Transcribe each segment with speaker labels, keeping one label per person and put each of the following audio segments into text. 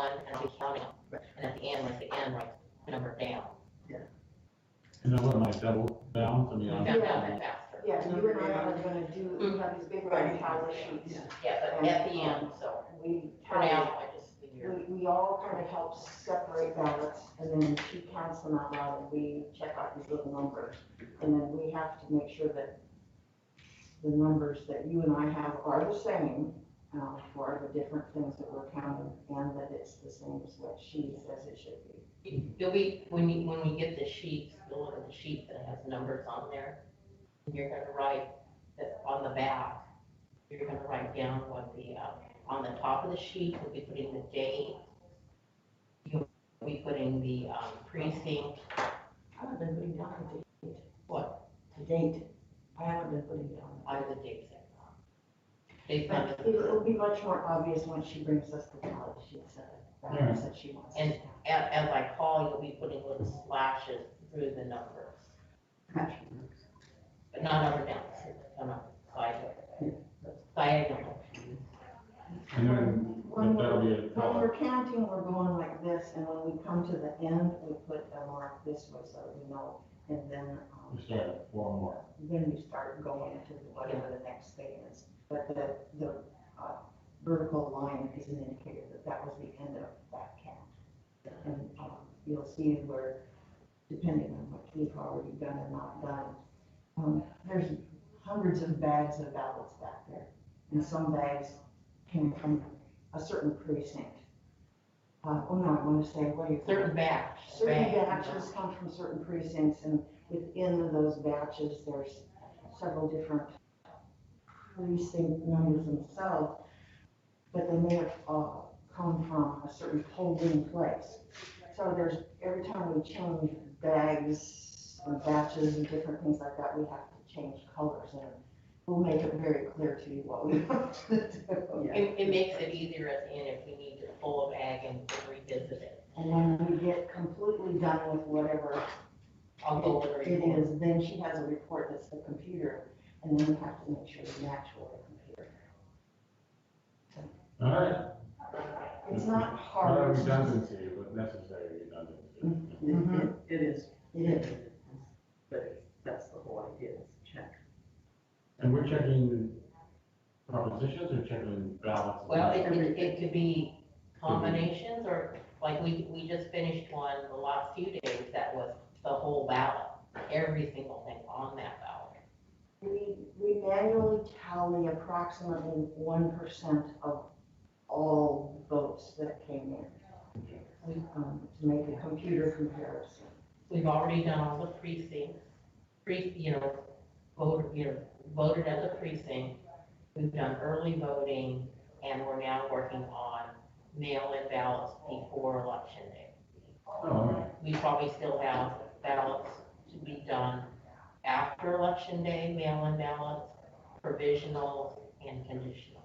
Speaker 1: and I'll be counting them. And at the end, like the end, write the number down.
Speaker 2: And then what am I, double bound? I mean,
Speaker 1: We
Speaker 2: I'm.
Speaker 1: found out that faster.
Speaker 3: Yeah, you and I are gonna do, we have these big rectangular sheets.
Speaker 1: Yeah, but at the end, so
Speaker 3: We
Speaker 1: for now, I just figure.
Speaker 3: We all kind of help separate ballots, and then she counts them out loud, and we check out these little numbers. And then we have to make sure that the numbers that you and I have are the same for the different things that we're counting, and that it's the same as what she says it should be.
Speaker 1: You'll be, when we get the sheets, you'll look at the sheet that has numbers on there. And you're gonna write that on the back, you're gonna write down what the, on the top of the sheet, you'll be putting the date. You'll be putting the precinct,
Speaker 3: I haven't been putting down the date.
Speaker 1: what,
Speaker 3: The date. I haven't been putting down.
Speaker 1: I the dates. Based
Speaker 3: But
Speaker 1: on
Speaker 3: it'll be much more obvious when she brings us the ballot sheets that she wants.
Speaker 1: and as I call, you'll be putting little slashes through the numbers. But not up or down, come up, diagonal.
Speaker 2: And then,
Speaker 3: When
Speaker 2: but that'll be a
Speaker 3: we're
Speaker 2: color.
Speaker 3: counting, we're going like this, and when we come to the end, we put a mark this way so that we know. And then,
Speaker 2: We start at one more.
Speaker 3: then we start going to whatever the next thing is. But the vertical line is an indicator that that was the end of that count. And you'll see where, depending on what we've already done or not done, there's hundreds of bags of ballots back there. And some bags came from a certain precinct. Oh no, I want to say, what do you?
Speaker 1: Certain batch.
Speaker 3: Certain batches come from certain precincts, and within those batches, there's several different precinct numbers themselves, but they may have come from a certain polling place. So there's, every time we change bags and batches and different things like that, we have to change colors, and we'll make it very clear to you what we want to do.
Speaker 1: It makes it easier at the end if we need to pull a bag and revisit it.
Speaker 3: And when we get completely done with whatever
Speaker 1: I'll go over
Speaker 3: it
Speaker 1: it.
Speaker 3: is, then she has a report that's the computer, and then we have to make sure we match with the computer.
Speaker 2: All right.
Speaker 3: It's not
Speaker 2: Not
Speaker 3: hard.
Speaker 2: a redundancy, but necessary redundancy.
Speaker 3: Mhm.
Speaker 4: It is,
Speaker 3: It is.
Speaker 4: but that's the whole idea, is check.
Speaker 2: And we're checking propositions or checking ballots?
Speaker 1: Well, it could be combinations, or like we just finished one the last few days that was the whole ballot, every single thing on that ballot.
Speaker 3: We manually tally approximately 1% of all votes that came in, to make a computer comparison.
Speaker 1: We've already done all the precincts, voted at the precinct. We've done early voting, and we're now working on mail-in ballots before election day.
Speaker 2: Oh,
Speaker 1: We probably still have ballots to be done after election day, mail-in ballots, provisionals, and conditionals.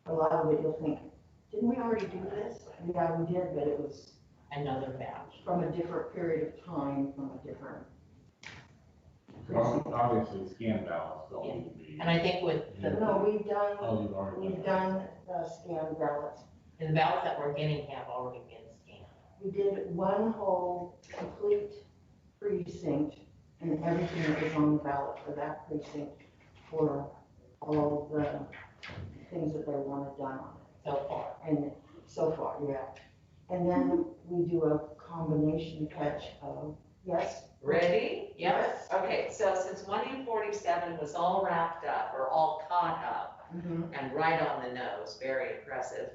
Speaker 3: A lot of it you'll think, didn't we already do this? Yeah, we did, but it was
Speaker 1: Another batch.
Speaker 3: from a different period of time, from a different.
Speaker 2: so obviously scanned ballots don't need to be.
Speaker 1: And I think with
Speaker 3: No, we've done,
Speaker 2: Oh, you've already
Speaker 3: we've
Speaker 2: done.
Speaker 3: done scanned ballots.
Speaker 1: the ballots that we're getting have already been scanned.
Speaker 3: We did one whole complete precinct, and everything that was on the ballot for that precinct for all the things that they wanted done on it.
Speaker 1: So far.
Speaker 3: And so far, yeah. And then we do a combination catch of, yes?
Speaker 5: Ready?
Speaker 1: Yes.
Speaker 5: Okay, so since 1 in 47 was all wrapped up, or all caught up,
Speaker 3: Mhm.
Speaker 5: and right on the nose, very impressive,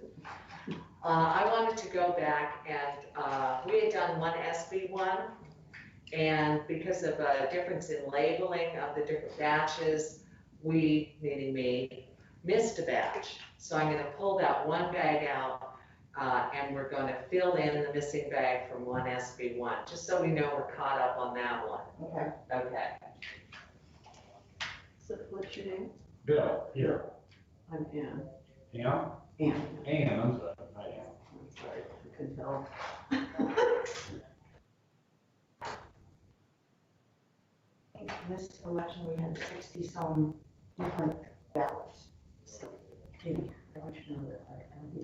Speaker 5: I wanted to go back and, we had done one SB1, and because of a difference in labeling of the different batches, we, meaning me, missed a batch. So I'm gonna pull that one bag out, and we're gonna fill in the missing bag from one SB1, just so we know we're caught up on that one.
Speaker 3: Okay.
Speaker 5: Okay.
Speaker 4: So what's your name?
Speaker 2: Bill, here.
Speaker 4: I'm Ann.
Speaker 2: Ann?
Speaker 4: Ann.
Speaker 2: I'm sorry. I am.
Speaker 4: I'm sorry, I couldn't tell.
Speaker 3: I think this election, we had 60-some different ballots. So, maybe, I much know that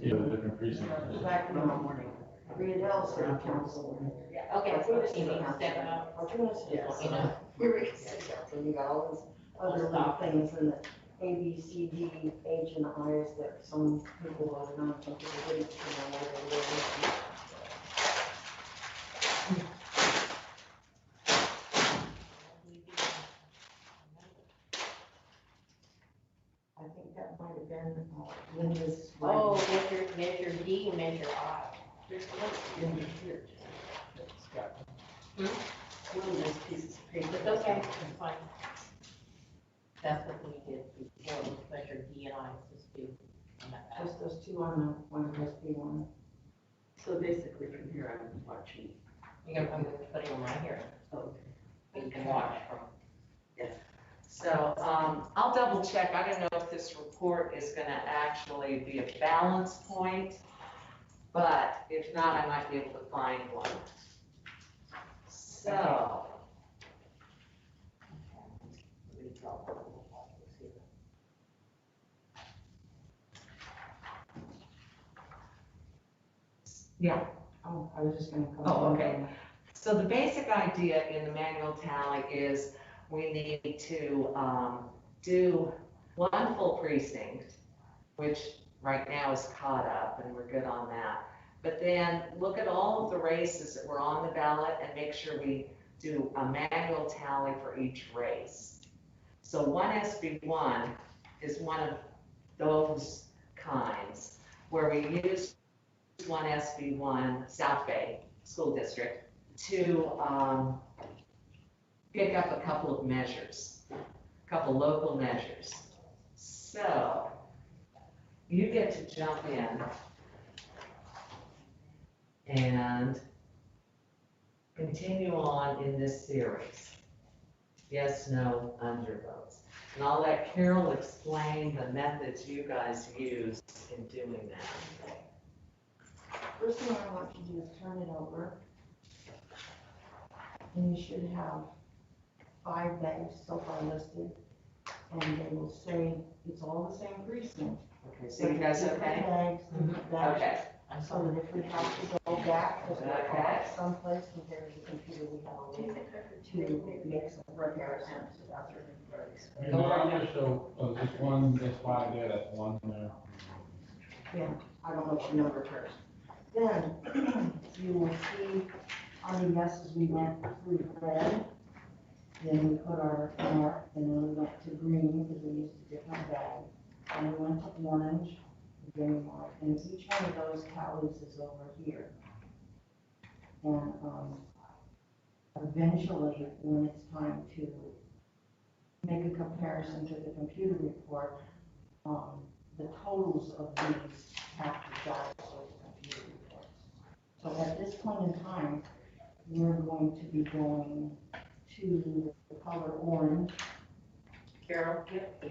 Speaker 2: Yeah, the different precincts.
Speaker 3: back in the morning, Riedel City Council.
Speaker 5: Yeah, okay,
Speaker 3: Altoona
Speaker 1: You
Speaker 3: City
Speaker 1: need to
Speaker 3: Council.
Speaker 1: step out.
Speaker 3: Altoona City
Speaker 1: Just let me
Speaker 3: Council.
Speaker 1: know.
Speaker 3: Here we City Council, you got all those other little things and the A, B, C, D, H, and I's that some people voted on, some people didn't, you know, where they were. I think that might have been Linda's.
Speaker 1: Oh, measure D, measure I.
Speaker 3: Linda's here. Linda's pieces of paper.
Speaker 1: It's okay, it's fine. That's what we did before, was measure D and I, just do. on that back.
Speaker 3: Just those two on the one of those B one.
Speaker 4: So basically from here, I'm watching.
Speaker 1: I'm gonna put it on right here,
Speaker 4: Oh,
Speaker 1: you can watch from.
Speaker 5: so, I'll double check, I don't know if this report is gonna actually be a balance point, but if not, I might be able to find one. So. Yeah,
Speaker 3: Oh, I was just gonna come.
Speaker 5: Oh, okay. So the basic idea in the manual tally is we need to do one full precinct, which right now is caught up and we're good on that. But then look at all of the races that were on the ballot and make sure we do a manual tally for each race. So one SB1 is one of those kinds where we use one SB1 South Bay School District to pick up a couple of measures, a couple local measures. So you get to jump in and continue on in this series. Yes, no, undervotes. And I'll let Carol explain the methods you guys use in doing that.
Speaker 3: First thing I want you to do is turn it over. And you should have 5 bags so far listed. And they will say it's all the same precinct.
Speaker 5: Okay, so you guys
Speaker 3: Different
Speaker 5: okay?
Speaker 3: bags, different bags.
Speaker 5: Okay,
Speaker 3: So that if we have to go back, because we're
Speaker 5: Okay.
Speaker 3: off someplace compared to the computer, we have a way to make some comparisons.
Speaker 2: You know, I'm gonna show, this one, this 5 there, that's 1 there.
Speaker 3: Yeah, I don't know what your number first. Then you will see on the yeses, we went through red. Then we put our mark, and then we went to green because we used a different bag. And we went to orange, green mark, and each one of those tallies is over here. And eventually, when it's time to make a comparison to the computer report, the totals of these have to jive with the computer reports. So at this point in time, we're going to be going to the color orange.
Speaker 1: Carol? Yep.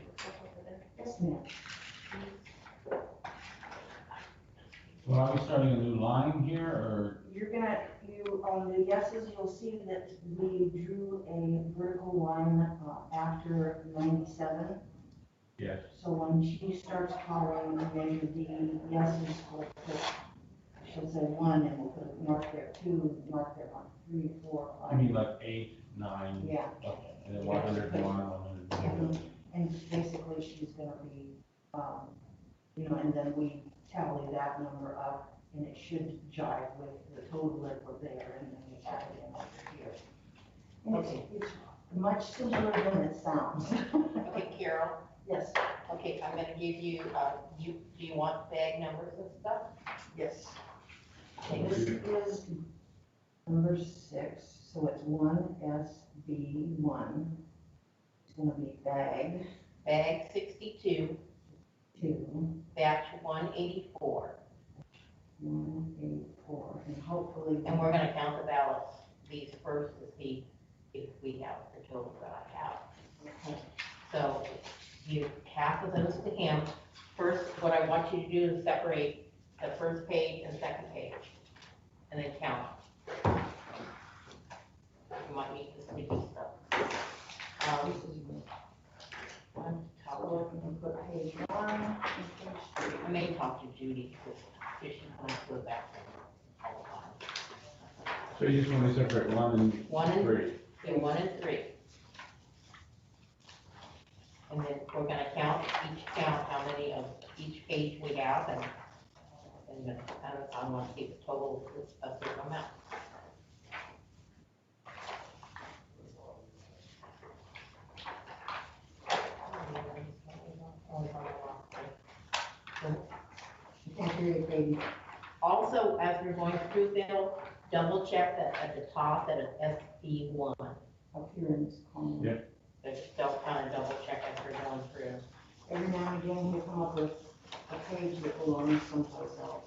Speaker 3: Yes, ma'am.
Speaker 2: So are we starting a new line here, or?
Speaker 3: You're gonna, on the yeses, you'll see that we drew a vertical line after 97.
Speaker 2: Yes.
Speaker 3: So when she starts calling measure D, yeses, we'll put, she'll say 1, and we'll put a mark there, 2, mark there, 3, 4, 5.
Speaker 2: I mean, like 8, 9.
Speaker 3: Yeah.
Speaker 2: Okay, and then 101, 102.
Speaker 3: And basically, she's gonna be, and then we tally that number up, and it should jive with the total that were there, and then we add it in over here. And
Speaker 1: Okay.
Speaker 3: it's much simpler than it sounds.
Speaker 1: Okay, Carol,
Speaker 3: Yes,
Speaker 1: okay, I'm gonna give you, do you want bag numbers and stuff?
Speaker 3: yes.
Speaker 1: Okay,
Speaker 3: This is number 6, so it's 1SB1. It's gonna be bag
Speaker 1: Bag 62,
Speaker 3: 2,
Speaker 1: batch 184,
Speaker 3: 184, and hopefully.
Speaker 1: and we're gonna count the ballots, these first to see if we have the total that I have.
Speaker 3: Okay.
Speaker 1: So you, half of those to him. First, what I want you to do is separate the first page and second page, and then count. You might need the sticky stuff.
Speaker 3: This is good.
Speaker 1: One, top
Speaker 3: So we're gonna put page 1 and page 3.
Speaker 1: I made talk to Judy, because she comes to the back all the time.
Speaker 2: So you just want to separate one
Speaker 1: One
Speaker 2: and
Speaker 1: and,
Speaker 2: three?
Speaker 1: yeah, 1 and 3. And then we're gonna count how many of each page we have, and then I want to see the total is a certain amount.
Speaker 3: I can't hear you, Katie.
Speaker 1: Also, as we're going through, Bill, double check that at the top that it's SB1.
Speaker 3: Up here in this corner.
Speaker 2: Yeah.
Speaker 1: Just don't kind of double check as we're going through.
Speaker 3: Every now and again, you come up with a page that belongs someplace else.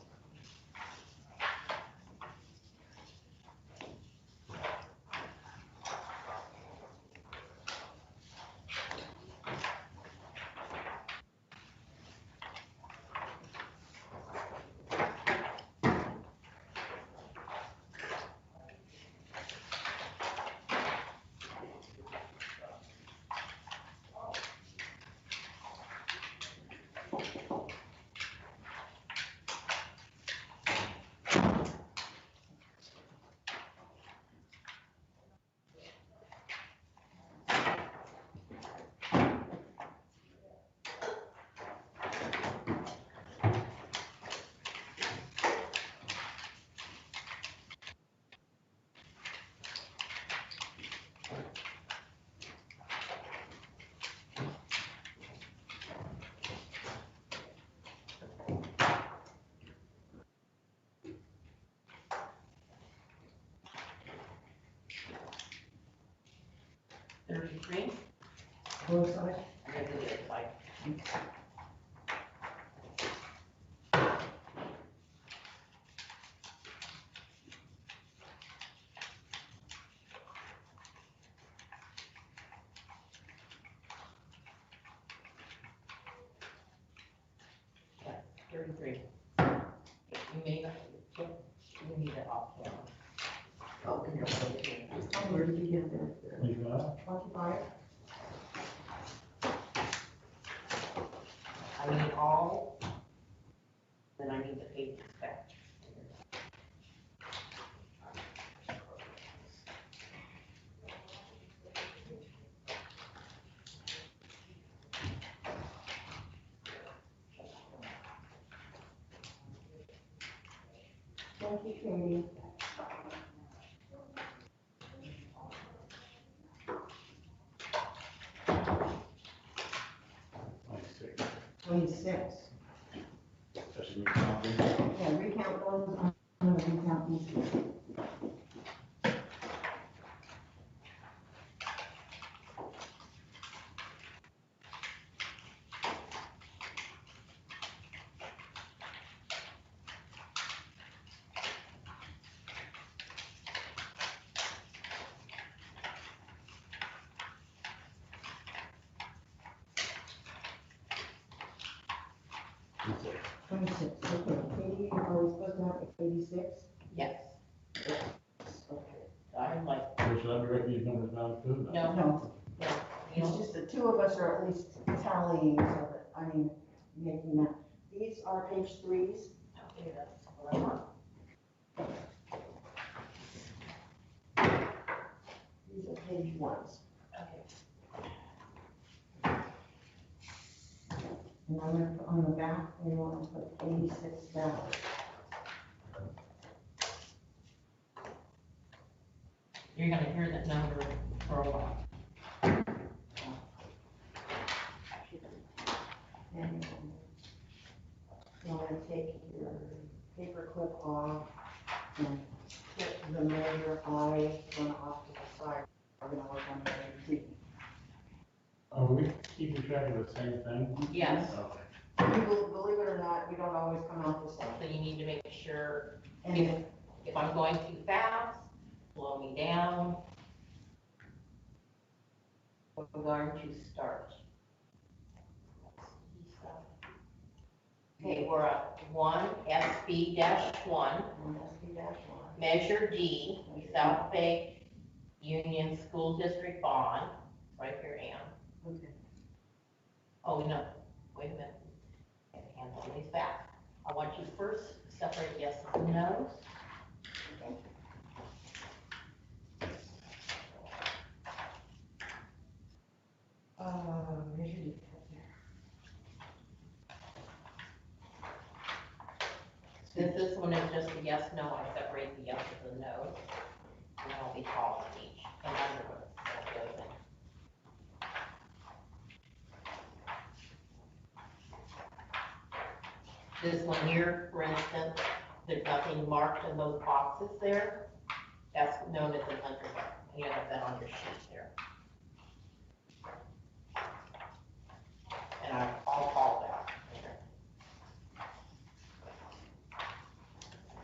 Speaker 1: $33.
Speaker 3: Both sides.
Speaker 1: I'm gonna do the other side. Yeah, 33. You may not, you need it off camera.
Speaker 4: Oh, can you put it in? Where did you get that?
Speaker 2: 25?
Speaker 3: 25.
Speaker 1: I need all, then I need the pages back.
Speaker 3: Thank you, Katie.
Speaker 2: Like
Speaker 3: 26.
Speaker 2: That's a new copy.
Speaker 3: Yeah, recount those, I'm gonna recount these.
Speaker 2: Okay.
Speaker 3: 26, okay, Katie, are we supposed to have 86?
Speaker 1: Yes,
Speaker 3: Okay.
Speaker 1: I'm like,
Speaker 2: So should I be writing these numbers down too?
Speaker 1: no,
Speaker 3: No,
Speaker 1: you
Speaker 3: it's
Speaker 1: know,
Speaker 3: just the two of us are at least tallying, so that, I mean, making that. These are page 3s.
Speaker 1: okay, that's what I want.
Speaker 3: These are page 1s.
Speaker 1: Okay.
Speaker 3: And I'm gonna put on the back, we want to put 86 down.
Speaker 1: You're gonna hear that number for a while.
Speaker 3: And you want to take your paper clip off and put the measure I one off to the side. We're gonna work on the Z.
Speaker 2: Are we keeping track of the same thing?
Speaker 1: Yes,
Speaker 2: Okay.
Speaker 3: Believe it or not, we don't always come out the same.
Speaker 1: so you need to make sure,
Speaker 3: And if,
Speaker 1: if I'm going too fast, slow me down. I'm going to start. Okay, we're at 1 SB-1,
Speaker 3: SP-1,
Speaker 1: Measure D, South Bay Union School District bond, right here, Ann.
Speaker 3: okay.
Speaker 1: Oh, no, wait a minute. Hands on these back. I want you first separate yes and no.
Speaker 3: Measure defect there.
Speaker 1: Since this one is just a yes, no, I separate the yeses and nos. And I'll be calling each and under what it goes in. This one here, for instance, there's nothing marked in those boxes there. That's known as an undervote. You have that on your sheet there. And I'll call that.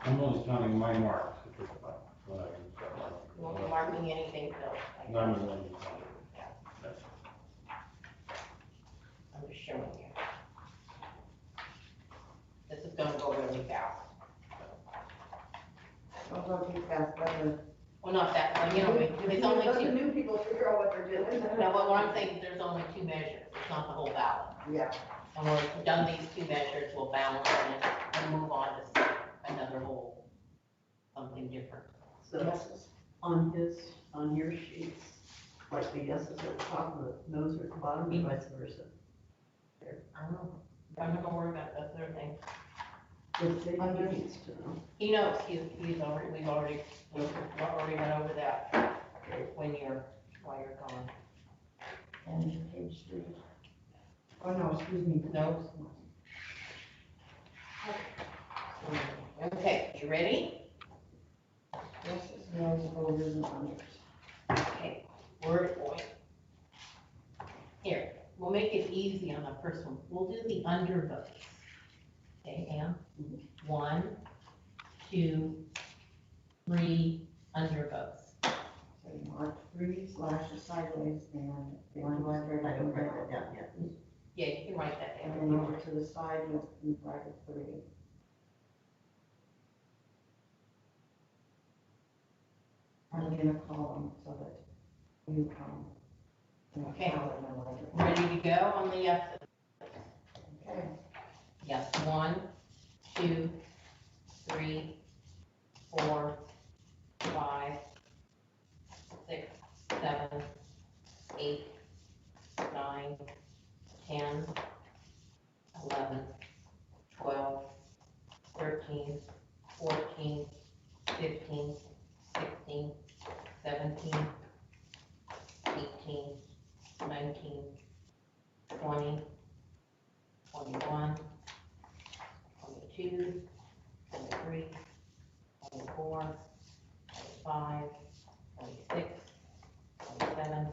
Speaker 2: I'm only counting my marks. When I
Speaker 1: You won't be marking anything, Phil.
Speaker 2: None of them.
Speaker 1: I'm just showing you. This is gonna go really fast.
Speaker 3: Don't go too fast,
Speaker 1: Well, not that, well, you know, it's only
Speaker 3: let the
Speaker 1: two.
Speaker 3: new people figure out what they're doing.
Speaker 1: No, but what I'm saying is there's only two measures. It's not the whole ballot.
Speaker 3: Yeah.
Speaker 1: And when we've done these two measures, we'll balance it and move on to another whole, something different.
Speaker 4: So on your sheets, like the yeses at the top and the noes are at the bottom, or vice versa?
Speaker 1: I don't know. I'm not gonna worry about that third thing.
Speaker 4: Let's say he needs to know.
Speaker 1: He knows, we've already went over that while you're gone.
Speaker 3: And page 3. Oh, no, excuse me.
Speaker 1: No. Okay, you ready?
Speaker 3: Yeses, nos, overs, and unders.
Speaker 1: Okay, we're going. Here, we'll make it easy on the first one. We'll do the undervotes. Okay, Ann? 1, 2, 3 undervotes.
Speaker 3: So you mark 3 slashes sideways and
Speaker 4: I
Speaker 3: 1 square.
Speaker 4: don't write that down yet.
Speaker 1: Yeah, you can write that
Speaker 3: And
Speaker 1: down.
Speaker 3: then over to the side, you write a 3. I'm in a column so that you
Speaker 1: Okay.
Speaker 3: count it and later.
Speaker 1: Ready to go on the yeses?
Speaker 3: Okay.
Speaker 1: Yes, 1, 2, 3, 4, 5, 6, 7, 8, 9, 10, 11, 12, 13, 14, 15, 16, 17, 18, 19, 20, 21, 22, 23, 24, 25, 26, 27,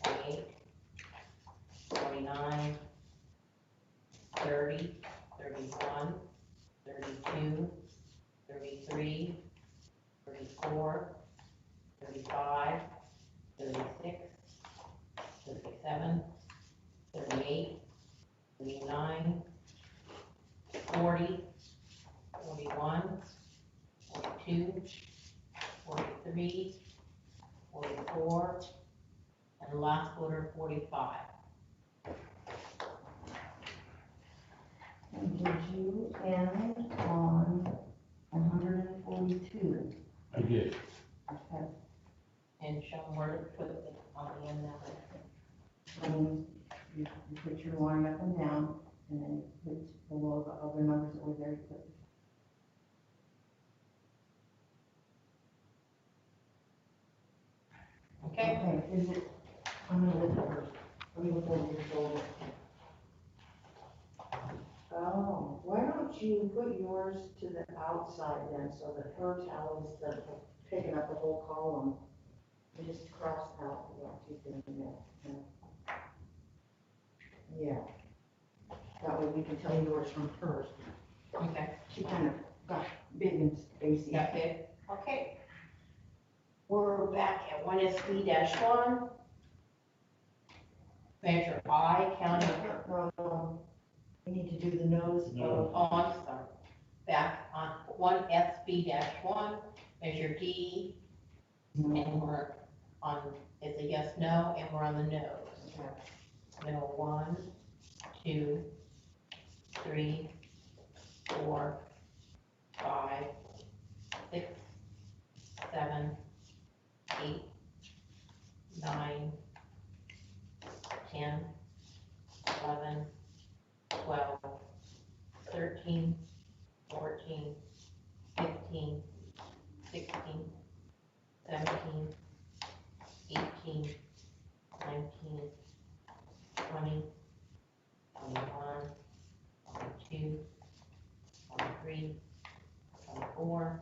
Speaker 1: 28, 29, 30, 31, 32, 33, 34, 35, 36, 37, 38, 39, 40, 41, 42, 43, 44, and the last voter 45.
Speaker 3: And did you end on 142?
Speaker 2: I did.
Speaker 3: Okay.
Speaker 1: And show them where to put it on the end of it.
Speaker 3: And you put your line up and down, and then you put below the other numbers that were there, you put.
Speaker 1: Okay?
Speaker 3: Okay, is it, I'm gonna look at first, let me look over your shoulder. Oh, why don't you put yours to the outside then, so that her tally instead of picking up the whole column, you just cross out what you've been in there. Yeah. That way we can tell yours from hers.
Speaker 1: Okay.
Speaker 3: She kind of got big and spacey.
Speaker 1: Got it? Okay. We're back at 1SB-1. Measure I, county.
Speaker 3: No, we need to do the nose
Speaker 2: No.
Speaker 1: Oh, I'm sorry. Back on 1SB-1, measure D, and we're on, it's a yes, no, and we're on the nose. No, 1, 2, 3, 4, 5, 6, 7, 8, 9, 10, 11, 12, 13, 14, 15, 16, 17, 18, 19, 20, 21, 22, 23, 24,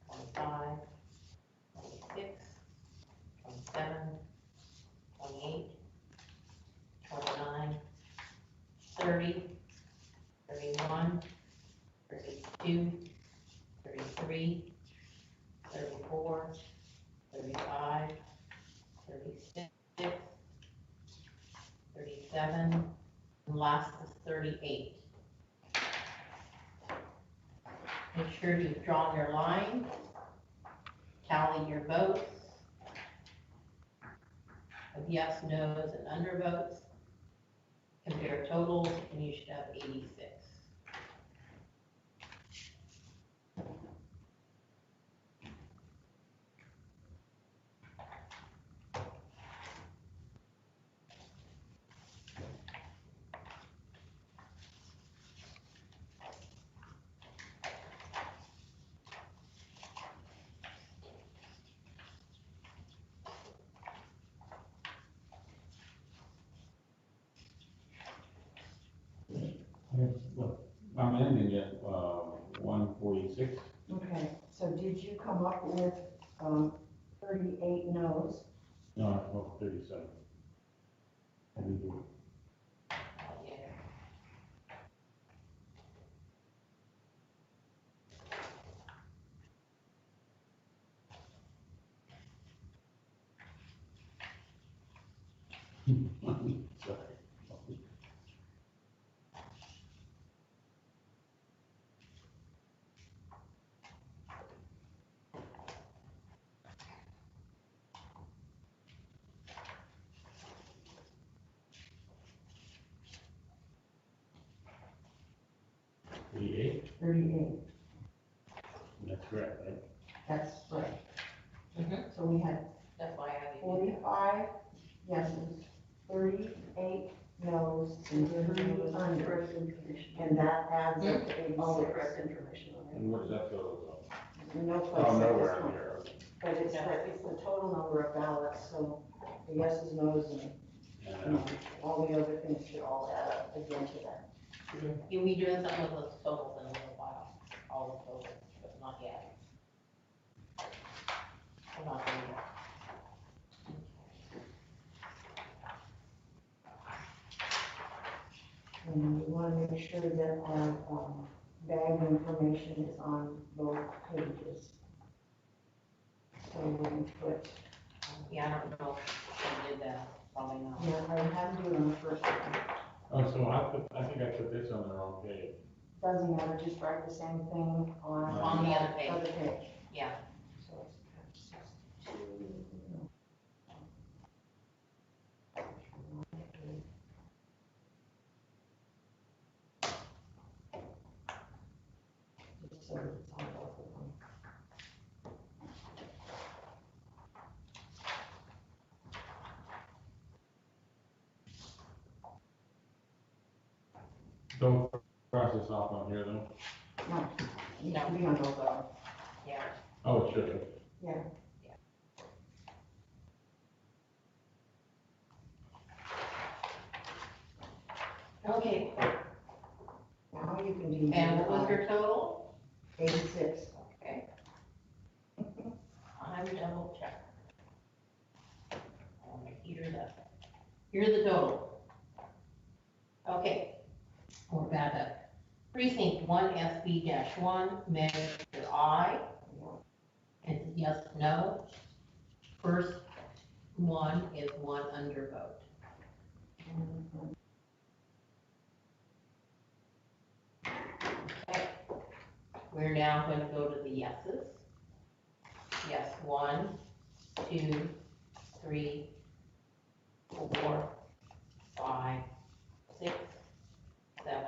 Speaker 1: 25, 26, 27, 28, 29, 30, 31, 32, 33, 34, 35, 36, 37, and last is 38. Make sure you've drawn your line, tally your votes of yes, no's, and undervotes, compare totals, and you should have 86.
Speaker 2: Look, I'm ending at, 146.
Speaker 3: Okay, so did you come up with, 38 no's?
Speaker 2: No, no, 37. I did do
Speaker 1: Yeah.
Speaker 2: it. Sorry. 38,
Speaker 3: 38,
Speaker 2: that's correct, right?
Speaker 3: that's right.
Speaker 1: Mhm.
Speaker 3: So we had
Speaker 1: That's why I have you.
Speaker 3: 45 yeses, 38 no's, and 3 unders.
Speaker 4: Correct information.
Speaker 3: And that adds up to
Speaker 4: All the
Speaker 3: 86.
Speaker 4: correct information on
Speaker 2: And what does that go
Speaker 3: No
Speaker 2: to?
Speaker 3: place
Speaker 2: Oh,
Speaker 3: at
Speaker 2: nowhere
Speaker 3: this
Speaker 2: on
Speaker 3: point.
Speaker 2: here.
Speaker 3: But it's the total number of ballots, so the yeses, no's, and
Speaker 2: And,
Speaker 3: all the other things should all add up again to that.
Speaker 1: You'll be doing something with those totals in a little while, all the totals, but not yet. We're not there yet.
Speaker 3: And we want to make sure that our bag information is on both pages. So we can put,
Speaker 1: Yeah, I don't know if I did that, probably not.
Speaker 3: yeah, I have to do it on the first one.
Speaker 2: oh, so I think I put this on the wrong page.
Speaker 3: Doesn't matter, just write the same thing on.
Speaker 1: On the other page.
Speaker 3: Other page.
Speaker 1: Yeah,
Speaker 3: So it's 62. Just so that it's on both of them.
Speaker 2: Don't cross this off on here then?
Speaker 3: No, it should be on both of them.
Speaker 1: yeah.
Speaker 2: Oh, it should.
Speaker 3: Yeah.
Speaker 1: Okay,
Speaker 3: Now you can do.
Speaker 1: and what was your total?
Speaker 3: 86.
Speaker 1: Okay. I'm double check. Oh, my heater's up. Here's the total. Okay, we're back up. Precinct 1 SB-1, Measure I. It's yes, no. First one is one undervote. Okay, we're now going to go to the yeses. Yes, 1, 2, 3, 4, 5, 6, 7,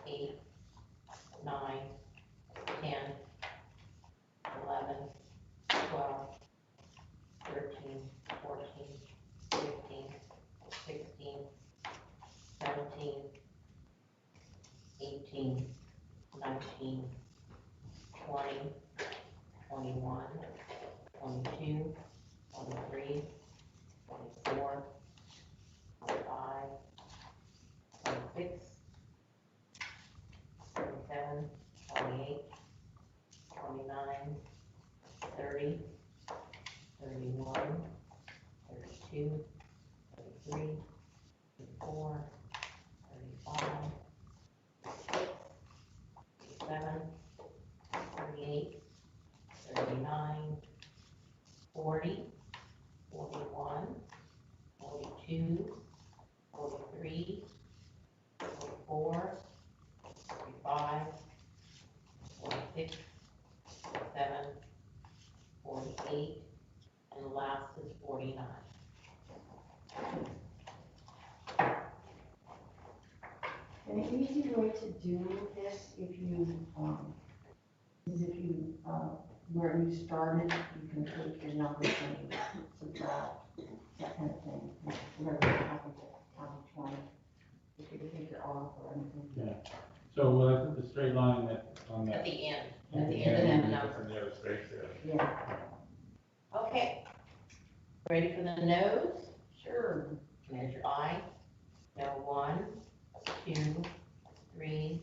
Speaker 1: 8, 15, 16, 17, 18, 19, 20, 21, 22, 23, 24, 25, 26, 27, 28, 29, 30, 31, 32, 33, 34, 35, 36, 37, 38, 39, 40, 41, 42, 43, 44, 45, 46, 47, 48, and the last is 49.
Speaker 3: And an easy way to do this, if you, is if you, where you started, you can take your numbers and subtract, that kind of thing. Whatever happens at county 20, if you think you're off or anything.
Speaker 2: So will I put the straight line that, on
Speaker 1: At
Speaker 2: that?
Speaker 1: the end, at the end of that number.
Speaker 2: And the other straight there.
Speaker 3: Yeah,
Speaker 1: Okay. Ready for the nose?
Speaker 3: sure.
Speaker 1: Measure I. Now 1, 2, 3,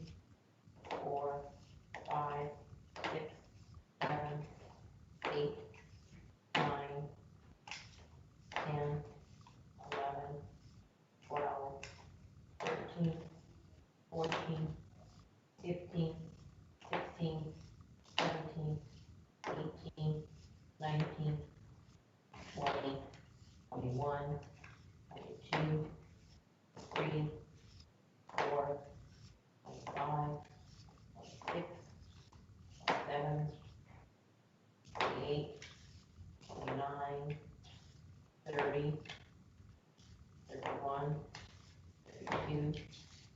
Speaker 1: 4, 5, 6, 7, 8, 9, 10, 11, 12, 13, 14, 15, 16, 17, 18, 19, 20, 21, 22, 23, 24, 25, 26, 27, 28, 29, 30, 31, 32,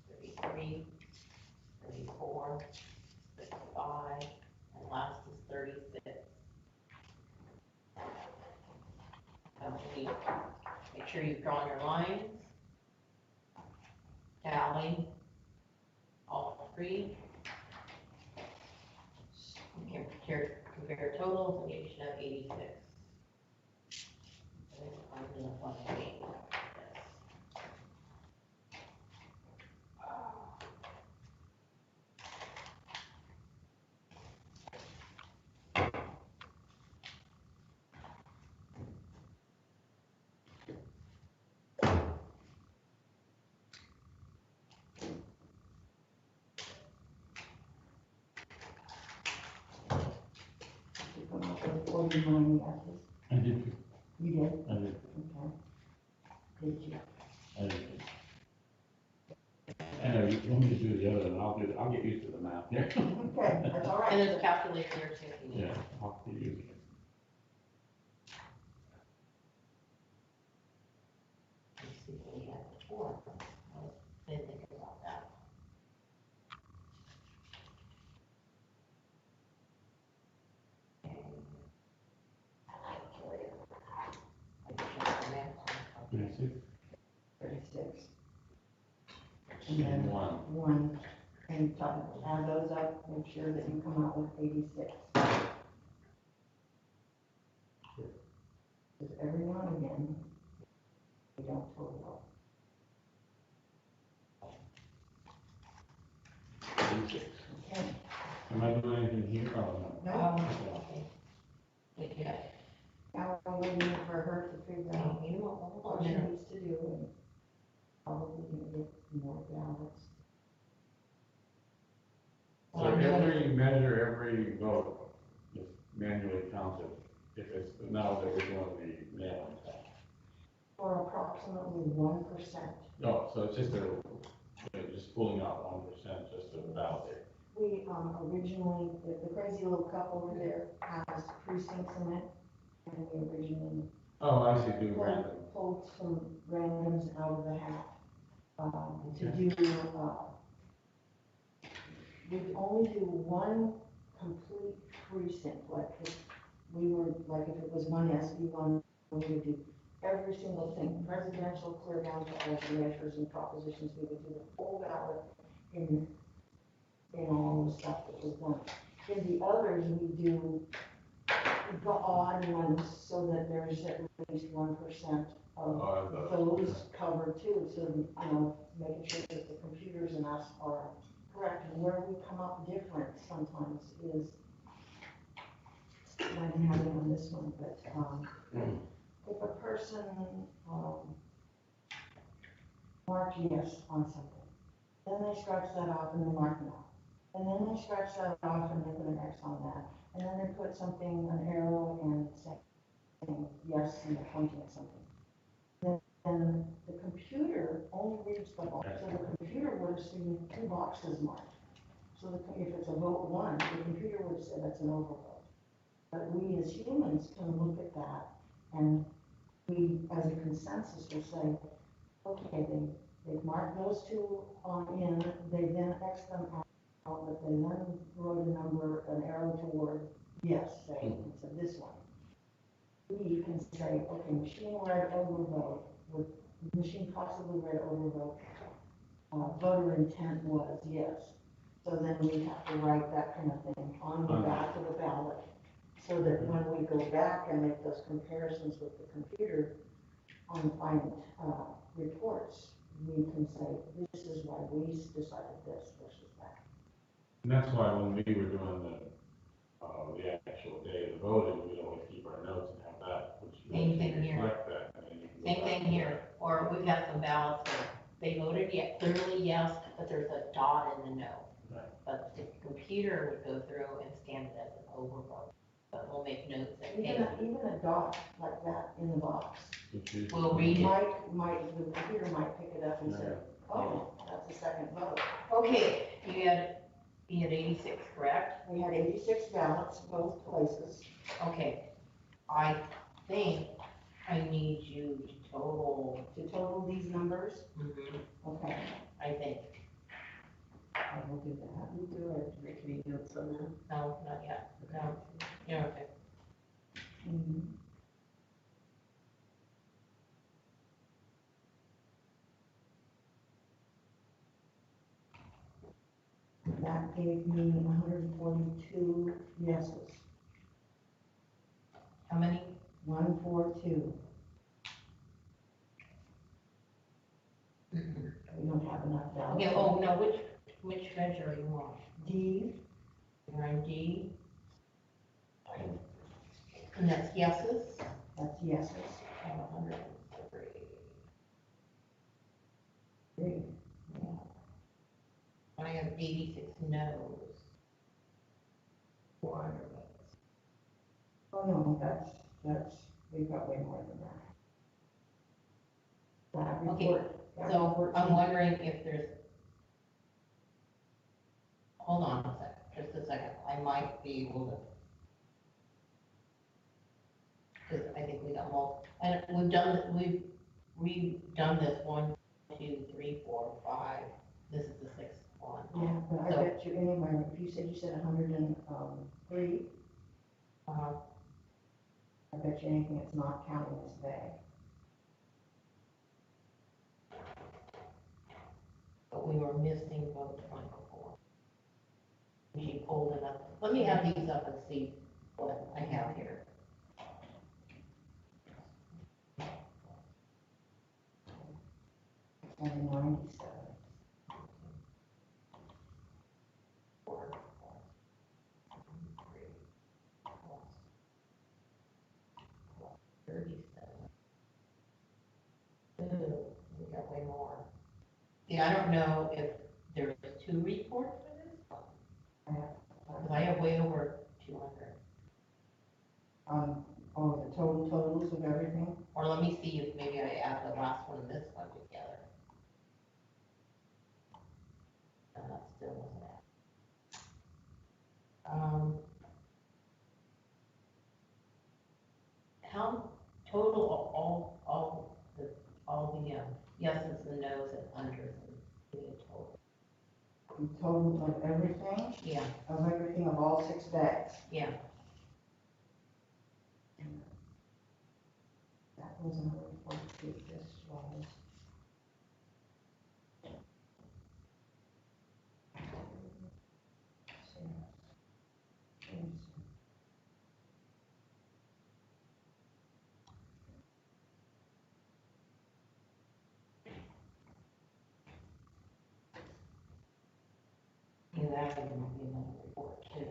Speaker 1: 33, 34, 35, and last is 36. Make sure you've drawn your lines. Tally all three. You can compare totals, and you should have 86. I'm gonna find 8.
Speaker 3: You come up with 49 yeses.
Speaker 2: I did,
Speaker 3: You did?
Speaker 2: I did,
Speaker 3: Okay. Did you?
Speaker 2: I did. I know, you want me to do the other, and I'll get used to the math here.
Speaker 3: Okay, that's all
Speaker 1: And
Speaker 3: right.
Speaker 1: there's a calculator here too if you need.
Speaker 2: Yeah, I'll get used to it.
Speaker 1: Let's see what we had before. I didn't think about that. Okay. I just checked the math on the calculator.
Speaker 2: 36,
Speaker 3: 36. And then 1, and add those up, make sure that you come out with 86. Because every now and again, we don't total
Speaker 2: 86.
Speaker 3: up. Okay.
Speaker 2: Am I doing anything here? Oh, no.
Speaker 3: No,
Speaker 1: Okay. Wait, yeah.
Speaker 3: now we're waiting for her to figure out
Speaker 1: You know, hold
Speaker 3: what
Speaker 1: on
Speaker 3: she
Speaker 1: a minute.
Speaker 3: needs to do, and probably gonna get more ballots.
Speaker 2: So every measure, every vote is manually counted, if it's, now that we're doing the mail-in test.
Speaker 3: For approximately 1%.
Speaker 2: No, so it's just just pulling out 1% just to validate.
Speaker 3: We, originally, the crazy little couple over there has precincts in it, and we originally
Speaker 2: Oh, I see, do random.
Speaker 3: pulled some randoms out of the hat, to
Speaker 2: Okay.
Speaker 3: do, we'd only do one complete precinct, like if we were, like if it was one SB1, we would do every residential clear down to all the measures and propositions, we would do the full ballot in all the stuff that was done. In the others, we do the odd ones so that there's at least 1% of those covered too. So, you know, making sure that the computers and us are correct. And where we come up different sometimes is, I didn't have it on this one, but, if a person, marked yes on something, then they scratch that off and they mark no. And then they scratch that off and they put an X on that. And then they put something, an arrow and saying yes and they're pointing at something. Then the computer only reads the box. So the computer would have seen 2 boxes marked. So if it's a vote 1, the computer would have said that's an overvote. But we as humans can look at that and we, as a consensus, will say, okay, they've marked those 2 in, they then X them out, but they then wrote a number, an arrow toward yes, say, instead of this one. We can say, okay, machine read overvote, would machine possibly read overvote, voter intent was yes. So then we have to write that kind of thing on the back of the ballot, so that when we go back and make those comparisons with the computer on the final reports, we can say, this is why we decided this versus that.
Speaker 2: And that's why when we were doing the actual day of the voting, we'd always keep our notes and have that, which you
Speaker 1: Same
Speaker 2: actually
Speaker 1: thing here.
Speaker 2: reflect that. And then you can go
Speaker 1: Same
Speaker 2: back
Speaker 1: thing
Speaker 2: to
Speaker 1: here,
Speaker 2: that.
Speaker 1: or we've got some ballots where they voted clearly yes, but there's a dot in the no.
Speaker 2: Right.
Speaker 1: But the computer would go through and stamp it as an overvote, but we'll make notes that, hey,
Speaker 3: Even a dot like that in the box,
Speaker 2: Which is-
Speaker 1: we'll read it.
Speaker 3: the computer might pick it up and say, oh, that's a second vote.
Speaker 1: Okay, you had 86, correct?
Speaker 3: We had 86 ballots, both places.
Speaker 1: Okay, I think I need you to total,
Speaker 3: To total these numbers, okay,
Speaker 1: I think,
Speaker 3: I will do that.
Speaker 4: You do have to make any notes on that.
Speaker 1: no, not yet, no, you're okay.
Speaker 3: Mhm. That gave me 142 yeses,
Speaker 1: How many?
Speaker 3: 142. We don't have enough ballots.
Speaker 1: Okay, oh, no, which measure you want?
Speaker 3: D,
Speaker 1: You're on D. And that's yeses?
Speaker 3: that's yeses.
Speaker 1: 103.
Speaker 3: 3.
Speaker 1: Yeah. I have 86 no's. 400 votes.
Speaker 3: Oh, no, that's, we've got way more than that. That
Speaker 1: Okay,
Speaker 3: report. that
Speaker 1: So
Speaker 3: report
Speaker 1: I'm
Speaker 3: says-
Speaker 1: wondering if there's, hold on a sec, just a second, I might be able to. Because I think we got more, and we've done this 1, 2, 3, 4, 5, this is the 6th one.
Speaker 3: Yeah, but I
Speaker 1: So-
Speaker 3: bet you anyway, if you said 103,
Speaker 1: Uh-huh.
Speaker 3: I bet you anything it's not counting this bag.
Speaker 1: But we were missing votes one before. She pulled it up, let me have these up and see what I have here.
Speaker 3: And 97.
Speaker 1: 4, 3, 37. Ooh, we got way more. See, I don't know if there's 2 reports for this one, because I have way over 200.
Speaker 3: Oh, the totals of everything?
Speaker 1: Or let me see if maybe I add the last one and this one together. And that still wasn't it. How total of all the yeses and nos and unders and the total?
Speaker 3: The total of everything,
Speaker 1: Yeah,
Speaker 3: of all 6 bags.
Speaker 1: yeah.
Speaker 3: That was 142. see, this was.
Speaker 1: And that would be another report too.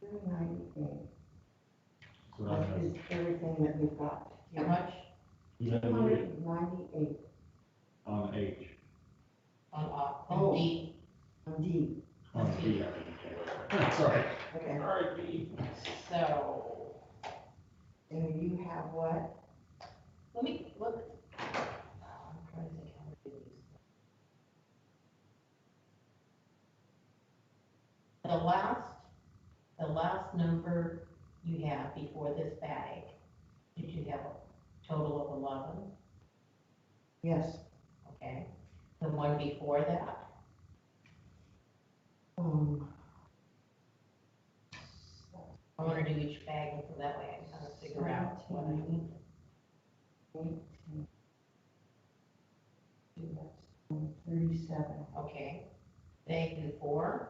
Speaker 3: $298.
Speaker 2: So
Speaker 3: That
Speaker 2: that's,
Speaker 3: is everything that we've got.
Speaker 1: How much
Speaker 2: you gotta read it
Speaker 3: 298
Speaker 2: on H,
Speaker 1: on,
Speaker 3: Oh.
Speaker 1: on D?
Speaker 3: on D.
Speaker 2: on B, I mean. Sorry.
Speaker 3: Okay,
Speaker 2: Sorry, B.
Speaker 1: So,
Speaker 3: and you have what?
Speaker 1: let me look. I'm trying to think how to do these. The last number you have before this bag, did you have a total of 11?
Speaker 3: Yes.
Speaker 1: Okay. The one before that,
Speaker 3: Um,
Speaker 1: I wanna do each bag, so that way I can kind of figure out what I need.
Speaker 3: 18. 37.
Speaker 1: Okay. Bag before,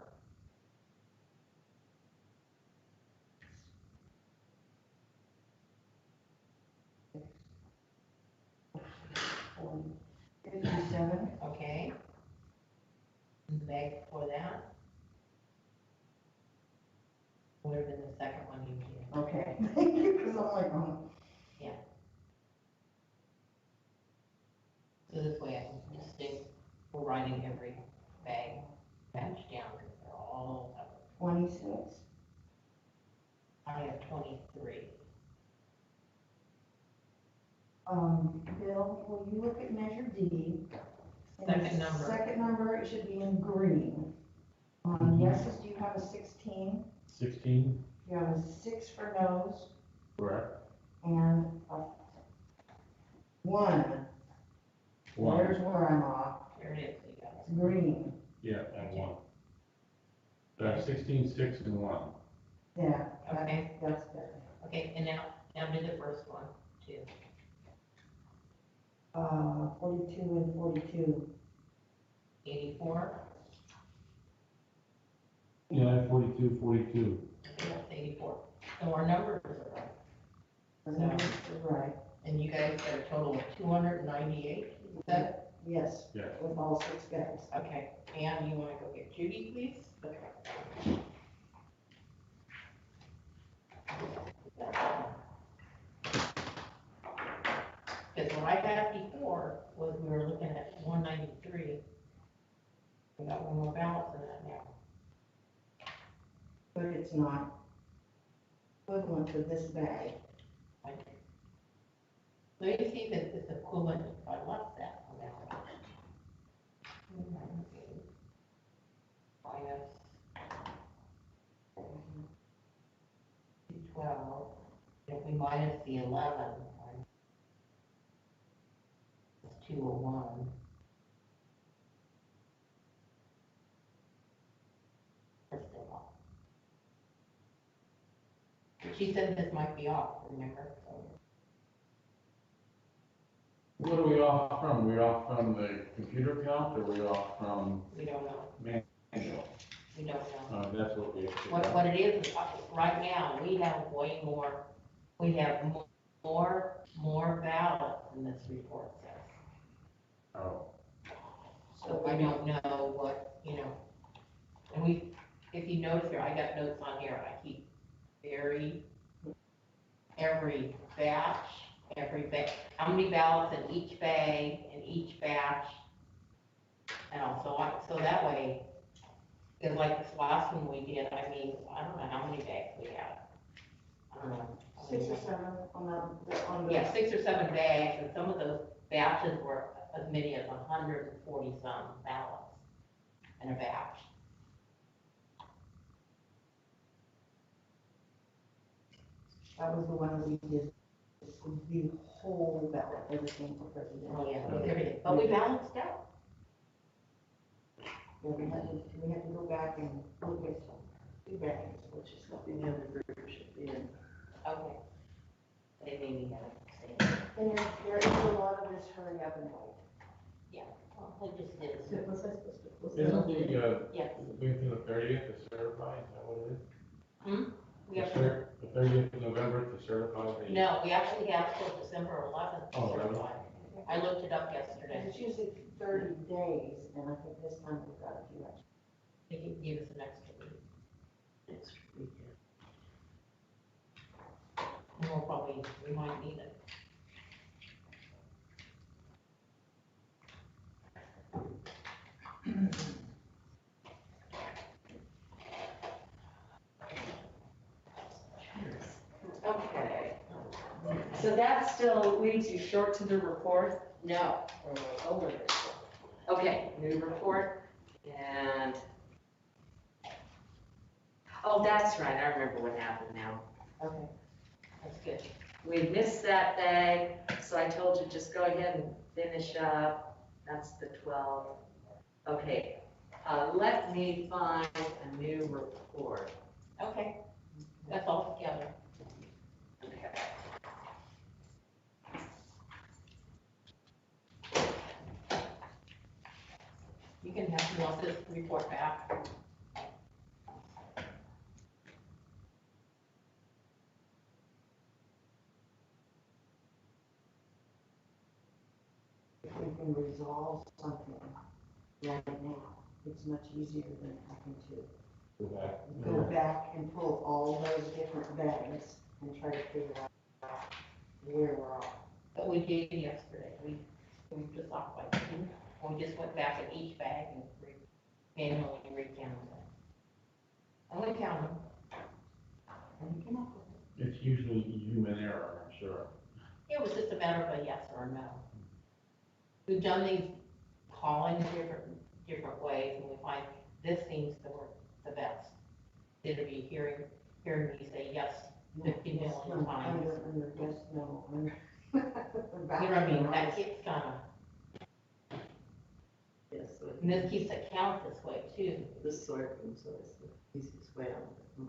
Speaker 3: 57.
Speaker 1: okay. And the bag before that would have been the second one you did.
Speaker 3: Okay, thank you, because I'm like, oh.
Speaker 1: So this way I can just think, we're writing every bag batch down, because they're all covered.
Speaker 3: 26.
Speaker 1: I have 23.
Speaker 3: Bill, will you look at measure D? And the
Speaker 1: Second number.
Speaker 3: Second number, it should be in green.
Speaker 2: Mhm.
Speaker 3: Yeses, do you have a 16?
Speaker 2: 16,
Speaker 3: You have a 6 for nose,
Speaker 2: correct?
Speaker 3: and a 1.
Speaker 2: One,
Speaker 3: There's where I'm off.
Speaker 1: Here it is, you got it.
Speaker 3: It's green.
Speaker 2: yeah, and one. That's 16, 6, and 1.
Speaker 3: Yeah,
Speaker 1: Okay.
Speaker 3: that's better.
Speaker 1: Okay, and now do the first one, too.
Speaker 3: 42 and 42.
Speaker 1: 84,
Speaker 2: Yeah, 42, 42.
Speaker 1: okay, that's 84. So our numbers are right,
Speaker 3: The numbers are right.
Speaker 1: and you guys got a total of 298, is that?
Speaker 3: Yes.
Speaker 2: Yeah.
Speaker 3: With all 6 bags.
Speaker 1: Okay, and you wanna go get Judy, please? Because what I had before was we were looking at 193. We got one more balance in that now.
Speaker 3: But it's not equivalent to this bag.
Speaker 1: Let me see if it's equivalent if I left that amount. Minus 12, if we minus the 11, it's 201. We're still off. She said this might be off, remember? So
Speaker 2: What are we off from? We off from the computer count, or we off from
Speaker 1: we don't know,
Speaker 2: manual?
Speaker 1: we don't know.
Speaker 2: That's what we.
Speaker 1: What it is, right now, we have way more, we have more ballots than this report says.
Speaker 2: Oh,
Speaker 1: So I don't know what, and if you notice here, I got notes on here, I keep every batch, how many ballots in each bag, in each batch. And also, so that way, because like this last one we did, I don't know how many bags we had. I don't know.
Speaker 3: 6 or 7 on the.
Speaker 1: Yeah, 6 or 7 bags, and some of those batches were as many as 140 some ballots in a batch.
Speaker 3: That was the one that we did, the whole ballot, everything for president.
Speaker 1: Oh, yeah, with everything, but we balanced out.
Speaker 3: we had to go back and look at two bags, which is
Speaker 4: The other group should be in.
Speaker 1: Okay. They maybe have,
Speaker 3: and there is a lot of this hurry up and wait.
Speaker 1: well, they just did.
Speaker 4: Was I supposed to?
Speaker 2: Isn't the,
Speaker 1: Yes.
Speaker 2: wait till the 30th to certify, is that what it is?
Speaker 1: We have,
Speaker 2: The 30th of November to certify the.
Speaker 1: no, we actually have till December 11th to
Speaker 2: Oh, really?
Speaker 1: certify. I looked it up yesterday.
Speaker 3: And it's usually 30 days, and I think this time we've got a few extra.
Speaker 1: They can give us an extra week.
Speaker 4: Next weekend.
Speaker 1: And we'll probably, we might need it.
Speaker 5: Okay. So that still leaves you short to the report?
Speaker 1: No, we're over this.
Speaker 5: Okay, new report, and, oh, that's right, I remember what happened now.
Speaker 1: Okay, that's good.
Speaker 5: We missed that bag, so I told you, just go ahead and finish up, that's the 12th. Okay, let me find a new report.
Speaker 1: Okay, that's all together.
Speaker 5: Okay.
Speaker 1: You can have, you want this report back?
Speaker 3: If we can resolve something right now, it's much easier than having to
Speaker 2: Go back.
Speaker 3: go back and pull all those different bags and try to figure out where we're at.
Speaker 1: But we did yesterday, we just off by two, we just went back in each bag and manually recounted them. I'm gonna count them.
Speaker 3: And you came up with
Speaker 2: It's usually human error, I'm sure.
Speaker 1: It was just a matter of a yes or a no. We've done these callings different ways, and we find this seems to work the best. Instead of you hearing me say yes 50
Speaker 3: yes,
Speaker 1: million
Speaker 3: no,
Speaker 1: times.
Speaker 3: under, yes, no, under.
Speaker 1: You know what I mean, that keeps kind of,
Speaker 4: Yes, so
Speaker 1: and this keeps it count this way too.
Speaker 4: this sorting, so it's the easiest way on.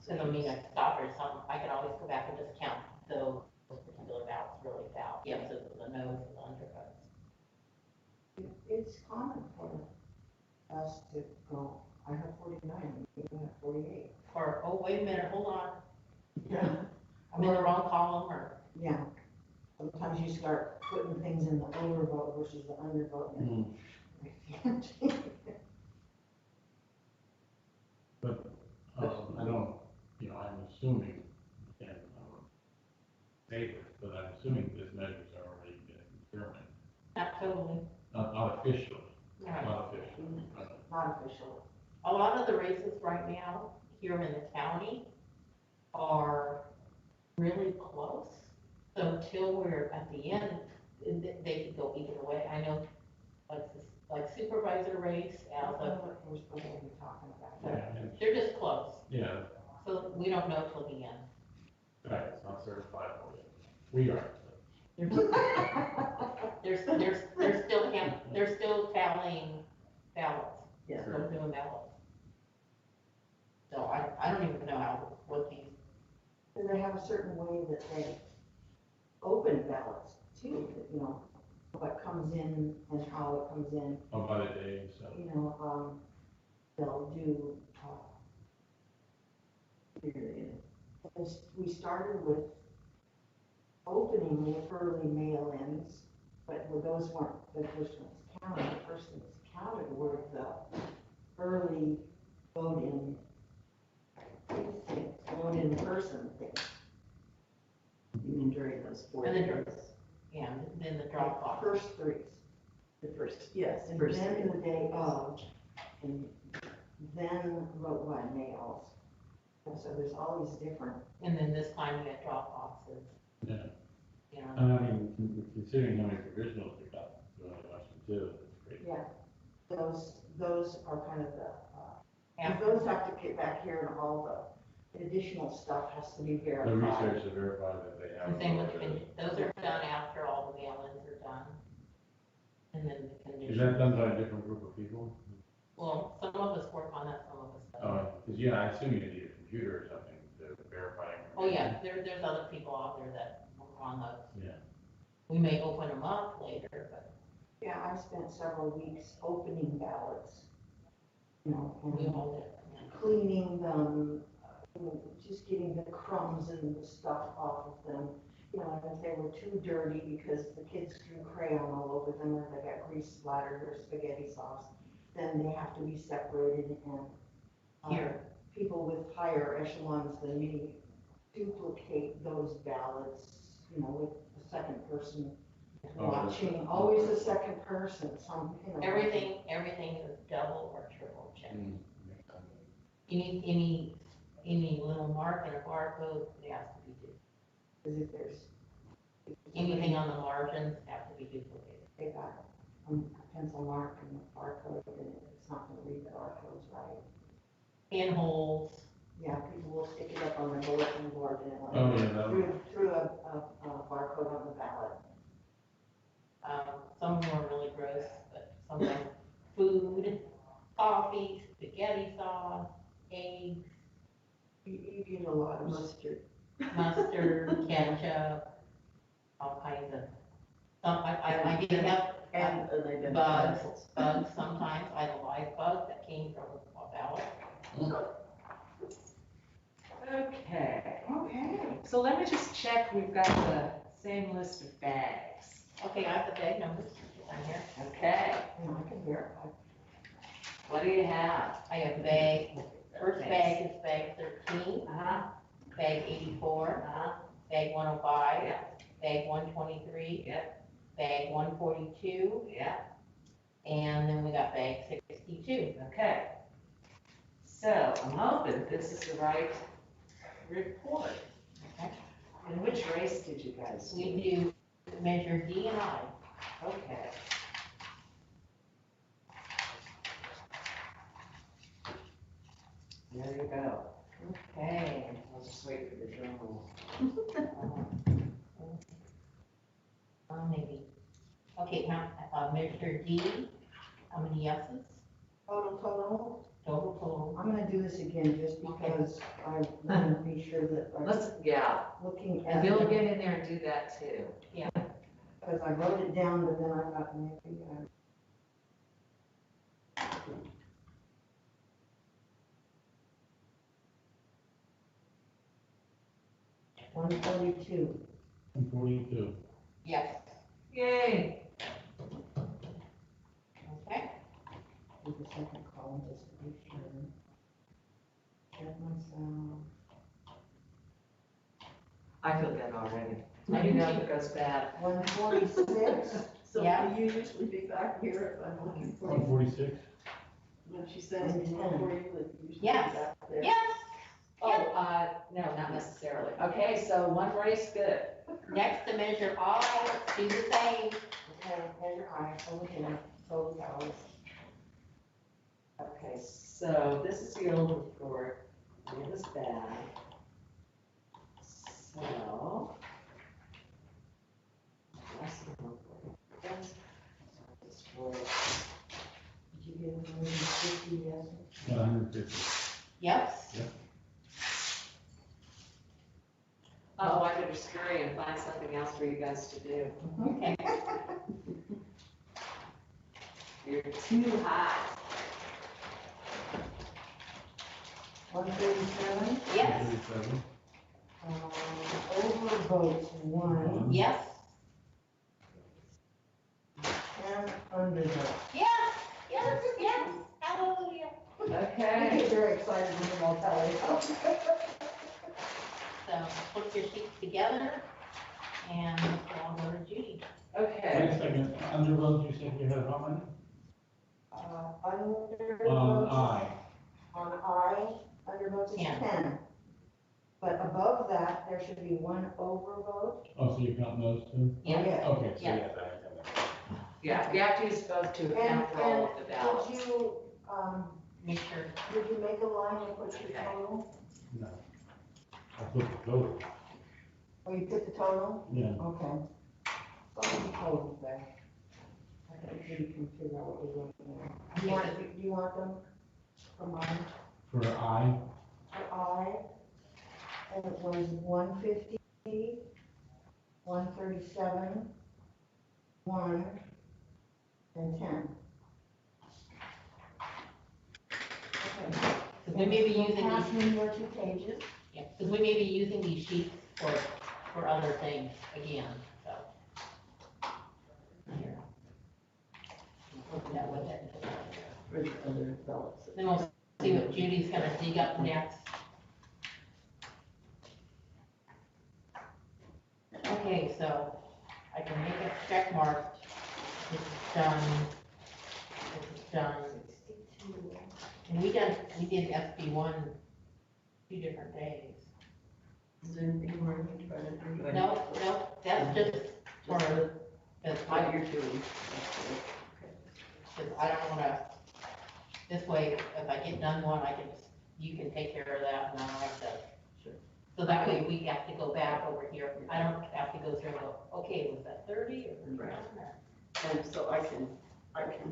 Speaker 1: So I mean, I stop or something, I can always go back and just count those particular ballots really fast. Yeses, the no's, and the undervotes.
Speaker 3: It's common for us to go, I have 49, you have 48.
Speaker 1: Or, oh, wait a minute, hold on,
Speaker 3: Yeah.
Speaker 1: I'm in the wrong column, or,
Speaker 3: Yeah, sometimes you start putting things in the overvote versus the undervote. and
Speaker 2: But, I don't, I'm assuming, and, favors, but I'm assuming this measure's already been determined,
Speaker 1: not totally.
Speaker 2: not officially,
Speaker 1: Right.
Speaker 2: not officially.
Speaker 3: Not official.
Speaker 1: A lot of the races right now here in the county are really close. So till we're at the end, they could go either way. I know, like supervisor race,
Speaker 3: I
Speaker 1: as
Speaker 3: don't know
Speaker 1: of,
Speaker 3: what we're supposed to be talking about.
Speaker 2: Yeah, and-
Speaker 1: they're just close.
Speaker 2: yeah,
Speaker 1: So we don't know till the end.
Speaker 2: right, it's not certifiable yet. We are.
Speaker 1: They're still tallying ballots.
Speaker 4: Yeah.
Speaker 1: Still doing ballots. So I don't even know what these,
Speaker 3: And they have a certain way that they open ballots too, that, what comes in and how it comes in.
Speaker 2: Oh, by the day, so.
Speaker 3: They'll do, we started with opening with early mail-ins, but those weren't the first ones counted. The first ones counted were the early vote-in things, vote-in person things.
Speaker 4: You mean during those 4
Speaker 1: and
Speaker 4: days?
Speaker 1: then the drop off.
Speaker 3: First threes.
Speaker 4: The first, yes,
Speaker 3: And
Speaker 4: first.
Speaker 3: then the day of, and then vote by mails. And so there's all these different,
Speaker 1: And then this time you had drop offs,
Speaker 2: Yeah,
Speaker 1: you know.
Speaker 2: and I mean, considering how many provisionals we got during the election too, it's great.
Speaker 3: yeah, those are kind of the,
Speaker 1: After-
Speaker 3: those have to get back here and all the additional stuff has to be
Speaker 2: The
Speaker 3: verified.
Speaker 2: research to verify that they have.
Speaker 1: The same with the, those are done after all the mail-ins are done. And then the
Speaker 2: Is that
Speaker 1: conditions.
Speaker 2: done by a different group of people?
Speaker 1: Well, some of us work on that, some of us don't.
Speaker 2: Oh, because, yeah, I assume you need a computer or something to verify.
Speaker 1: Oh, yeah, there's other people out there that work on those.
Speaker 2: Yeah.
Speaker 1: We may open them up later, but
Speaker 3: Yeah, I spent several weeks opening ballots, you know,
Speaker 1: we
Speaker 3: and
Speaker 1: hold it.
Speaker 3: cleaning them, just getting the crumbs and the stuff off of them. You know, and if they were too dirty because the kids drew crayon all over them, or they got grease splattered or spaghetti sauce, then they have to be separated, and
Speaker 1: Here.
Speaker 3: people with higher echelons than me duplicate those ballots, you know, with the second person
Speaker 2: Oh, that's-
Speaker 3: watching, always the second person, you know.
Speaker 1: Everything is double or triple checked.
Speaker 2: Mm.
Speaker 1: Any little mark in a barcode, it has to be duplicated.
Speaker 3: Because if there's.
Speaker 1: Anything on the margins have to be duplicated.
Speaker 3: They got a pencil mark and a barcode, and it's not gonna read the barcodes right.
Speaker 1: Pinholes,
Speaker 3: Yeah, people will stick it up on their bulletin board and
Speaker 2: Oh,
Speaker 3: like,
Speaker 2: yeah, that one.
Speaker 3: through a barcode on the ballot.
Speaker 1: some of them are really gross, but some of them, food, coffee, spaghetti sauce, eggs,
Speaker 3: You get a lot of mustard.
Speaker 1: mustard, ketchup, all kinds of, I did have
Speaker 4: And they
Speaker 1: bugs sometimes, I had a live bug that came from a ballot.
Speaker 5: Okay,
Speaker 3: Okay.
Speaker 5: so let me just check, we've got the same list of bags.
Speaker 1: Okay, I have the bag numbers down here.
Speaker 5: Okay,
Speaker 3: And I can verify.
Speaker 5: what do you have?
Speaker 1: I have first bag is bag 13,
Speaker 5: Uh-huh,
Speaker 1: bag 84,
Speaker 5: uh-huh,
Speaker 1: bag 105,
Speaker 5: yeah,
Speaker 1: bag 123,
Speaker 5: Yep.
Speaker 1: bag 142,
Speaker 5: yeah,
Speaker 1: and then we got bag 62.
Speaker 5: okay. So, I'm hoping this is the right report.
Speaker 1: Okay.
Speaker 5: And which race did you guys do?
Speaker 1: We do measure D and I.
Speaker 5: Okay. There you go. Okay, I'll just wait for the drum roll.
Speaker 1: Maybe. Okay, now, measure D, how many yeses?
Speaker 3: Total.
Speaker 1: Total.
Speaker 3: I'm gonna do this again just because I wanna be sure that I'm
Speaker 5: Yeah,
Speaker 3: looking
Speaker 5: and
Speaker 3: at
Speaker 5: Bill will
Speaker 3: it.
Speaker 5: get in there and do that too.
Speaker 3: Because I wrote it down, but then I thought maybe I. 142.
Speaker 2: 42.
Speaker 1: Yes.
Speaker 5: Yay.
Speaker 1: Okay.
Speaker 3: Do the second column just to be sure. Check myself.
Speaker 5: I feel good already. Let me know if it goes bad.
Speaker 3: 146.
Speaker 4: So
Speaker 1: Yeah.
Speaker 4: will you usually be back here if I'm looking for you?
Speaker 2: 146?
Speaker 4: When she sends me one for you, would you usually be
Speaker 1: Yes.
Speaker 4: back there?
Speaker 1: Yes.
Speaker 5: Oh, no, not necessarily. Okay, so one race, good.
Speaker 1: Next to measure I, do the same.
Speaker 3: Okay, measure I, over here, total calories.
Speaker 5: Okay, so this is the old report. It was bad. So. That's the report. Destroy it.
Speaker 3: Did you get 150, yes?
Speaker 2: 150.
Speaker 1: Yes.
Speaker 5: Oh, I better scurry and find something else for you guys to do.
Speaker 1: Okay.
Speaker 5: You're too high.
Speaker 3: 137.
Speaker 1: Yes.
Speaker 2: 137.
Speaker 3: Over votes, 1,
Speaker 1: Yes.
Speaker 3: and under votes.
Speaker 1: Yes. Yes. Yes. Hallelujah.
Speaker 3: I
Speaker 5: Okay.
Speaker 3: get very excited when I'm all telling.
Speaker 1: So put your sheets together and I'll go to Judy.
Speaker 2: Wait
Speaker 5: Okay.
Speaker 2: a second, under votes, you said you had how many?
Speaker 3: Under
Speaker 2: On
Speaker 3: votes,
Speaker 2: I.
Speaker 3: on I, under votes is
Speaker 1: 10.
Speaker 3: 10. But above that, there should be 1 over vote.
Speaker 2: Oh, so you count those two?
Speaker 1: Yes.
Speaker 3: Yeah.
Speaker 2: Okay, so
Speaker 1: Yeah.
Speaker 2: yes, I have that.
Speaker 5: Yeah, you have to use both to account for all of the ballots.
Speaker 3: Did you,
Speaker 1: Make sure.
Speaker 3: did you make a line and put your total?
Speaker 2: No. I put the total,
Speaker 3: Oh, you put the total?
Speaker 2: yeah.
Speaker 3: Okay. What was the total there? I think we can figure out what we're looking at. Do you want them for mine?
Speaker 2: For I,
Speaker 3: For I, and it was 150, 137, 1, and 10. Okay.
Speaker 1: Because we may be
Speaker 3: You'll
Speaker 1: using
Speaker 3: pass
Speaker 1: these,
Speaker 3: me your 2 pages.
Speaker 1: yeah, because we may be using these sheets for other things again, so. Here. Looking at what that is.
Speaker 4: For the other ballots.
Speaker 1: Then we'll see what Judy's gonna dig up next. Okay, so I can make a check mark. This is done. This is done.
Speaker 3: 62.
Speaker 1: And we did SB1 2 different days.
Speaker 4: Is there anything more you can try to do?
Speaker 1: No, that's just for, because
Speaker 4: What you're doing.
Speaker 1: because I don't wanna, this way, if I get done one, you can take care of that, and I don't have to.
Speaker 4: Sure.
Speaker 1: So that way, we have to go back over here, I don't have to go through and go, okay, was that 30 or 31?
Speaker 4: And so I can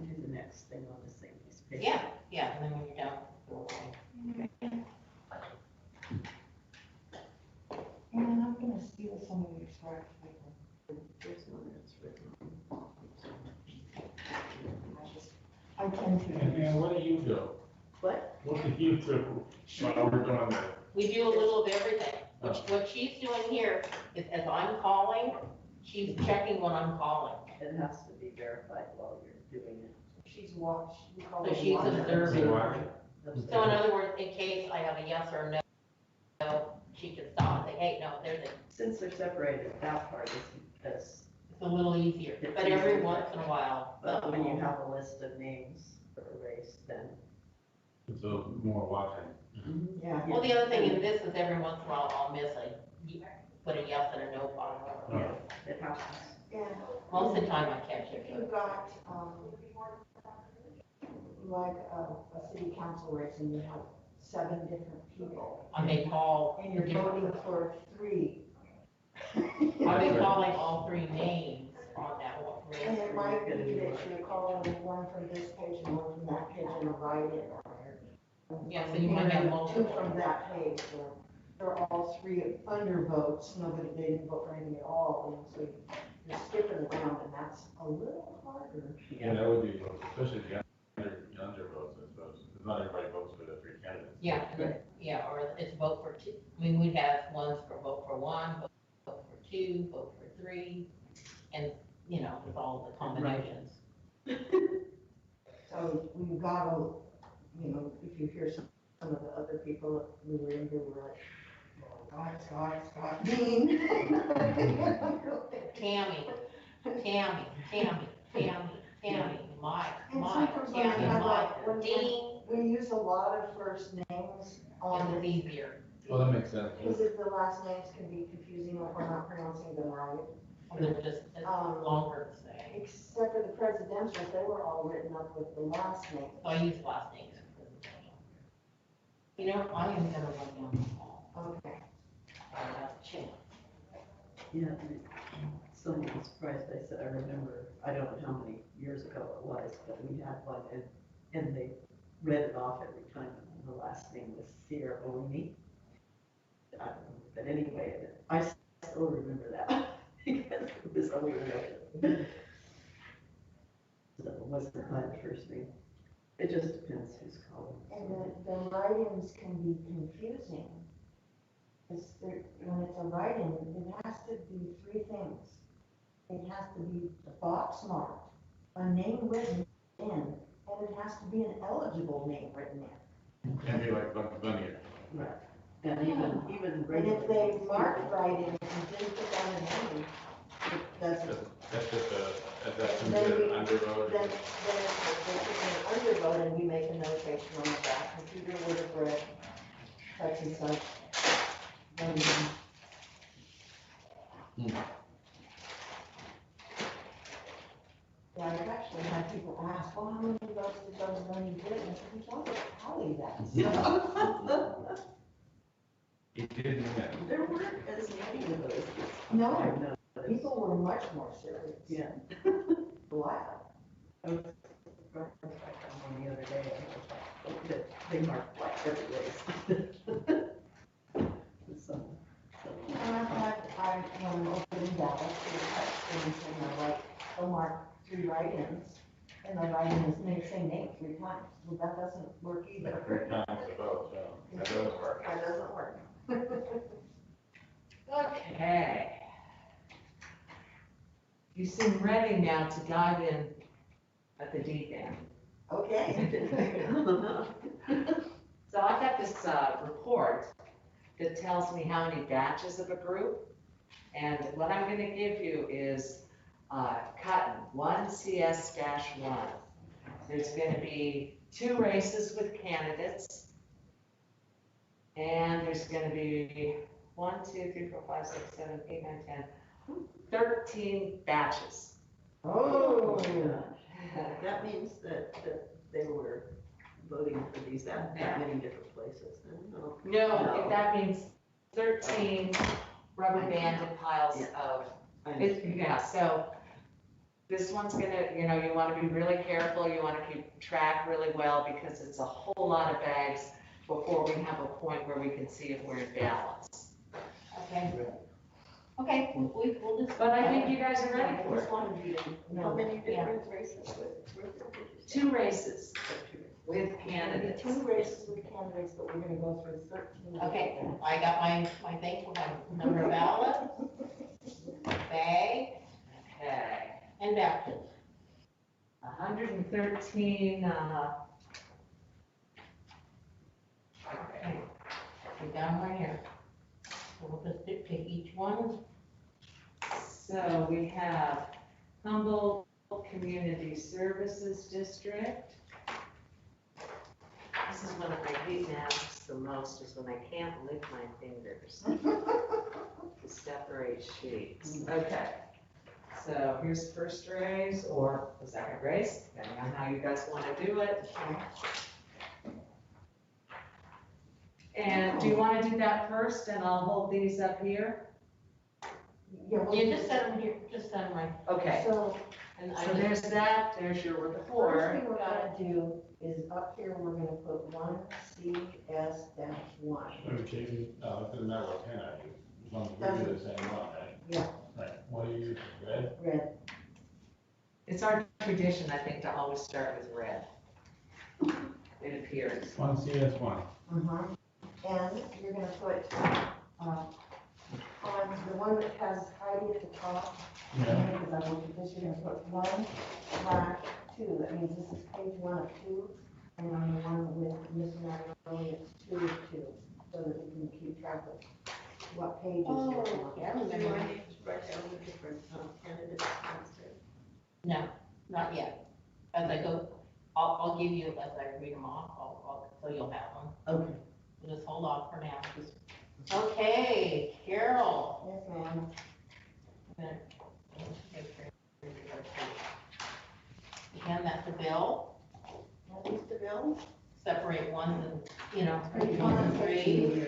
Speaker 4: do the next thing on the same piece of paper.
Speaker 1: Yeah, and then when you're done, go away.
Speaker 3: And I'm gonna steal some of your scratch paper.
Speaker 4: There's one that's written.
Speaker 3: I tend to.
Speaker 2: and what do you do?
Speaker 4: What?
Speaker 2: What do you do while we're doing that?
Speaker 1: We do a little of everything. What she's doing here is, as I'm calling, she's checking when I'm calling.
Speaker 4: It has to be verified while you're doing it.
Speaker 3: She's watched, we call
Speaker 1: So
Speaker 3: it
Speaker 1: she's
Speaker 3: watching.
Speaker 1: observing.
Speaker 4: That's
Speaker 1: So in other words, in case I have a yes or a no, she can stop and say, hey, no, there's a,
Speaker 4: Since they're separated, that part is,
Speaker 1: it's a little easier. But every once in a while.
Speaker 4: but when you have a list of names for a race, then.
Speaker 2: It's a more watching.
Speaker 3: Yeah.
Speaker 1: Well, the other thing in this is every once in a while I'll miss put a yes and a no button.
Speaker 4: Yeah, it happens.
Speaker 3: And
Speaker 1: Most of the time I catch
Speaker 3: if
Speaker 1: it.
Speaker 3: you got, like a city council race and you have 7 different people,
Speaker 1: I may call,
Speaker 3: and you're voting for 3.
Speaker 1: I may calling all 3 names on that one.
Speaker 3: And it might be that you're calling one from this page and one from that page and a write-in on there.
Speaker 1: Yeah, so you might have
Speaker 3: And
Speaker 1: multiple.
Speaker 3: 2 from that page, or they're all 3 undervotes, they didn't vote for anything at all, and so you're skipping around, and that's a little harder.
Speaker 2: Yeah, that would be, especially the younger votes, I suppose, because not everybody votes for the 3 candidates.
Speaker 1: Yeah, yeah, or it's vote for 2. I mean, we'd have ones for vote for 1, vote for 2, vote for 3, and, with all the combinations.
Speaker 3: So we've got to, if you hear some of the other people that we were in here, we were like, Scott, Dean.
Speaker 1: Tammy, Mike,
Speaker 3: And sometimes when we
Speaker 1: Tammy,
Speaker 3: have
Speaker 1: Mike,
Speaker 3: like,
Speaker 1: Dean,
Speaker 3: we use a lot of first names on
Speaker 1: and it's
Speaker 3: it,
Speaker 1: easier.
Speaker 2: Well, that makes sense.
Speaker 3: because if the last names can be confusing if we're not pronouncing them right.
Speaker 1: Or they're just, it's longer to say.
Speaker 3: Except for the presidentials, they were all written up with the last name.
Speaker 1: So I use last names for presentation. I am gonna run down the hall.
Speaker 3: Okay.
Speaker 1: I have a chance.
Speaker 4: Yeah, someone was surprised, I said, I remember, I don't know how many years ago it was, but we had one, and they read it off every time, and the last name was Sierra-Oni. I don't know, but anyway, I still remember that, because it was always written. So it wasn't my first name. It just depends who's calling.
Speaker 3: And the write-ins can be confusing. When it's a write-in, it has to be 3 things. It has to be the box marked, a name written in, and it has to be an eligible name written in.
Speaker 2: Can't be like Bugs Bunny.
Speaker 4: Right. And even
Speaker 3: And
Speaker 4: regular.
Speaker 3: if they marked write-in, if you didn't put down a name, it doesn't.
Speaker 2: That's just that's
Speaker 3: Then
Speaker 2: considered
Speaker 3: we-
Speaker 2: undervote.
Speaker 3: Then it's an undervote, and we make a notation on the back, computer would have read such and such. Yeah, I've actually had people ask, well, how many votes did Bugs Bunny get? And I said, we don't tally that.
Speaker 2: It didn't win.
Speaker 4: There weren't as many of those.
Speaker 3: No,
Speaker 4: I know.
Speaker 3: people were much more serious.
Speaker 4: Yeah.
Speaker 3: Glad.
Speaker 4: I was on the other day, I was they mark like every race. So,
Speaker 3: And I've had, when I'm over in Dallas, and I write, they'll mark 3 write-ins, and the write-in is the same name 3 times. Well, that doesn't work either.
Speaker 2: Times of vote, so that doesn't work.
Speaker 3: That doesn't work.
Speaker 5: Okay. You seem ready now to dive in at the deep end.
Speaker 3: Okay.
Speaker 5: So I've got this report that tells me how many batches of a group. And what I'm gonna give you is Cotton, 1CS-1. There's gonna be 2 races with candidates. And there's gonna be 1, 2, 3, 4, 5, 6, 7, 8, 9, 10, 13 batches.
Speaker 3: Oh.
Speaker 4: that means that they were voting for these that many different places. No.
Speaker 5: No, that means 13 rubber banded piles
Speaker 4: Yeah.
Speaker 5: of,
Speaker 4: I know.
Speaker 5: yeah, so this one's gonna, you know, you wanna be really careful, you wanna keep track really well, because it's a whole lot of bags before we have a point where we can see if we're in balance.
Speaker 1: Okay. Okay, we'll just.
Speaker 5: But I think you guys are ready for it.
Speaker 1: Just wanted you to
Speaker 4: How
Speaker 1: know.
Speaker 4: many
Speaker 1: Yeah.
Speaker 4: different races were there?
Speaker 5: 2 races with
Speaker 3: There'll be
Speaker 5: candidates.
Speaker 3: 2 races with candidates, but we're gonna go through 13.
Speaker 1: Okay, I got my thing for my number of ballots, bag,
Speaker 5: Okay,
Speaker 1: and batches.
Speaker 5: 113,
Speaker 1: Okay, we got them right here. So we'll just take each one.
Speaker 5: so we have Humboldt Community Services District. This is one of my hate maps the most, is when I can't lick my fingers to separate sheets. Okay, so here's the first race or the second race, depending on how you guys want to do it. And do you want to do that first, and I'll hold these up here?
Speaker 3: Yeah, well,
Speaker 1: You just set them here, just set them right.
Speaker 5: Okay,
Speaker 3: So,
Speaker 1: And I
Speaker 5: so
Speaker 1: just,
Speaker 5: there's that, there's your
Speaker 3: the first
Speaker 5: report.
Speaker 3: thing we're gonna do is up here, we're gonna put 1CS-1.
Speaker 2: It doesn't matter what pen I use, as long as we do the same one, right?
Speaker 3: Yeah.
Speaker 2: Right, what do you use, red?
Speaker 3: Red.
Speaker 5: It's our tradition, I think, to always start with red. It appears.
Speaker 2: 1CS1.
Speaker 3: Uh-huh. And you're gonna put, on the one that has Heidi at the top,
Speaker 2: Yeah,
Speaker 3: because I looked at this, you're gonna put 1/2. That means this is page 1 of 2, and on the one with Miss Macaroni, it's 2 of 2, so that we can keep track of what pages you're on.
Speaker 1: yeah, I
Speaker 4: Do
Speaker 1: remember.
Speaker 4: I need to write down the different candidates?
Speaker 1: No, not yet. As I go, I'll give you, as I read them off, so you'll have them.
Speaker 4: Okay.
Speaker 1: We'll just hold off for now. Okay, Carol.
Speaker 3: Yes, ma'am.
Speaker 1: I'm gonna make sure. Again, that's the bill.
Speaker 3: That is the bill.
Speaker 1: Separate ones and, you know,
Speaker 3: Page
Speaker 1: ones
Speaker 3: one.
Speaker 1: and three.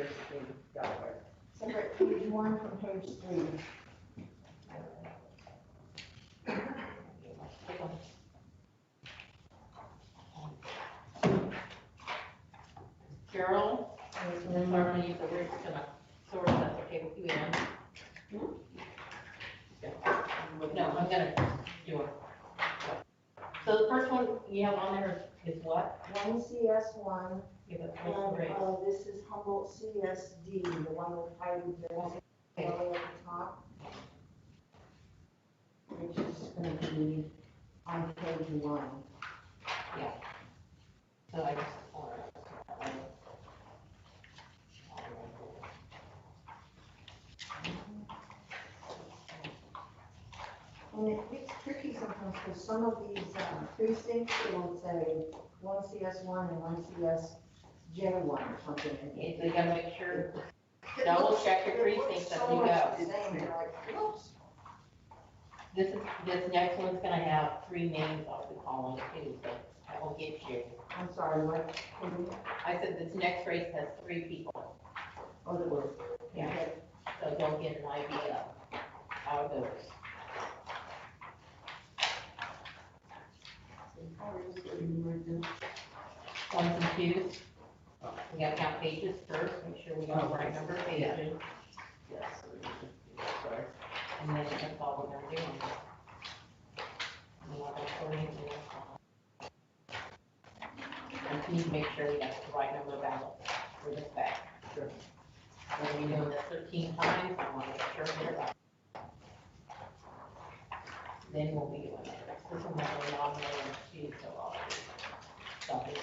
Speaker 3: Separate page 1 from page 3.
Speaker 1: Carol,
Speaker 3: Yes,
Speaker 1: and then
Speaker 3: ma'am.
Speaker 1: we're gonna use the word, source, that's okay with you, Ann? No, I'm gonna do it. So the first one you have on there is what?
Speaker 3: 1CS1,
Speaker 1: Give it
Speaker 3: and
Speaker 1: a grade.
Speaker 3: this is Humboldt CSD, the one with Heidi Bailey at the top. Which is gonna be on page 1.
Speaker 1: So I just,
Speaker 3: And it gets tricky sometimes, because some of these precincts, it'll say 1CS1 and 1CSJ1 or something.
Speaker 1: okay, so you gotta make sure, double check your precincts as you go.
Speaker 3: It's saying, you're like, whoops.
Speaker 1: This next one's gonna have 3 names off the column too, so I will get you.
Speaker 3: I'm sorry, what?
Speaker 1: I said this next race has 3 people,
Speaker 3: Oh, the word.
Speaker 1: Yeah. so you'll get an idea of how it goes.
Speaker 3: How are you getting right now?
Speaker 1: Ones and twos, We gotta count pages first, make sure we got the right number of pages,
Speaker 4: Yes.
Speaker 1: and then that's all we're gonna do. And we'll have recording and and please make sure we got the right number of ballots for this back.
Speaker 4: Sure.
Speaker 1: We're gonna be doing this 13 times, I wanna make sure they're right. Then we'll be doing it. This is another nominating sheet, so I'll stop it.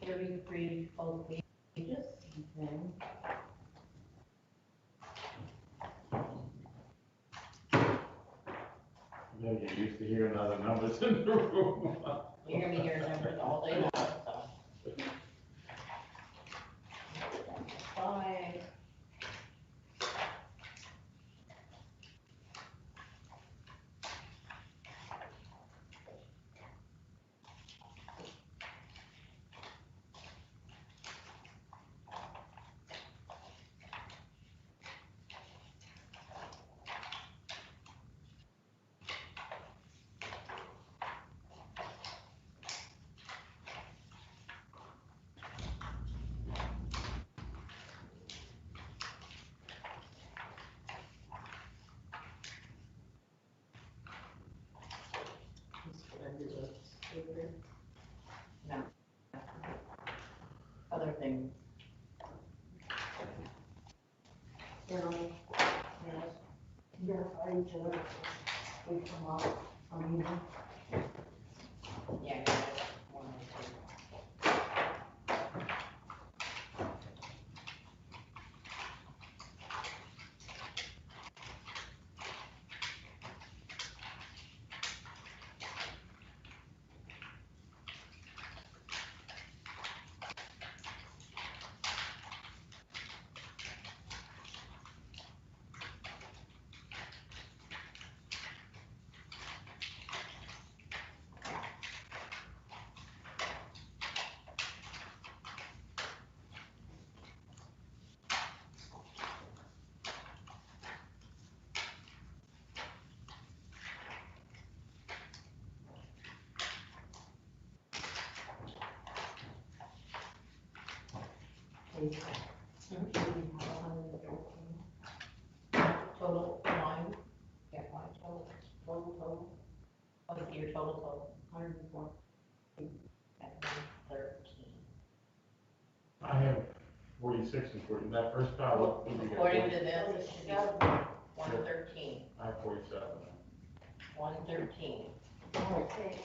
Speaker 1: Carry 3 full pages.
Speaker 3: Okay.
Speaker 2: You gotta get used to hearing other numbers in the room.
Speaker 1: You're gonna be hearing numbers all day long, so. 5. Other things.
Speaker 3: Verify each other. We come up,
Speaker 1: Yeah. I got it. 1 and 2. Total, line, yeah, line total. What is your total? 104. And 13.
Speaker 2: I have 46 and 40, that first pile, what did you get?
Speaker 1: According to this, it should be 113.
Speaker 2: I have 47.
Speaker 1: 113.
Speaker 3: Okay,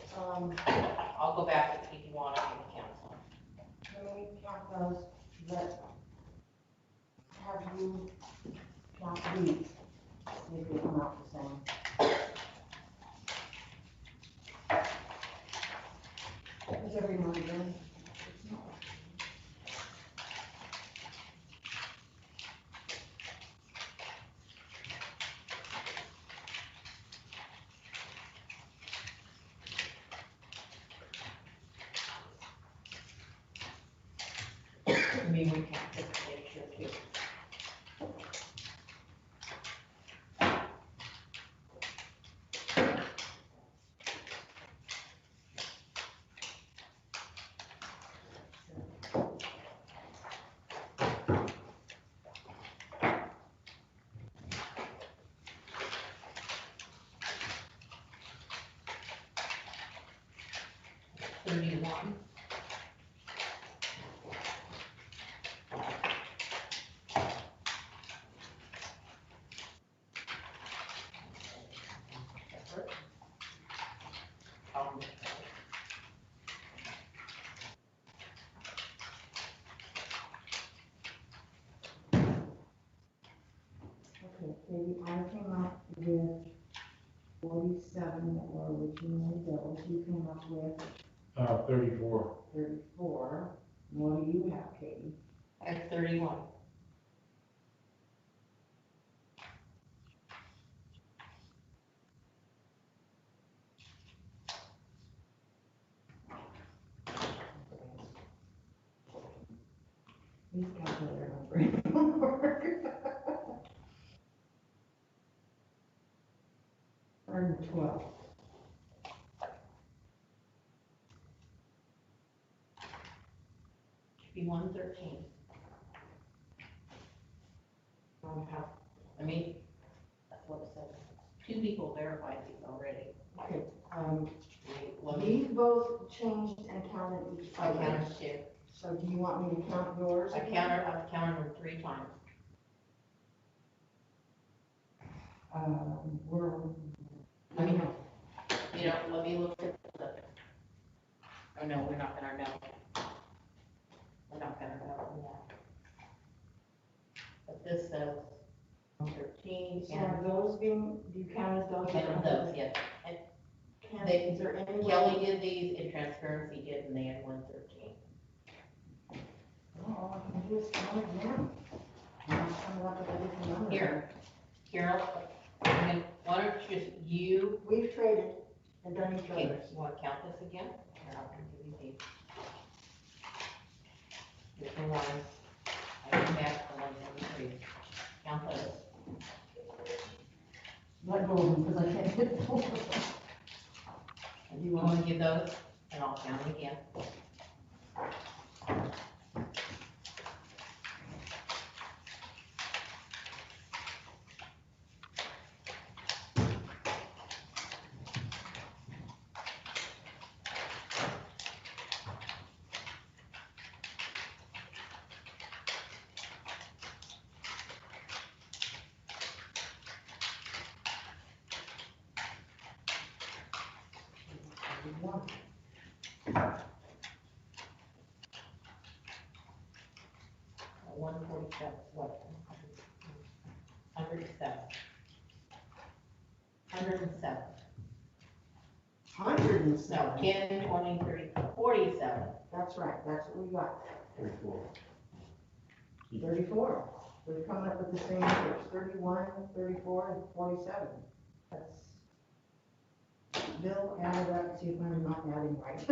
Speaker 1: I'll go back if you want, I can cancel.
Speaker 3: can we count those that have you count these? See if they come out the same. Is everyone done?
Speaker 1: Maybe we can just make sure too.
Speaker 3: 37 that were originally billed, you came up with
Speaker 2: 34.
Speaker 3: 34. What do you have, Katie?
Speaker 1: I have 31.
Speaker 3: These calculator numbers don't work. 112.
Speaker 1: Should be 113. I mean, that's what it says. 2 people verified these already.
Speaker 3: Okay,
Speaker 1: Let me,
Speaker 3: these both changed and counted each
Speaker 1: I
Speaker 3: other.
Speaker 1: counted 2.
Speaker 3: So do you want me to count yours?
Speaker 1: I've counted them 3 times.
Speaker 3: We're,
Speaker 1: I mean, you know, let me look at the, oh no, we're not gonna know. We're not gonna know, yeah. But this says 113
Speaker 3: so
Speaker 1: and
Speaker 3: are those being, do you count as those?
Speaker 1: and those, yes.
Speaker 3: Can,
Speaker 1: They-
Speaker 3: is there any way?
Speaker 1: Kelly did these and Transparency did, and they had 113.
Speaker 3: Oh, I can just count it now. I'm just coming up with a different number.
Speaker 1: Here, Carol, I mean, why don't just you,
Speaker 3: We've traded and done each
Speaker 1: okay,
Speaker 3: other's.
Speaker 1: you wanna count this again? Here, I'll give you these. Here's the ones, I can back the ones in the three. Count those.
Speaker 3: Let go of them, because I can't get them.
Speaker 1: Do you wanna give those, and I'll count them again.
Speaker 3: One.
Speaker 1: 147, what? 107. 107.
Speaker 3: 107.
Speaker 1: No, 10, 20, 30, 47.
Speaker 3: That's right, that's what we got.
Speaker 2: 34.
Speaker 3: 34. We're coming up with the same numbers, 31, 34, and 47. That's, Bill added up, see if I'm not adding right.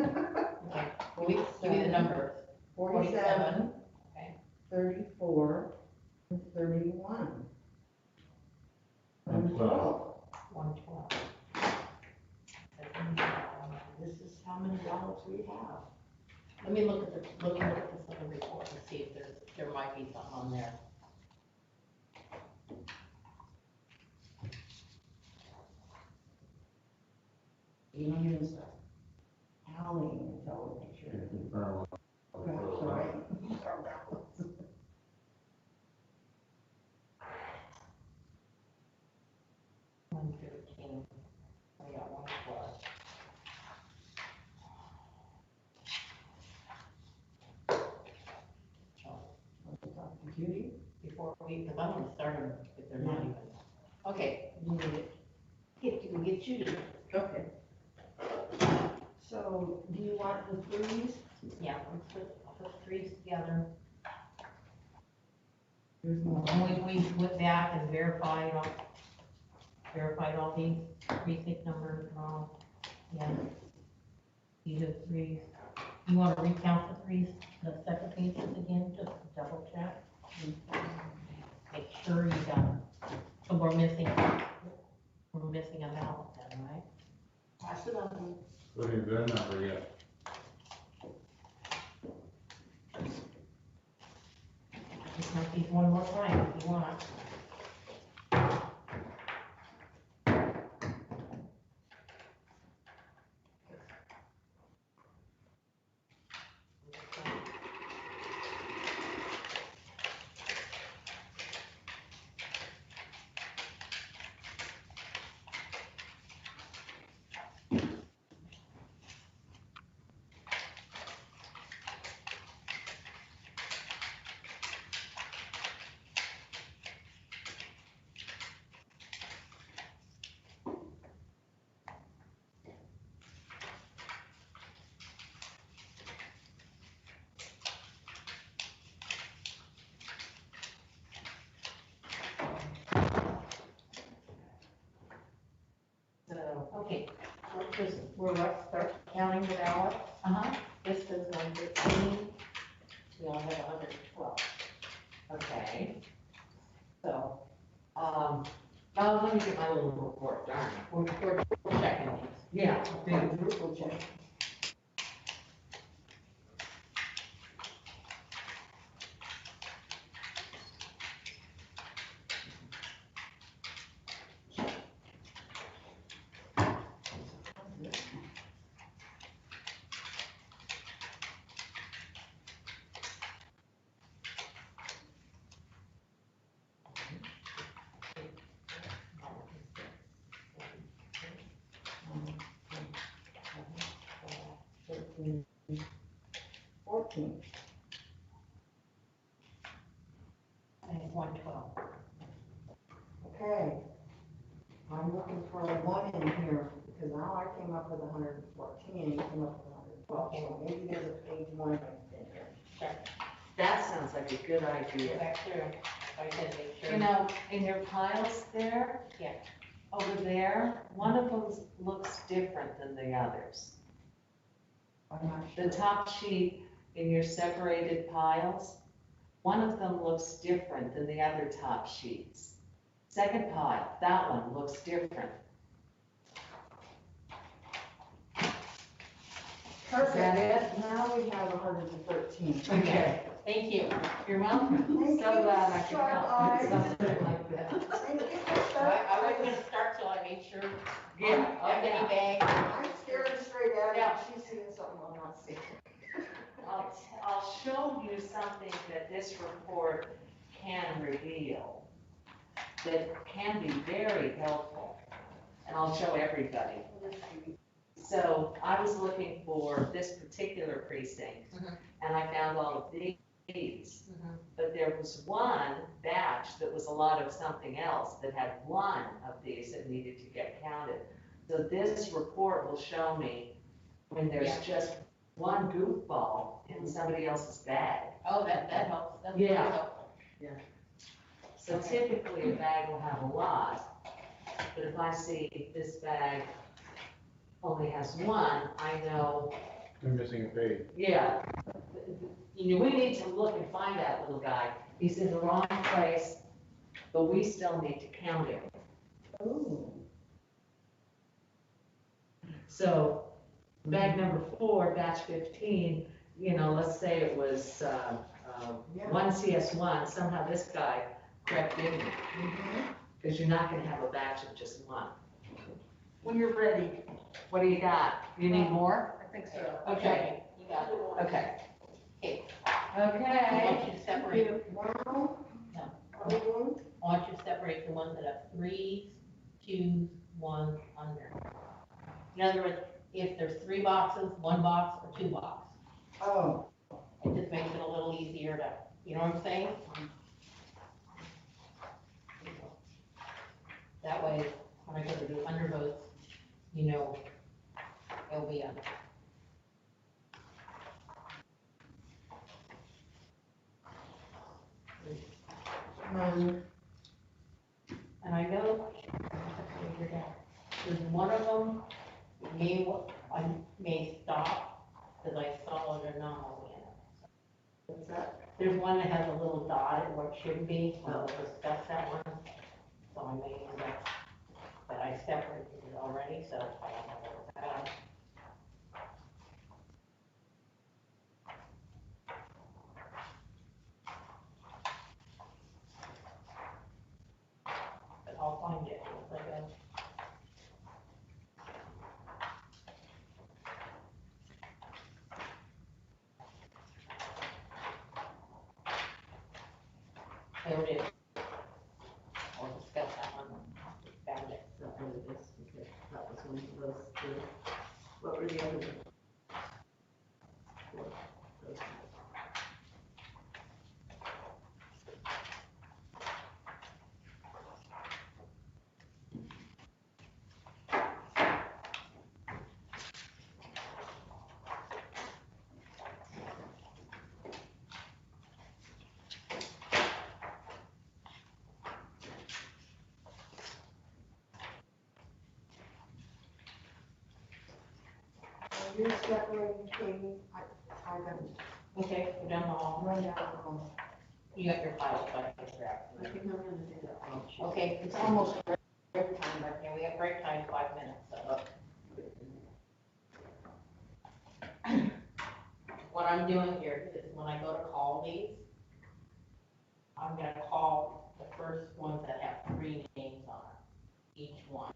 Speaker 1: Okay, well, we give you the numbers.
Speaker 3: 47,
Speaker 1: Okay.
Speaker 3: 34, and 31.
Speaker 2: 112.
Speaker 1: 112.
Speaker 3: This is how many ballots we have.
Speaker 1: Let me look at this other report and see if there might be something on there.
Speaker 3: You don't even start howling until we make sure.
Speaker 2: Can confirm.
Speaker 3: That's right.
Speaker 1: One 13. I got 112.
Speaker 3: Talk to Judy.
Speaker 1: Before we, because I want to start them if they're not even. Okay, you need it. You can get Judy.
Speaker 3: Okay. So, do you want the threes?
Speaker 1: Yeah, I'll put 3s together.
Speaker 3: There's more.
Speaker 1: And we went back and verified all these precinct numbers and all. Yeah. These are 3s. You want to recount the 3s, the second pages again, just to double check? Make sure you got them. So we're missing a ballot then, right?
Speaker 3: Pass it on.
Speaker 2: What is their number yet?
Speaker 1: Just count these one more time if you want. let's start counting the ballots.
Speaker 5: Uh-huh,
Speaker 1: This is 115. We only have 112.
Speaker 5: okay.
Speaker 1: So
Speaker 5: Oh, let me get my little report, darn it.
Speaker 1: we're checking these.
Speaker 5: Yeah,
Speaker 3: The group will check.
Speaker 1: Thirteen.
Speaker 3: 14.
Speaker 1: I have 112.
Speaker 3: Okay. I'm looking for the one in here, because now I came up with 114, and you came up with 112, so maybe there's a page one in here.
Speaker 5: that sounds like a good
Speaker 1: Go
Speaker 5: idea.
Speaker 1: back through. I can make sure.
Speaker 5: You know, in your piles there.
Speaker 1: Yeah.
Speaker 5: Over there, one of them looks different than the others.
Speaker 3: I'm not
Speaker 5: The
Speaker 3: sure.
Speaker 5: top sheet in your separated piles, one of them looks different than the other top sheets. Second pile, that one looks different.
Speaker 3: Perfect.
Speaker 5: that it?
Speaker 3: Now we have 113.
Speaker 5: Okay.
Speaker 1: Thank you.
Speaker 5: You're welcome.
Speaker 3: Thank
Speaker 5: So
Speaker 3: you,
Speaker 5: glad I could
Speaker 3: sharp
Speaker 5: help with
Speaker 3: eyes.
Speaker 5: something like that.
Speaker 3: Thank you,
Speaker 1: I wasn't gonna start till I made sure.
Speaker 5: Yeah, oh,
Speaker 1: Empty
Speaker 5: yeah.
Speaker 1: bag.
Speaker 3: I'm staring straight at her,
Speaker 5: Yeah.
Speaker 3: and she's seeing something I'm not seeing.
Speaker 5: I'll show you something that this report can reveal, that can be very helpful, and I'll show everybody. So I was looking for this particular precinct,
Speaker 1: Mhm.
Speaker 5: and I found all of these,
Speaker 1: Mhm.
Speaker 5: but there was one batch that was a lot of something else that had one of these that needed to get counted. So this report will show me when there's
Speaker 1: Yeah.
Speaker 5: just one goofball in somebody else's bag.
Speaker 1: Oh, that helps. That's
Speaker 5: Yeah.
Speaker 1: very helpful.
Speaker 5: So typically a bag will have a lot, but if I see this bag only has one, I know,
Speaker 2: They're missing a page.
Speaker 5: yeah. You know, we need to look and find that little guy. He's in the wrong place, but we still need to count him.
Speaker 3: Ooh.
Speaker 5: So bag number 4, batch 15, you know, let's say it was,
Speaker 3: Yeah.
Speaker 5: 1 CS1, somehow this guy crept in,
Speaker 3: Mhm.
Speaker 5: because you're not gonna have a batch of just one.
Speaker 3: When you're ready.
Speaker 5: What do you got? You need more?
Speaker 3: I think so.
Speaker 5: Okay,
Speaker 1: You got it.
Speaker 5: okay.
Speaker 1: Okay. I
Speaker 5: Okay.
Speaker 1: want you to separate,
Speaker 3: Now,
Speaker 1: No.
Speaker 3: what are we doing?
Speaker 1: I want you to separate the ones that have 3s, 2s, 1s under. In other words, if there's 3 boxes, 1 box, or 2 boxes.
Speaker 3: Oh,
Speaker 1: It just makes it a little easier to, you know what I'm saying? That way, when I go to do undervotes, you know, it'll be under.
Speaker 3: um,
Speaker 1: And I know, there's one of them, I may stop, because I saw an anomaly in it.
Speaker 5: What's that?
Speaker 1: There's one that has a little dot at where it shouldn't be, so we'll discuss that one. So I may end up, but I separated it already, so I don't know what it's about. But I'll find it once I go. There it is. We'll discuss that one. Found it.
Speaker 4: Is that what it is? Okay, that was one of those two. What were the other ones? Four. Those two.
Speaker 3: you're separating, Katie, I'm gonna
Speaker 1: Okay, we're down the hall.
Speaker 3: run down the hall.
Speaker 1: You got your file, so I can grab
Speaker 4: I think I'm gonna do that one.
Speaker 1: it. Okay, it's almost break time, but yeah, we have break time, 5 minutes, so. What I'm doing here is when I go to call these, I'm gonna call the first ones that have 3 names on it, each one.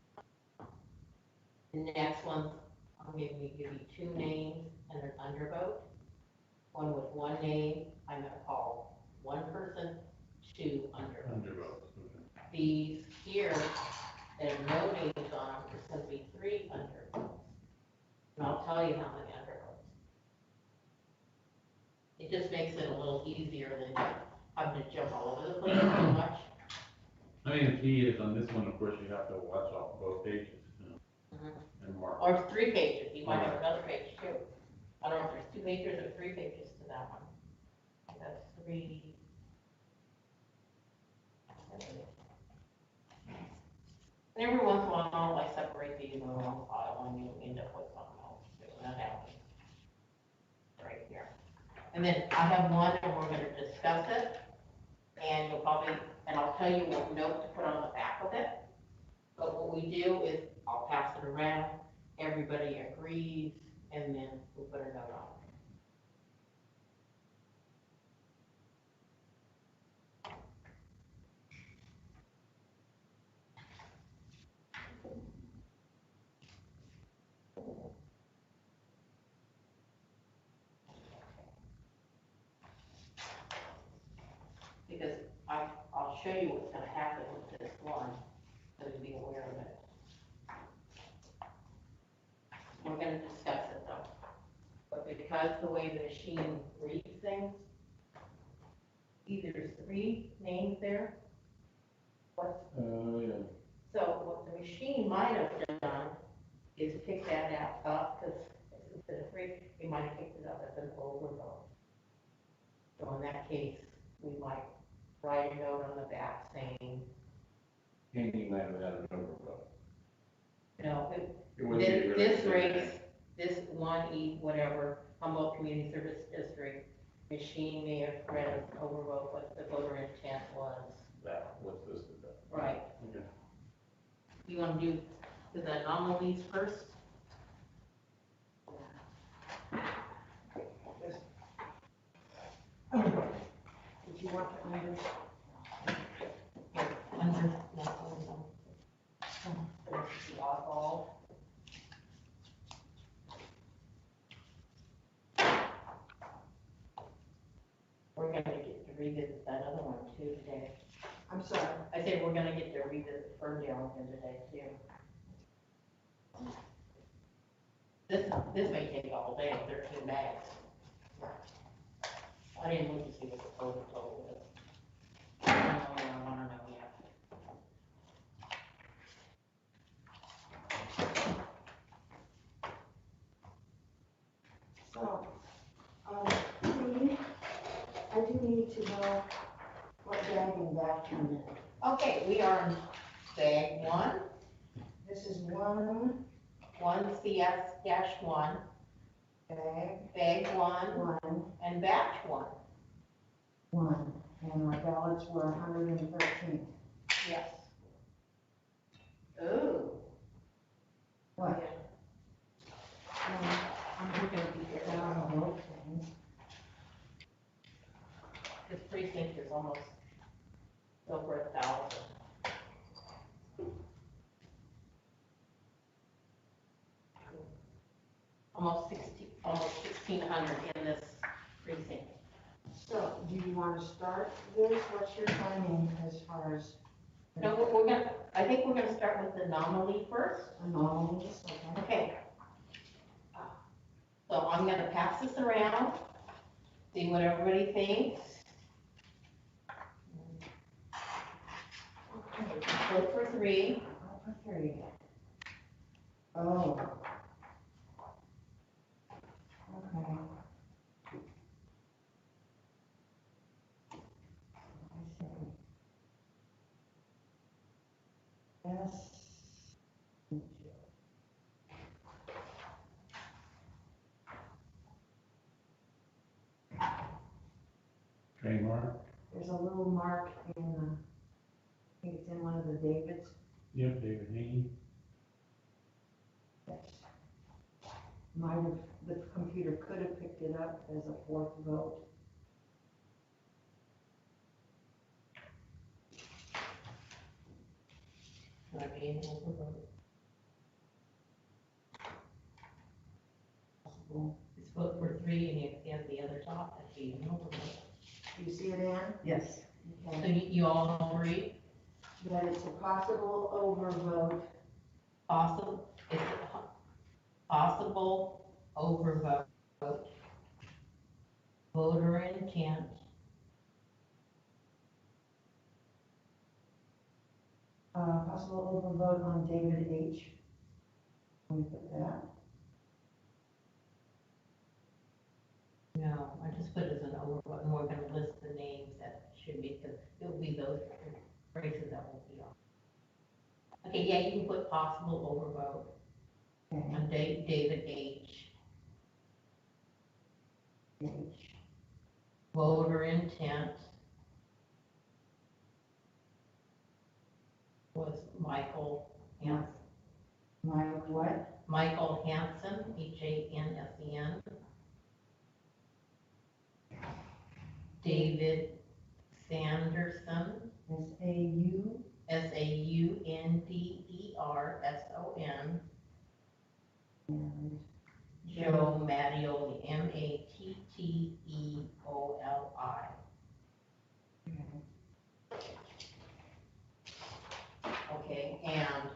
Speaker 1: The next ones, I'm gonna give you 2 names and an undervote. One with 1 name, I'm gonna call 1 person, 2 undervotes.
Speaker 2: Undervotes, okay.
Speaker 1: These here, that have no names on them, it's gonna be 3 undervotes. And I'll tell you how many undervotes. It just makes it a little easier than having to jump all over the place too much.
Speaker 2: I mean, the key is on this one, of course, you have to watch out both pages, you know,
Speaker 1: Mhm.
Speaker 2: and mark.
Speaker 1: Or 3 pages, you might have another page too. I don't know if there's 2 pages or 3 pages to that one. That's 3. And every once in a while, I separate these in the wrong file and you end up with something else too, and that happens. Right here. And then I have one and we're gonna discuss it. And you'll probably, and I'll tell you what note to put on the back of it. But what we do is I'll pass it around, everybody agrees, and then we put a note on it. Because I'll show you what's gonna happen with this one, so you'll be aware of it. We're gonna discuss it though. But because the way the machine reads things, either there's 3 names there, or,
Speaker 2: Yeah.
Speaker 1: so what the machine might have done is pick that up, because instead of 3, it might have picked it up as an overload. So in that case, we might write a note on the back saying,
Speaker 2: Hanging might have had an overvote.
Speaker 1: no,
Speaker 2: It wouldn't be really.
Speaker 1: this race, this 1E, whatever, Humboldt Community Service District, machine may have read as overvote, but the voter intent was.
Speaker 2: That, what's this, that?
Speaker 1: Right.
Speaker 2: Okay.
Speaker 1: You want to do the anomalies first?
Speaker 3: Did you want to under?
Speaker 1: Under, the oddball. We're gonna get to revisit that other one too today.
Speaker 3: I'm sorry.
Speaker 1: I said we're gonna get to revisit Ferndale again today too. This may take all day, 13 bags. I didn't look to see what the total is. I don't wanna know yet.
Speaker 3: So, Katie, I do need to know what bag and batch you're in.
Speaker 1: Okay, we are in bag 1,
Speaker 3: This is one
Speaker 1: 1CS-1,
Speaker 3: bag,
Speaker 1: bag 1,
Speaker 3: one,
Speaker 1: and batch 1.
Speaker 3: and my ballots were 113.
Speaker 1: Yes. Oh.
Speaker 3: What?
Speaker 1: Yeah.
Speaker 3: I'm looking at the vote thing.
Speaker 1: This precinct is almost over 1,000. Almost 1,600 in this precinct.
Speaker 3: So, do you want to start this? What's your timing as far as?
Speaker 1: No, I think we're gonna start with the anomaly first.
Speaker 3: Anomalies, okay.
Speaker 1: Okay. So I'm gonna pass this around, see what everybody thinks. Vote for 3.
Speaker 3: Okay. Oh. Okay. I see. Yes.
Speaker 2: any mark?
Speaker 3: There's a little mark in, I think it's in one of the Davids.
Speaker 2: Yep, David Haney.
Speaker 3: That might have, the computer could have picked it up as a fourth vote.
Speaker 1: Might be an overvote.
Speaker 3: Possible.
Speaker 1: It's vote for 3 and you have the other top, that'd be an overvote.
Speaker 3: Do you see it, Ann?
Speaker 4: Yes.
Speaker 1: So
Speaker 3: Okay.
Speaker 1: you all agree?
Speaker 3: That it's a possible overvote.
Speaker 1: Possible, it's a possible overvote. Voter intent.
Speaker 3: Possible overvote on David H. Can we put that?
Speaker 1: No, I just put it as an overvote, and we're gonna list the names that should be, because it'll be those races that will be on. Okay, yeah, you can put possible overvote
Speaker 3: Okay.
Speaker 1: on David H.
Speaker 3: H.
Speaker 1: Voter intent was Michael Hansen.
Speaker 3: Mike what?
Speaker 1: Michael Hansen, Hansen. David Sanderson,
Speaker 3: S-A-U.
Speaker 1: Saunderson.
Speaker 3: And
Speaker 1: Joe Mattioli, Matteoli. Okay, and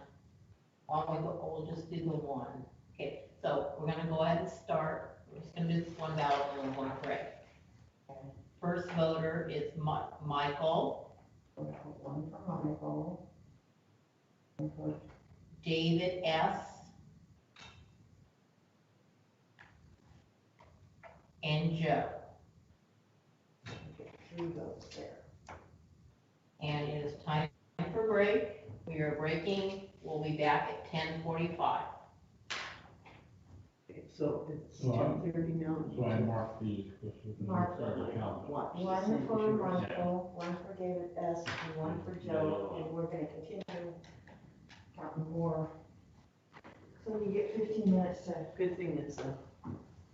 Speaker 1: we'll just do the one. Okay, so we're gonna go ahead and start. We're just gonna do this one ballot and one correct. First voter is Michael.
Speaker 3: one for Michael. One for
Speaker 1: David S. and Joe.
Speaker 3: three votes there.
Speaker 1: And it is time for break. We are breaking. We'll be back at 10:45.
Speaker 4: So it's
Speaker 2: So I'm-
Speaker 4: 10:30 now.
Speaker 2: So I marked these, because we can
Speaker 3: Mark.
Speaker 2: start to count.
Speaker 4: Watch the
Speaker 3: One
Speaker 4: same
Speaker 3: for
Speaker 4: as yours.
Speaker 3: Michael, one for David S., and one for Joe, and we're gonna continue counting more. So we get 15 minutes to.
Speaker 4: Good thing it's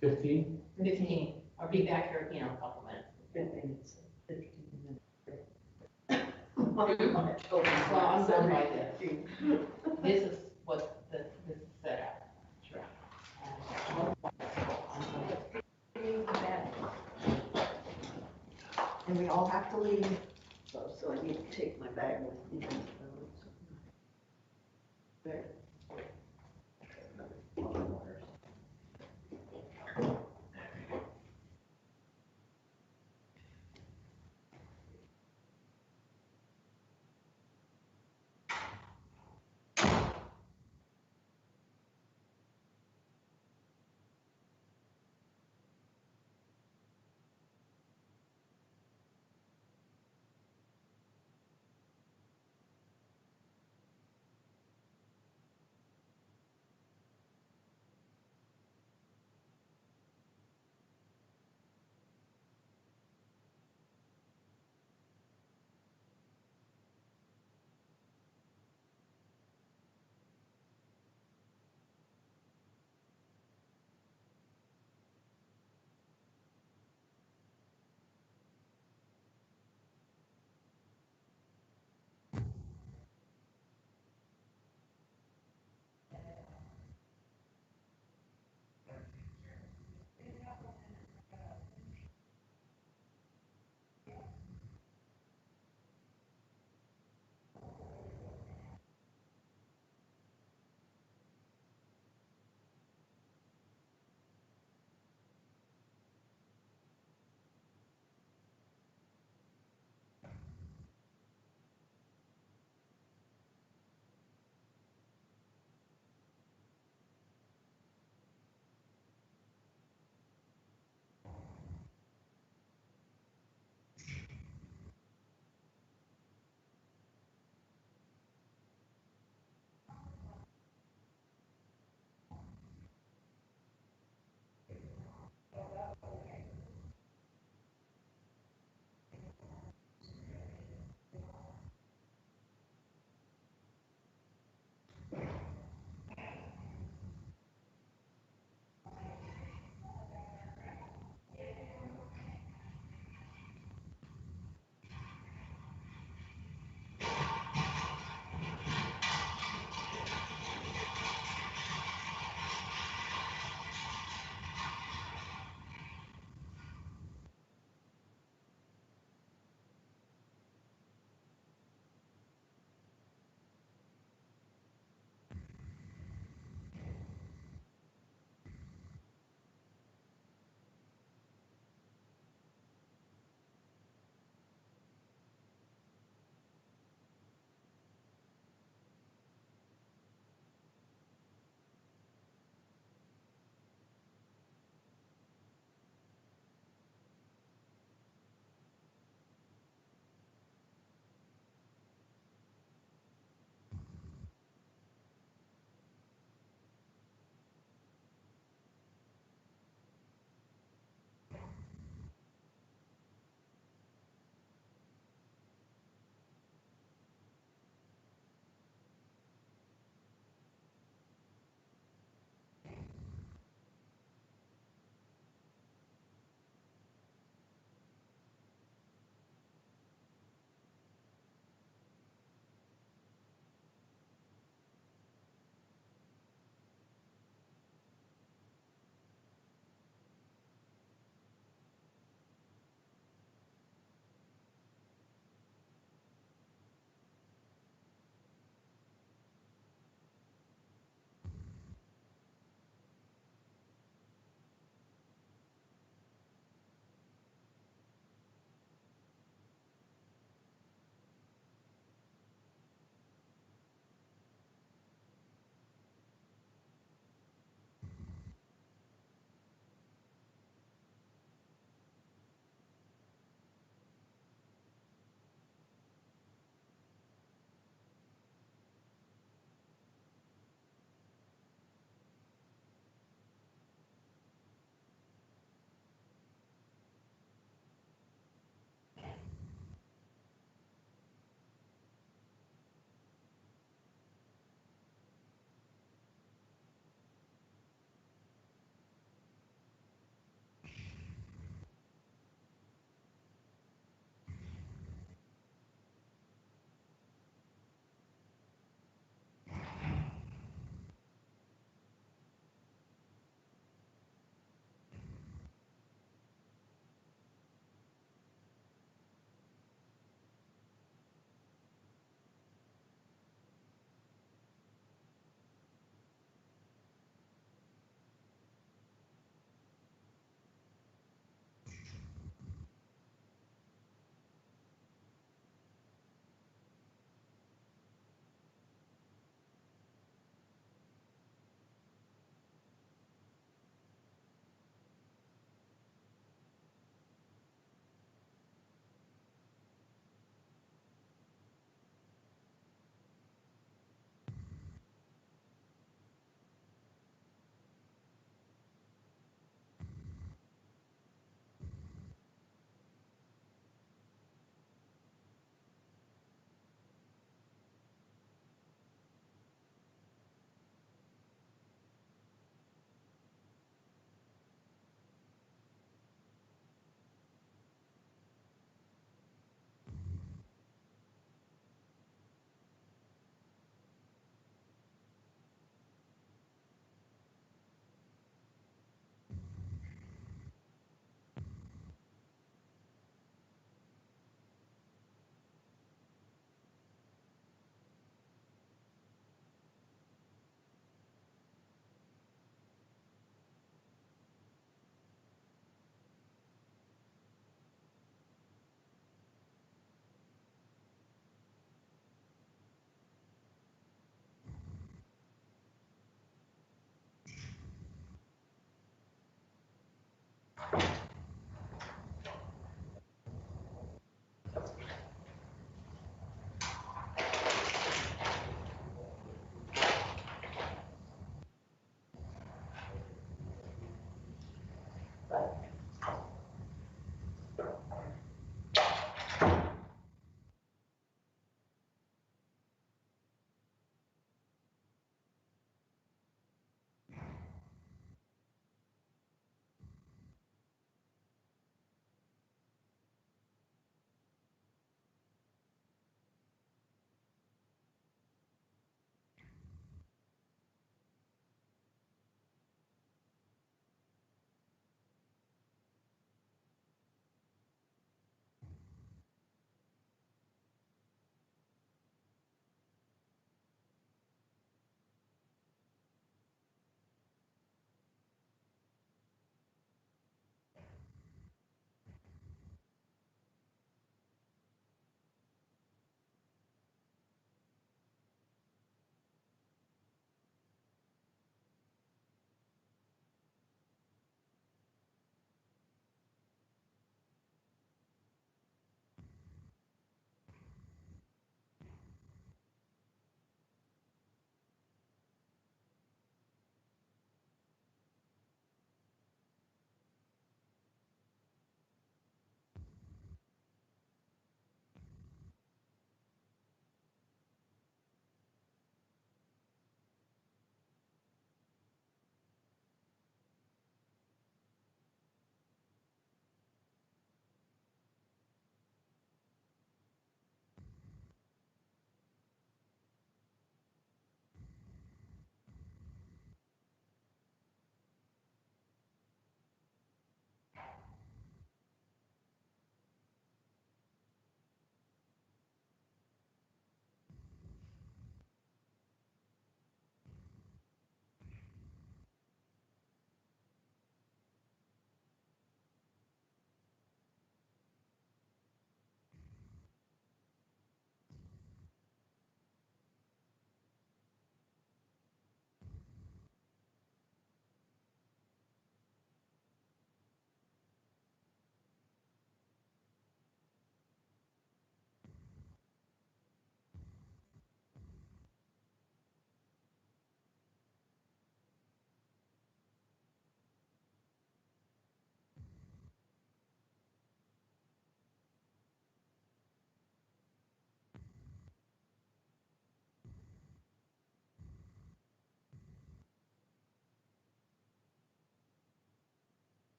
Speaker 2: 15?
Speaker 1: 15. I'll be back here, a couple minutes.
Speaker 4: good thing it's 15 minutes.
Speaker 1: Well, I'm done by this. This is what this is set up.
Speaker 3: And we all have to leave.
Speaker 4: So I need to take my bag with me. There.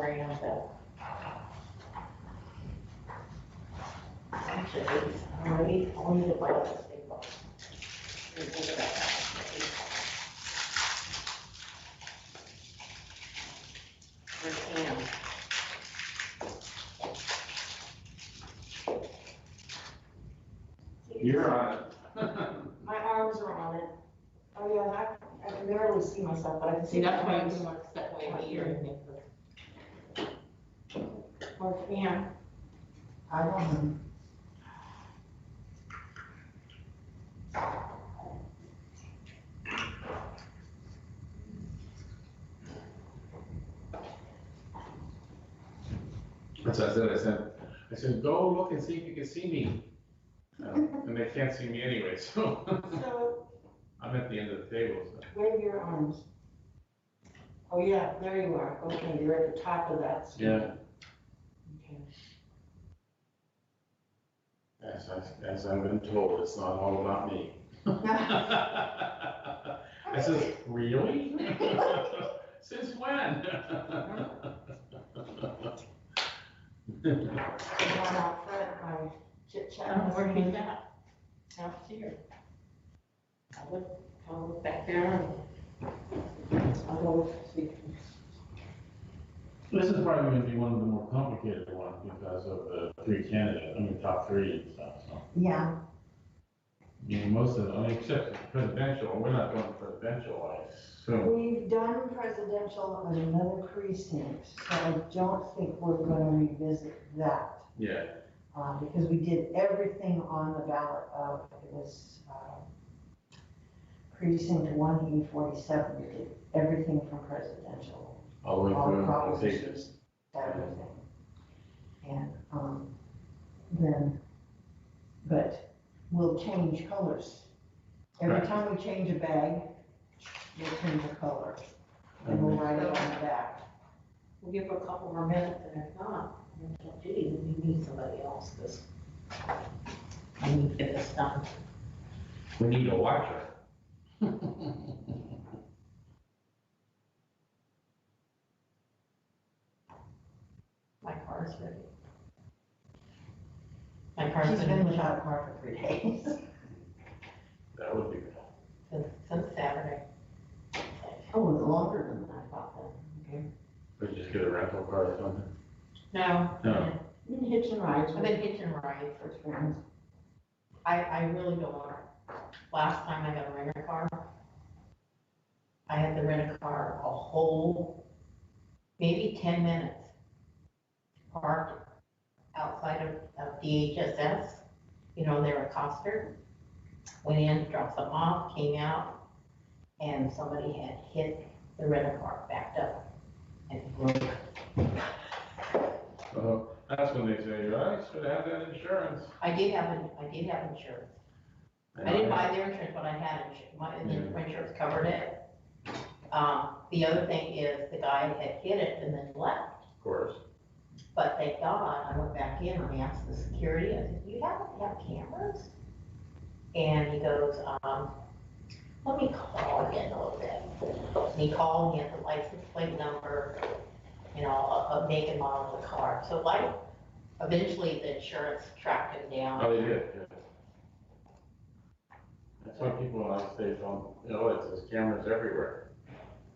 Speaker 1: Sorry, I'm back. Actually, I'll need to buy this big box. Where's Ann?
Speaker 2: You're on it.
Speaker 3: My arms are on it. Oh, yeah, I can barely see myself, but I can
Speaker 1: See,
Speaker 3: see
Speaker 1: that's why
Speaker 3: my
Speaker 1: I
Speaker 3: arms.
Speaker 1: didn't want to step away from here. Where's Ann?
Speaker 3: I don't know.
Speaker 2: That's what I said, go look and see if you can see me. And they can't see me anyway, so
Speaker 3: So,
Speaker 2: I'm at the end of the table, so.
Speaker 3: wave your arms. Oh, yeah, there you are. Okay, you're at the top of that. screen.
Speaker 2: Yeah.
Speaker 3: Okay.
Speaker 2: As I've been told, it's not all about me. I said, really? Since when?
Speaker 3: Come on out front, my chit
Speaker 1: I
Speaker 3: chat.
Speaker 1: don't know where she's at. Downstairs. I'll look back there.
Speaker 3: I'll go see.
Speaker 2: This is probably gonna be one of the more complicated ones because of the three candidates, top three and stuff, so.
Speaker 3: Yeah,
Speaker 2: I mean, most of them, except presidential, we're not doing presidential, I assume.
Speaker 3: we've done presidential on another precinct, so I don't think we're gonna revisit that.
Speaker 2: Yeah.
Speaker 3: Because we did everything on the ballot of, it was, precinct 1E47, we did everything from presidential,
Speaker 2: All the way
Speaker 3: all
Speaker 2: through.
Speaker 3: propositions, everything. And, then, but we'll change colors. Every
Speaker 2: Right.
Speaker 3: time we change a bag, we'll change a color, and we'll write it on the back.
Speaker 1: We'll give her a couple more minutes, and if not, we'll tell Judy that we need somebody else, because I need to get this done.
Speaker 2: We need a watcher.
Speaker 1: My car's ready. My car's
Speaker 3: She's been
Speaker 1: been
Speaker 3: without a car for 3 days.
Speaker 2: That would be good.
Speaker 1: since Saturday.
Speaker 3: Oh, longer than
Speaker 1: I thought that.
Speaker 3: that.
Speaker 2: We just get a rental car or something.
Speaker 1: No.
Speaker 2: No.
Speaker 3: Been hitching rides
Speaker 1: I've
Speaker 3: with
Speaker 1: been hitching rides.
Speaker 3: friends.
Speaker 1: I really don't want to. Last time I got a rental car, I had to rent a car a whole, maybe 10 minutes. Parked outside of DHSS, they're a coster. Went in, dropped something off, came out, and somebody had hit the rental car, backed up, and broke.
Speaker 2: That's when they say, I should have that insurance.
Speaker 1: I did have insurance. I didn't buy their insurance, but I had insurance, my insurance covered it. The other thing is, the guy had hit it and then left.
Speaker 2: Of course.
Speaker 1: But thank God, I went back in and I asked the security, I said, do you happen to have cameras? And he goes, let me call again a little bit. And he called, and he had the license plate number, a make and model of the car. So eventually the insurance tracked him down.
Speaker 2: Oh, they did, yeah. That's why people in the United States don't, there's cameras everywhere.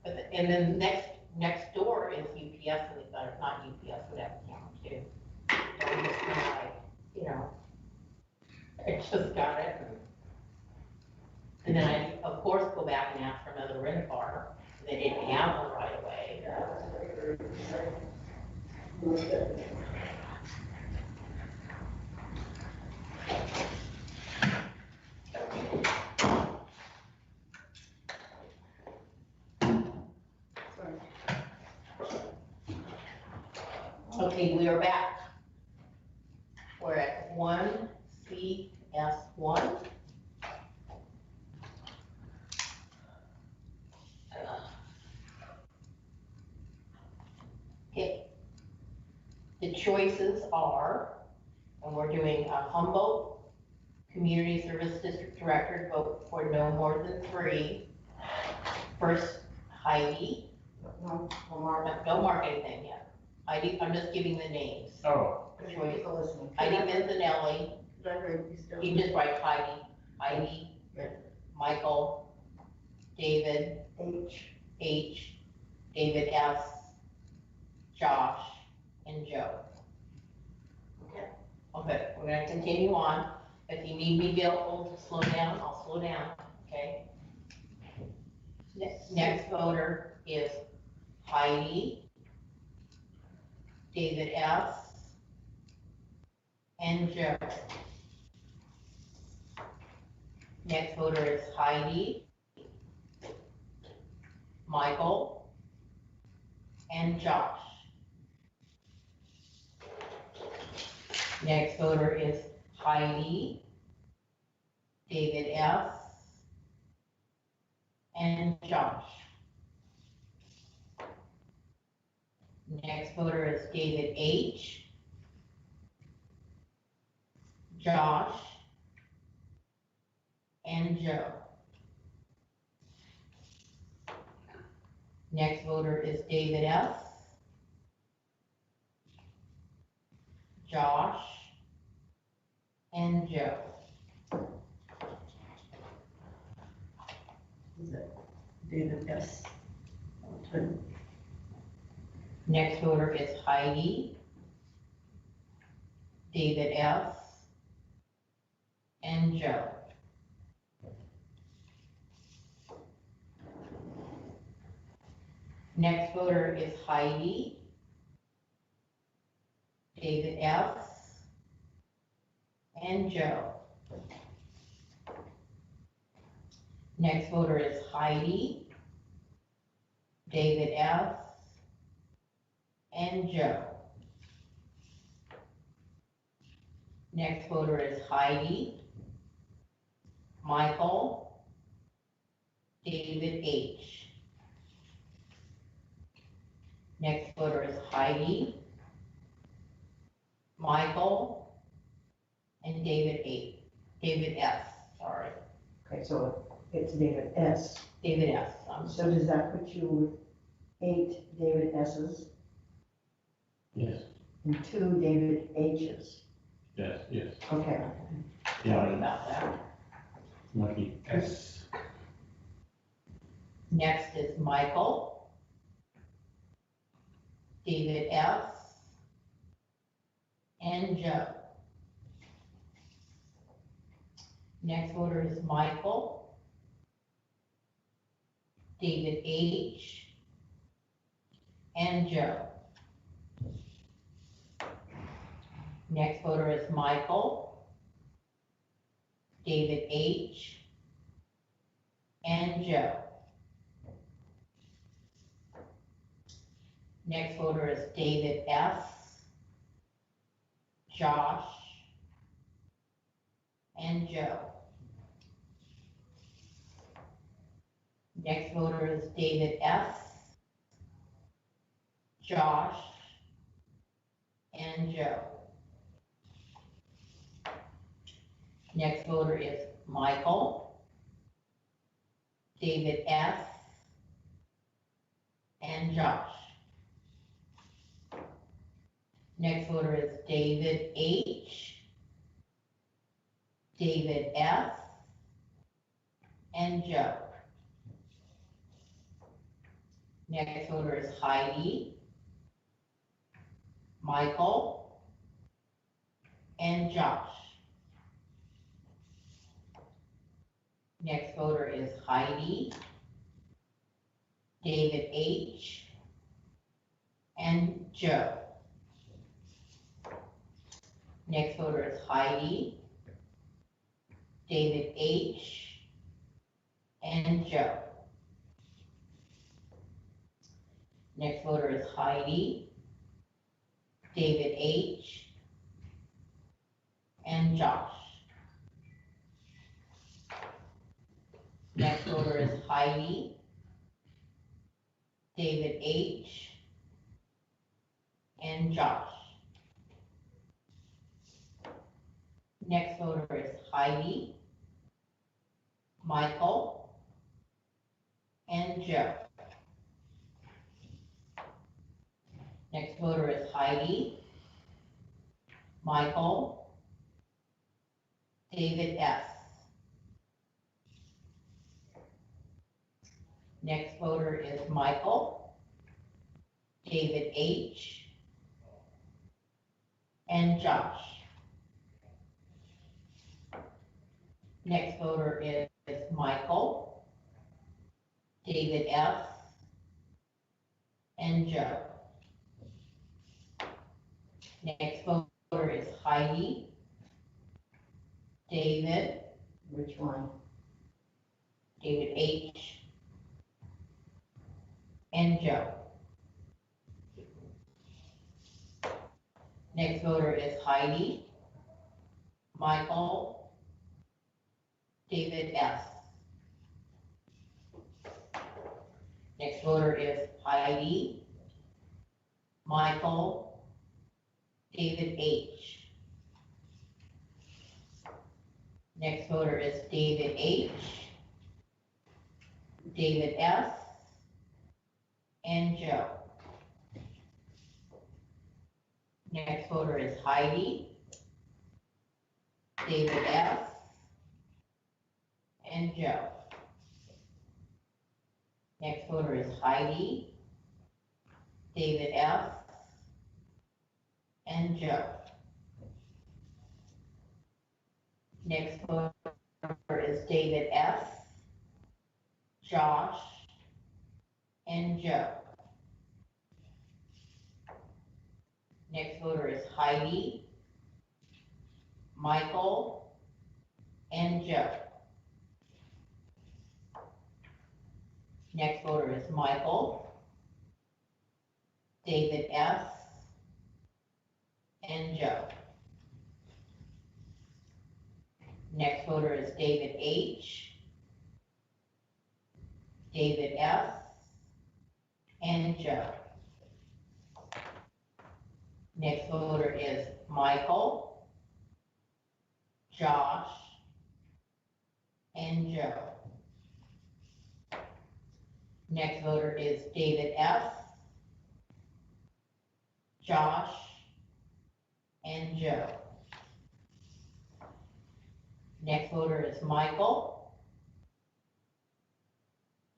Speaker 1: And then next door is UPS, and not UPS, would have a camera too. So I'm just kind of I just got it. And then I, of course, go back and ask for another rental car. They didn't have one right away. Okay, we are back. We're at 1CS1. Okay. The choices are, and we're doing a Humboldt Community Service District Director, vote for no more than 3. First, Heidi.
Speaker 3: No,
Speaker 1: Don't mark anything yet. Heidi, I'm just giving the names.
Speaker 2: Oh,
Speaker 3: Because you're people listening.
Speaker 1: Heidi Manzanelli,
Speaker 4: I heard you still.
Speaker 1: he just writes Heidi, Michael, David,
Speaker 3: H,
Speaker 1: David S, Josh, and Joe.
Speaker 5: Okay.
Speaker 1: Okay, we're gonna continue on. If you need me, Bill, to slow down, I'll slow down, okay? Next voter is Heidi, David S, and Joe. Next voter is Heidi, Michael, and Josh. Next voter is Heidi, David S, and Josh. Next voter is David H, Josh, and Joe. Next voter is David S, Josh, and Joe.
Speaker 4: Is it David S?
Speaker 1: Next voter is Heidi, David S, and Joe. Next voter is Heidi, David S, and Joe. Next voter is Heidi, David S, and Joe. Next voter is Heidi, Michael, David H. Next voter is Heidi, Michael, and David S, sorry,
Speaker 3: okay, so it's David S.
Speaker 1: David S.
Speaker 3: So does that put you with 8 David S's
Speaker 2: yes,
Speaker 3: and 2 David H's?
Speaker 2: yes, yes.
Speaker 3: Okay,
Speaker 1: Sorry
Speaker 2: Yeah,
Speaker 1: about that.
Speaker 2: lucky S.
Speaker 1: Next is Michael, David S, and Joe. Next voter is Michael, David H, and Joe. Next voter is Michael, David H, and Joe. Next voter is David S, Josh, and Joe. Next voter is David S, Josh, and Joe. Next voter is Michael, David S, and Josh. Next voter is David H, David S, and Joe. Next voter is Heidi, Michael, and Josh. Next voter is Heidi, David H, and Joe. Next voter is Heidi, David H, and Joe. Next voter is Heidi, David H, and Josh. Next voter is Heidi, David H, and Josh. Next voter is Heidi, Michael, and Joe. Next voter is Heidi, Michael, David S. Next voter is Michael, David H, and Josh. Next voter is Michael, David F, and Joe. Next voter is Heidi, David,
Speaker 3: Which one?
Speaker 1: David H, and Joe. Next voter is Heidi, Michael, David S. Next voter is Heidi, Michael, David H. Next voter is David H, David S, and Joe. Next voter is Heidi, David S, and Joe. Next voter is Heidi, David F, and Joe. Next voter is David S, Josh, and Joe. Next voter is Heidi, Michael, and Joe. Next voter is Michael, David S, and Joe. Next voter is David H, David F, and Joe. Next voter is Michael, Josh, and Joe. Next voter is David F, Josh, and Joe. Next voter is Michael,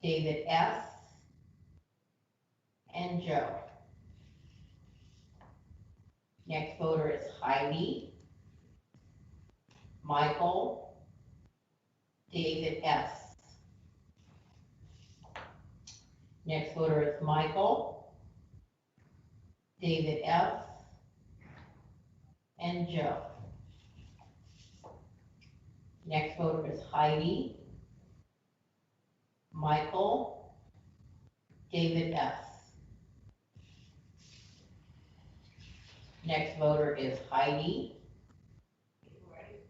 Speaker 1: David S, and Joe. Next voter is Heidi, Michael, David S. Next voter is Michael, David F, and Joe. Next voter is Heidi, Michael, David S. Next voter is Heidi,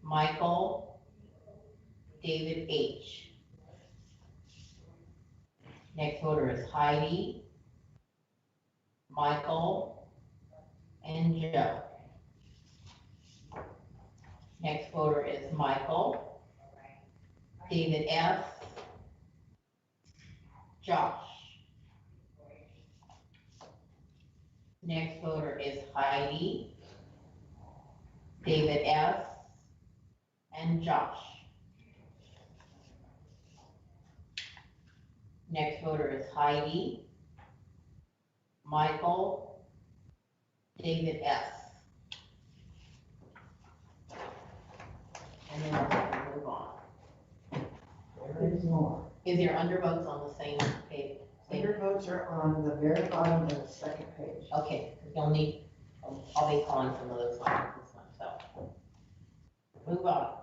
Speaker 1: Michael, David H. Next voter is Heidi, Michael, and Joe. Next voter is Michael, David F, Josh. Next voter is Heidi, David F, and Josh. Next voter is Heidi, Michael, David S. And then we'll have to move on.
Speaker 3: There is more.
Speaker 1: Is your undervotes on the same page?
Speaker 3: Your votes are on the very bottom of the second page.
Speaker 1: Okay, because you'll need, I'll be calling some of those lines and stuff, so. Move on.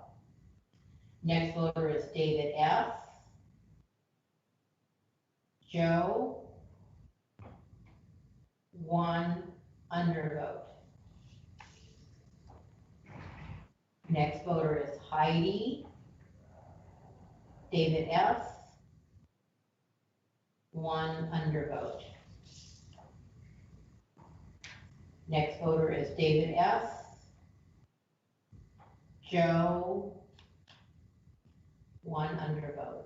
Speaker 1: Next voter is David F. Joe, 1 undervote. Next voter is Heidi, David F. 1 undervote. Next voter is David F. Joe, 1 undervote.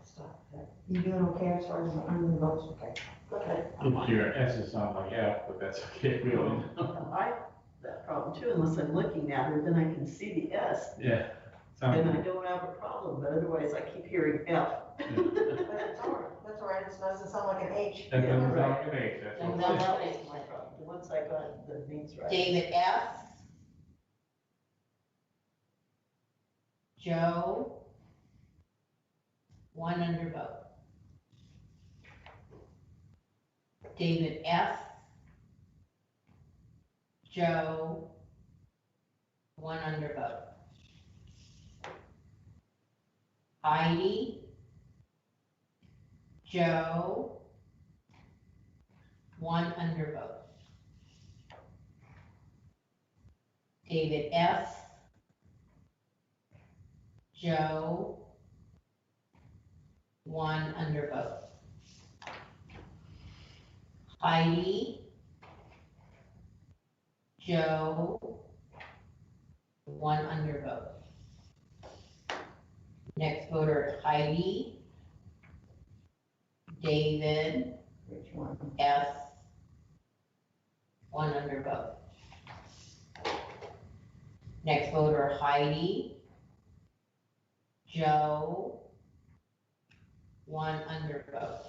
Speaker 3: Stop that. You doing okay as far as the under the votes? Okay. Okay.
Speaker 2: If your S's sound like F, but that's okay, we all know.
Speaker 4: I have that problem too, unless I'm looking at her, then I can see the S,
Speaker 2: Yeah.
Speaker 4: and I
Speaker 2: Sounds,
Speaker 4: don't have a problem, but otherwise I keep hearing F.
Speaker 3: That's all right, it doesn't sound like an H.
Speaker 2: that doesn't sound
Speaker 4: right.
Speaker 2: like an H, that's
Speaker 1: No,
Speaker 2: what.
Speaker 1: no.
Speaker 4: Well, that was my problem, once I got the names right.
Speaker 1: David S. Joe. 1 undervote. David S. Joe. 1 undervote. Heidi. Joe. 1 undervote. David S. Joe. 1 undervote. Heidi. Joe. 1 undervote. Next voter, Heidi. David
Speaker 3: Which one?
Speaker 1: S. 1 undervote. Next voter, Heidi. Joe. 1 undervote.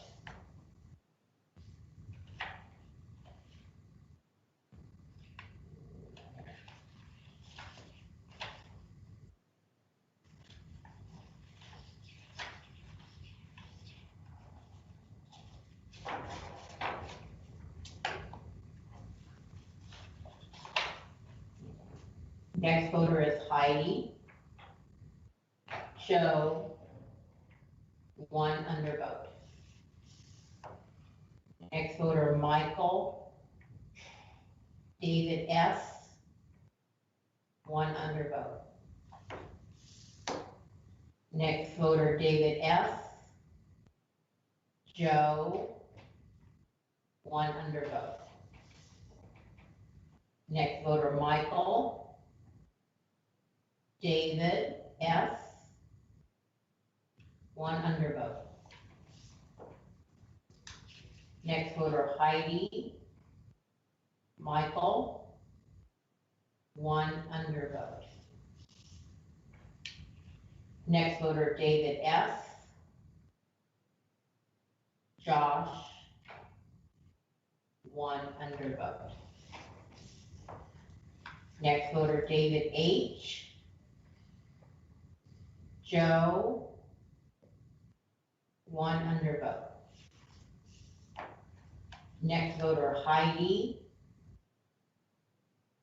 Speaker 1: Next voter is Heidi. Joe. 1 undervote. Next voter, Michael. David S. 1 undervote. Next voter, David S. Joe. 1 undervote. Next voter, Michael. David S. 1 undervote. Next voter, Heidi. Michael. 1 undervote. Next voter, David S. Josh. 1 undervote. Next voter, David H. Joe. 1 undervote. Next voter, Heidi.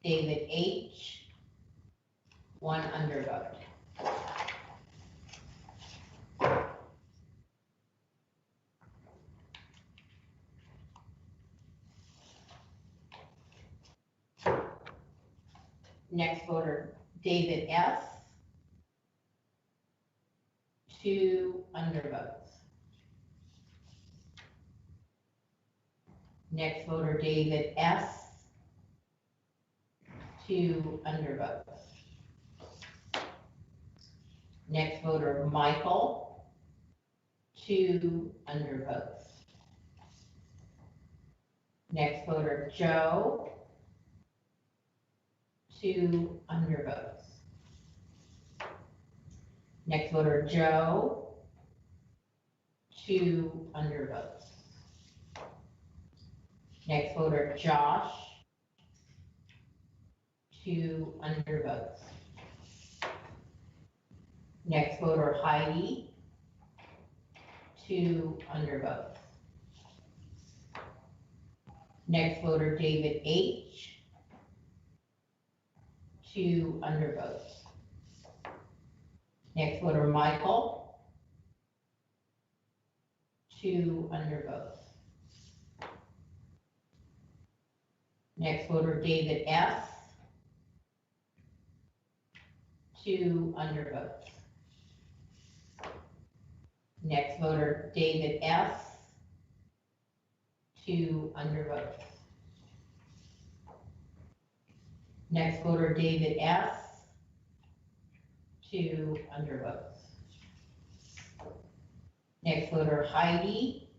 Speaker 1: David H. 1 undervote. Next voter, David S. 2 undervotes. Next voter, David S. 2 undervotes. Next voter, Michael. 2 undervotes. Next voter, Joe. 2 undervotes. Next voter, Joe. 2 undervotes. Next voter, Josh. 2 undervotes. Next voter, Heidi. 2 undervotes. Next voter, David H. 2 undervotes. Next voter, Michael. 2 undervotes. Next voter, David S. 2 undervotes. Next voter, David S. 2 undervotes. Next voter, David S. 2 undervotes. Next voter, Heidi.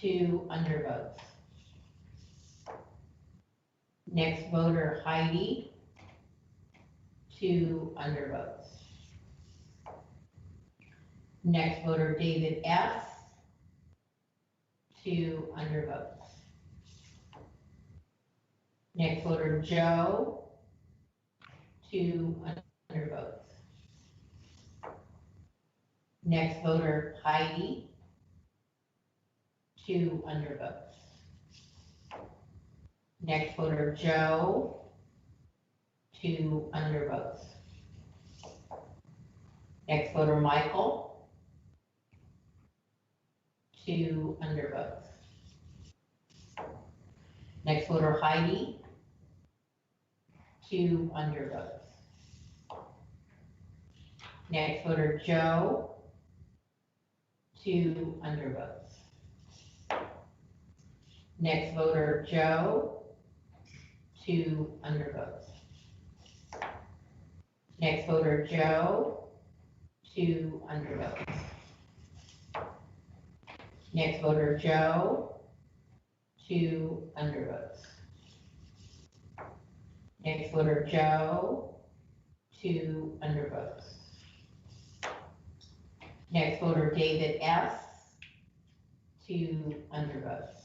Speaker 1: 2 undervotes. Next voter Heidi, 2 undervotes. Next voter David S., 2 undervotes. Next voter Joe, 2 undervotes. Next voter Heidi, 2 undervotes. Next voter Joe, 2 undervotes. Next voter Michael, 2 undervotes. Next voter Heidi, 2 undervotes. Next voter Joe, 2 undervotes. Next voter Joe, 2 undervotes. Next voter Joe, 2 undervotes. Next voter Joe, 2 undervotes. Next voter Joe, 2 undervotes. Next voter David S., 2 undervotes.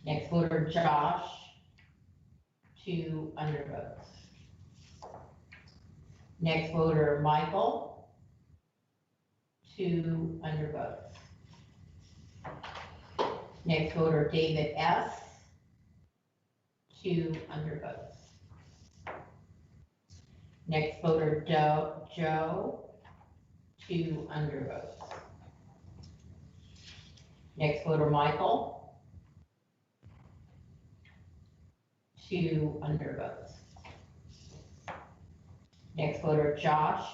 Speaker 1: Next voter Josh, 2 undervotes. Next voter Michael, 2 undervotes. Next voter David S., 2 undervotes. Next voter Joe, 2 undervotes. Next voter Michael, 2 undervotes. Next voter Josh,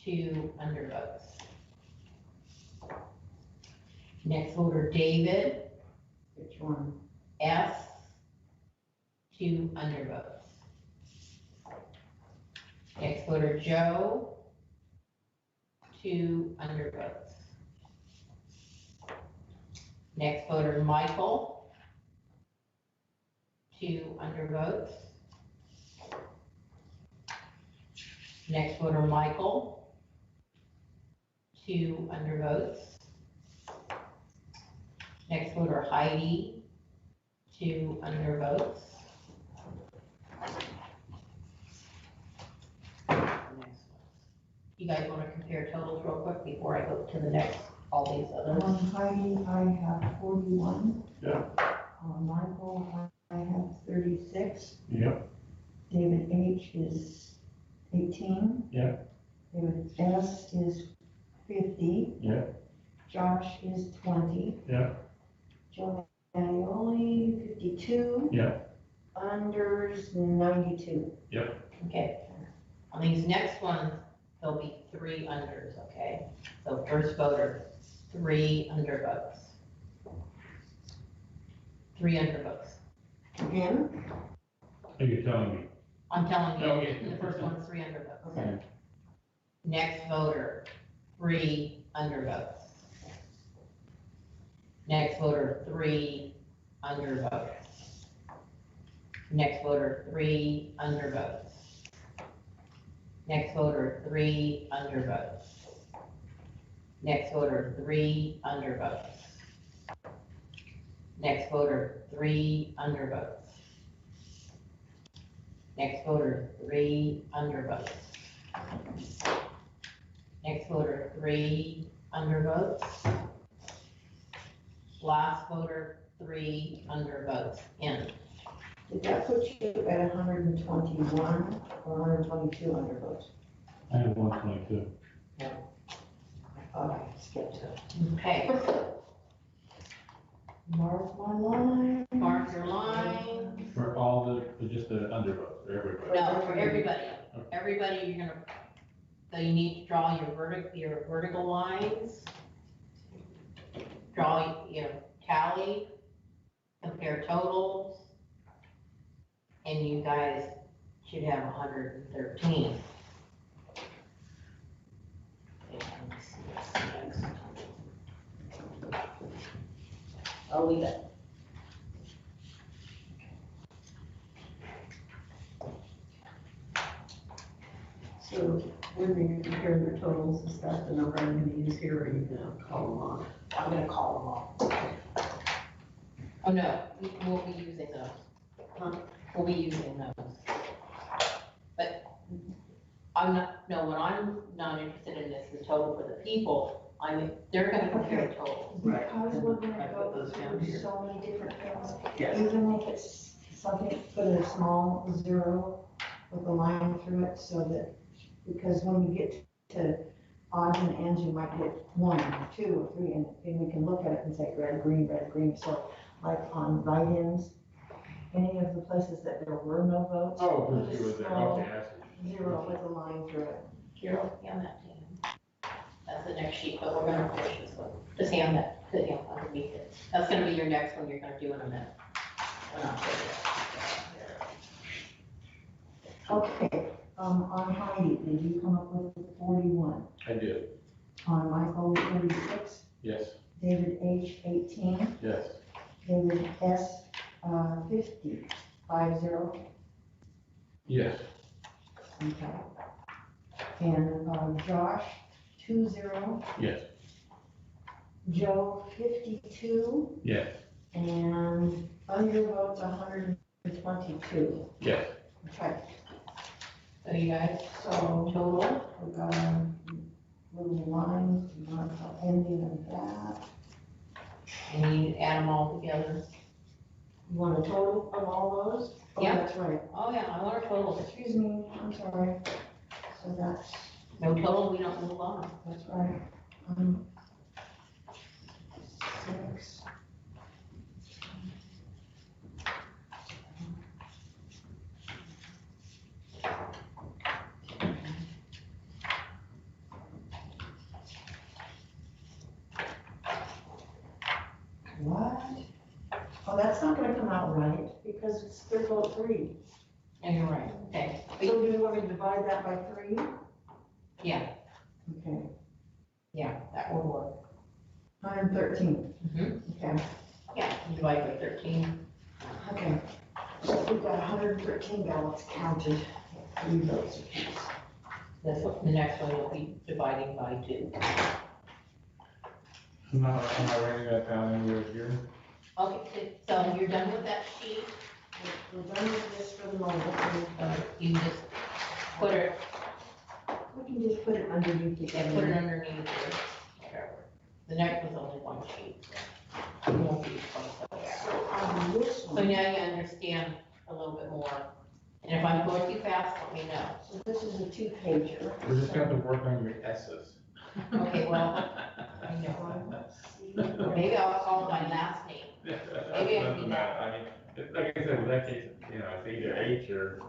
Speaker 1: 2 undervotes. Next voter David
Speaker 3: Which one?
Speaker 1: S., 2 undervotes. Next voter Joe, 2 undervotes. Next voter Michael, 2 undervotes. Next voter Michael, 2 undervotes. Next voter Heidi, 2 undervotes. You guys want to compare totals real quick before I go to the next, all these others?
Speaker 3: Heidi, I have 41.
Speaker 2: Yeah.
Speaker 3: Michael, I have 36.
Speaker 2: Yep.
Speaker 3: David H. is 18.
Speaker 2: Yeah.
Speaker 3: David S. is 50.
Speaker 2: Yeah.
Speaker 3: Josh is 20.
Speaker 2: Yeah.
Speaker 3: Joe Danioli, 52.
Speaker 2: Yeah.
Speaker 3: Unders, 92.
Speaker 1: Okay, on these next ones, there'll be 3 unders, okay? So first voter, 3 undervotes. 3 undervotes.
Speaker 3: Again?
Speaker 2: Are you telling me?
Speaker 1: I'm telling you,
Speaker 2: Okay.
Speaker 1: the first one's 3 undervotes.
Speaker 3: Okay.
Speaker 1: Next voter, 3 undervotes. Next voter, 3 undervotes. Next voter, 3 undervotes. Next voter, 3 undervotes. Next voter, 3 undervotes. Next voter, 3 undervotes. Next voter, 3 undervotes. Next voter, 3 undervotes. Last voter, 3 undervotes in.
Speaker 3: Did that put you at 121 or 122 undervotes?
Speaker 2: I have 122.
Speaker 3: I thought I skipped it.
Speaker 1: Okay,
Speaker 3: Mark my line.
Speaker 1: mark your line.
Speaker 2: For all for just the undervotes, for everybody.
Speaker 1: No, for everybody. Everybody, you're gonna, so you need to draw your vertical lines. Draw, tally, compare totals. And you guys should have 113. Okay, let me see what's next. I'll leave it.
Speaker 4: So when they compare their totals, is that the number I'm gonna use here, or are you gonna call them on?
Speaker 1: I'm gonna call them all. Oh, no, we won't be using those.
Speaker 4: Huh?
Speaker 1: We'll be using those. But I'm not, no, what I'm not interested in is the total for the people. They're gonna compare totals.
Speaker 4: Right.
Speaker 3: Because we're gonna
Speaker 4: I put
Speaker 3: go
Speaker 4: those down
Speaker 3: through
Speaker 4: here.
Speaker 3: so many different things,
Speaker 4: Yes.
Speaker 3: even if it's something, put a small zero with a line through it, so that, because when we get to odds and ends, you might get 1, or 2, or 3, and we can look at it and say red, green, red, green. So like on write-ins, any of the places that there were no votes,
Speaker 2: Oh,
Speaker 3: put
Speaker 2: because
Speaker 3: a
Speaker 2: you were there,
Speaker 3: small
Speaker 2: okay, I see.
Speaker 3: zero with a line through it.
Speaker 1: Here, hand that to him. That's the next sheet, but we're gonna finish this one. Just hand that to him underneath it. That's gonna be your next one you're gonna do in a minute. We're not finished.
Speaker 3: Okay, on Heidi, did you come up with 41?
Speaker 2: I did,
Speaker 3: On Michael, 36,
Speaker 2: yes,
Speaker 3: David H, 18,
Speaker 2: yes,
Speaker 3: David S, 50, 50,
Speaker 2: yes,
Speaker 3: okay. And, Josh, 20,
Speaker 2: yes,
Speaker 3: Joe, 52,
Speaker 2: yes,
Speaker 3: and under votes, 122.
Speaker 2: yes.
Speaker 3: Okay,
Speaker 1: So you guys,
Speaker 3: so
Speaker 1: total,
Speaker 3: we got a little lines to mark the ending of that.
Speaker 1: and you add them all together.
Speaker 3: You want a total of all those? Oh,
Speaker 1: Yeah.
Speaker 3: that's right.
Speaker 1: Oh, yeah, I want a total.
Speaker 3: Excuse me, I'm sorry. So that's,
Speaker 1: No total, we don't move on.
Speaker 3: that's right. 6. What? Oh, that's not gonna come out right, because it's 303.
Speaker 1: And you're right, okay.
Speaker 3: So do you want me to divide that by 3?
Speaker 1: Yeah,
Speaker 3: Okay,
Speaker 1: yeah, that will work.
Speaker 3: 113. Okay,
Speaker 1: Yeah, you divide by 13.
Speaker 3: okay. So we've got 113 ballots counted. 3 votes apiece.
Speaker 1: That's what, the next one will be dividing by 2.
Speaker 2: Am I writing that down anywhere here?
Speaker 1: Okay, so you're done with that sheet,
Speaker 3: We're done with this for the moment.
Speaker 1: you just put it,
Speaker 3: We can just put it underneath the
Speaker 1: yeah, put it underneath or whatever. The next one's only one sheet, so it won't be twice.
Speaker 3: So on this
Speaker 1: So
Speaker 3: one,
Speaker 1: now you understand a little bit more, and if I'm going too fast, let me know.
Speaker 3: so this is a 2-pager.
Speaker 2: We're just gonna have to work on your S's.
Speaker 1: Okay, well, I know. Maybe I'll call my last name. Maybe I can do that.
Speaker 2: I mean, like I said, in that case, it's either H or,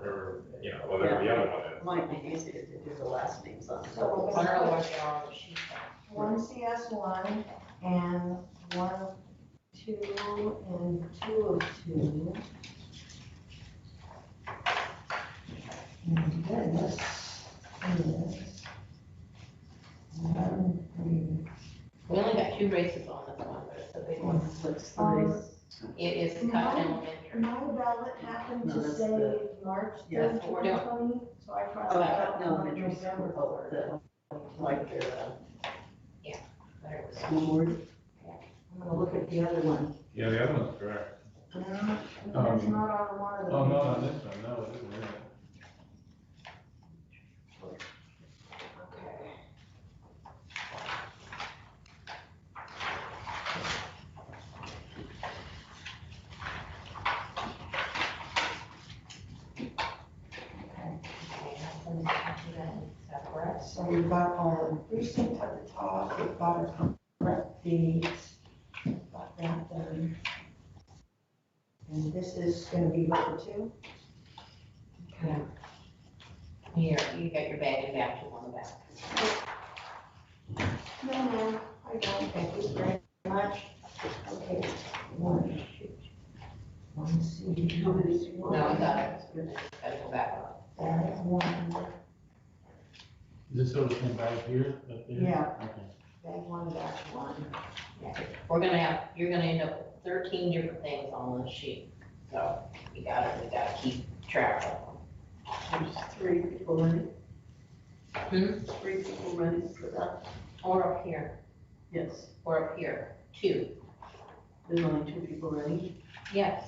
Speaker 2: whatever the other one is.
Speaker 4: Might be easier to do the last names on.
Speaker 3: So we're
Speaker 1: I don't know
Speaker 3: gonna
Speaker 1: what they are on the sheet.
Speaker 3: put 1 CS1 and 1, 2, and 2 of 2. And this is 1, 3.
Speaker 1: We only got 2 races on this one, but it's a big one.
Speaker 4: What's the race?
Speaker 1: It is Cotton Elementary.
Speaker 3: My ballot happened
Speaker 4: No,
Speaker 3: to
Speaker 4: that's
Speaker 3: say
Speaker 4: the-
Speaker 3: March
Speaker 4: Yeah,
Speaker 3: 3rd,
Speaker 1: that's what we're doing.
Speaker 3: 2020, so I crossed
Speaker 4: Oh,
Speaker 3: that out
Speaker 4: no,
Speaker 3: on
Speaker 4: elementary
Speaker 3: November
Speaker 4: school,
Speaker 3: 3rd.
Speaker 4: like their,
Speaker 1: There it was.
Speaker 4: school board.
Speaker 3: I'm gonna look at the other one.
Speaker 2: Yeah, the other one's correct.
Speaker 3: That's not on one of them.
Speaker 2: Oh, no, on this one, no, it isn't, is it?
Speaker 3: Okay. So we've got our precinct at the top, we've got our correct dates, got that done. And this is gonna be number 2?
Speaker 1: Yeah. Here, you got your bag and back on the back.
Speaker 3: No, ma'am, I don't, thank you very much. Okay, 1, 1C.
Speaker 4: How many?
Speaker 1: No, I got it. Gotta go back on.
Speaker 3: That 1,
Speaker 2: Is this sort of thing back here, up there?
Speaker 3: Yeah.
Speaker 2: Okay.
Speaker 3: bag 1, batch 1.
Speaker 1: We're gonna have, you're gonna end up 13 different things on the sheet. So we gotta keep track of
Speaker 4: There's 3 people running.
Speaker 1: them.
Speaker 4: 3 people running for that.
Speaker 1: Or up here,
Speaker 4: Yes,
Speaker 1: or up here, 2.
Speaker 4: there's only 2 people running.
Speaker 1: Yes,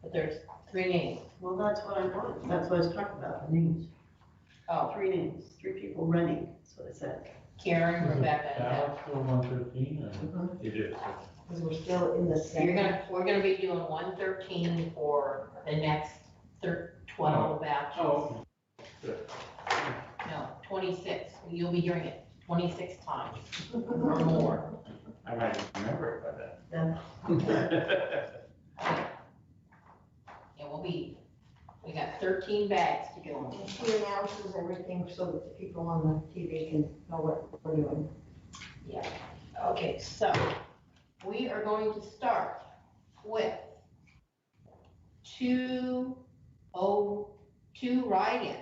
Speaker 1: but there's 3 names.
Speaker 4: Well, that's what I wanted. That's what I was talking about, the names.
Speaker 1: Oh,
Speaker 4: 3 names, 3 people running, that's what I said.
Speaker 1: Karen,
Speaker 2: Is it
Speaker 1: Rebecca, and Beth.
Speaker 2: ballot still 113 or? It is.
Speaker 3: Because we're still in the same.
Speaker 1: We're gonna be doing 113 for the next 12 batches.
Speaker 2: Oh, okay.
Speaker 1: No, 26. You'll be hearing it 26 times or more.
Speaker 2: I might remember it by
Speaker 4: Then,
Speaker 2: then.
Speaker 1: We got 13 bags to go.
Speaker 3: And she announces everything so that the people on the TV can know what we're doing.
Speaker 1: Yeah, okay, so we are going to start with 2 write-ins.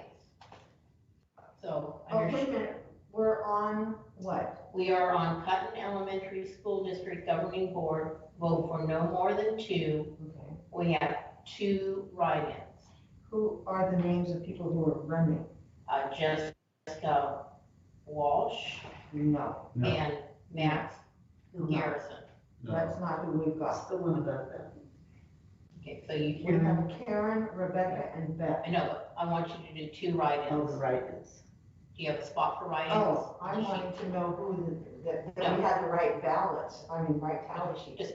Speaker 1: So,
Speaker 3: Oh, wait a minute, we're on what?
Speaker 1: we are on Cotton Elementary School District Governing Board, vote for no more than 2.
Speaker 3: Okay.
Speaker 1: We have 2 write-ins.
Speaker 3: Who are the names of people who are running?
Speaker 1: Jessica Walsh
Speaker 3: No,
Speaker 2: No.
Speaker 1: and Max
Speaker 4: no,
Speaker 1: Garrison.
Speaker 2: No.
Speaker 3: that's not who we've got.
Speaker 4: that's the one about that.
Speaker 1: Okay, so you
Speaker 3: We
Speaker 1: can,
Speaker 3: have Karen, Rebecca, and Beth.
Speaker 1: I know, but I want you to do 2
Speaker 4: Oh,
Speaker 1: write-ins.
Speaker 4: the write-ins.
Speaker 1: Do you have a spot for write-ins?
Speaker 3: Oh, I'm wanting to know who that we have the right ballots, right tally sheets.
Speaker 1: Just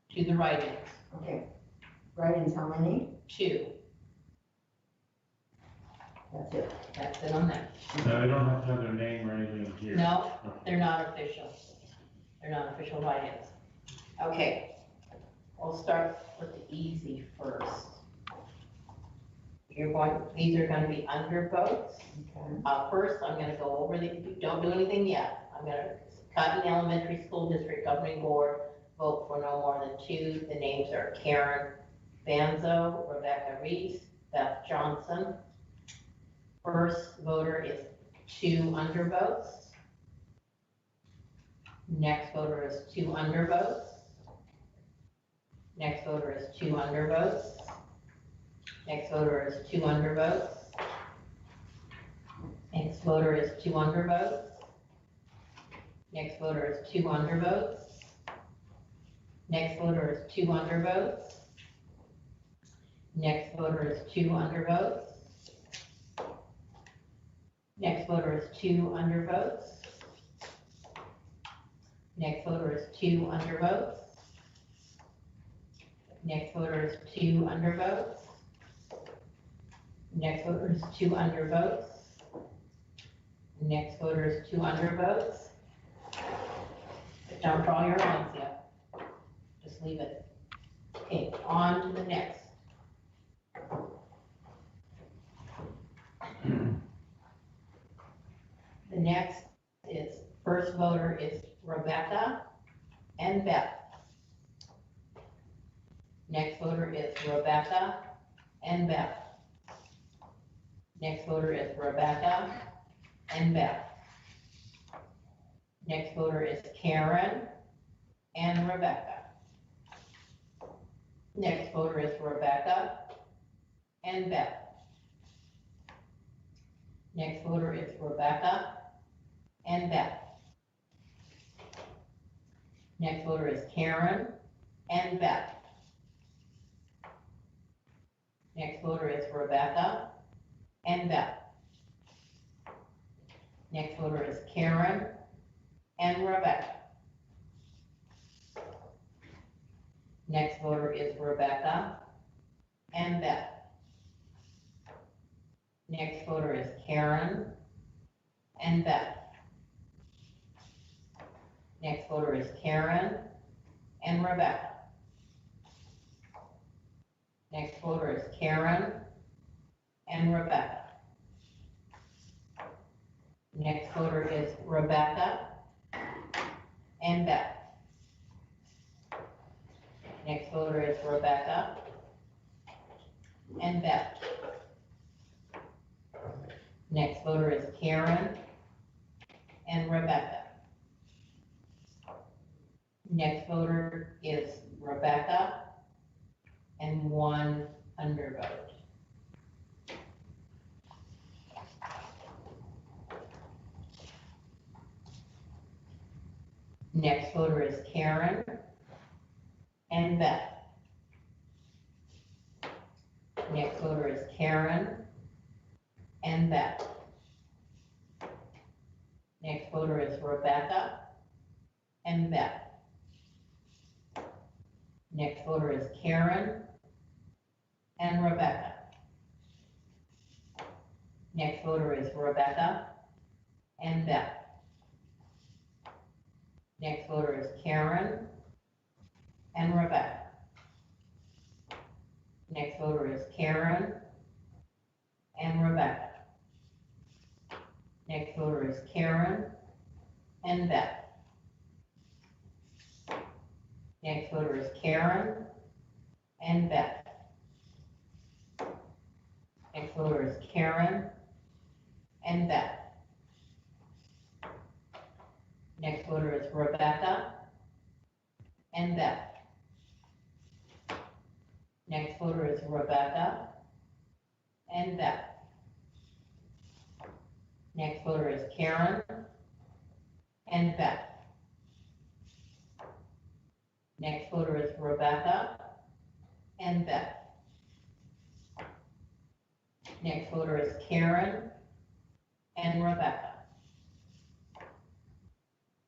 Speaker 1: do the write-ins.
Speaker 3: Okay, write-ins, how many?
Speaker 1: 2,
Speaker 3: That's it.
Speaker 1: that's it on that.
Speaker 2: No, they don't have to have their name or anything here.
Speaker 1: No, they're not official. They're not official write-ins. Okay, we'll start with the easy first. These are gonna be undervotes.
Speaker 3: Okay.
Speaker 1: First, I'm gonna go over don't do anything yet. Cotton Elementary School District Governing Board, vote for no more than 2. The names are Karen Banzo, Rebecca Reese, Beth Johnson. First voter is 2 undervotes. Next voter is 2 undervotes. Next voter is 2 undervotes. Next voter is 2 undervotes. Next voter is 2 undervotes. Next voter is 2 undervotes. Next voter is 2 undervotes. Next voter is 2 undervotes. Next voter is 2 undervotes. Next voter is 2 undervotes. Next voter is 2 undervotes. Next voter is 2 undervotes. Next voter is 2 undervotes. But don't draw your lines yet. Just leave it. Okay, on to the next. The next is, first voter is Rebecca and Beth. Next voter is Rebecca and Beth. Next voter is Rebecca and Beth. Next voter is Karen and Rebecca. Next voter is Rebecca and Beth. Next voter is Rebecca and Beth. Next voter is Karen and Beth. Next voter is Rebecca and Beth. Next voter is Karen and Rebecca. Next voter is Rebecca and Beth. Next voter is Karen and Beth. Next voter is Karen and Rebecca. Next voter is Karen and Rebecca. Next voter is Rebecca and Beth. Next voter is Rebecca and Beth. Next voter is Karen and Rebecca. Next voter is Rebecca, and 1 undervote. Next voter is Karen and Beth. Next voter is Karen and Beth. Next voter is Rebecca and Beth. Next voter is Karen and Rebecca. Next voter is Rebecca and Beth. Next voter is Karen and Rebecca. Next voter is Karen and Rebecca. Next voter is Karen and Beth. Next voter is Karen and Beth. Next voter is Karen and Beth. Next voter is Rebecca and Beth. Next voter is Rebecca and Beth. Next voter is Karen and Beth. Next voter is Rebecca and Beth. Next voter is Karen and Rebecca.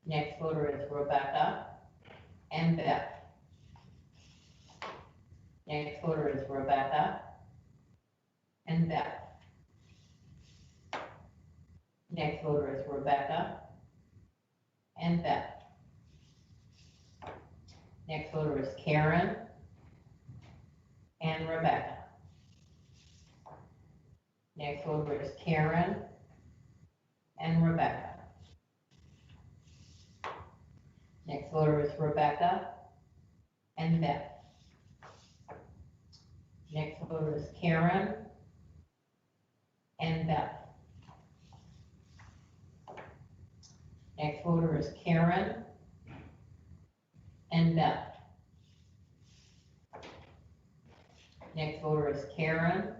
Speaker 1: Next voter is Rebecca and Beth. Next voter is Rebecca and Beth. Next voter is Rebecca and Beth. Next voter is Karen and Rebecca. Next voter is Karen and Rebecca. Next voter is Rebecca and Beth. Next voter is Karen and Beth. Next voter is Karen and Beth. Next voter is Karen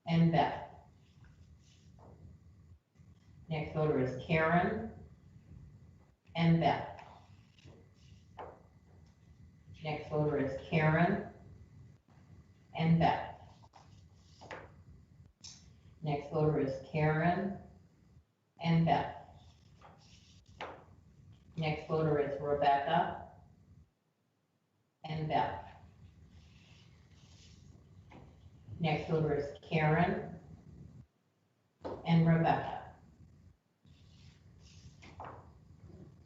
Speaker 1: and Beth. Next voter is Karen and Beth. Next voter is Karen and Beth. Next voter is Karen and Beth. Next voter is Rebecca and Beth. Next voter is Karen and Rebecca.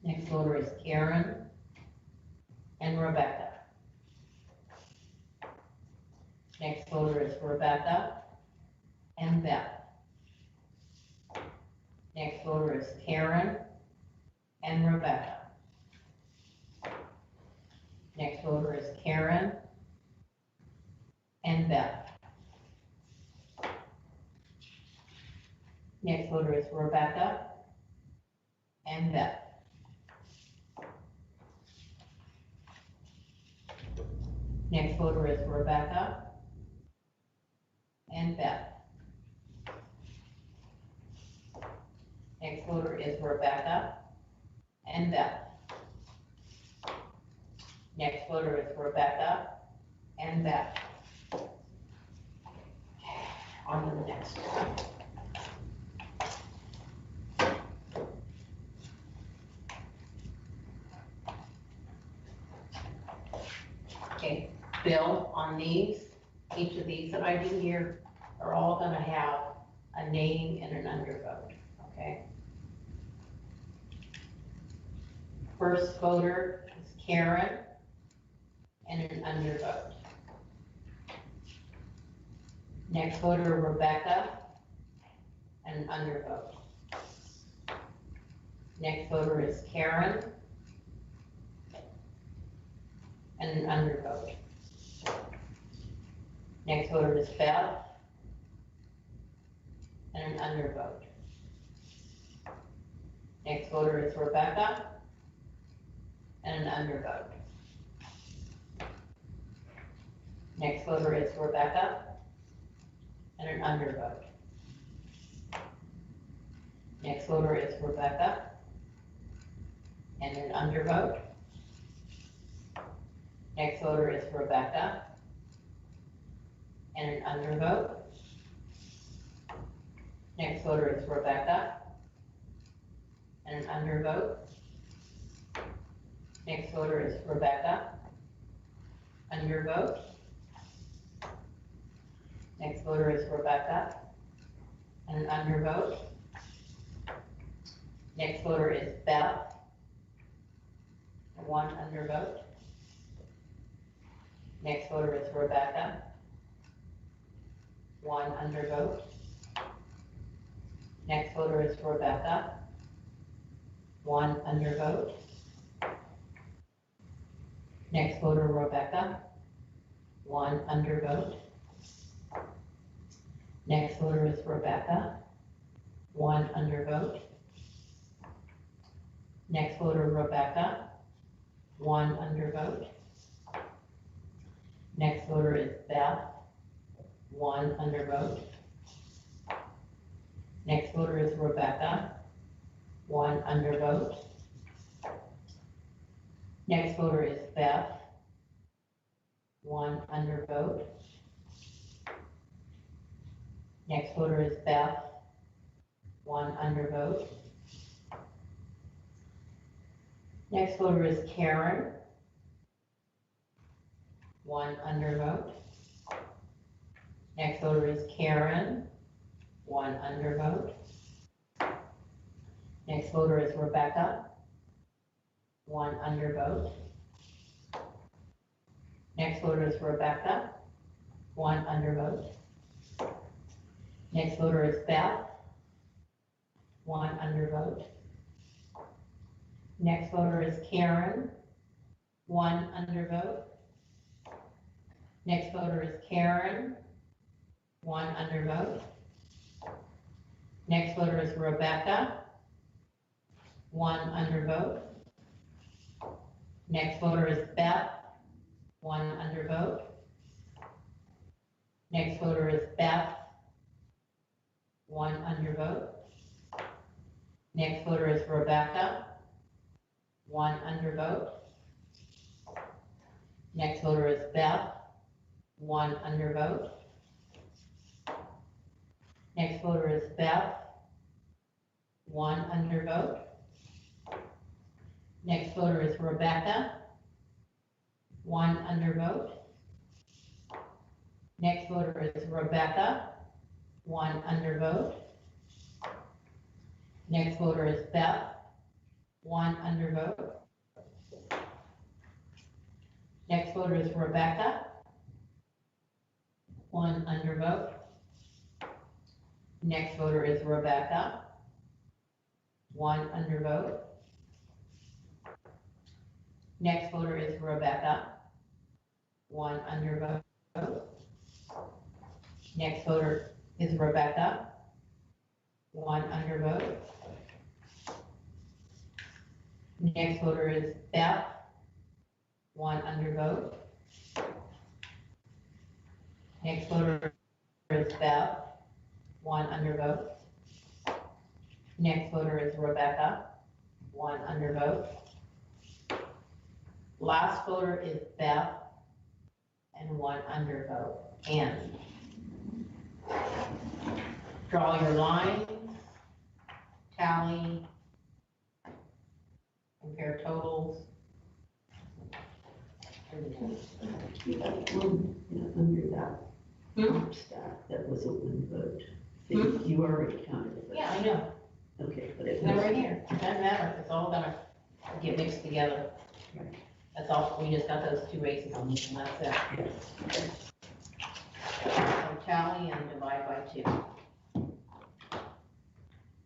Speaker 1: Next voter is Karen and Rebecca. Next voter is Rebecca and Beth. Next voter is Karen and Rebecca. Next voter is Karen and Beth. Next voter is Rebecca and Beth. Next voter is Rebecca and Beth. Next voter is Rebecca and Beth. Next voter is Rebecca and Beth. On to the next one. Okay, Bill, on these, each of these that I do here are all gonna have a name and an undervote, okay? First voter is Karen and an undervote. Next voter, Rebecca, and an undervote. Next voter is Karen and an undervote. Next voter is Beth and an undervote. Next voter is Rebecca and an undervote. Next voter is Rebecca, and an undervote. Next voter is Rebecca, and an undervote. Next voter is Rebecca, and an undervote. Next voter is Rebecca, and an undervote. Next voter is Rebecca, undervote. Next voter is Rebecca, and an undervote. Next voter is Beth, one undervote. Next voter is Rebecca, one undervote. Next voter is Rebecca, one undervote. Next voter, Rebecca, one undervote. Next voter is Rebecca, one undervote. Next voter, Rebecca, one undervote. Next voter is Beth, one undervote. Next voter is Rebecca, one undervote. Next voter is Beth, one undervote. Next voter is Beth, one undervote. Next voter is Karen, one undervote. Next voter is Karen, one undervote. Next voter is Rebecca, one undervote. Next voter is Rebecca, one undervote. Next voter is Beth, one undervote. Next voter is Karen, one undervote. Next voter is Karen, one undervote. Next voter is Rebecca, one undervote. Next voter is Beth, one undervote. Next voter is Beth, one undervote. Next voter is Rebecca, one undervote. Next voter is Beth, one undervote. Next voter is Beth, one undervote. Next voter is Rebecca, one undervote. Next voter is Rebecca, one undervote. Next voter is Beth, one undervote. Next voter is Rebecca, one undervote. Next voter is Rebecca, one undervote. Next voter is Rebecca, one undervote. Next voter is Rebecca, one undervote. Next voter is Beth, one undervote. Next voter is Beth, one undervote. Next voter is Rebecca, one undervote. Last voter is Beth, and one undervote. And draw your lines, tally, compare totals.
Speaker 4: You got one, under that
Speaker 1: Hmm?
Speaker 4: stack, that was a one vote. You already counted it.
Speaker 1: Yeah, I know.
Speaker 4: Okay, but it
Speaker 1: It's
Speaker 4: was.
Speaker 1: right here. It doesn't matter. It's all gonna get mixed together.
Speaker 4: Right.
Speaker 1: That's all. We just got those two races on this, and that's it. So tally and divide by 2.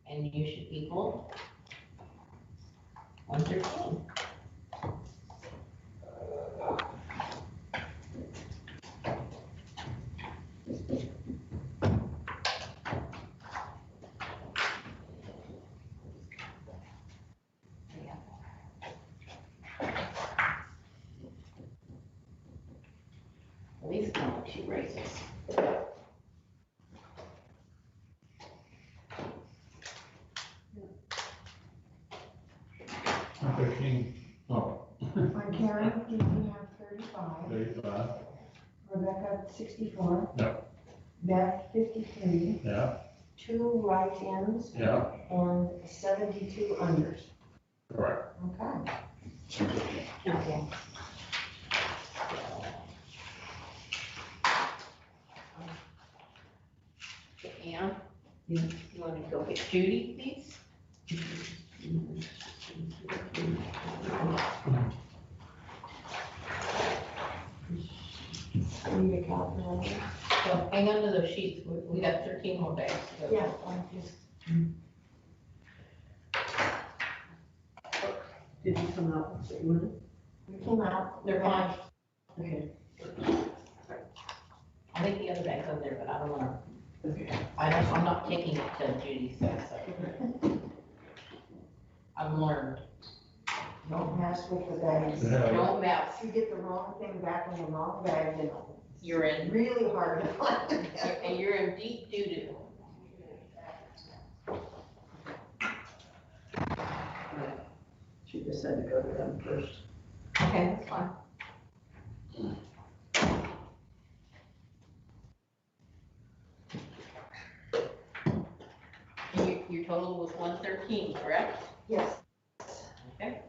Speaker 1: And you should equal 113. At least basis.
Speaker 2: 13, oh,
Speaker 3: On Karen, you have 35,
Speaker 2: 35,
Speaker 3: Rebecca 64.
Speaker 2: Yep.
Speaker 3: Beth 53,
Speaker 2: yeah,
Speaker 3: 2 write-ins,
Speaker 2: yeah,
Speaker 3: and 72 unders.
Speaker 2: correct.
Speaker 3: Okay.
Speaker 1: Okay. Ann?
Speaker 3: Yeah.
Speaker 1: You wanna go get Judy, please?
Speaker 3: Need a calculator?
Speaker 1: So hang on to those sheets, we got 13 more bags to go.
Speaker 3: Yeah, I just,
Speaker 4: Did you come out with what you wanted?
Speaker 3: we came out.
Speaker 1: They're fine.
Speaker 4: Okay.
Speaker 1: I think the other bag's on there, but I don't wanna,
Speaker 4: Okay.
Speaker 1: I'm not taking it till Judy says so. I've learned,
Speaker 3: Don't mess with the bags.
Speaker 2: Yeah.
Speaker 1: don't mess,
Speaker 3: If you get the wrong thing back in the wrong bag, then
Speaker 1: you're in,
Speaker 3: it's really hard to find it.
Speaker 1: and you're in deep doo-doo.
Speaker 4: She just had to go to them first.
Speaker 1: Okay, that's fine. Your total was 113, correct?
Speaker 3: Yes.
Speaker 1: Okay.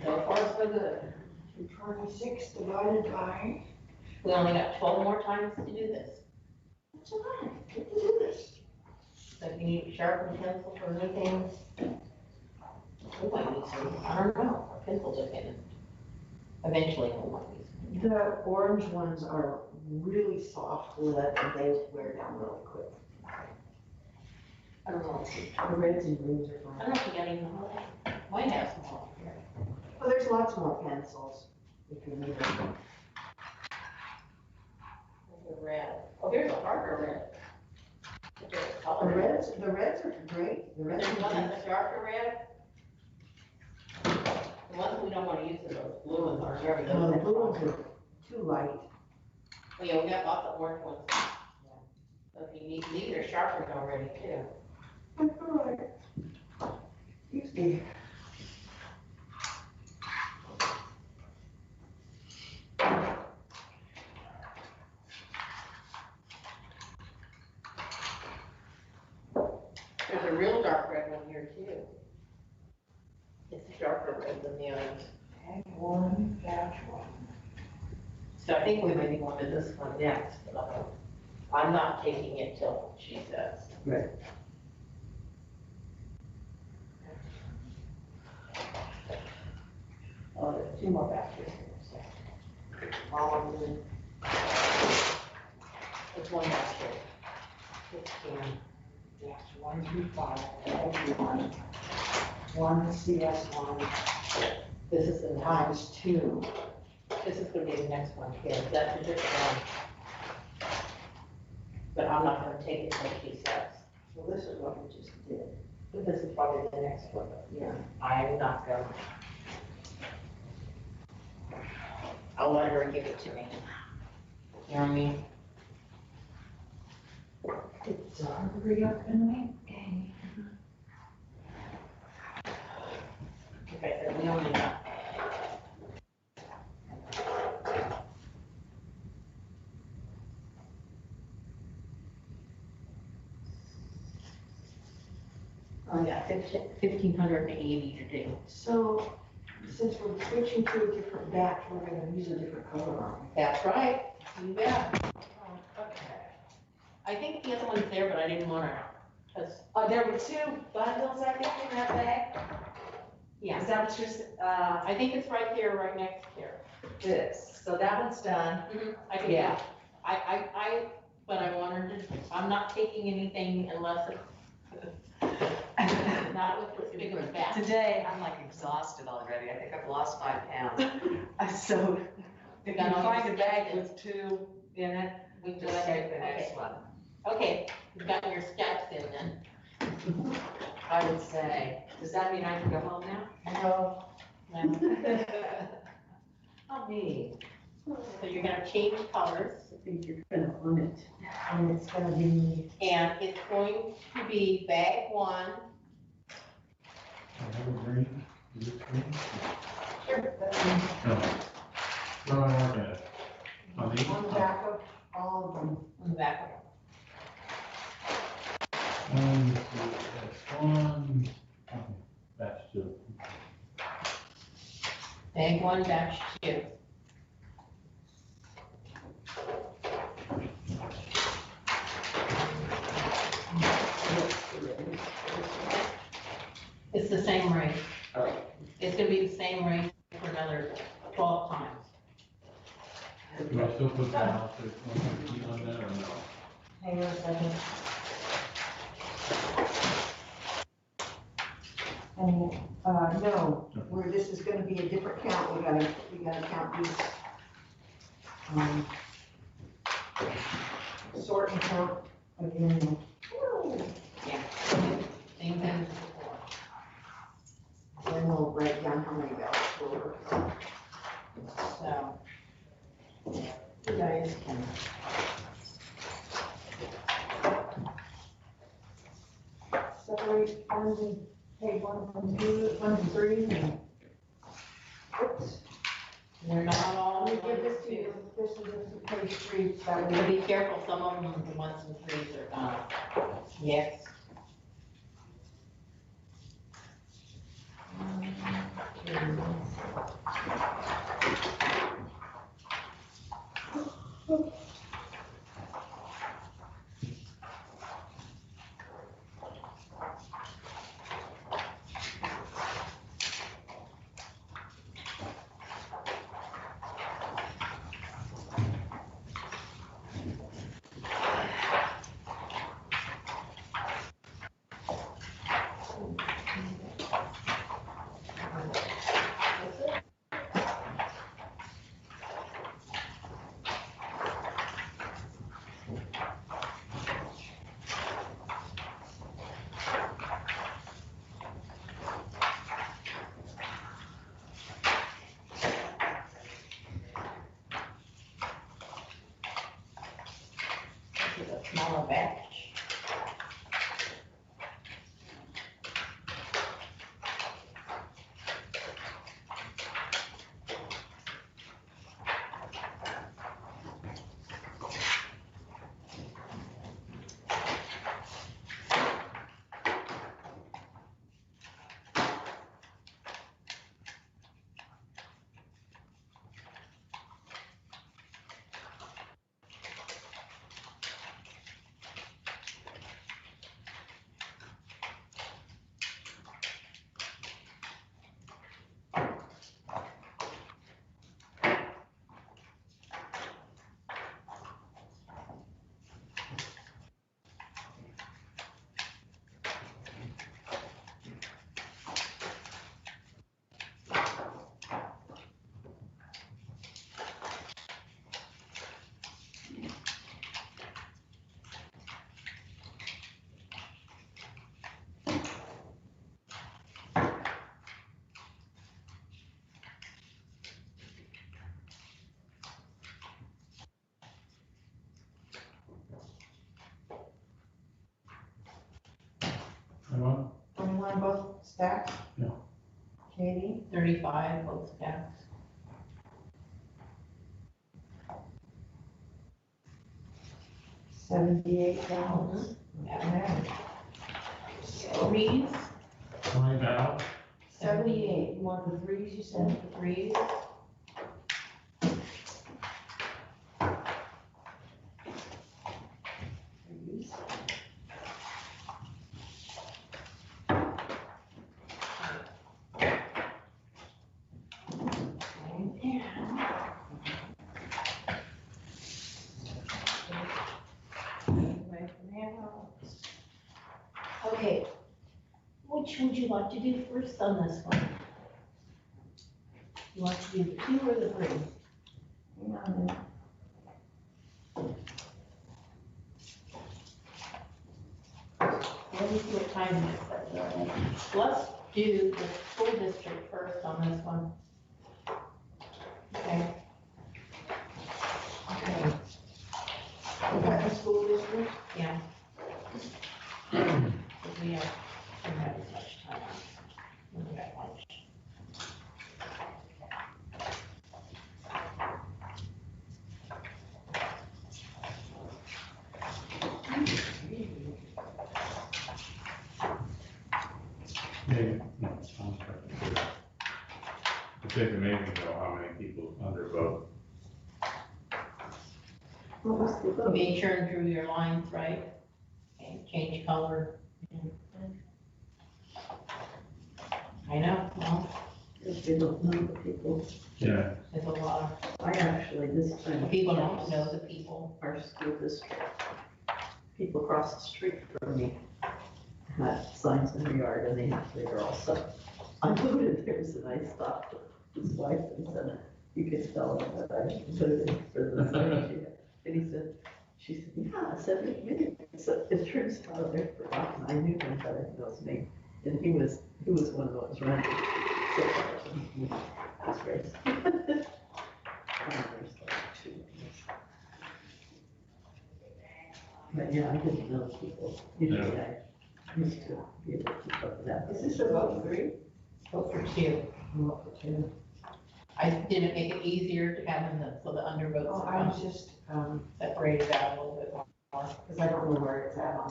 Speaker 1: So far, so good.
Speaker 3: 226 divided by,
Speaker 1: We only got 12 more times to do this.
Speaker 3: that's all right, we can do this.
Speaker 1: So if you need a sharpened pencil for anything, we might need some, I don't know, our pencils are getting, eventually we might need some.
Speaker 3: The orange ones are really soft lead and they wear down really quick.
Speaker 1: I don't know.
Speaker 3: The reds and greens are
Speaker 1: I
Speaker 3: fine.
Speaker 1: don't know if you got any more. Might have some more here.
Speaker 3: Oh, there's lots more pencils if you need them.
Speaker 1: There's a red. Oh, here's a harder red. There's a
Speaker 3: The
Speaker 1: color.
Speaker 3: reds are great. The reds
Speaker 1: There's one
Speaker 3: are
Speaker 1: that's a darker red. The ones we don't want to use are those blue ones, or whatever
Speaker 3: no, the
Speaker 1: those
Speaker 3: blue
Speaker 1: are.
Speaker 3: ones are too light.
Speaker 1: Oh, yeah, we got lots of orange ones. So if you need, these are sharpened already too.
Speaker 3: That's all right. Excuse me.
Speaker 1: There's a real dark red one here too. It's darker red than the others.
Speaker 3: Tag 1, batch 1.
Speaker 1: So I think we may be going to this one next, but I'm not taking it till she says.
Speaker 4: Right.
Speaker 1: Oh, there's 2 more batches here, so. There's one batch here. 16.
Speaker 3: Yes, 1 through 5, everyone. 1 CS1
Speaker 1: This is the
Speaker 3: times 2.
Speaker 1: This is gonna be the next one here. That's a different one. But I'm not gonna take it till she says.
Speaker 3: So this is what we just did.
Speaker 1: But this is probably the next one, but
Speaker 3: Yeah.
Speaker 1: I'm not going. I'll let her give it to me. You know what I mean?
Speaker 3: It's a hurry up and wait game.
Speaker 1: Like I said, we only got. Oh, yeah, 1,580 to do.
Speaker 3: So, since we're switching to a different batch, we're gonna use a different color on
Speaker 1: That's right. You bet. I think the other one's there, but I didn't want to, because,
Speaker 5: There were 2 bundles, I think, in that bag.
Speaker 1: yeah,
Speaker 5: Is that what you're,
Speaker 1: I think it's right there, right next here.
Speaker 5: this, so that one's done.
Speaker 1: I can,
Speaker 5: Yeah.
Speaker 1: But I wanted to, I'm not taking anything unless it's not with this big of a batch.
Speaker 5: Today, I'm like exhausted already. I think I've lost 5 pounds. So if you find a bag with 2 in it,
Speaker 1: We
Speaker 5: just take the next
Speaker 1: okay.
Speaker 5: one.
Speaker 1: Okay, you've got your steps in then.
Speaker 5: I would say, does that mean I can go home now?
Speaker 1: No, no.
Speaker 5: Oh, me.
Speaker 1: So you're gonna change colors,
Speaker 4: I think you're kind of on it.
Speaker 3: And it's gonna be,
Speaker 1: and it's going to be bag one.
Speaker 2: I have a green, is this green?
Speaker 3: sure,
Speaker 2: No. No, I want that. On these?
Speaker 3: on the back of all of them.
Speaker 1: On the back of
Speaker 2: Let's see, that's one, okay, that's two.
Speaker 1: it. Bag one dash two. It's the same rate. It's gonna be the same rate for another 12 times.
Speaker 2: Do I still put down to 150 on that or no?
Speaker 3: Hang on a second. And, no, where this is gonna be a different count, we gotta count these. Sort and count again.
Speaker 1: Yeah. Same thing as before.
Speaker 3: Then we'll write down how many bells were.
Speaker 1: So, you guys can.
Speaker 3: Separate ones and take one from two, one from three, and. Oops.
Speaker 1: They're not all.
Speaker 3: Let me give this to you, this is page three, that
Speaker 1: But
Speaker 3: way.
Speaker 1: be careful, some of them, the ones and threes are gone. Yes. This is a smaller batch.
Speaker 2: Anyone?
Speaker 3: 21 both stacks?
Speaker 2: Yeah.
Speaker 3: Katie?
Speaker 1: 35, both stacks.
Speaker 3: $78.
Speaker 1: Yeah. Threes,
Speaker 2: Find out.
Speaker 3: 78, you want the threes, you said?
Speaker 1: threes.
Speaker 3: Threes.
Speaker 1: Okay, which would you like to do first on this one? You want to do the 2 or the 3?
Speaker 3: Hang on a minute.
Speaker 1: Let me see what time it is. Let's do the school district first on this one. Okay,
Speaker 3: What, the school district?
Speaker 1: Yeah. We don't have as much time. We got lunch.
Speaker 2: Yeah, no, I'm sorry. It's just amazing though how many people undervote.
Speaker 4: What was the vote?
Speaker 1: Make sure and drew your lines right, and change color. I know, well,
Speaker 4: If they don't know the people.
Speaker 2: Yeah.
Speaker 1: there's a lot
Speaker 4: I actually, this
Speaker 1: of,
Speaker 4: time.
Speaker 1: people don't know the people.
Speaker 4: Our school district, people across the street from me had signs in their yard and they were all set. I voted theirs and I stopped his wife and said, you can tell him that I voted for the sign. And he said, she said, yeah, 70 minutes. So it turns out they've forgotten. I knew him, but I didn't know his name. And he was one of those running. So he was great. There's like 2 minutes. But yeah, I didn't know people. Usually I used to be able to keep up with that.
Speaker 3: Is this a vote 3?
Speaker 1: Vote for two.
Speaker 3: Vote for 2.
Speaker 1: I didn't make it easier to have them, so the undervotes
Speaker 3: Oh,
Speaker 1: are
Speaker 3: I was just,
Speaker 1: separated out a little bit more.
Speaker 3: because I don't know where it's at on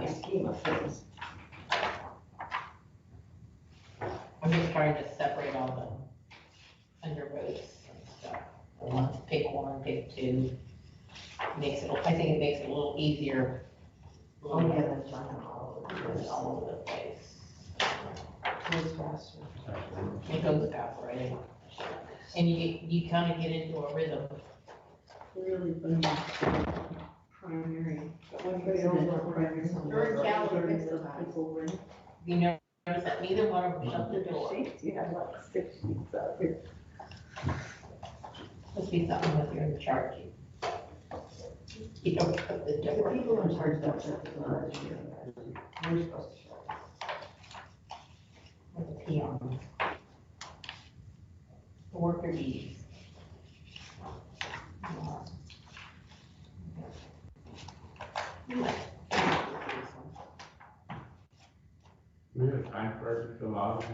Speaker 3: the scheme of things.
Speaker 1: I'm just trying to separate all the undervotes and stuff. I want to pick one, pick two. Makes it, I think it makes it a little easier.
Speaker 3: Oh, yeah, that's right, all over the
Speaker 1: All over the place.
Speaker 3: Goes faster.
Speaker 1: It goes evaporating. And you kind of get into a rhythm.
Speaker 4: Really funny. Primary.
Speaker 3: But when you go over
Speaker 4: Primary.
Speaker 1: During calendar,
Speaker 4: Mix of people running.
Speaker 1: You notice that neither one of them shut the door.
Speaker 4: Sheets, you have like 6 sheets out here.
Speaker 1: Must be something with your charge. You don't put the
Speaker 3: The
Speaker 1: door.
Speaker 3: people in charge don't shut the door. You're supposed to shut it.
Speaker 1: With the peons. The worker bees.
Speaker 2: We have time for it to fill out.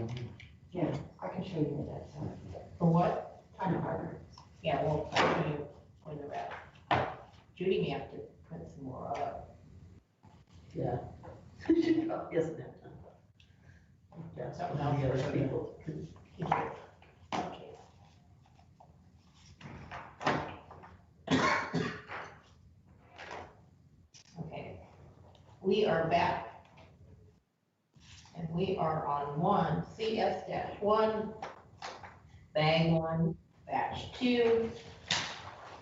Speaker 3: Yeah, I can show you that time.
Speaker 1: For what?
Speaker 3: Time card.
Speaker 1: Yeah, well, I'll show you when they're at. Judy may have to print some more up.
Speaker 4: Yeah. She probably doesn't have time. That's
Speaker 1: Something
Speaker 4: one of the
Speaker 1: else.
Speaker 4: other people.
Speaker 1: Okay. Okay, we are back. And we are on CS-1, bag 1, batch 2.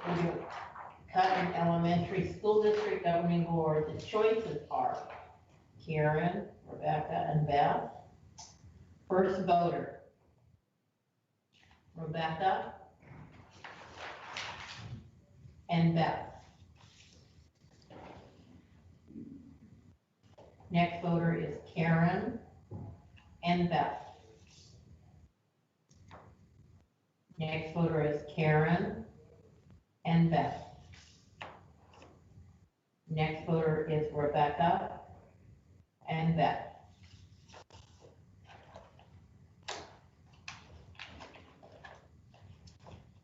Speaker 1: We're Cutting Elementary School District Governing Board. The choices are Karen, Rebecca, and Beth. First voter, Rebecca and Beth. Next voter is Karen and Beth. Next voter is Karen and Beth. Next voter is Rebecca and Beth.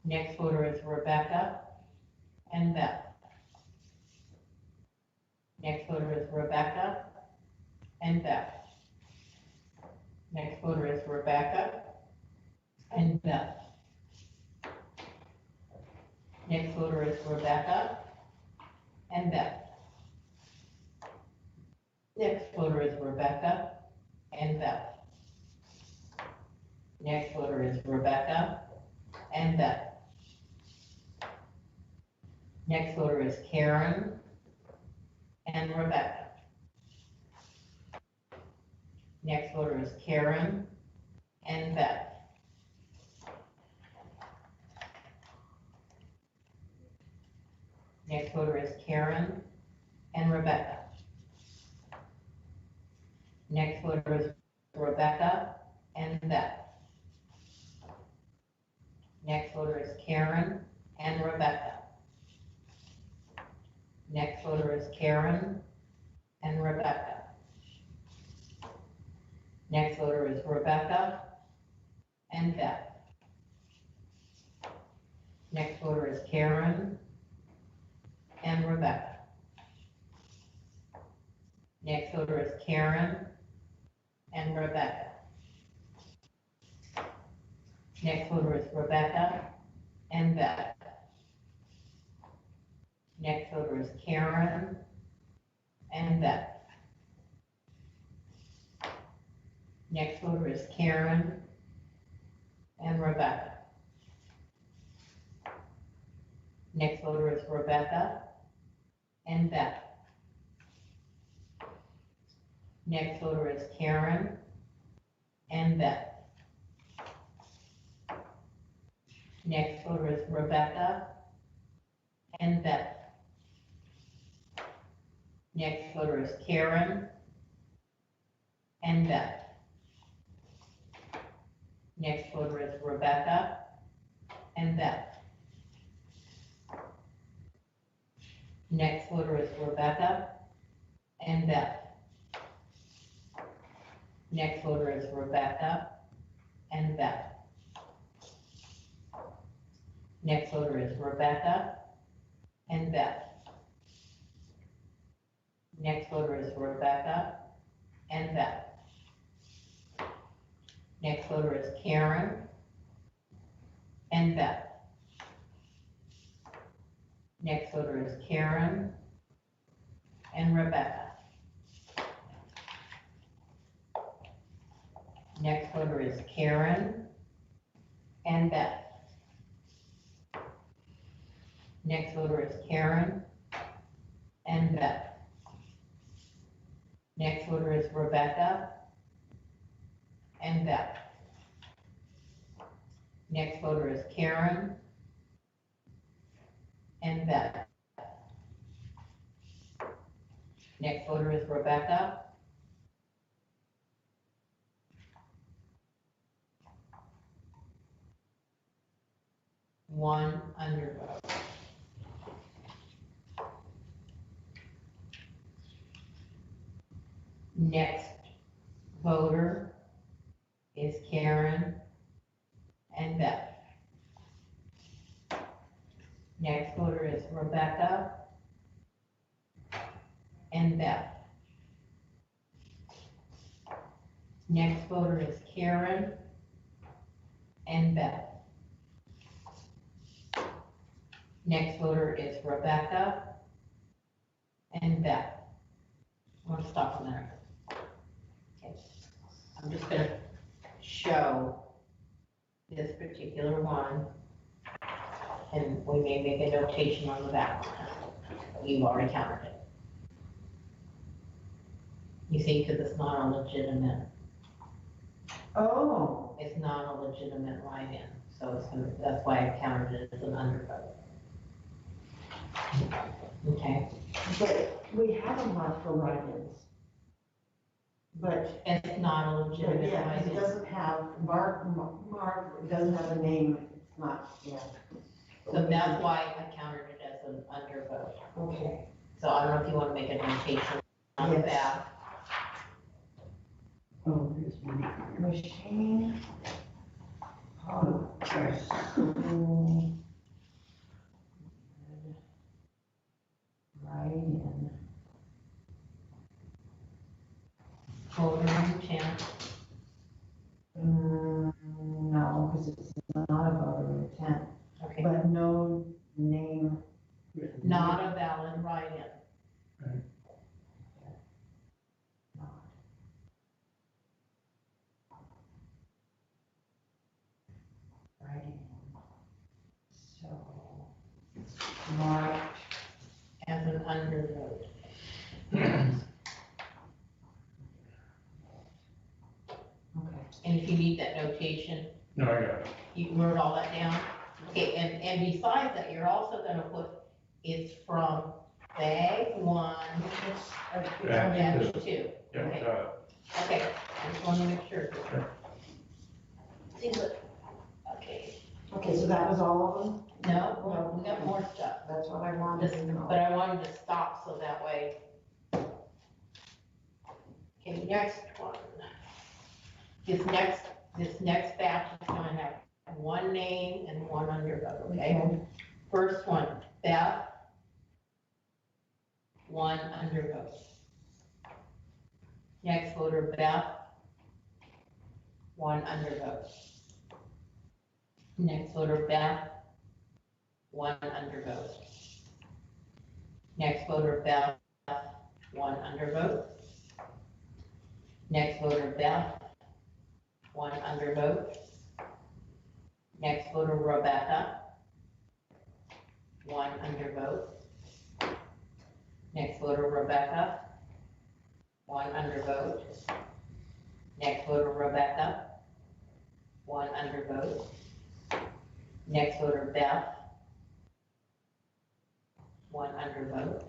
Speaker 1: Next voter is Rebecca and Beth. Next voter is Rebecca and Beth. Next voter is Rebecca and Beth. Next voter is Rebecca and Beth. Next voter is Rebecca and Beth. Next voter is Rebecca and Beth. Next voter is Karen and Rebecca. Next voter is Karen and Beth. Next voter is Karen and Rebecca. Next voter is Rebecca and Beth. Next voter is Karen and Rebecca. Next Next voter is Karen and Rebecca. Next voter is Rebecca and Beth. Next voter is Karen and Rebecca. Next voter is Karen and Rebecca. Next voter is Rebecca and Beth. Next voter is Karen and Beth. Next voter is Karen and Rebecca. Next voter is Rebecca and Beth. Next voter is Karen and Beth. Next voter is Rebecca and Beth. Next voter is Karen and Beth. Next voter is Rebecca and Beth. Next voter is Rebecca and Beth. Next voter is Rebecca and Beth. Next voter is Rebecca and Beth. Next voter is Rebecca and Beth. Next voter is Karen and Beth. Next voter is Karen and Rebecca. Next voter is Karen and Beth. Next voter is Karen and Beth. Next voter is Rebecca and Beth. Next voter is Karen and Beth. Next voter is Rebecca. One undervote. Next voter is Karen and Beth. Next voter is Rebecca and Beth. Next voter is Karen and Beth. Next voter is Rebecca and Beth. I'm gonna stop a minute. Okay. I'm just gonna show this particular one, and we may make a notation on the back. You've already counted it. You see, because it's not a legitimate,
Speaker 3: Oh,
Speaker 1: it's not a legitimate write-in, so it's gonna, that's why I counted it as an undervote. Okay,
Speaker 3: but we have a mark for write-ins. But,
Speaker 1: it's not a
Speaker 3: but
Speaker 1: legitimate
Speaker 3: yeah, 'cause it
Speaker 1: write-in,
Speaker 3: doesn't have, Mark, it doesn't have a name, it's not, yeah.
Speaker 1: so that's why I counted it as an undervote.
Speaker 3: Okay.
Speaker 1: So I don't know if you want to make a notation on the
Speaker 3: Yes.
Speaker 1: back.
Speaker 4: Oh, there's one.
Speaker 3: Machine. Oh, write-in.
Speaker 1: Voter intent,
Speaker 3: No, because it's not a voter intent,
Speaker 1: okay,
Speaker 3: but no name.
Speaker 1: not a valid write-in.
Speaker 3: Not. Write-in. So, marked.
Speaker 1: As an undervote.
Speaker 3: Okay.
Speaker 1: And if you need that notation,
Speaker 2: No, I got it.
Speaker 1: you wrote all that down. Okay, and besides that, you're also gonna put, it's from bag one
Speaker 2: Bag
Speaker 1: and two.
Speaker 2: Yeah,
Speaker 1: Okay.
Speaker 2: got it.
Speaker 1: Okay, I just wanna make sure.
Speaker 2: Sure.
Speaker 1: See, look, okay,
Speaker 3: Okay, so that was all of them?
Speaker 1: No, well, we got more stuff.
Speaker 3: That's what I wanted to know.
Speaker 1: But I wanted to stop so that way. Okay, next one. This next batch is gonna have one name and one undervote, okay? First one, Beth, one undervote. Next voter, Beth, one undervote. Next voter, Beth, one undervote. Next voter, Beth, one undervote. Next voter, Beth, one undervote. Next voter, Rebecca, one undervote. Next voter, Rebecca, one undervote. Next voter, Rebecca, one undervote. Next voter, Beth, one undervote.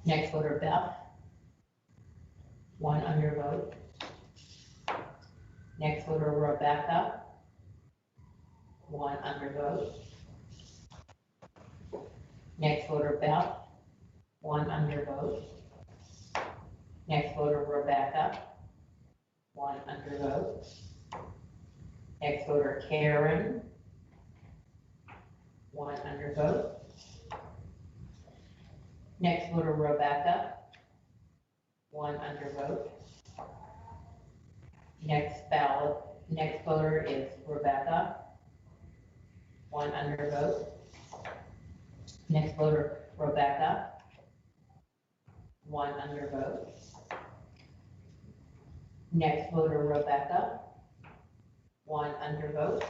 Speaker 1: Next voter, Beth, one undervote. Next voter, Rebecca, one undervote. Next voter, Beth, one undervote. Next voter, Rebecca, one undervote. Next voter, Karen, one undervote. Next voter, Rebecca, one undervote. Next voter is Rebecca, one undervote. Next voter, Rebecca, one undervote. Next voter, Rebecca, one undervote.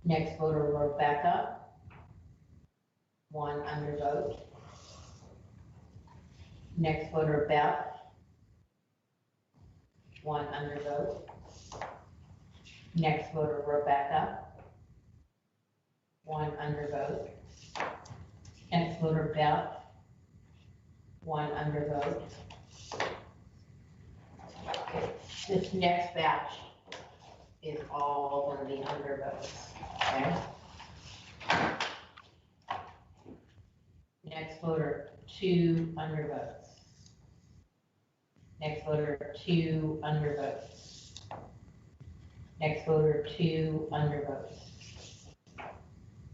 Speaker 1: Next voter, Rebecca, one undervote. Next voter, Beth, one undervote. Next voter, Rebecca, one undervote. Next voter, Beth, one undervote. This next batch is all gonna be undervotes, okay? Next voter, two undervotes. Next voter, two undervotes. Next voter, two undervotes.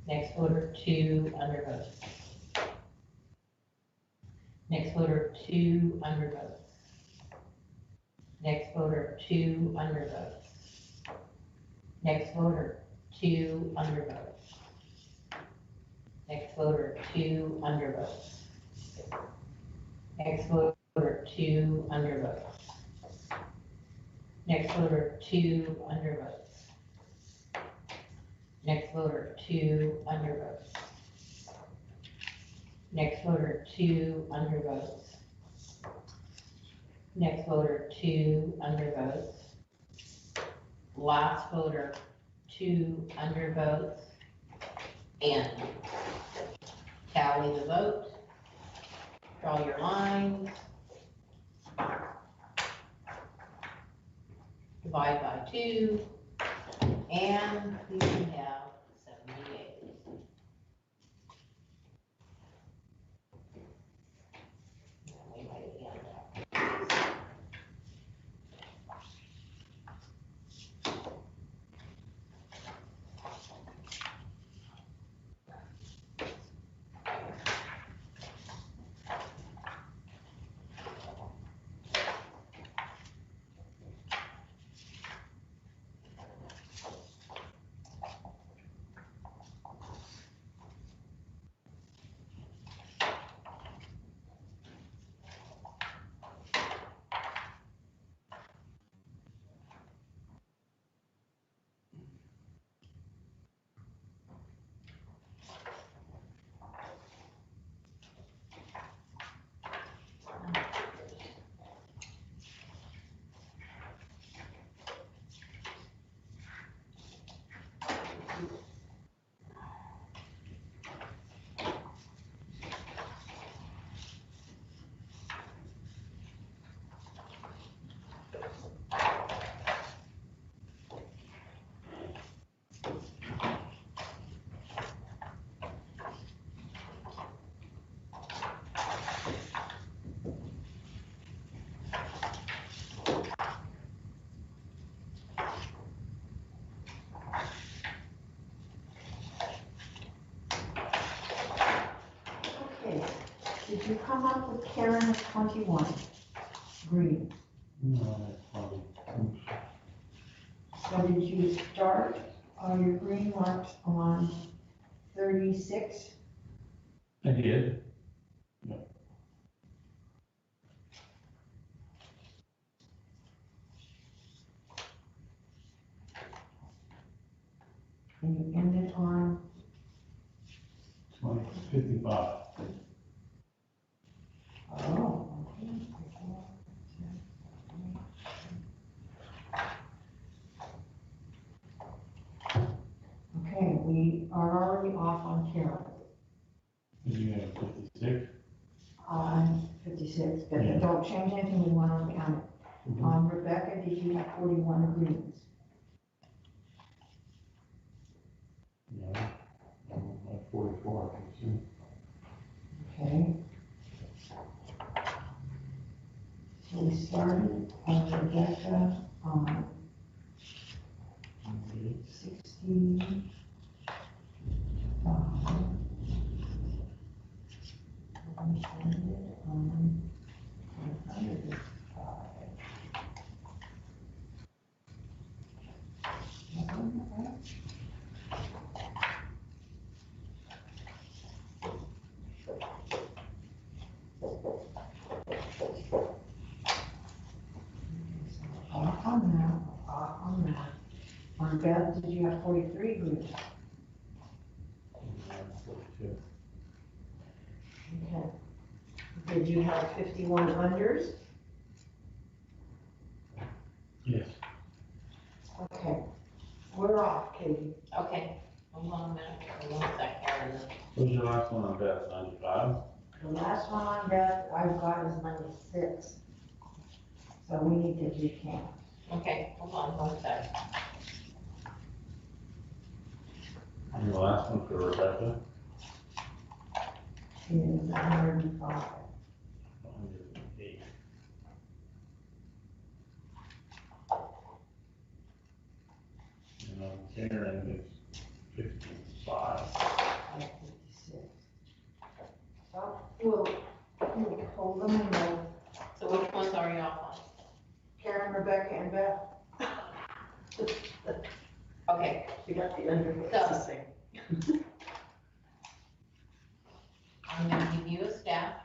Speaker 1: Next voter, two undervotes. Next voter, two undervotes. Next voter, two undervotes. Next voter, two undervotes. Next voter, two undervotes. Next voter, two undervotes. Next voter, two undervotes. Next voter, two undervotes. Next voter, two undervotes. Next voter, two undervotes. Last voter, two undervotes. And tally the vote. Draw your lines. Divide by 2. And we have 78. We might end up.
Speaker 3: did you come up with Karen at 21? Green.
Speaker 2: No, that's probably,
Speaker 3: So did you start your green marks on 36?
Speaker 2: I did.
Speaker 3: And you ended on,
Speaker 2: 55.
Speaker 3: oh, okay, we are already off on Karen.
Speaker 2: Did you have 56?
Speaker 3: On 56, but
Speaker 2: Yeah.
Speaker 3: don't change anything, we want to count it.
Speaker 2: Mhm.
Speaker 3: Rebecca, did you have 41 greens?
Speaker 2: Yeah, I'm at 44, I can see.
Speaker 3: Okay. So we started on Rebecca on 65. And we ended on 105. Off on that, off on that. On Beth, did you have 43 greens?
Speaker 2: Yeah, 42.
Speaker 3: Okay. Did you have 51 unders?
Speaker 2: Yes.
Speaker 3: Okay. We're off, Katie.
Speaker 1: Okay, hold on a minute, hold on a second.
Speaker 2: What was your last one on Beth, 95?
Speaker 3: The last one on Beth, I've got is 96. So we need to recount.
Speaker 1: Okay, hold on one second.
Speaker 2: And the last one for Rebecca?
Speaker 3: Is 105.
Speaker 2: 108. And on Karen is 55.
Speaker 3: 56. So we'll hold them in there.
Speaker 1: So which ones are you off on?
Speaker 3: Karen, Rebecca, and Beth.
Speaker 1: Okay,
Speaker 4: You got the under, it's the same.
Speaker 1: I'm gonna give you a stack.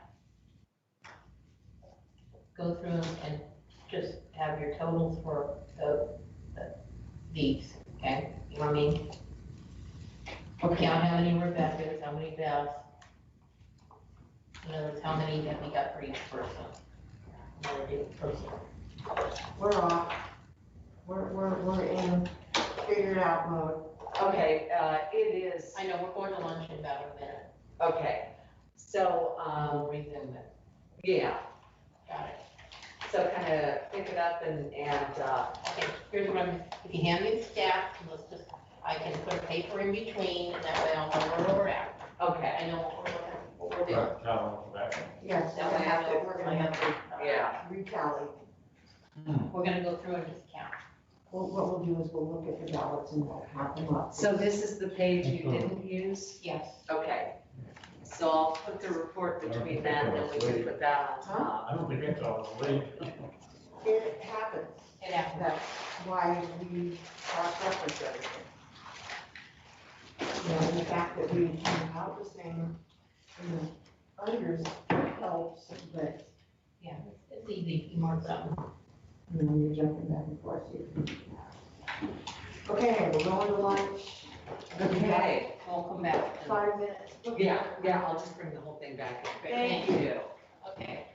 Speaker 1: Go through and just have your totals for these, okay? You know what I mean? Count how many Rebecca's, how many Beth's. In other words, how many that we got for each person. Another each person.
Speaker 3: We're off. We're in figure it out mode.
Speaker 5: Okay, it is,
Speaker 1: I know, we're going to lunch in about a minute.
Speaker 5: okay, so,
Speaker 1: We'll resume it.
Speaker 5: yeah,
Speaker 1: Got it.
Speaker 5: so kind of pick it up and,
Speaker 1: Okay, here's what I'm, if you hand me the stack, let's just, I can put a paper in between, and that way I'll know where we're at.
Speaker 5: okay,
Speaker 1: I know what we're doing.
Speaker 2: Right, count on the back.
Speaker 3: Yes,
Speaker 1: That way I know,
Speaker 3: we're
Speaker 1: I
Speaker 3: gonna
Speaker 1: have
Speaker 3: have
Speaker 1: to,
Speaker 5: yeah,
Speaker 3: to retally.
Speaker 1: we're gonna go through and just count.
Speaker 3: Well, what we'll do is we'll look at the ballots and we'll count them up.
Speaker 5: so this is the page you didn't use?
Speaker 1: Yes.
Speaker 5: Okay, so I'll put the report between that, and then we can put that on top.
Speaker 2: I don't think that's all the way.
Speaker 3: It happens.
Speaker 1: It happens.
Speaker 3: That's why we cross-reference everything. You know, the fact that we come out the same, you know, unders helps, but,
Speaker 1: Yeah, it's easy, you mark something.
Speaker 3: you know, you're jumping back and forth here. Okay, we're going to lunch.
Speaker 5: Okay,
Speaker 1: We'll come back. and-
Speaker 3: 5 minutes.
Speaker 5: yeah, I'll just bring the whole thing back in.
Speaker 1: Thank
Speaker 5: you.
Speaker 1: Okay.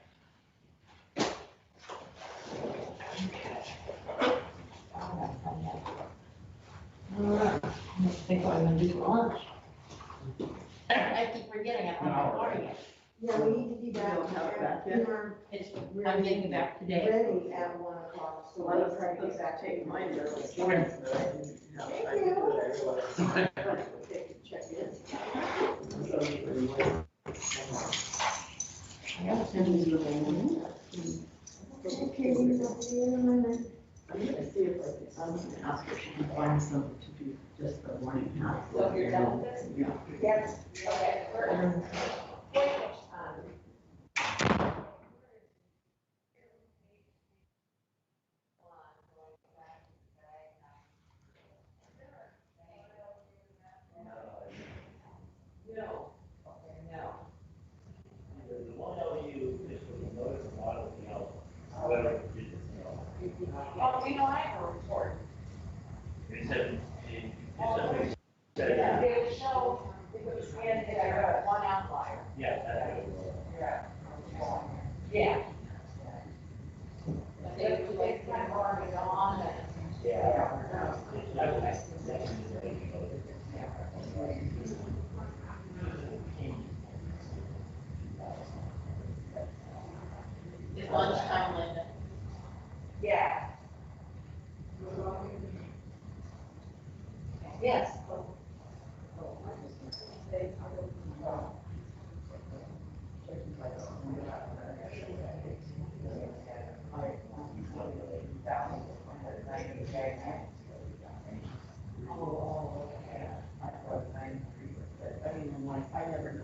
Speaker 3: Alright, I think I'm gonna do lunch.
Speaker 1: I keep forgetting, I'm not partying.
Speaker 3: Yeah, we need to be back.
Speaker 4: You don't have it back yet?
Speaker 3: Dinner
Speaker 1: It's, I'm getting back today.
Speaker 3: ready at 1 o'clock, so
Speaker 4: Well,
Speaker 3: let's try to get
Speaker 4: let's
Speaker 3: back.
Speaker 4: take mine to the stores, but I didn't have
Speaker 3: Thank
Speaker 4: time to
Speaker 3: you.
Speaker 4: do it, I realized. Take a check in. So you really want-
Speaker 3: I gotta send these little ones. Okay, we'll see you in a minute.
Speaker 4: I'm gonna see if I'm gonna ask her if she can find something to do just the morning half.
Speaker 1: So you're done with this?
Speaker 4: Yeah.
Speaker 3: Yes.
Speaker 1: Okay.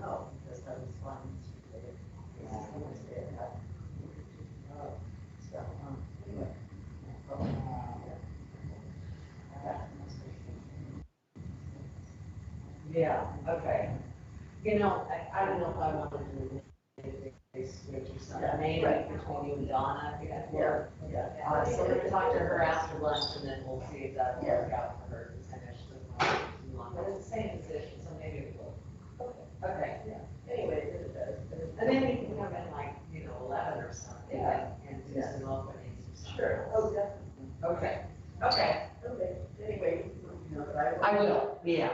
Speaker 4: know, because that was fun. So, anyway.
Speaker 5: Yeah, okay. You know, I don't know if I want to do this, Richie,
Speaker 4: Yeah,
Speaker 5: maybe
Speaker 4: right.
Speaker 5: between you and Donna, if you guys
Speaker 4: Yeah,
Speaker 5: work.
Speaker 4: yeah.
Speaker 5: So we're gonna talk to her after lunch, and then we'll see if that'll work out for her to finish the one. But it's the same position, so maybe it will. Okay.
Speaker 4: Anyway, it does.
Speaker 5: And then you can come in like, 11 or something,
Speaker 4: Yeah.
Speaker 5: and do some openings or something.
Speaker 4: Sure, oh, definitely.
Speaker 5: Okay, okay.
Speaker 4: Okay, anyway, but
Speaker 5: I will, yeah.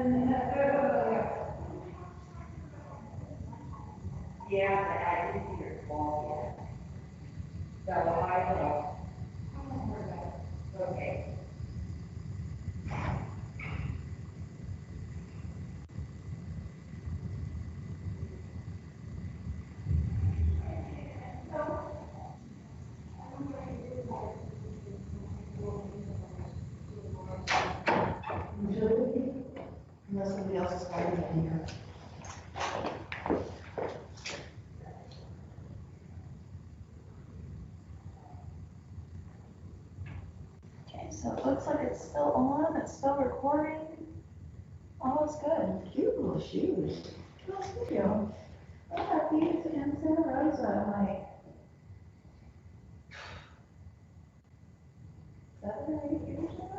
Speaker 3: Yeah, but I didn't see your ball yet. So I will. Okay. Unless somebody else is fighting in here.
Speaker 6: Okay, so it looks like it's still on, it's still recording. All is good.
Speaker 3: Cute little shoes.
Speaker 6: Oh, thank you. I got these in Santa Rosa, like 7 or 8 years ago.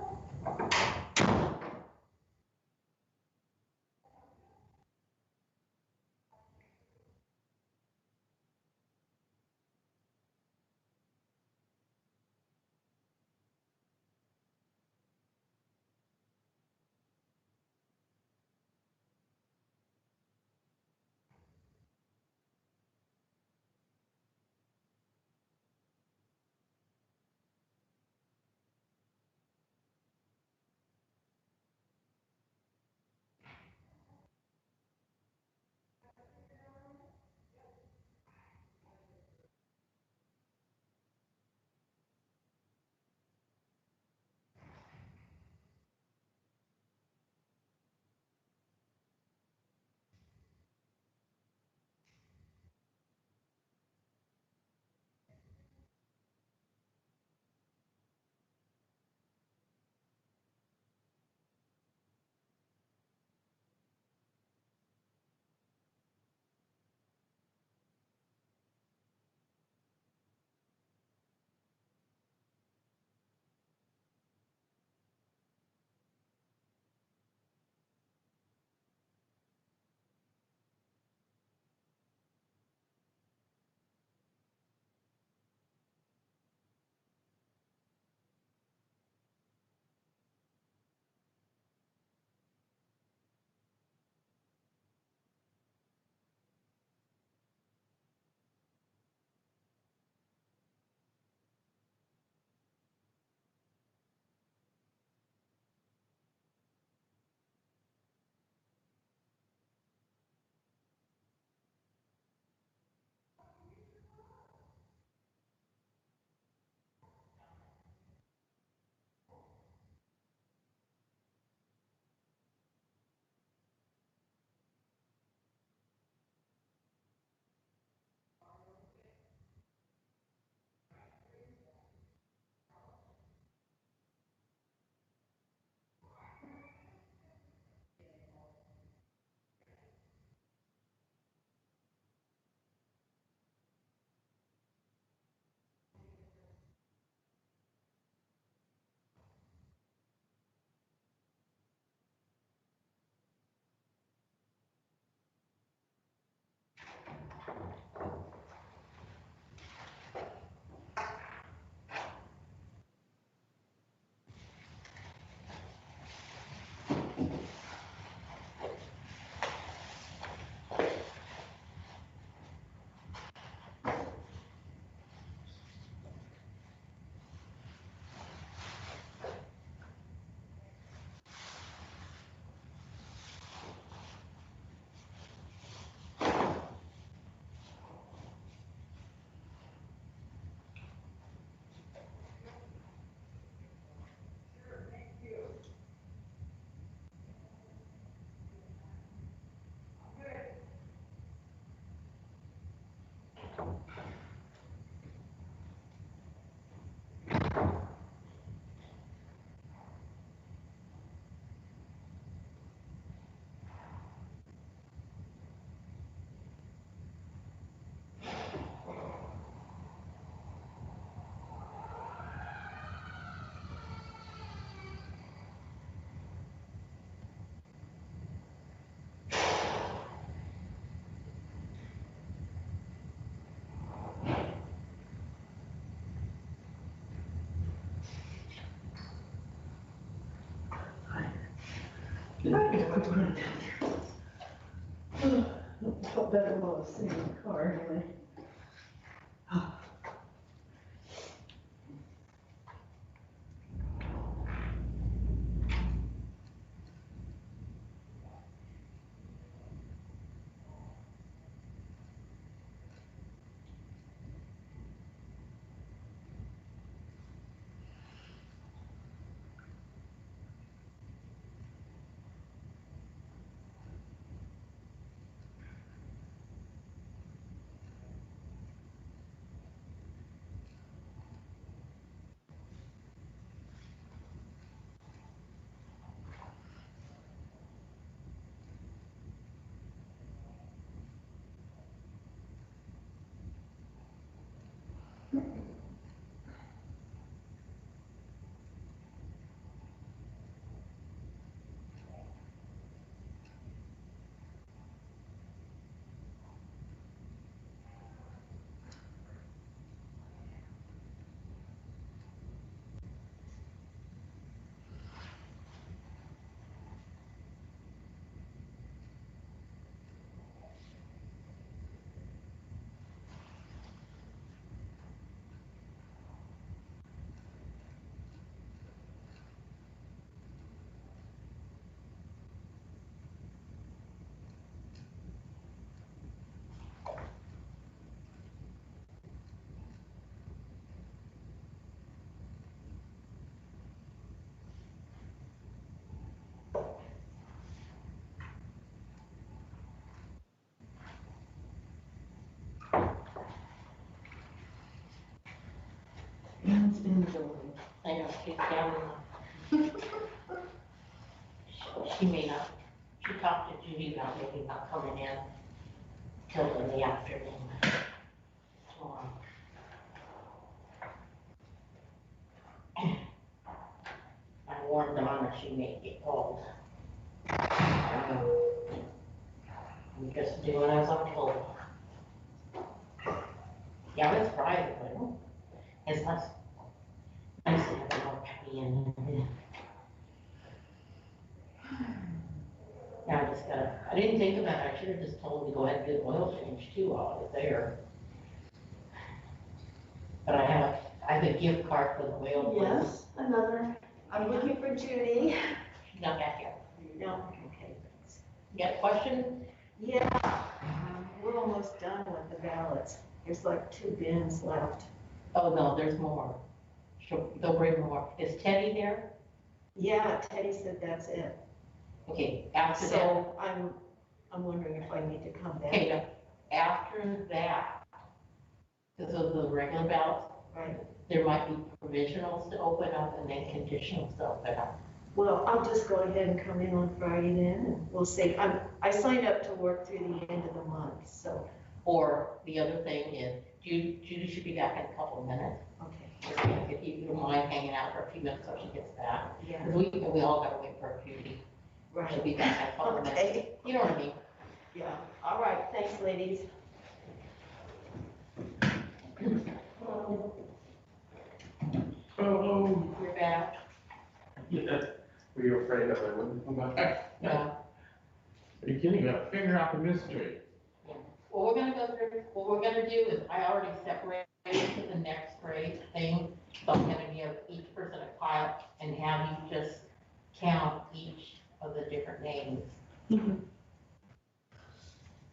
Speaker 3: Felt better while I was sitting in the car anyway. It's in the building.
Speaker 1: I know, she's down in the, she may not, she talked to Judy about maybe not coming in till in the afternoon tomorrow. I warned Donna she may get cold. I'm just doing as I'm told. Yeah, it's private, but it's less nice to have more peppy in it. Yeah, I just gotta, I didn't think about it, I should have just told him to go ahead and get an oil change too while I was there. But I have a gift card for the oil place.
Speaker 4: Yes, another, I'm looking for Judy.
Speaker 1: She's not back yet.
Speaker 4: No, okay, thanks.
Speaker 1: You got a question?
Speaker 4: Yeah, we're almost done with the ballots. There's like 2 bins left.
Speaker 1: Oh, no, there's more. They'll bring more. Is Teddy there?
Speaker 4: Yeah, Teddy said that's it.
Speaker 1: Okay, after that,
Speaker 4: So I'm wondering if I need to come back.
Speaker 1: okay, now, after that, because of the regular ballots,
Speaker 4: Right.
Speaker 1: there might be provisionals to open up and then conditionals to open up.
Speaker 4: Well, I'll just go ahead and come in on Friday then, and we'll see. I signed up to work through the end of the month, so,
Speaker 1: Or the other thing is, Judy should be back in a couple of minutes.
Speaker 4: okay,
Speaker 1: If you don't mind hanging out for a few minutes so she gets back.
Speaker 4: yeah,
Speaker 1: Because we all gotta wait for Judy. She'll
Speaker 4: right.
Speaker 1: be back in a couple of minutes.
Speaker 4: Okay,
Speaker 1: You know what I mean?
Speaker 4: yeah, all right, thanks, ladies.
Speaker 2: Oh,
Speaker 1: You're back.
Speaker 2: yeah. Were you afraid that I wouldn't come back?
Speaker 1: Yeah.
Speaker 2: Are you kidding me? Figure out the mystery.
Speaker 1: What we're gonna do is, I already separated to the next grade thing. So I'm gonna give each person a pile and have you just count each of the different names.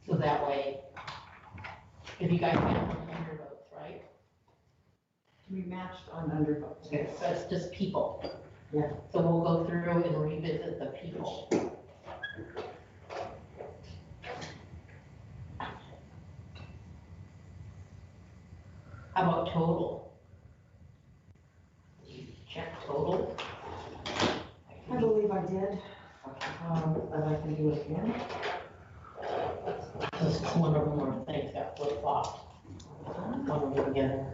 Speaker 1: So that way, if you guys get on undervotes, right?
Speaker 3: We matched on undervotes.
Speaker 1: Okay, so it's just people.
Speaker 3: Yeah.
Speaker 1: So we'll go through and revisit the people. How about total? Check total.
Speaker 3: I believe I did, but I can do it again.
Speaker 1: Just one of them or things got flip-flopped. One of them together.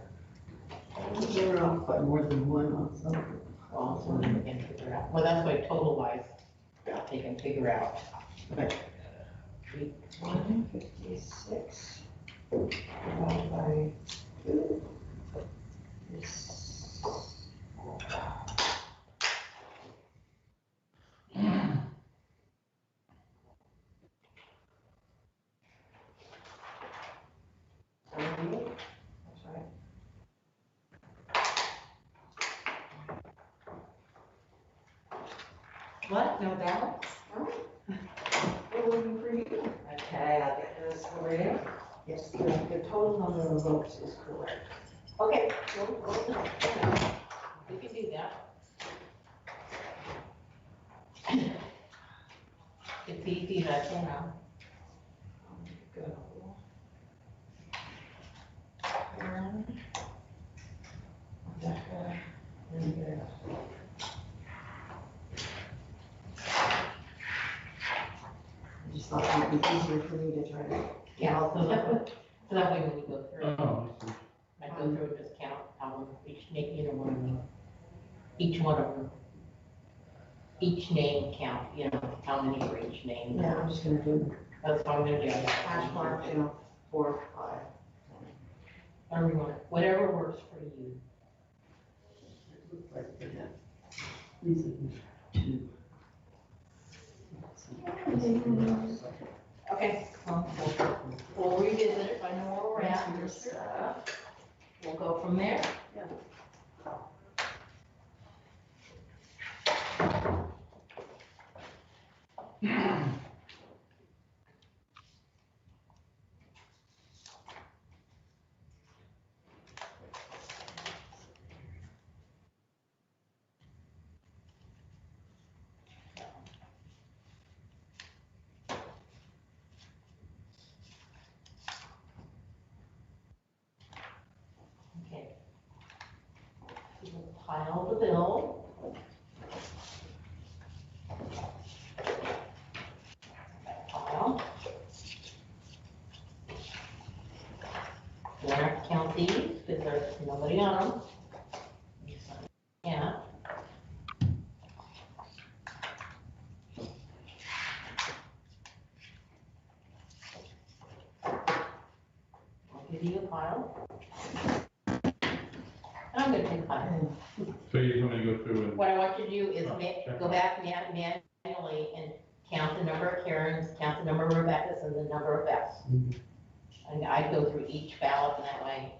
Speaker 3: They were off by more than one on some.
Speaker 1: Well, so we can figure out. Well, that's why total wise, they can figure out. But
Speaker 3: 156 divided by 2 is
Speaker 5: What, no ballots?
Speaker 3: We're looking for you.
Speaker 5: Okay, I'll get this for you.
Speaker 3: Yes, the total number of votes is correct.
Speaker 1: Okay, we can do that. It's easy to, you know.
Speaker 5: Go. Aaron. Rebecca, Linda.
Speaker 3: I just thought it would be easier for me to try to.
Speaker 1: Yeah, so that way when we go through,
Speaker 2: Oh, I see.
Speaker 1: I go through and just count how many, each name, you know, each one of them, each name count, you know, how many for each name.
Speaker 3: Yeah, I'm just gonna do
Speaker 1: That's what I'm gonna do.
Speaker 3: hash mark, 4, 5.
Speaker 1: Whatever you want, whatever works for you.
Speaker 4: It looked like they had, these are two.
Speaker 1: Okay, we'll revisit it, I know where we're at, we'll go from there. Okay. We'll pile the bill. Pile. You don't have to count these, because there's nobody on them. Yeah. I'll give you a pile. And I'm gonna take a pile.
Speaker 2: So you're gonna go through and,
Speaker 1: What I want you to do is
Speaker 2: check
Speaker 1: go
Speaker 2: off.
Speaker 1: back manually and count the number of Karens, count the number of Rebecca's, and the number of Beth's.
Speaker 2: Mhm.
Speaker 1: And I'd go through each ballot in that way.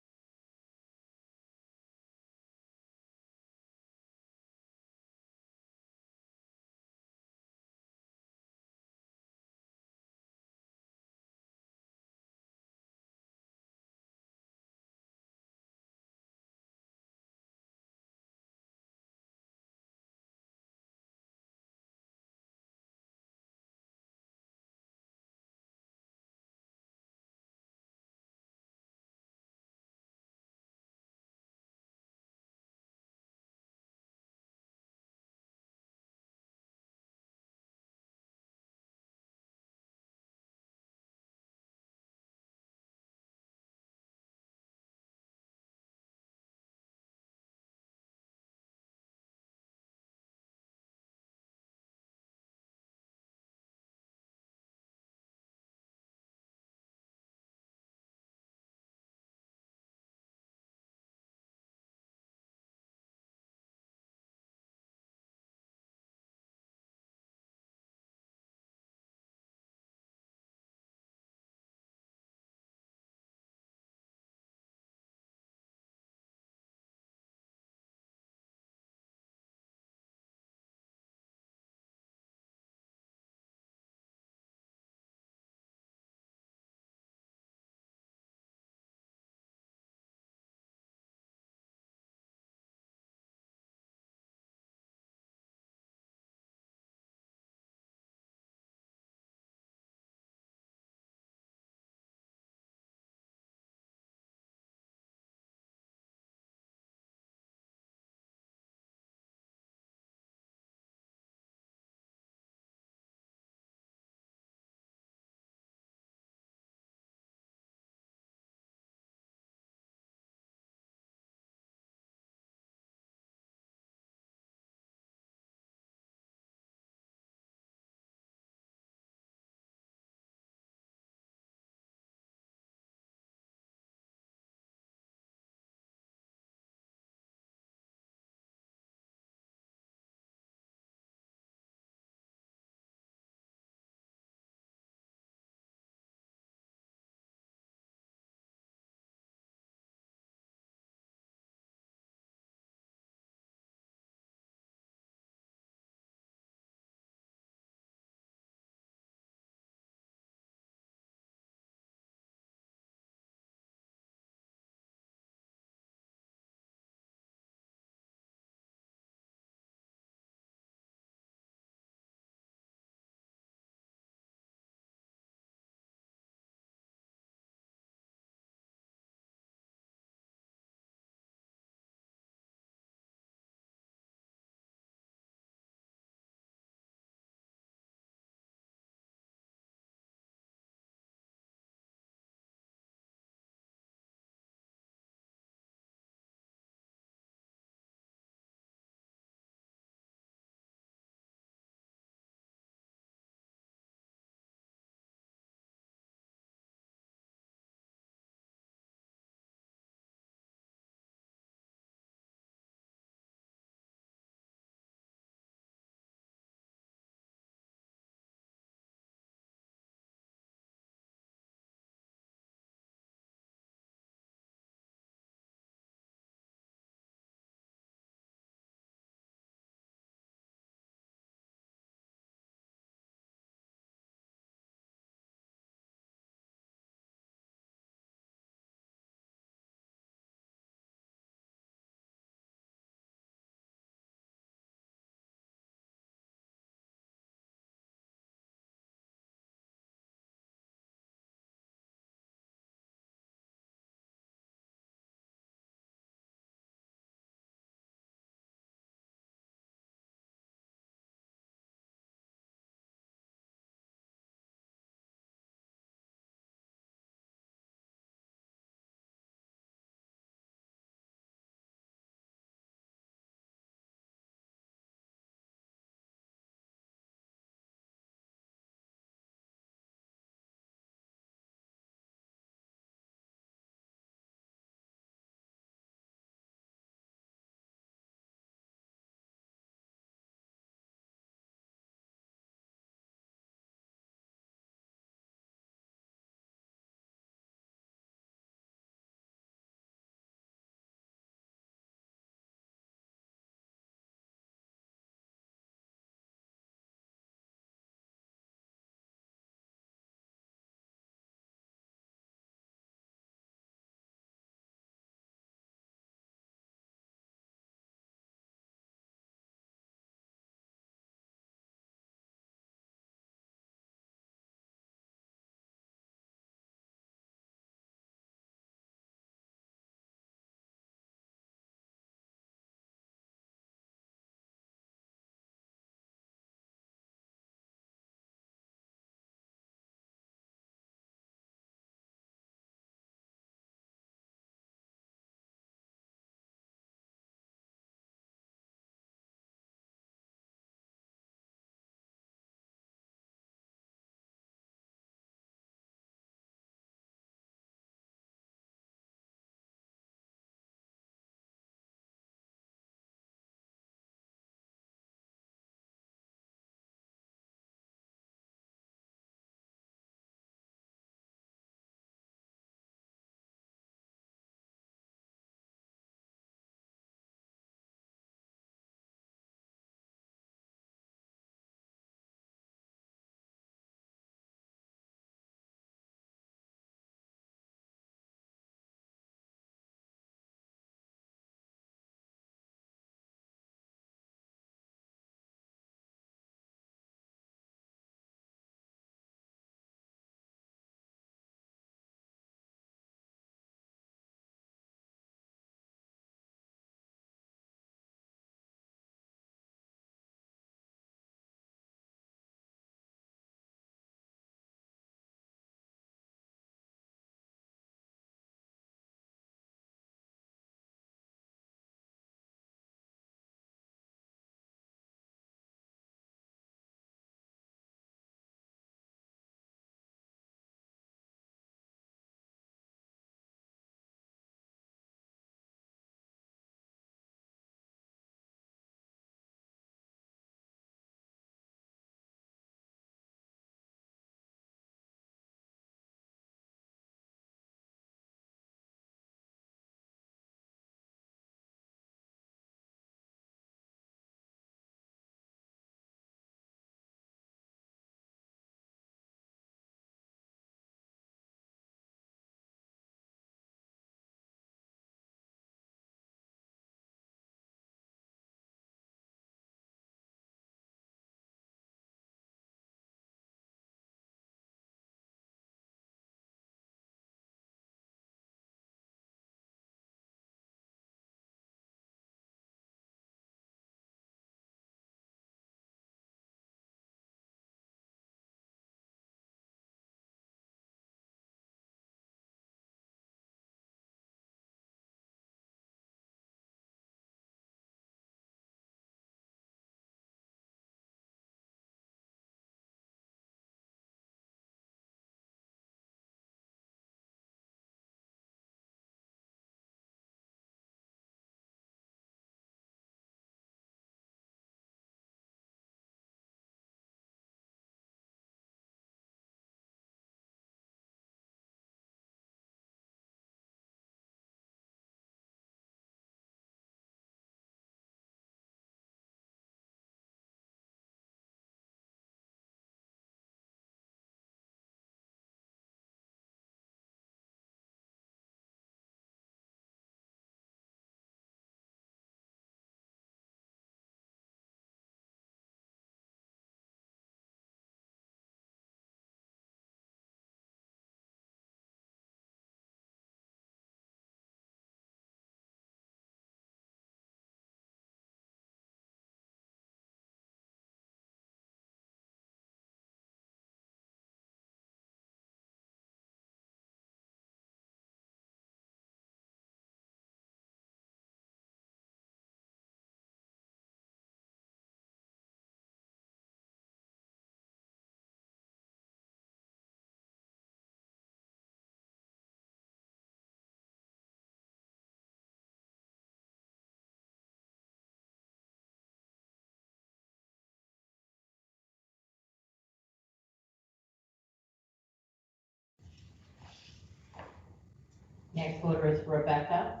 Speaker 1: Next voter is Rebecca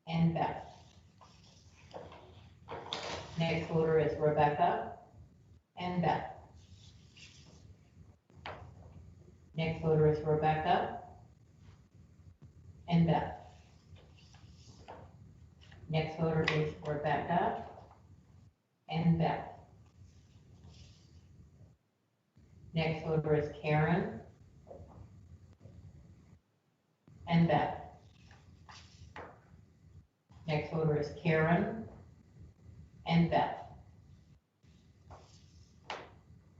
Speaker 1: and Beth. Next voter is Rebecca and Beth. Next voter is Rebecca and Beth. Next voter is Rebecca and Beth. Next voter is Karen and Beth. Next voter is Karen and Beth.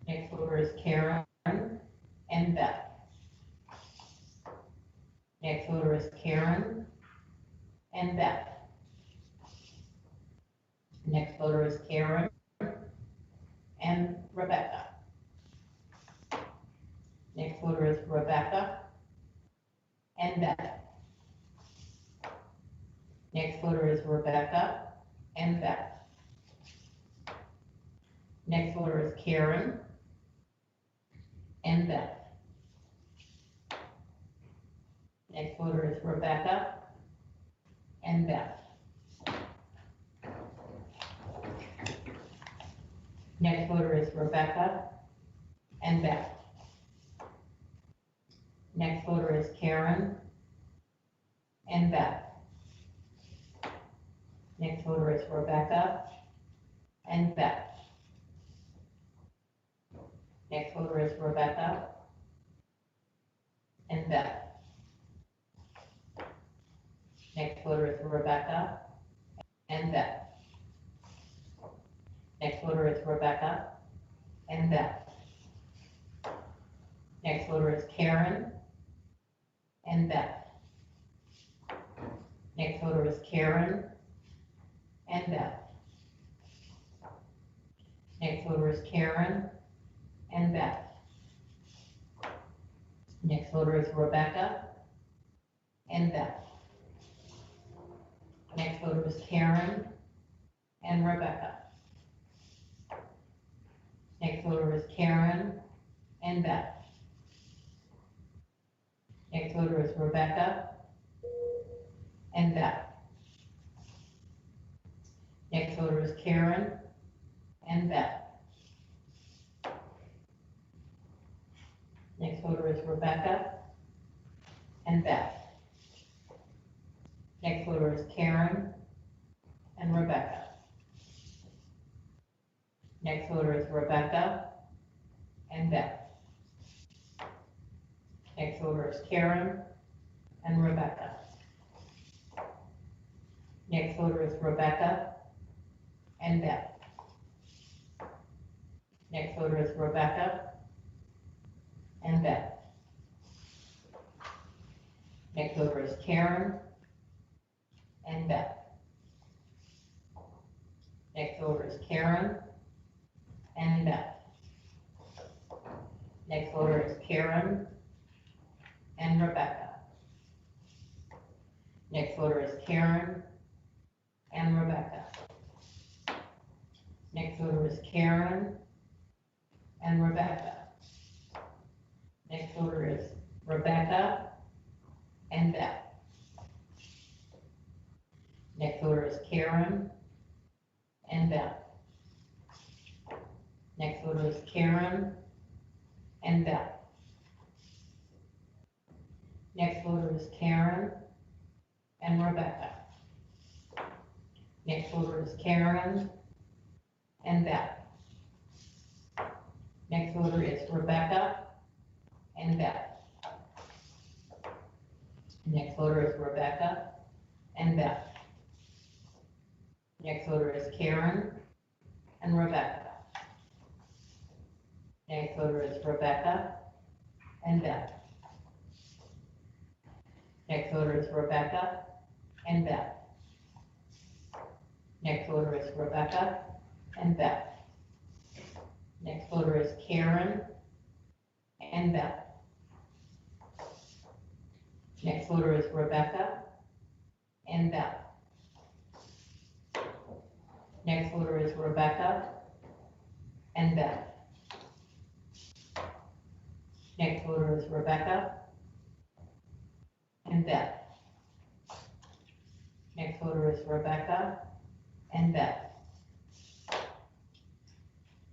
Speaker 1: Next voter is Karen and Beth. Next voter is Karen and Beth. Next voter is Karen and Rebecca. Next voter is Rebecca and Beth. Next voter is Rebecca and Beth. Next voter is Karen and Beth. Next voter is Rebecca and Beth. Next voter is Rebecca and Beth. Next voter is Karen and Beth. Next voter is Rebecca and Beth. Next voter is Rebecca and Beth. Next voter is Rebecca and Beth. Next voter is Rebecca and Beth. Next voter is Karen and Beth. Next voter is Karen and Beth. Next voter is Karen and Beth. Next voter is Rebecca and Beth. Next voter is Karen and Rebecca. Next voter is Karen and Beth. Next voter is Rebecca and Beth. Next voter is Karen and Beth. Next voter is Rebecca and Beth. Next voter is Karen and Rebecca. Next voter is Rebecca and Beth. Next voter is Karen and Rebecca. Next voter is Rebecca and Beth. Next voter is Rebecca and Beth. Next voter is Karen and Beth. Next voter is Karen and Beth. Next voter is Karen and Rebecca. Next voter is Karen and Rebecca. Next voter is Karen and Rebecca. Next voter is Rebecca and Beth. Next voter is Karen and Beth. Next voter is Karen and Beth. Next voter is Karen and Rebecca. Next voter is Karen and Beth. Next voter is Rebecca and Beth. Next voter is Rebecca and Beth. Next voter is Karen and Rebecca. Next voter is Rebecca and Beth. Next voter is Rebecca and Beth. Next voter is Rebecca and Beth. Next voter is Karen and Beth. Next voter is Rebecca and Beth. Next voter is Rebecca and Beth. Next voter is Rebecca and and Beth. Next voter is Rebecca and Beth.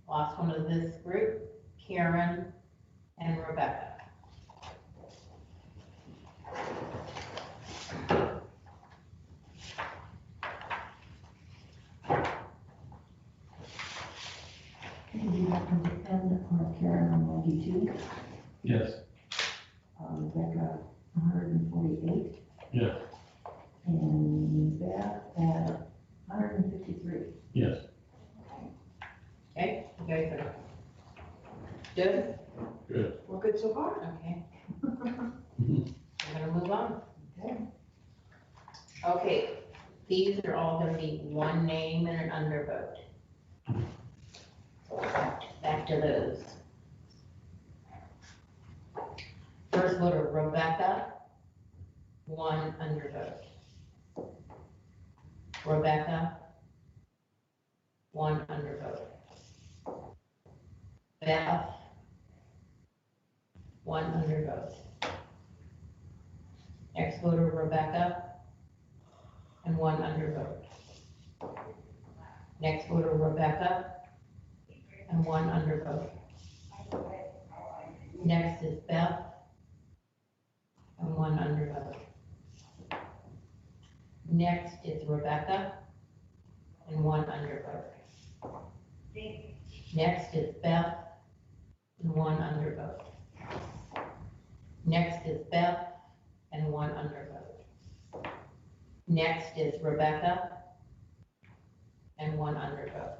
Speaker 1: Last one of this group, Karen and Rebecca.
Speaker 3: Do you happen to end on Karen on 92?
Speaker 2: Yes.
Speaker 3: Rebecca, 148,
Speaker 2: Yes.
Speaker 3: and Beth at 153.
Speaker 2: Yes.
Speaker 1: Okay, you guys are good?
Speaker 2: Good.
Speaker 3: We're good so far.
Speaker 1: Okay. We're gonna move on.
Speaker 3: Okay.
Speaker 1: Okay, these are all gonna be one name and an undervote. Back to those. First voter, Rebecca, one undervote. Rebecca, one undervote. Beth, one undervote. Next voter, Rebecca, and one undervote. Next voter, Rebecca, and one undervote. Next is Beth, and one undervote. Next is Rebecca, and one undervote. Next is Beth, and one undervote. Next is Beth, and one undervote. Next is Rebecca, and one undervote.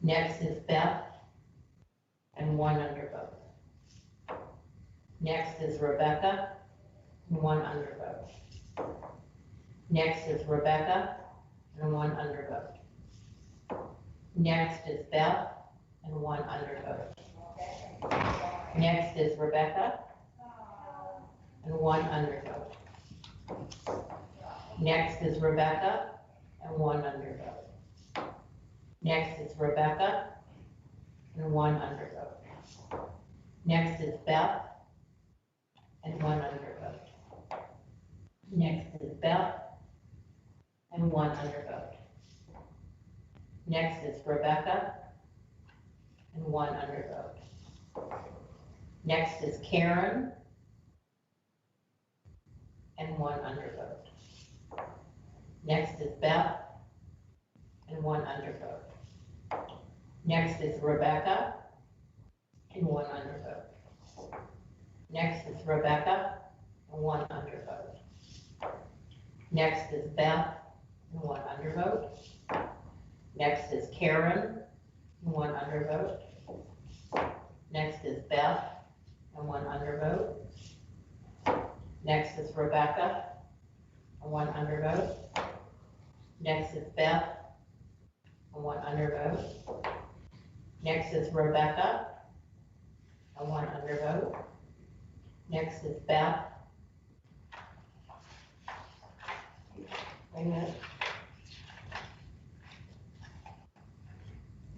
Speaker 1: Next is Beth, and one undervote. Next is Rebecca, and one undervote. Next is Rebecca, and one undervote. Next is Beth, and one undervote. Next is Rebecca, and one undervote. Next is Rebecca, and one undervote. Next is Rebecca, and one undervote. Next is Beth, and one undervote. Next is Beth, and one undervote. Next is Rebecca, and one undervote. Next is Karen, and one undervote. Next is Beth, and one undervote. Next is Rebecca, and one undervote. Next is Rebecca, and one undervote. Next is Beth, and one undervote. Next is Karen, and one undervote. Next is Beth, and one undervote. Next is Rebecca, and one undervote. Next is Beth, and one undervote. Next is Rebecca, and one undervote. Next is Beth. Wait a minute.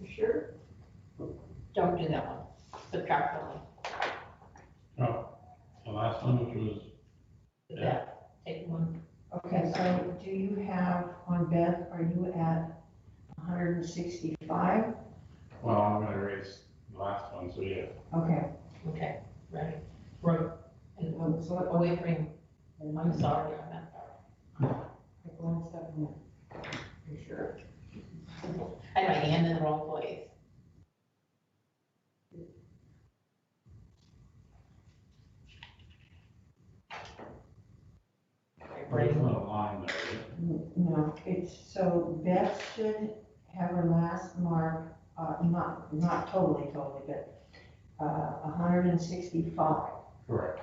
Speaker 1: You sure? Don't do that one. Subtract that one.
Speaker 2: Oh, the last one, which was,
Speaker 1: The Beth, take one.
Speaker 3: Okay, so do you have, on Beth, are you at 165?
Speaker 2: well, I'm gonna erase the last one, so yeah.
Speaker 3: Okay.
Speaker 1: Okay, ready? And
Speaker 3: So what,
Speaker 1: away from him. I'm sorry, I meant
Speaker 3: take one step in there. You sure?
Speaker 1: I had my hand in the wrong place.
Speaker 2: There's not a line there, is it?
Speaker 3: No, it's, so Beth should have her last mark, not totally, but, 165.
Speaker 2: Correct.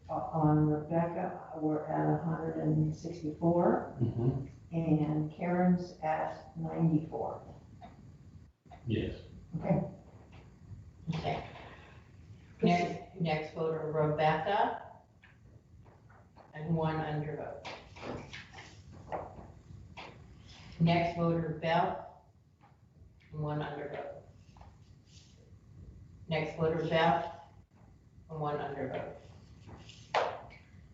Speaker 3: On Rebecca, we're at 164,
Speaker 2: Mm-hmm.
Speaker 3: and Karen's at 94.
Speaker 2: Yes.
Speaker 3: Okay.
Speaker 1: Okay. Next voter, Rebecca, and one undervote. Next voter, Beth, and one undervote. Next voter, Beth, and one undervote.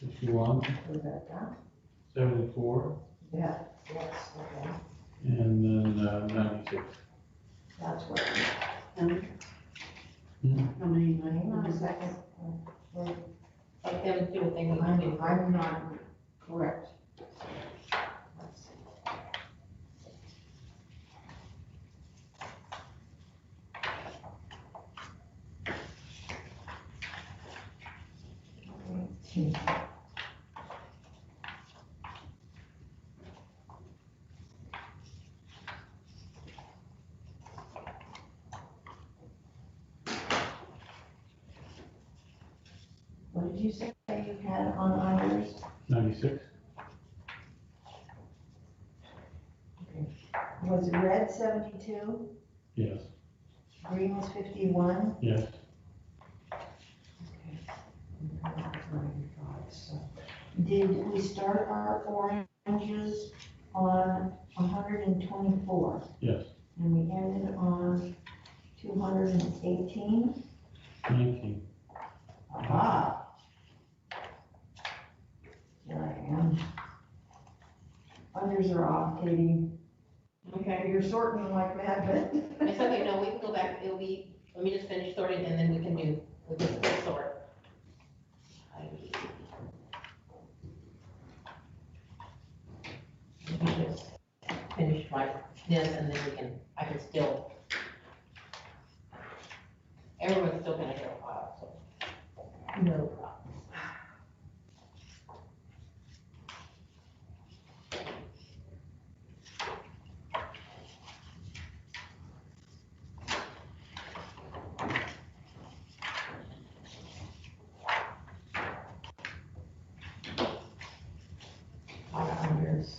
Speaker 2: 61,
Speaker 3: Was that that?
Speaker 2: 74,
Speaker 3: Yeah, yes, okay,
Speaker 2: and then 96.
Speaker 3: that's what,
Speaker 4: And
Speaker 2: Hmm.
Speaker 4: how many,
Speaker 3: hang on a second.
Speaker 1: Let them do what they need to do.
Speaker 3: I'm not correct. Let's see. What did you say you had on others?
Speaker 2: 96?
Speaker 3: Was red 72,
Speaker 2: Yes,
Speaker 3: green was 51?
Speaker 2: yes.
Speaker 3: Okay. And that was 95, so. Did we start our oranges on 124?
Speaker 2: Yes.
Speaker 3: And we ended on 218?
Speaker 2: 19.
Speaker 3: Aha! Here I am. Others are off, Katie.
Speaker 1: Okay.
Speaker 3: You're sorting them like mad, but.
Speaker 1: It's okay, no, we can go back, it'll be, let me just finish sorting and then we can split sort. Let me just finish this and then I can still, everyone's still gonna get a file, so, no problem. Unders.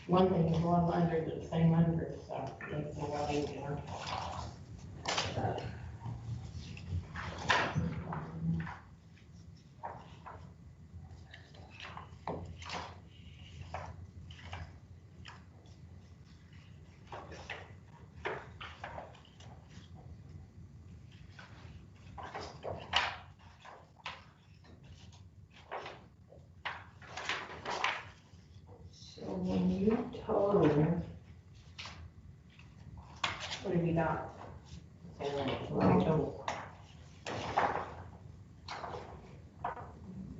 Speaker 1: One thing is one of unders are the same unders, so it makes it a lot easier.
Speaker 3: So when you total,
Speaker 1: What have you got? Total.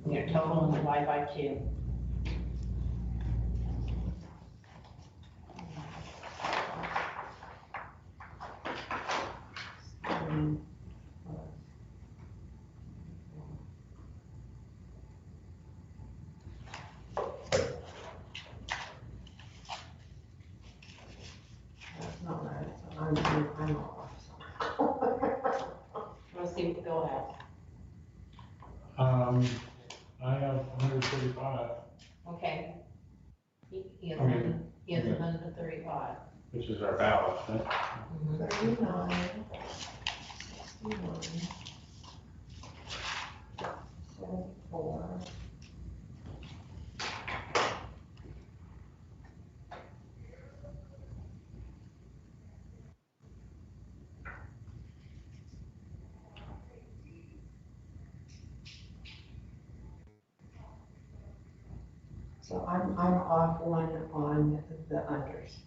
Speaker 1: Your total and divide by 2.
Speaker 3: that's not right, so I'm off.
Speaker 1: Let's see what the bill has.
Speaker 2: I have 135,
Speaker 1: Okay. He has
Speaker 2: Okay.
Speaker 1: he has 135.
Speaker 2: which is our balance, right?
Speaker 3: 39, 61, 74. So I'm off one on the unders.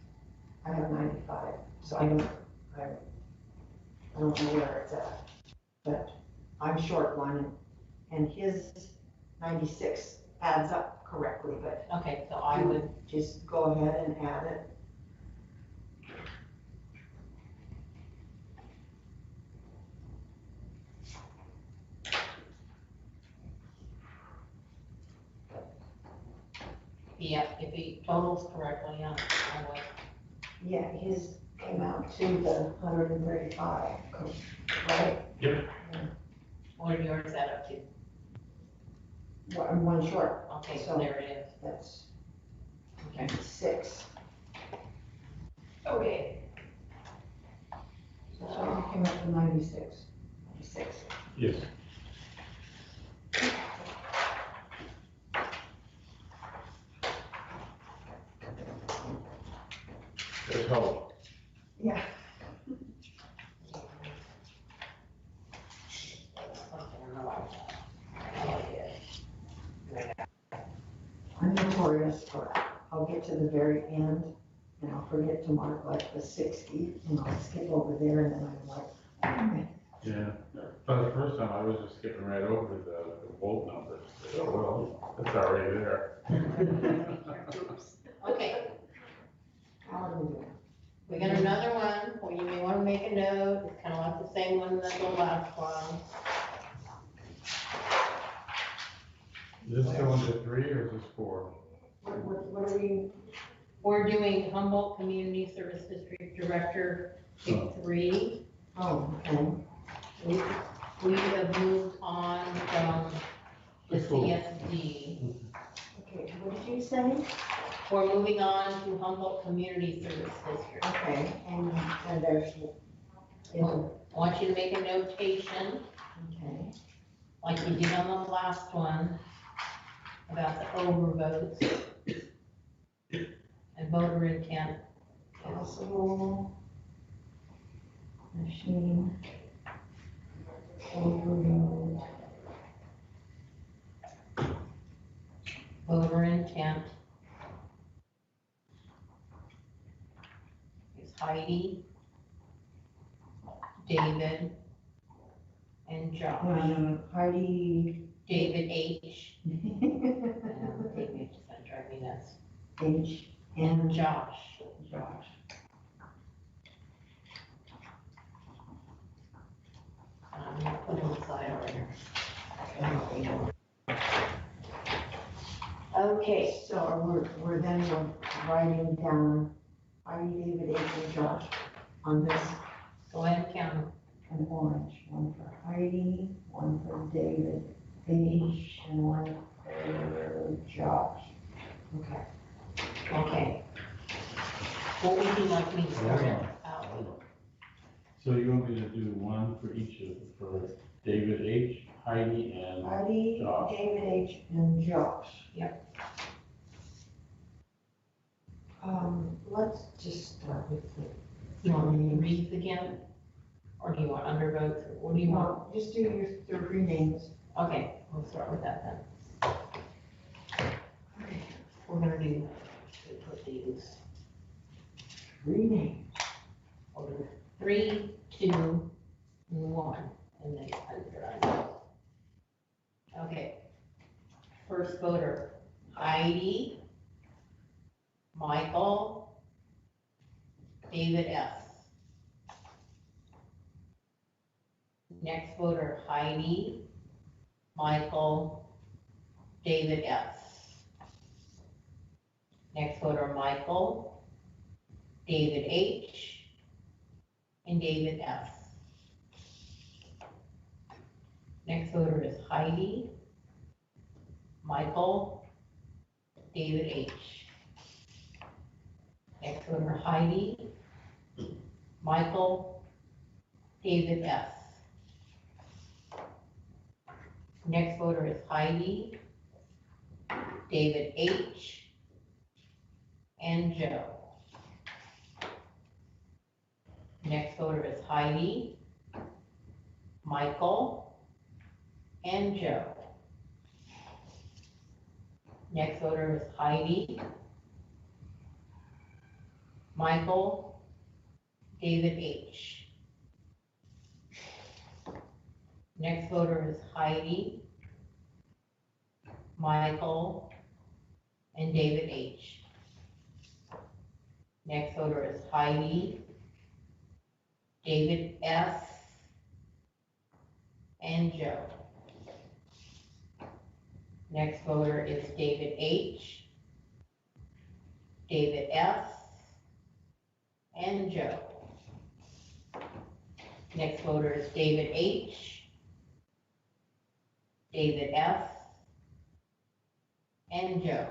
Speaker 3: I have 95, so I don't know where it's at. But I'm short one, and his 96 adds up correctly, but
Speaker 1: Okay, so I would,
Speaker 3: just go ahead and add it.
Speaker 1: yeah, if he totals correctly, yeah, I would.
Speaker 3: Yeah, his came out to the 135, right?
Speaker 2: Yep.
Speaker 1: What are yours add up to?
Speaker 3: I'm one short,
Speaker 1: Okay,
Speaker 3: So-
Speaker 1: so there it is.
Speaker 3: that's
Speaker 1: Okay.
Speaker 3: 6.
Speaker 1: Okay.
Speaker 3: So I came up to 96. 96.
Speaker 2: Yes. Just hope.
Speaker 3: Yeah. I'm notorious for, I'll get to the very end and I'll forget to mark like the 60 and I'll skip over there and then I'm like, oh,
Speaker 2: Yeah, for the first time, I was just skipping right over the volt numbers. Oh, well, it's already there.
Speaker 1: Okay,
Speaker 3: how are we doing?
Speaker 1: we got another one, where you may wanna make a note, it's kinda like the same one as the last one.
Speaker 2: Is this going to 3 or is this 4?
Speaker 3: What are we,
Speaker 1: We're doing Humboldt Community Service District Director, pick 3.
Speaker 3: oh, okay.
Speaker 1: We have moved on from the
Speaker 2: That's cool.
Speaker 1: CSD.
Speaker 3: Okay, what did you say?
Speaker 1: We're moving on to Humboldt Community Service District.
Speaker 3: Okay, and there's,
Speaker 1: I want you to make a notation,
Speaker 3: okay,
Speaker 1: like you did on the last one, about the overvotes and voter intent.
Speaker 3: possible machine overload.
Speaker 1: Voter intent is Heidi, David, and Josh.
Speaker 3: Heidi.
Speaker 1: David H. David H is gonna drive me nuts.
Speaker 3: H
Speaker 1: And
Speaker 3: and
Speaker 1: Josh.
Speaker 3: Josh.
Speaker 1: I'm gonna put him aside over here. Okay,
Speaker 3: So we're then writing down Heidi, David, H, and Josh on this,
Speaker 1: go ahead and count them.
Speaker 3: an orange, one for Heidi, one for David, H, and one for Josh. Okay.
Speaker 1: Okay. What would you like me to start out with?
Speaker 2: So you want me to do one for each of, for David H., Heidi, and
Speaker 3: Heidi,
Speaker 2: Josh.
Speaker 3: David H, and Josh.
Speaker 1: Yep.
Speaker 3: Let's just start with the.
Speaker 1: You want me to read these again? Or do you want undervotes, or what do you want?
Speaker 3: No, just do your three names.
Speaker 1: Okay, we'll start with that then. We're gonna do, we put these,
Speaker 3: Three names.
Speaker 1: we'll do 3, 2, 1, and then under. Okay. First voter, Heidi, Michael, David S. Next voter, Heidi, Michael, David S. Next voter, Michael, David H, and David S. Next voter is Heidi, Michael, David H. Next voter, Heidi, Michael, David S. Next voter is Heidi, David H, and Joe. Next voter is Heidi, Michael, and Joe. Next voter is Heidi, Michael, David H. Next voter is Heidi, Michael, and David H. Next voter is Heidi, David S, and Joe. Next voter is David H, David S, and Joe. Next voter is David H, David S, and Joe.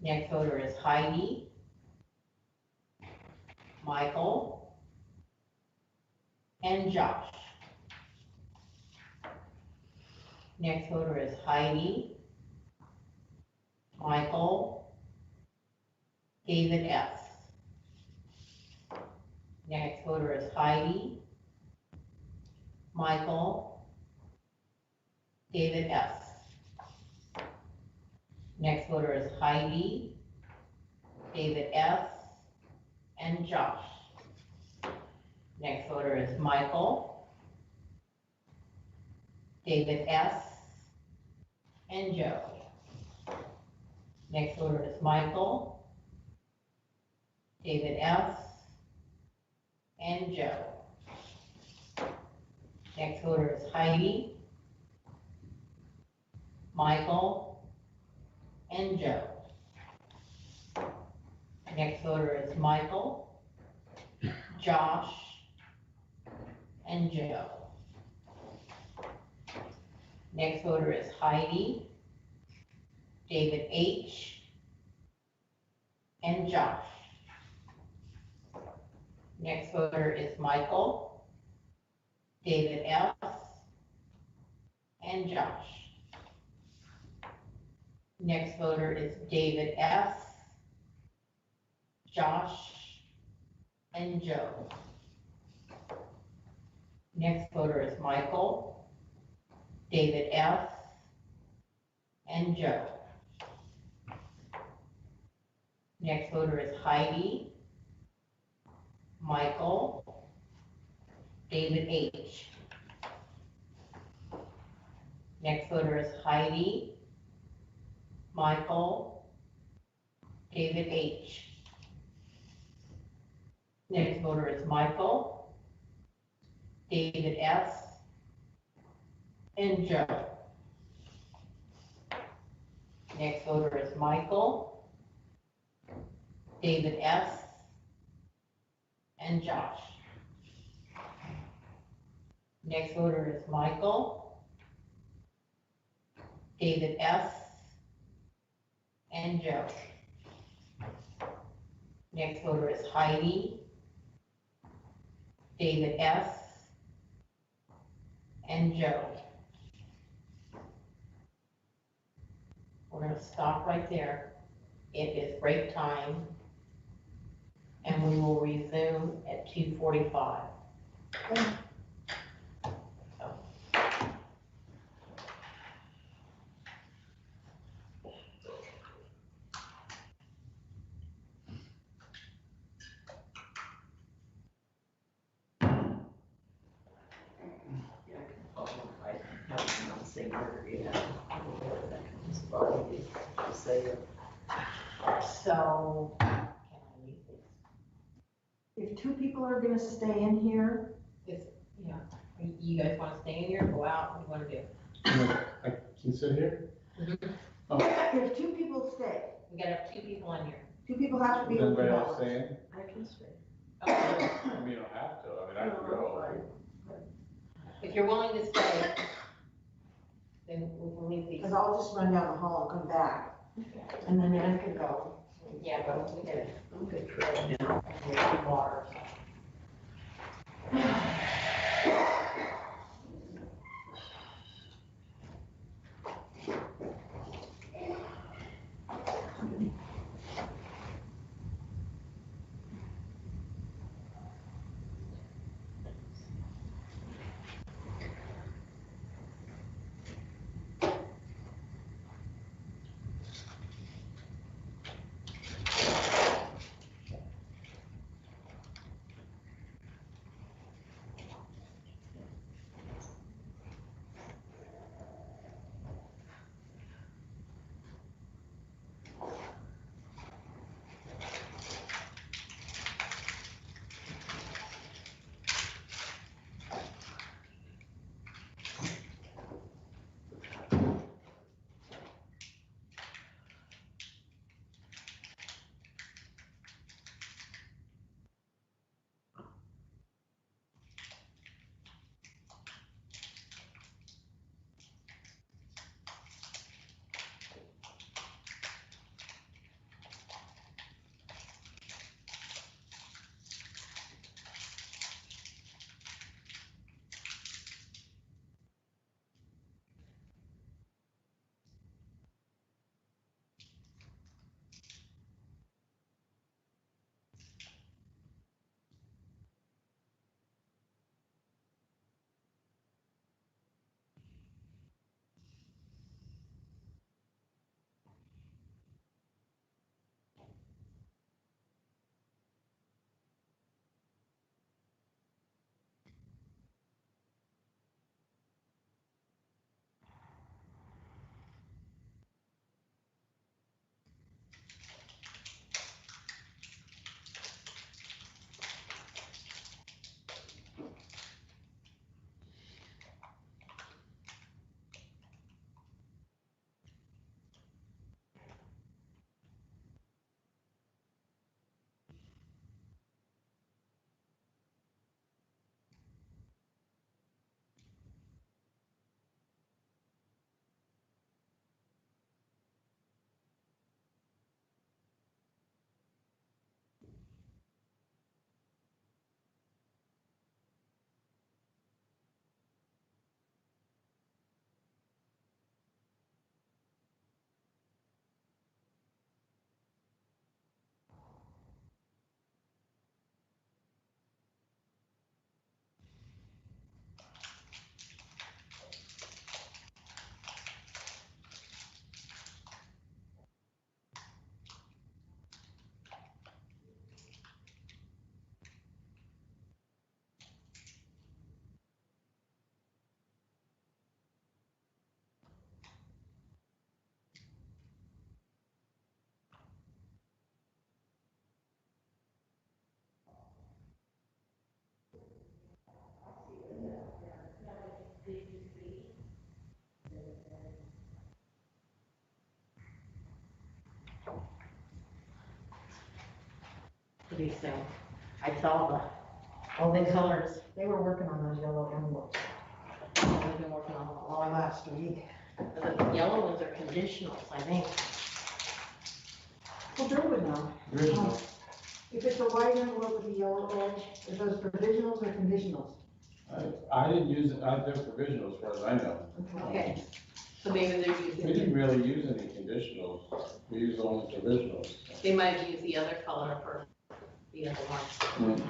Speaker 1: Next voter is Heidi, Michael, and Josh. Next voter is Heidi, Michael, David S. Next voter is Heidi, Michael, David S. Next voter is Heidi, David S, and Josh. Next voter is Michael, David S, and Joe. Next voter is Michael, David S, and Joe. Next voter is Heidi, Michael, and Joe. Next voter is Michael, Josh, and Joe. Next voter is Heidi, David H, and Josh. Next voter is Michael, David S, and Josh. Next voter is David S, Josh, and Joe. Next voter is Michael, David S, and Joe. Next voter is Heidi, Michael, David H. Next voter is Heidi, Michael, David H. Next voter is Michael, David S, and Joe. Next voter is Michael, David S, and Josh. Next voter is Michael, David S, and Joe. Next voter is Heidi, David S, and Joe. We're gonna stop right there. It is break time, and we will resume at 2:45.
Speaker 4: Yeah, I can follow. I have them on the same order, you know. I don't know where that comes from. You just say it.
Speaker 1: So, can I read this?
Speaker 3: If two people are gonna stay in here,
Speaker 1: Yeah, you guys wanna stay in here, go out, what do you wanna do?
Speaker 2: I can sit here?
Speaker 3: if two people stay,
Speaker 1: We gotta have 2 people in here.
Speaker 3: two people have to be
Speaker 2: Is
Speaker 3: with the
Speaker 2: anybody else
Speaker 3: dollars.
Speaker 2: staying?
Speaker 4: I can stay.
Speaker 1: Okay.
Speaker 2: I mean, you don't have to, I mean, I can go.
Speaker 1: If you're willing to stay, then we can leave these.
Speaker 3: Cause I'll just run down the hall and come back, and then Ann can go.
Speaker 1: Yeah, but we gotta,
Speaker 4: I'm good for right now.
Speaker 1: we have water. pretty soon. I saw
Speaker 3: All
Speaker 1: the
Speaker 3: those
Speaker 1: colors.
Speaker 3: They were working on those yellow envelopes
Speaker 1: We've been working on a
Speaker 3: all
Speaker 1: lot.
Speaker 3: last week.
Speaker 1: The yellow ones are conditionals, I think.
Speaker 3: Well, Drew would know.
Speaker 2: Original.
Speaker 3: If it's a white envelope with a yellow edge, are those provisionals or conditionals?
Speaker 2: I didn't use it, I did provisional as far as I know.
Speaker 1: Okay. So maybe they're
Speaker 2: We
Speaker 1: using,
Speaker 2: didn't really use any conditionals, we used only provisionals.
Speaker 1: they might have used the other color for the other one.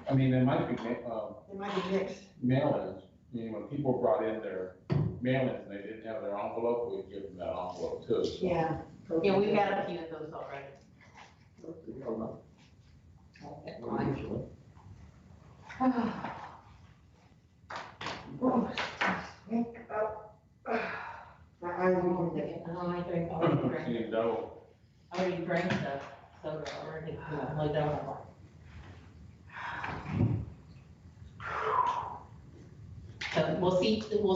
Speaker 2: I mean, there might be,
Speaker 3: They might be mixed.
Speaker 2: mail-ins, I mean, when people brought in their mail-ins and they didn't have their envelope, we'd give them that envelope too, so.
Speaker 3: Yeah.
Speaker 1: Yeah, we've had a few of those already.
Speaker 2: Usually.
Speaker 3: Oh, wake up. My eyes are moving.
Speaker 1: I already drank
Speaker 2: Seeing double.
Speaker 1: the soda already, I don't know. So we'll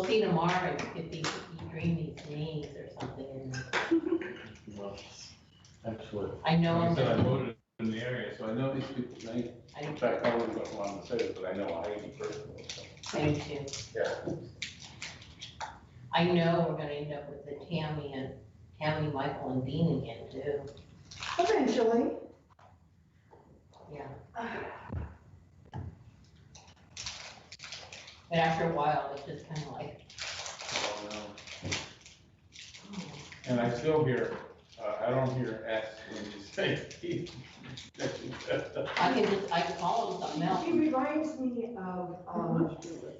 Speaker 1: see tomorrow if you dream these names or something, and
Speaker 2: Well, actually,
Speaker 1: I know
Speaker 2: like I
Speaker 1: I'm
Speaker 2: said, I
Speaker 1: gonna,
Speaker 2: voted in the area, so I know these people's names. In fact, I wasn't going to want to say it, but I know Heidi personally, so.
Speaker 1: I do too.
Speaker 2: Yeah.
Speaker 1: I know we're gonna end up with the Tammy, Michael, and Dean again too,
Speaker 3: Eventually.
Speaker 1: yeah. But after a while, it's just kinda like,
Speaker 2: Oh, no. And I still hear, I don't hear S when you say T.
Speaker 1: I can call them something else.
Speaker 3: She reminds me of,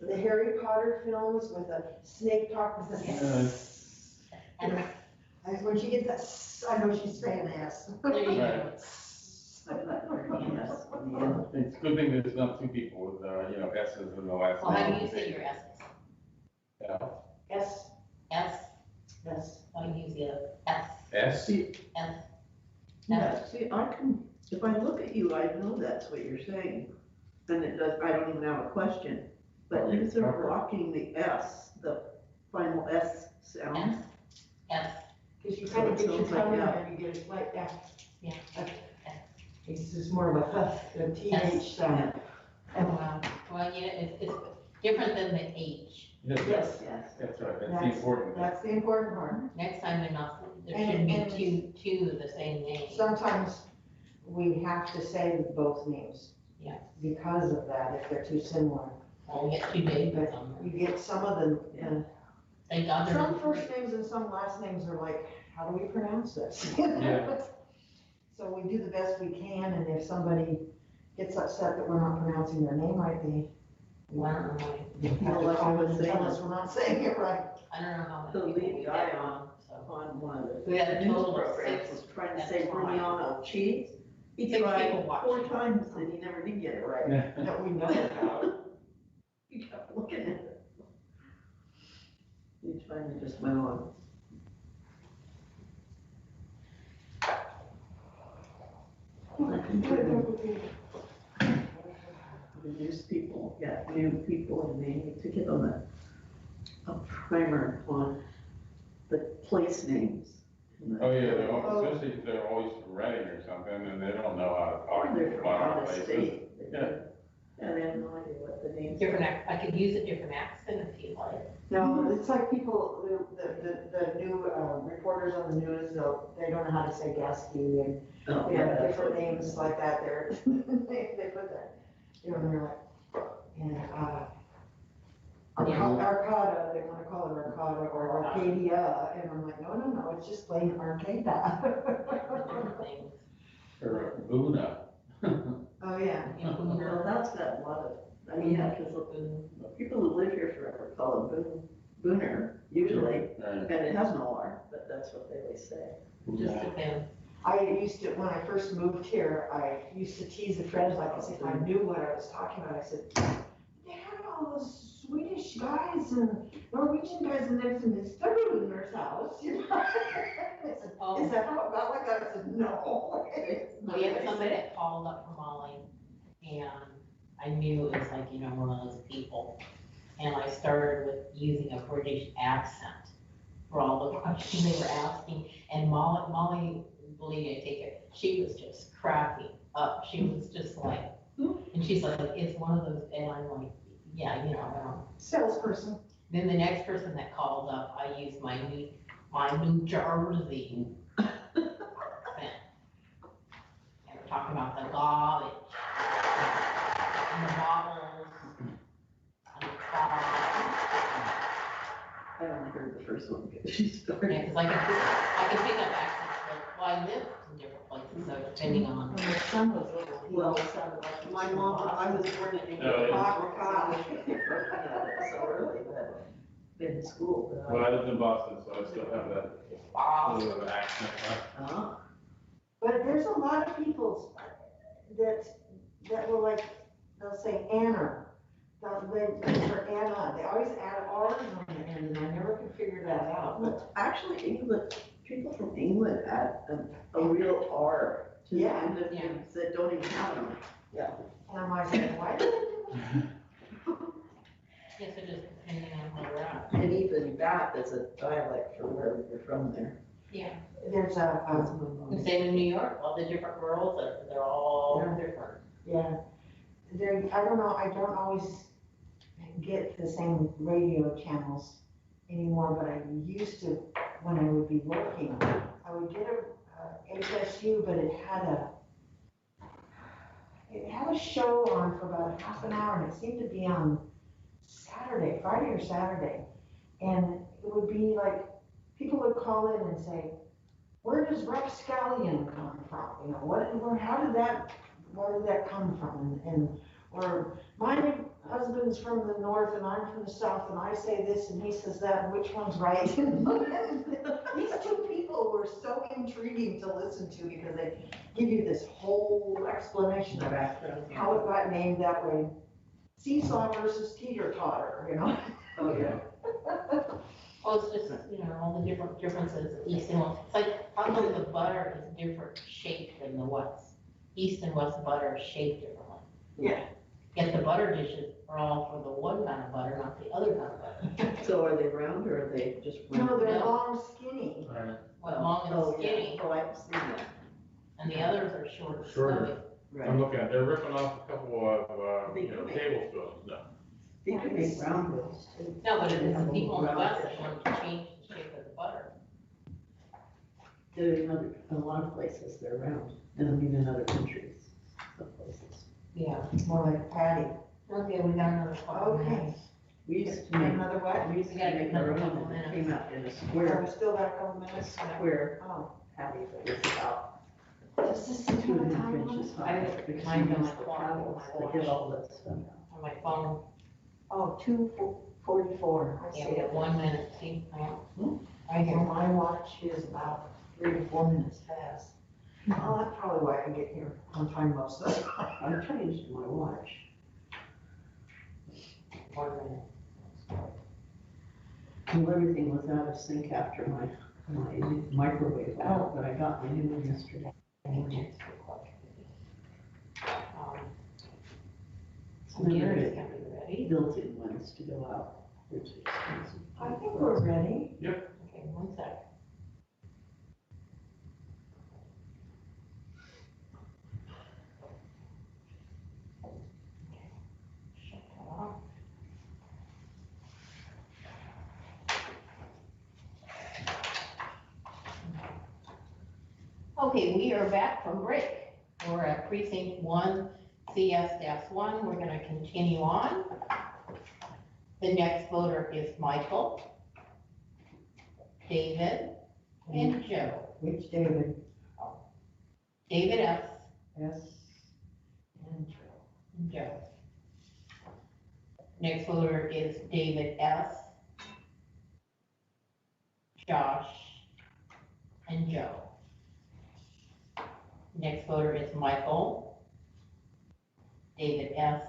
Speaker 3: the Harry Potter films with the snake talk with the S.
Speaker 1: And
Speaker 3: When she gets that S, I know she's saying S.
Speaker 1: there you go.
Speaker 2: Right. It's a good thing there's not two people with, S's in the last name.
Speaker 1: Well, how do you say your S's?
Speaker 2: Yeah.
Speaker 3: S,
Speaker 1: S,
Speaker 3: S.
Speaker 1: how do you use the other, S,
Speaker 2: S?
Speaker 1: S?
Speaker 4: Yeah, see, I can, if I look at you, I know that's what you're saying. And it does, I don't even have a question. But you are blocking the S, the final S sound.
Speaker 1: S,
Speaker 3: Cause you kind of
Speaker 4: So it
Speaker 3: get your
Speaker 4: sounds like
Speaker 3: tongue in
Speaker 4: F.
Speaker 3: there, you get a slight F.
Speaker 1: Yeah.
Speaker 3: F. It's just more of a F, a TH sound.
Speaker 1: oh, wow, well, yeah, it's different than the H.
Speaker 3: Yes,
Speaker 4: Yes.
Speaker 2: That's right, that's the
Speaker 3: That's-
Speaker 2: important thing.
Speaker 3: that's the important part.
Speaker 1: Next time they're not, there
Speaker 3: And-
Speaker 1: shouldn't be two of the same name.
Speaker 3: Sometimes we have to say both names.
Speaker 1: Yeah.
Speaker 3: Because of that, if they're too similar.
Speaker 1: Well, we get two Davids on there.
Speaker 3: You get some of them,
Speaker 1: Thank God
Speaker 3: some
Speaker 1: they're,
Speaker 3: first names and some last names are like, how do we pronounce this?
Speaker 2: Yeah.
Speaker 3: So we do the best we can, and if somebody gets upset that we're not pronouncing their name right, they
Speaker 1: wow,
Speaker 3: have to call us and tell us we're not saying it right.
Speaker 1: I don't know how
Speaker 4: The
Speaker 1: many people
Speaker 4: lead
Speaker 1: we
Speaker 4: guy
Speaker 1: get
Speaker 4: on,
Speaker 1: on, so.
Speaker 4: on one of the
Speaker 1: We had a
Speaker 4: news
Speaker 1: total of
Speaker 4: programs
Speaker 1: six.
Speaker 4: was trying to
Speaker 1: That's
Speaker 4: say
Speaker 1: fine.
Speaker 4: Bruliano cheese. He
Speaker 1: Six
Speaker 4: tried
Speaker 1: people watching.
Speaker 4: 4 times and he never did get it right.
Speaker 3: That we know about.
Speaker 4: He kept looking at it. He finally just went on. The news people, new people, and they need to get on a primer on the place names.
Speaker 2: Oh, yeah, especially if they're always from Reading or something, and they don't know how to talk
Speaker 4: They're from
Speaker 2: about our
Speaker 4: out of
Speaker 2: places.
Speaker 4: state.
Speaker 2: Yeah.
Speaker 4: And they have no idea what the names are.
Speaker 1: Different, I could use a different accent if you like.
Speaker 3: No, it's like people, the new reporters on the news, they don't know how to say Gasky and,
Speaker 4: Oh,
Speaker 3: yeah, different names like that, they put that, and they're like, Arcata, they wanna call it Arcata or Arcadia, and I'm like, no, it's just plain Arcata.
Speaker 1: Different things.
Speaker 2: Or Luna.
Speaker 3: Oh, yeah.
Speaker 1: Yeah,
Speaker 4: Well, that's got a lot of, I mean, yeah, because the people who live here forever call it Booner, usually,
Speaker 2: Right.
Speaker 4: and it has no R, but that's what they always say.
Speaker 1: Just depends.
Speaker 3: I used to, when I first moved here, I used to tease the friends, like, as if I knew what I was talking about, I said, they have all those Swedish guys and Norwegian guys, and they're from this Booner's house, you know? I said,
Speaker 1: Oh.
Speaker 3: is that how it got like that? I said, no.
Speaker 1: We had somebody that called up from Molly, and I knew it was like, one of those people. And I started with using a British accent for all the questions they were asking, and Molly, believe me, I take it, she was just cracking she was just like, and she's like, it's one of those, and I'm like, yeah, you know.
Speaker 3: Salesperson.
Speaker 1: Then the next person that called up, I used my New Jersey accent. And we're talking about the garbage, and the bottles, and the car.
Speaker 4: I only heard the first one because she started.
Speaker 1: Yeah, because I can pick up accents, but, well, I live in different places, so depending on.
Speaker 3: When my son was little, he
Speaker 4: Well,
Speaker 3: always sounded like he was
Speaker 4: My
Speaker 3: from
Speaker 4: mom, I was
Speaker 3: Boston.
Speaker 4: born in
Speaker 2: No,
Speaker 4: England.
Speaker 3: it-
Speaker 4: So early, but been in school. but
Speaker 2: Well, I lived in Boston, so I still have that
Speaker 1: Bob.
Speaker 2: little bit of accent.
Speaker 3: But there's a lot of people that will like, they'll say Anna. They for Anna, they always add R's on the end, and I never could figure that out, but.
Speaker 4: Well, actually, England, people from England add a real R to the
Speaker 3: Yeah.
Speaker 4: end of
Speaker 1: Yeah.
Speaker 4: things that don't even have them. Yeah.
Speaker 3: And I'm like, why do they do that?
Speaker 1: Yes, it is depending on where we're at.
Speaker 4: And even that is a dialect for where you're from there.
Speaker 1: Yeah.
Speaker 3: There's
Speaker 4: That's
Speaker 3: a,
Speaker 4: my mom.
Speaker 1: The same in New York, all the different girls, they're all
Speaker 3: Yeah.
Speaker 1: different.
Speaker 3: yeah, I don't know, I don't always get the same radio channels anymore, but I used to, when I would be working, I would get a HSU, but it had a show on for about half an hour, and it seemed to be on Saturday, Friday or Saturday. And it would be like, people would call in and say, where does rapscallion come from? You know, where did that come from? Or my husband's from the north and I'm from the south and I say this and he says that, and which one's right? These two people were so intriguing to listen to because they give you this whole explanation of how it got named that way. Seesaw versus teeter-totter, you know?
Speaker 4: Oh, yeah.
Speaker 1: Well, it's just, you know, all the different differences, east and west. It's like, how come the butter is different shaped than the west? East and west butter is shaped differently.
Speaker 3: Yeah.
Speaker 1: Yet the butter dishes are all for the one kind of butter, not the other kind of butter.
Speaker 4: So are they round or are they just?
Speaker 3: No, they're
Speaker 1: No.
Speaker 3: long, skinny.
Speaker 2: Right.
Speaker 1: One long
Speaker 4: Oh,
Speaker 1: and
Speaker 4: yeah.
Speaker 1: skinny,
Speaker 4: Oh, I've seen that.
Speaker 1: and the others are short and
Speaker 2: Shorter.
Speaker 1: stubby.
Speaker 4: Right.
Speaker 2: I'm looking at, they're ripping off a couple of,
Speaker 4: They do make-
Speaker 2: tablespoons, no.
Speaker 4: They can make round ones too.
Speaker 1: No, but it's
Speaker 4: They
Speaker 1: the
Speaker 4: have
Speaker 1: people in the
Speaker 4: round
Speaker 1: west
Speaker 4: fish.
Speaker 1: that want to change the shape of the butter.
Speaker 4: A lot of places they're round, and I mean in other countries, some places.
Speaker 1: Yeah.
Speaker 3: It's more like patty.
Speaker 1: Okay, we got another couple
Speaker 3: Okay.
Speaker 1: minutes.
Speaker 4: We used to make,
Speaker 3: Another what?
Speaker 4: we used to
Speaker 1: We gotta
Speaker 4: make
Speaker 1: get
Speaker 4: our
Speaker 1: another
Speaker 4: own,
Speaker 1: couple
Speaker 4: and it
Speaker 1: minutes.
Speaker 4: came out in a
Speaker 3: We
Speaker 4: square,
Speaker 3: still got a couple minutes.
Speaker 4: square
Speaker 3: Oh.
Speaker 4: patty that was about
Speaker 3: Does this seem to have a
Speaker 4: 2.5
Speaker 3: time limit?
Speaker 4: inches
Speaker 1: I
Speaker 4: high.
Speaker 1: have
Speaker 4: Because
Speaker 1: mine
Speaker 4: we
Speaker 1: on
Speaker 4: used
Speaker 1: my
Speaker 4: the
Speaker 1: clock,
Speaker 4: paddles
Speaker 1: on my
Speaker 4: to get
Speaker 1: watch.
Speaker 4: all this stuff out.
Speaker 1: On my phone,
Speaker 3: Oh, 2:44. I
Speaker 1: yeah,
Speaker 3: see
Speaker 1: we
Speaker 3: it.
Speaker 1: got 1 minute, see, right
Speaker 3: Well,
Speaker 1: here.
Speaker 3: my watch is about 3 to 4 minutes past. Oh, that's probably why I get here on time most of the time.
Speaker 4: I changed my watch.
Speaker 1: 1 minute.
Speaker 4: Well, everything was out of sync after my microwave went out, but I got my new one yesterday.
Speaker 1: Some Gary's gonna be ready.
Speaker 4: Built-in ones to go out, which is expensive.
Speaker 3: I think we're ready.
Speaker 1: Okay, 1 sec. Shut that off. Okay, we are back from break. We're at precinct 1, CS-1. We're gonna continue on. The next voter is Michael, David, and Joe.
Speaker 3: Which David?
Speaker 1: David S.
Speaker 3: S. And Joe.
Speaker 1: and Joe. Next voter is David S., Josh, and Joe. Next voter is Michael, David S.,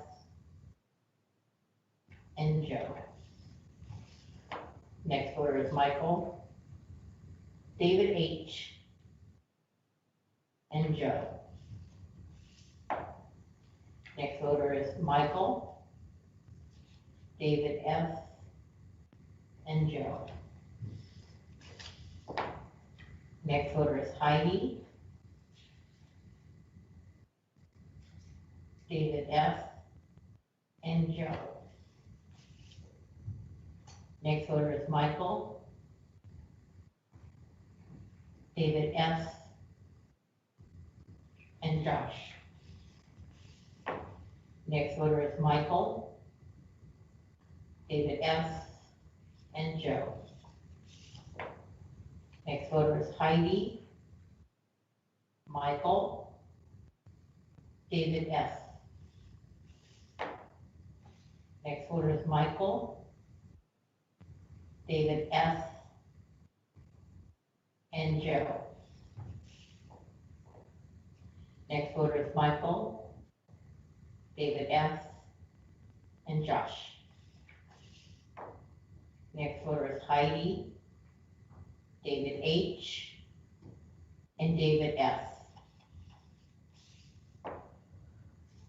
Speaker 1: and Joe. Next voter is Michael, David H., and Joe. Next voter is Michael, David F., and Joe. Next voter is Heidi, David S., and Josh. Next voter is Michael, David S., and Joe. Next voter is Heidi, Michael, David S. Next voter is Michael, David S., and Joe. Next voter is Michael, David S., and Josh. Next voter is Heidi, David H., and David S.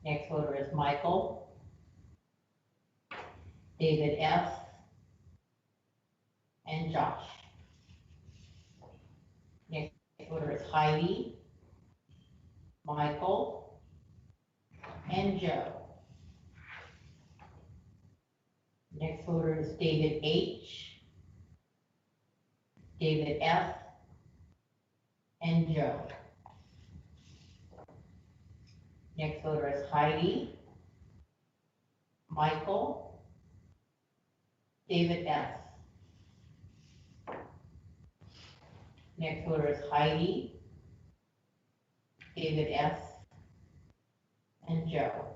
Speaker 1: Next voter is Michael, David S., and Josh. Next voter is Heidi, Michael, and Joe. Next voter is David H., David S., and Joe. Next voter is Heidi, Michael, David S. Next voter is Heidi, David S., and Joe.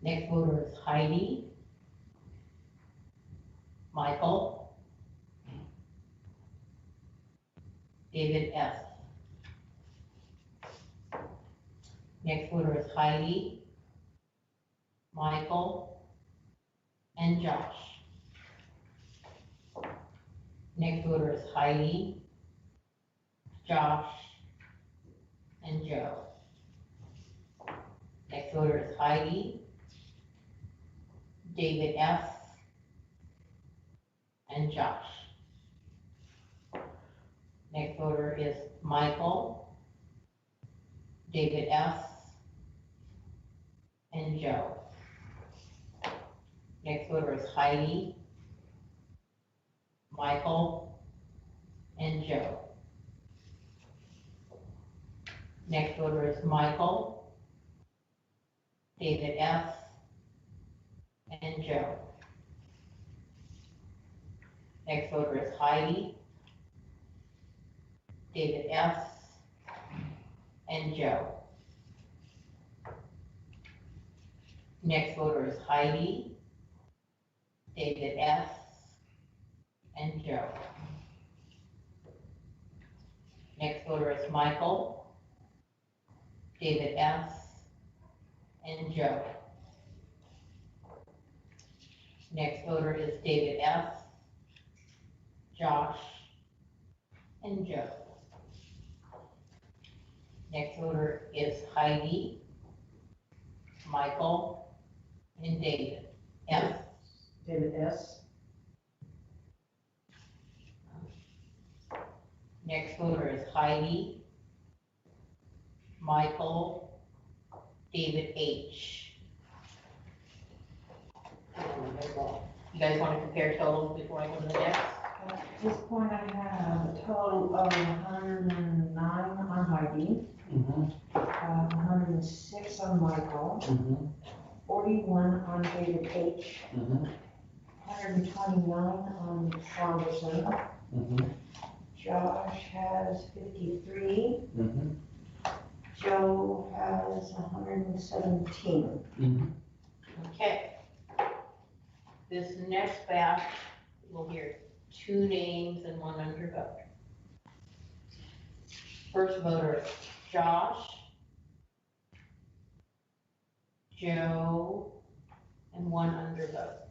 Speaker 1: Next voter is Heidi, Michael, David S. Next voter is Heidi, Michael, and Josh. Next voter is Heidi, Josh, and Joe. Next voter is Heidi, David S., and Josh. Next voter is Michael, David S., and Joe. Next voter is Heidi, Michael, and Joe. Next voter is Michael, David S., and Joe. Next voter is Heidi, David S., and Joe. Next voter is Heidi, David S., and Joe. Next voter is Michael, David S., and Joe. Next voter is David S., Josh, and Joe. Next voter is Heidi, Michael, and David S.
Speaker 3: David S.
Speaker 1: Next voter is Heidi, Michael, David H. You guys want to compare totals before I go to the next?
Speaker 3: At this point, I have a total of 109 on Heidi, 106 on Michael, 41 on David H., 129 on Saunderson. Josh has 53. Joe has 117.
Speaker 1: Okay. This next batch, we'll hear 2 names and 1 undervote. First voter, Josh, Joe, and 1 undervote.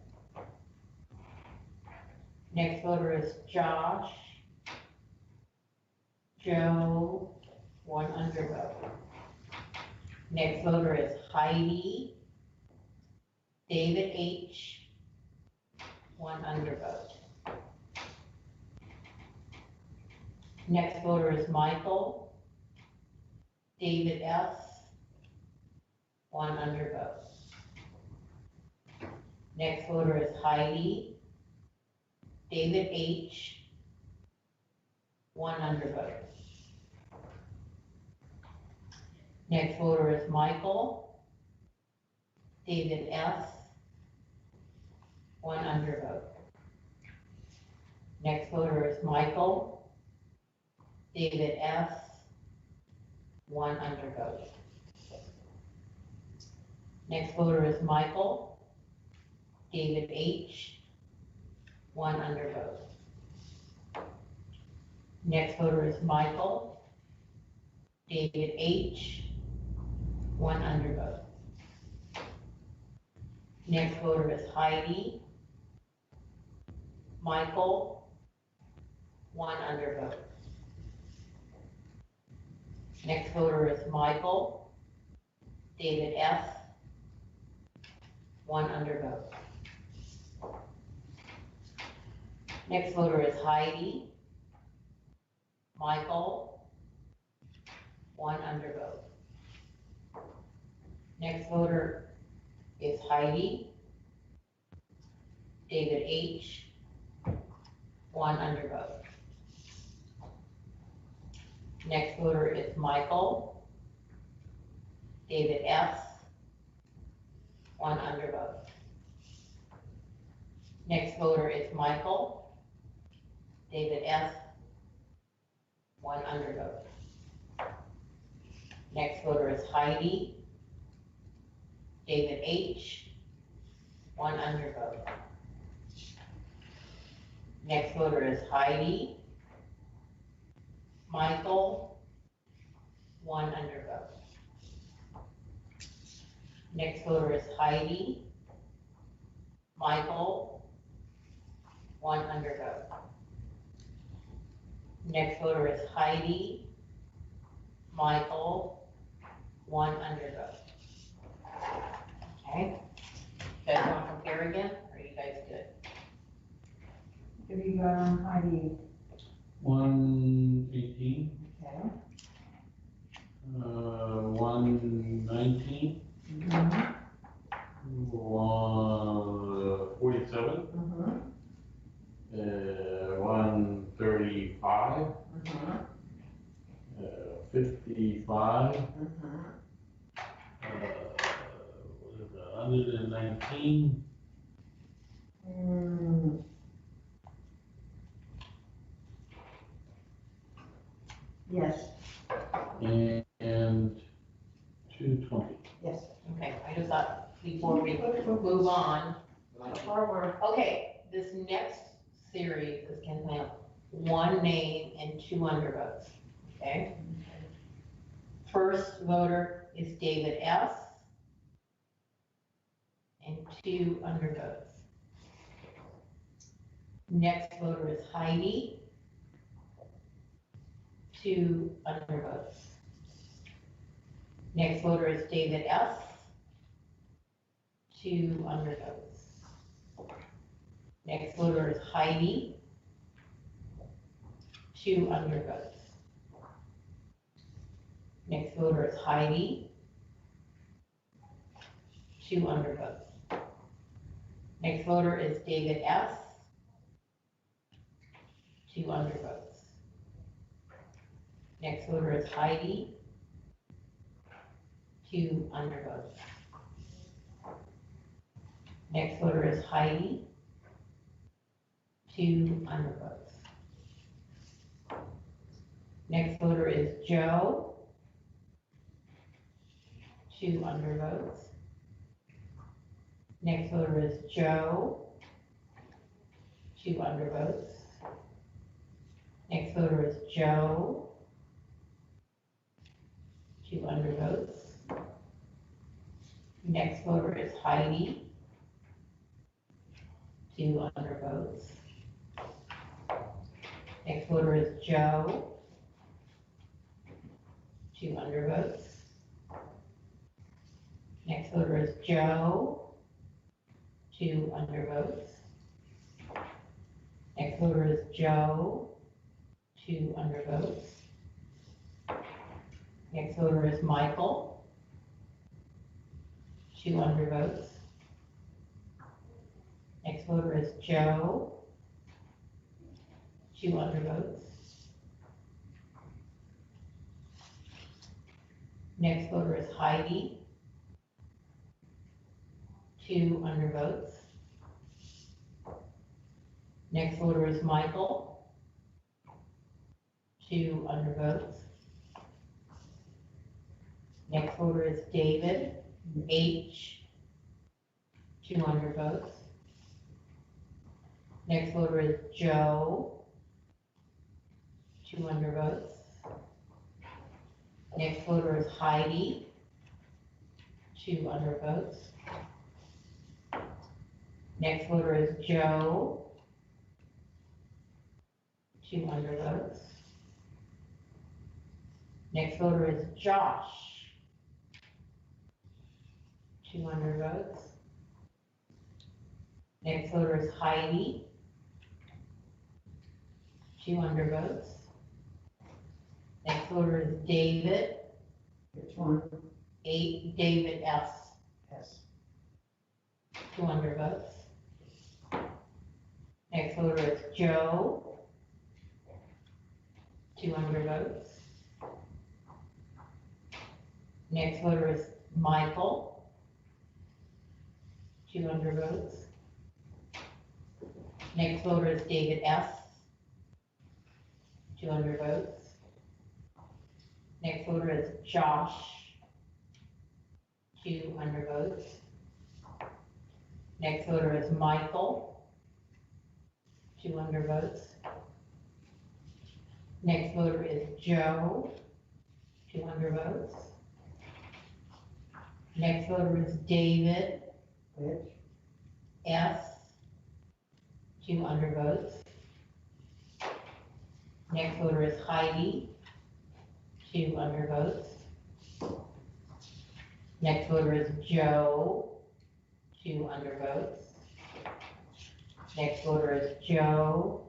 Speaker 1: Next voter is Josh, Joe, 1 undervote. Next voter is Heidi, David H., 1 undervote. Next voter is Michael, David S., 1 undervote. Next voter is Heidi, David H., 1 undervote. Next voter is Michael David S., 1 undervote. Next voter is Michael David S., 1 undervote. Next voter is Michael David H., 1 undervote. Next voter is Michael David H., 1 undervote. Next voter is Heidi Michael, 1 undervote. Next voter is Michael David S., 1 undervote. Next voter is Heidi Michael, 1 undervote. Next voter is Heidi David H., 1 undervote. Next voter is Michael David S., 1 undervote. Next voter is Michael David S., 1 undervote. Next voter is Heidi David H., 1 undervote. Next voter is Heidi Michael, 1 undervote. Next voter is Heidi Michael, 1 undervote. Next voter is Heidi Michael, 1 undervote. Okay, you guys want to compare again, or are you guys good?
Speaker 3: Have you got on Heidi?
Speaker 2: 118,
Speaker 3: Okay.
Speaker 2: 119,
Speaker 3: Mm-hmm.
Speaker 2: 147,
Speaker 3: Mm-hmm.
Speaker 2: 135,
Speaker 3: Mm-hmm.
Speaker 2: 55,
Speaker 3: Mm-hmm.
Speaker 2: what is that, 119,
Speaker 3: Mm. Yes,
Speaker 2: and 220.
Speaker 3: yes.
Speaker 1: Okay, I just thought before we move on.
Speaker 3: Forward.
Speaker 1: Okay, this next series is going to have 1 name and 2 undervotes, okay? First voter is David S. and 2 undervotes. Next voter is Heidi, 2 undervotes. Next voter is David S., 2 undervotes. Next voter is Heidi, 2 undervotes. Next voter is Heidi, 2 undervotes. Next voter is David S., 2 undervotes. Next voter is Heidi, 2 undervotes. Next voter is Heidi, 2 undervotes. Next voter is Joe, 2 undervotes. Next voter is Joe, 2 undervotes. Next voter is Joe, 2 undervotes. Next voter is Heidi, 2 undervotes. Next voter is Joe, 2 undervotes. Next voter is Joe, 2 undervotes. Next voter is Joe, 2 undervotes. Next voter is Michael, 2 undervotes. Next voter is Joe, 2 undervotes. Next voter is Heidi. 2 undervotes. Next voter is Michael. 2 undervotes. Next voter is David H. 2 undervotes. Next voter is Joe. 2 undervotes. Next voter is Heidi. 2 undervotes. Next voter is Joe. 2 undervotes. Next voter is Josh. 2 undervotes. Next voter is Heidi. 2 undervotes. Next voter is David.
Speaker 3: Which one?
Speaker 1: David S.
Speaker 3: Yes.
Speaker 1: 2 undervotes. Next voter is Joe. 2 undervotes. Next voter is Michael. 2 undervotes. Next voter is David S. 2 undervotes. Next voter is Josh. 2 undervotes. Next voter is Michael. 2 undervotes. Next voter is Joe. 2 undervotes. Next voter is David
Speaker 3: Which?
Speaker 1: S. 2 undervotes. Next voter is Heidi. 2 undervotes. Next voter is Joe. 2 undervotes. Next voter is Joe.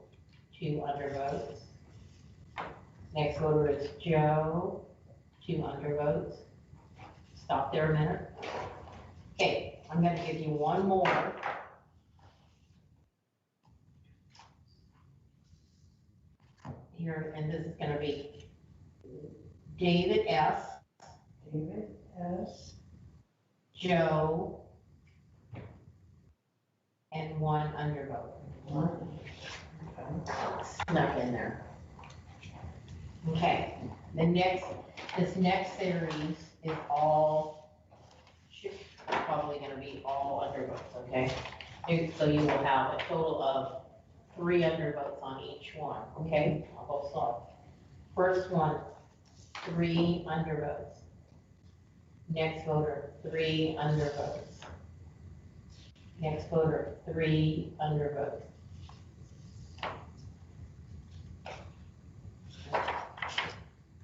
Speaker 1: 2 undervotes. Next voter is Joe. 2 undervotes. Stop there a minute. Okay, I'm gonna give you one more. Here, and this is gonna be David S.
Speaker 3: David S.
Speaker 1: Joe, and 1 undervote.
Speaker 3: One.
Speaker 1: Snuck in there. Okay, this next series is all, probably gonna be all undervotes, okay? So you will have a total of 3 undervotes on each one, okay? I'll go slow. First one, 3 undervotes. Next voter, 3 undervotes. Next voter, 3 undervotes.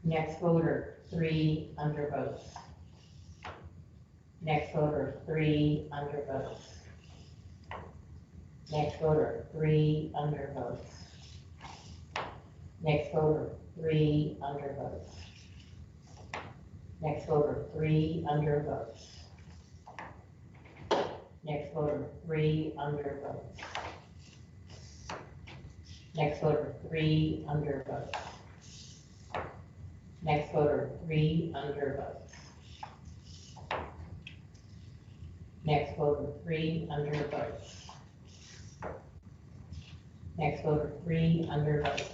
Speaker 1: Next voter, 3 undervotes. Next voter, 3 undervotes. Next voter, 3 undervotes. Next voter, 3 undervotes. Next voter, 3 undervotes. Next voter, 3 undervotes. Next voter, 3 undervotes. Next voter, 3 undervotes. Next voter, 3 undervotes. Next voter, 3 undervotes.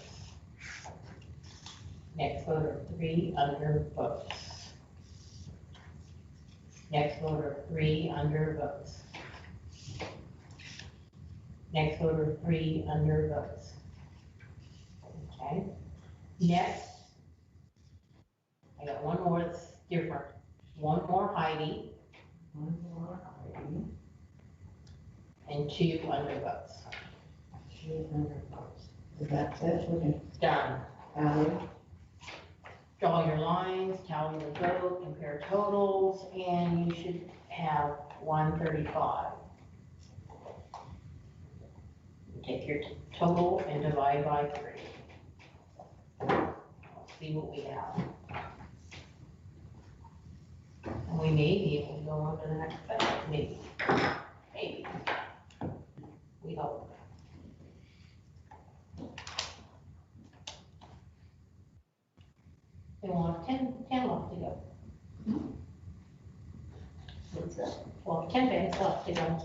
Speaker 1: Next voter, 3 undervotes. Next voter, 3 undervotes. Next voter, 3 undervotes. Okay, next, I got one more that's different. One more Heidi
Speaker 3: One more Heidi.
Speaker 1: and 2 undervotes.
Speaker 3: 2 undervotes. So that's it, we can
Speaker 1: Done.
Speaker 3: tally.
Speaker 1: Draw your lines, tally the vote, compare totals, and you should have 135. Take your total and divide by 3. See what we have. And we may be able to go on to the next step, maybe. Maybe. We hope. They want 10 left to go. Ken Bank's left to go.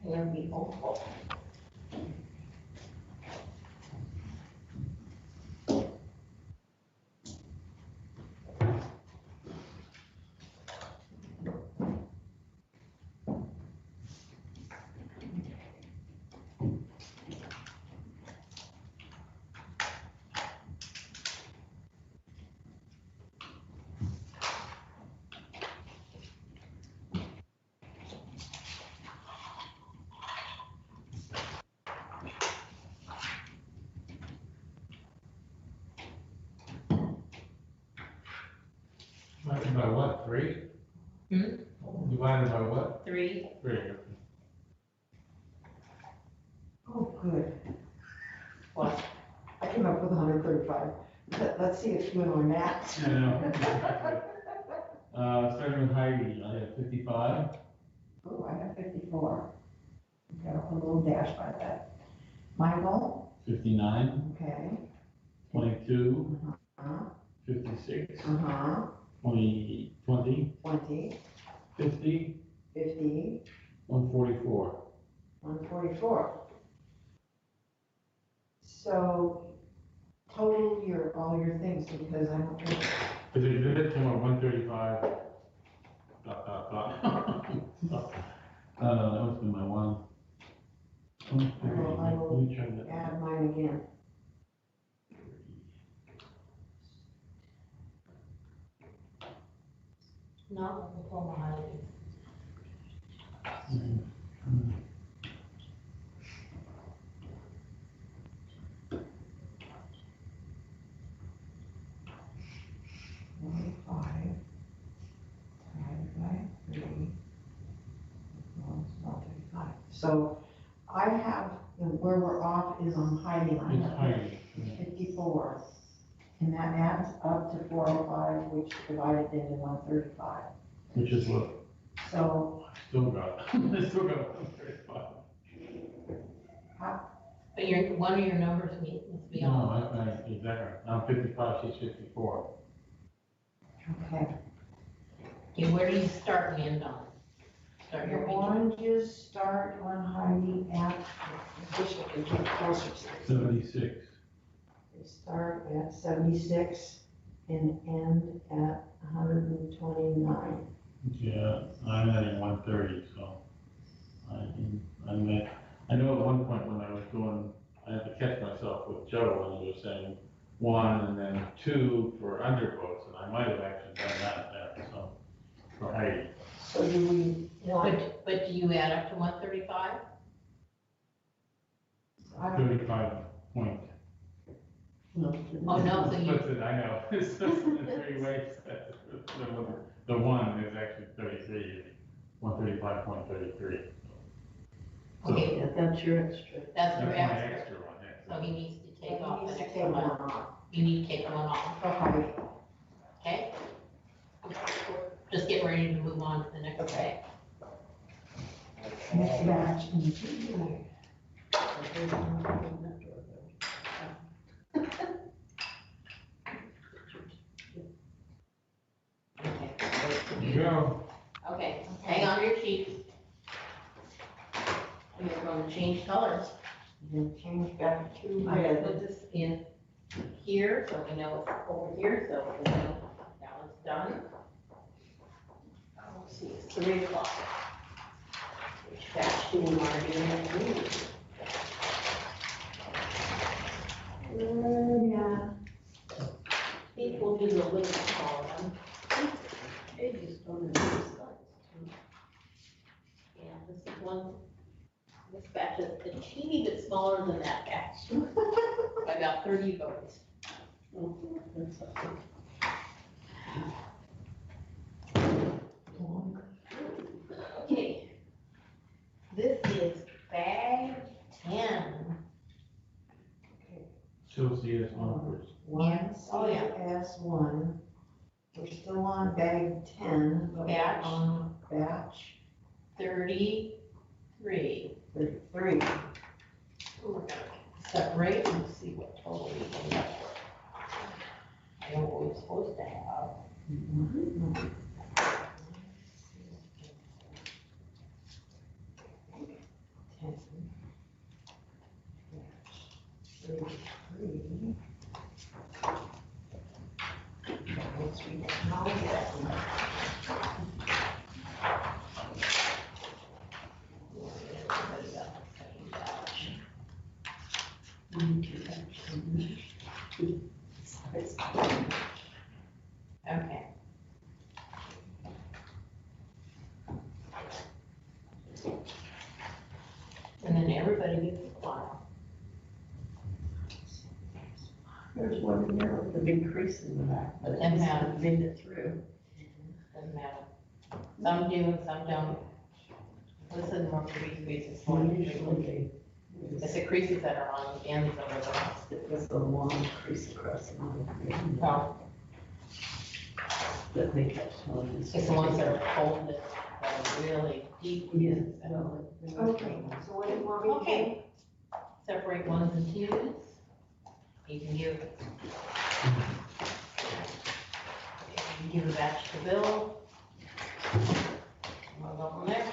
Speaker 1: It'll be Humboldt.
Speaker 2: Divided by what, 3? Divided by what?
Speaker 1: 3.
Speaker 2: 3.
Speaker 3: Oh, good.
Speaker 1: What?
Speaker 3: I came up with 135. Let's see if you and my math.
Speaker 2: I know. Starting with Heidi, I have 55.
Speaker 3: Oh, I have 54. Got a little dash by that. Michael,
Speaker 2: 59,
Speaker 3: okay.
Speaker 2: 22,
Speaker 3: Uh-huh,
Speaker 2: 56,
Speaker 3: uh-huh.
Speaker 2: 20,
Speaker 3: 20,
Speaker 2: 50,
Speaker 3: 50,
Speaker 2: 144.
Speaker 3: 144. So total all your things, because I don't think,
Speaker 2: Because it did come up 135. That must be my one.
Speaker 3: I will
Speaker 2: Let me try that.
Speaker 3: add mine again.
Speaker 1: No, we'll pull my ID.
Speaker 3: Five divided by 3 equals 135. So I have, where we're off is on Heidi, and I
Speaker 2: It's
Speaker 3: have
Speaker 2: Heidi.
Speaker 3: 54. And that adds up to 405, which divided into 135.
Speaker 2: Which is what
Speaker 3: So,
Speaker 2: I still got. I still got 135.
Speaker 1: But one of your numbers must be
Speaker 2: No,
Speaker 1: on.
Speaker 2: exactly. I'm 55, she's 54.
Speaker 3: okay.
Speaker 1: Okay, where do you start and end on? Start
Speaker 3: The
Speaker 1: your region.
Speaker 3: oranges start on Heidi at, I wish I could get closer to it.
Speaker 2: 76.
Speaker 3: They start at 76 and end at 129.
Speaker 2: Yeah, I'm at 130, so I know at one point when I was doing I had to catch myself with Joe when he was saying 1 and then 2 for underquotes, and I might have actually done that there, so, for Heidi.
Speaker 3: So do we want,
Speaker 1: But do you add up to 135?
Speaker 3: I don't,
Speaker 2: 35 point.
Speaker 1: Oh, no, so you,
Speaker 2: What's it, I know, it's just the 3 ways, the 1 is actually 33, 135.33. So,
Speaker 1: okay,
Speaker 4: Yeah, that's your extra.
Speaker 1: that's
Speaker 2: that's
Speaker 1: your
Speaker 2: my
Speaker 1: extra,
Speaker 2: extra one, yeah.
Speaker 1: so he needs to take
Speaker 3: he
Speaker 1: off
Speaker 3: needs
Speaker 1: an
Speaker 3: to
Speaker 1: extra
Speaker 3: take one
Speaker 1: one.
Speaker 3: off.
Speaker 1: You need to take one off,
Speaker 3: Okay,
Speaker 1: okay? Just get ready to move on to the next day.
Speaker 3: next batch.
Speaker 1: Okay.
Speaker 2: There you go.
Speaker 1: Okay, hang on to your sheets. And you're going to change colors.
Speaker 3: Then change back to
Speaker 1: I'm gonna
Speaker 3: red.
Speaker 1: put this in here, so we know it's over here, so we know that one's done. Let's see, it's 3 o'clock. Which batch do we want to do next?
Speaker 3: Yeah.
Speaker 1: I think we'll do the little smaller one.
Speaker 4: Pages don't have these sides.
Speaker 1: Yeah, this is one, this batch is a teeny bit smaller than that batch. By about 30 votes.
Speaker 4: Oh, that's okay.
Speaker 1: Okay. This is bag 10.
Speaker 2: Show CS1 first.
Speaker 3: One
Speaker 1: Oh, yeah.
Speaker 3: CS1. We're still on bag 10, but we're
Speaker 1: Batch.
Speaker 3: on batch
Speaker 1: 33.
Speaker 3: 33.
Speaker 1: We're gonna separate and see what total we can get. I know what we're supposed to have.
Speaker 3: Ten. Batch 33. Let's read that.
Speaker 1: Everybody got the same batch. Okay. And then everybody gets a file.
Speaker 4: There's one in there with a big crease in the back, but it
Speaker 1: And
Speaker 4: just
Speaker 1: have-
Speaker 4: made it through.
Speaker 1: Doesn't matter. Some do and some don't. This is more creases. It's more
Speaker 4: Usually
Speaker 1: It's the creases that are on the ends of the rocks.
Speaker 4: it was a long crease across the middle.
Speaker 1: Oh,
Speaker 4: That they kept telling us.
Speaker 1: it's the ones that are folded, that are really deep.
Speaker 4: Yeah.
Speaker 1: creases.
Speaker 4: no, it-
Speaker 3: Okay, so what do you want me to do?
Speaker 1: Okay. Separate ones and twos. You can give. You can give a batch to Bill. We'll go from there.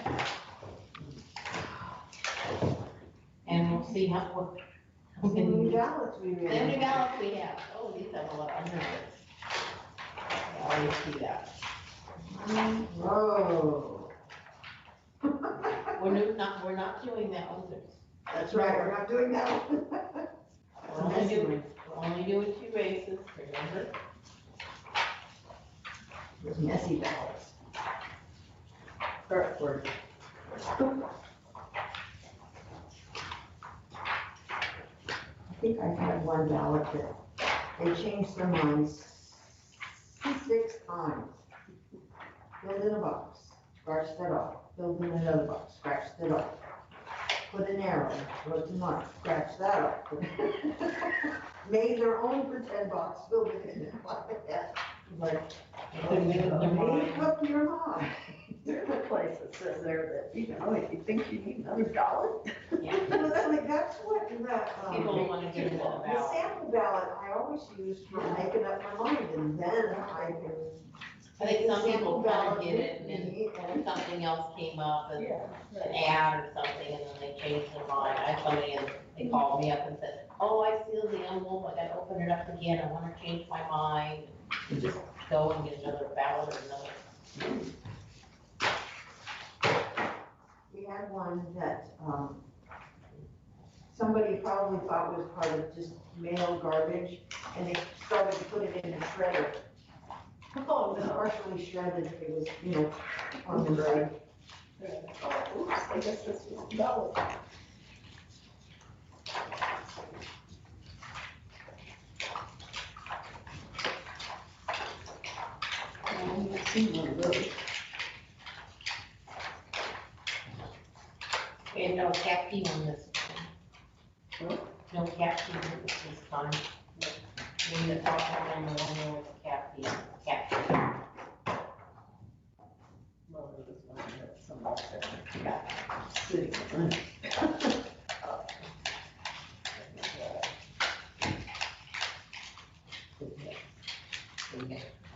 Speaker 1: And we'll see how
Speaker 3: How many ballots we
Speaker 1: how many
Speaker 3: really?
Speaker 1: ballots we have. Oh, these have a lot of hundreds. I already see that.
Speaker 3: Whoa.
Speaker 1: We're not doing that one.
Speaker 3: That's right, we're not doing that one.
Speaker 1: We're only doing 2 races, remember?
Speaker 3: There's messy ballots.
Speaker 1: Correct word.
Speaker 3: I think I had one ballot that they changed their minds 6 times. Filled in a box, scratched that off, filled in another box, scratched it off. Put an arrow, wrote to mark, scratched that off. Made their own pretend box, filled it in like that. Like, make up your mind.
Speaker 4: There's a place that says there that, you know, if you think you need another ballot.
Speaker 1: Yeah.
Speaker 3: Well, that's like, that's what the,
Speaker 1: People don't wanna get into the
Speaker 3: the
Speaker 1: ballot.
Speaker 3: sample ballot I always use for making up my mind, and then I can.
Speaker 1: I think some
Speaker 3: take the
Speaker 1: people
Speaker 3: sample
Speaker 1: kind of
Speaker 3: ballot
Speaker 1: get it,
Speaker 3: with
Speaker 1: and
Speaker 3: me
Speaker 1: then something else came up, and
Speaker 4: Yeah.
Speaker 1: an ad or something, and then they changed their mind. I had somebody, and they called me up and said, oh, I sealed the envelope, I gotta open it up again, I wanna change my mind. And just go and get another ballot or another.
Speaker 3: We had one that, somebody probably thought was part of just mail garbage, and they started to put it in the shredder. Oh, it was partially shredded, it was, you know, on the side.
Speaker 6: Oh, oops, I guess this was double. I haven't seen one of those.
Speaker 1: And no khaki on this one.
Speaker 6: What?
Speaker 1: No khaki on this time. Maybe the top one, and the one with khaki.
Speaker 6: Well, there was one that somebody said, sitting on it.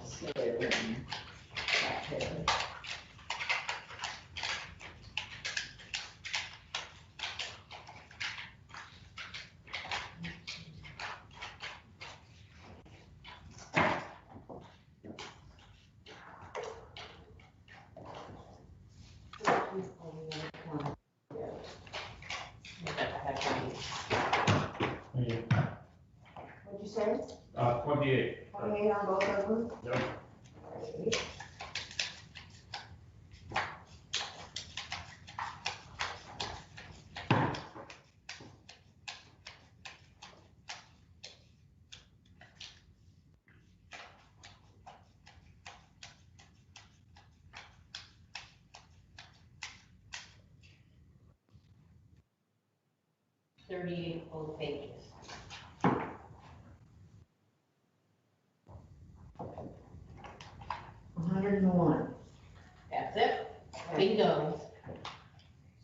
Speaker 6: So they were in that paper.
Speaker 2: Yeah.
Speaker 3: What'd you say?
Speaker 2: 28.
Speaker 3: 28 on both of them?
Speaker 2: Yep.
Speaker 3: Okay.
Speaker 1: $38 both pages.
Speaker 3: $101.
Speaker 1: That's it. Bingo.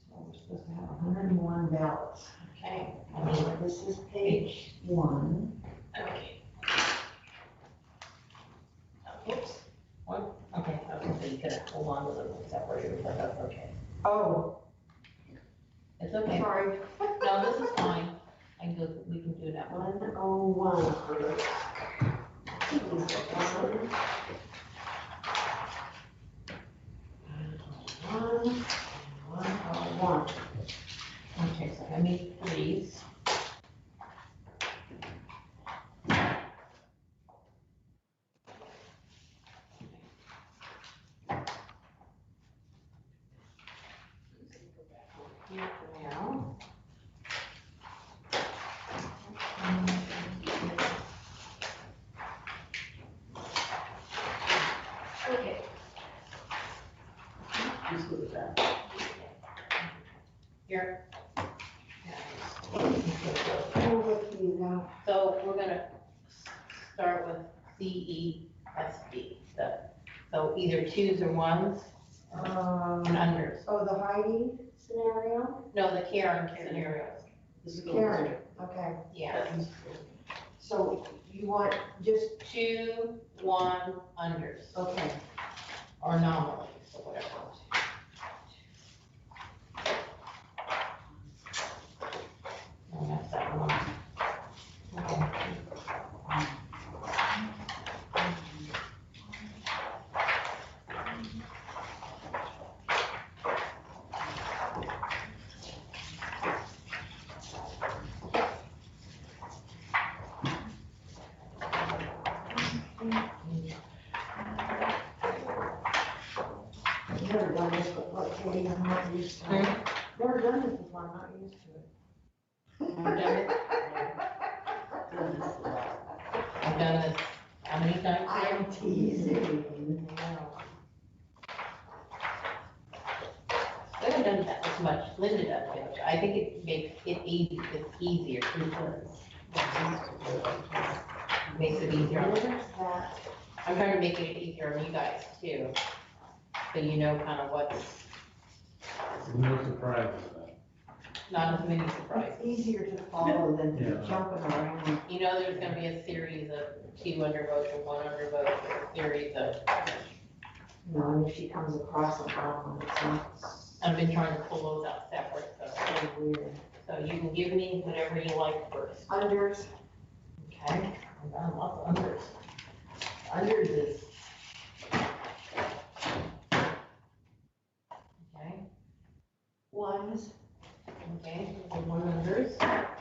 Speaker 3: So we're supposed to have 101 ballots.
Speaker 1: Okay, I mean,
Speaker 3: This is page 1.
Speaker 1: okay. Oops. One, okay, I was gonna say you could hold on to them separated, but that's okay.
Speaker 3: Oh,
Speaker 1: It's okay.
Speaker 3: sorry.
Speaker 1: No, this is fine. I can go, we can do that one.
Speaker 3: 101 first. One, 101.
Speaker 1: Okay, so I need threes. Here for now. Okay.
Speaker 6: Just look at that.
Speaker 1: Here.
Speaker 3: We'll look these out.
Speaker 1: So we're gonna start with C, E, S, D. So either twos or ones and unders.
Speaker 3: Oh, the Heidi scenario?
Speaker 1: No, the Karen scenarios.
Speaker 6: This is
Speaker 3: Karen, okay.
Speaker 1: Yeah.
Speaker 3: So you want just,
Speaker 1: 2, 1 unders,
Speaker 3: okay.
Speaker 1: or anomalies, or whatever. Oh, that's that one. Okay.
Speaker 3: I've never done this before, Katie, I'm not used to it. Never done this before, I'm not used to it.
Speaker 1: I've done it.
Speaker 6: Done this a lot.
Speaker 1: I've done this, how many times?
Speaker 3: I'm teasing.
Speaker 1: I haven't done that as much, Linda does it, I think it makes it easy, it's easier, makes it easier.
Speaker 3: There's that.
Speaker 1: I'm trying to make it easier on you guys too, so you know kind of what's,
Speaker 2: No surprises then.
Speaker 1: not as many surprises.
Speaker 3: It's easier to follow than to
Speaker 2: Yeah.
Speaker 3: be jumping around.
Speaker 1: You know, there's gonna be a series of 2 undervotes and 1 undervote, or a series of,
Speaker 3: You know, and if she comes across a problem, it's not
Speaker 1: I've been trying to pull those out separate, so,
Speaker 3: so weird.
Speaker 1: so you can give me whatever you like first,
Speaker 3: Unders,
Speaker 1: okay? I've got lots of unders. Unders is. Okay,
Speaker 3: ones,
Speaker 1: okay, the 1 unders.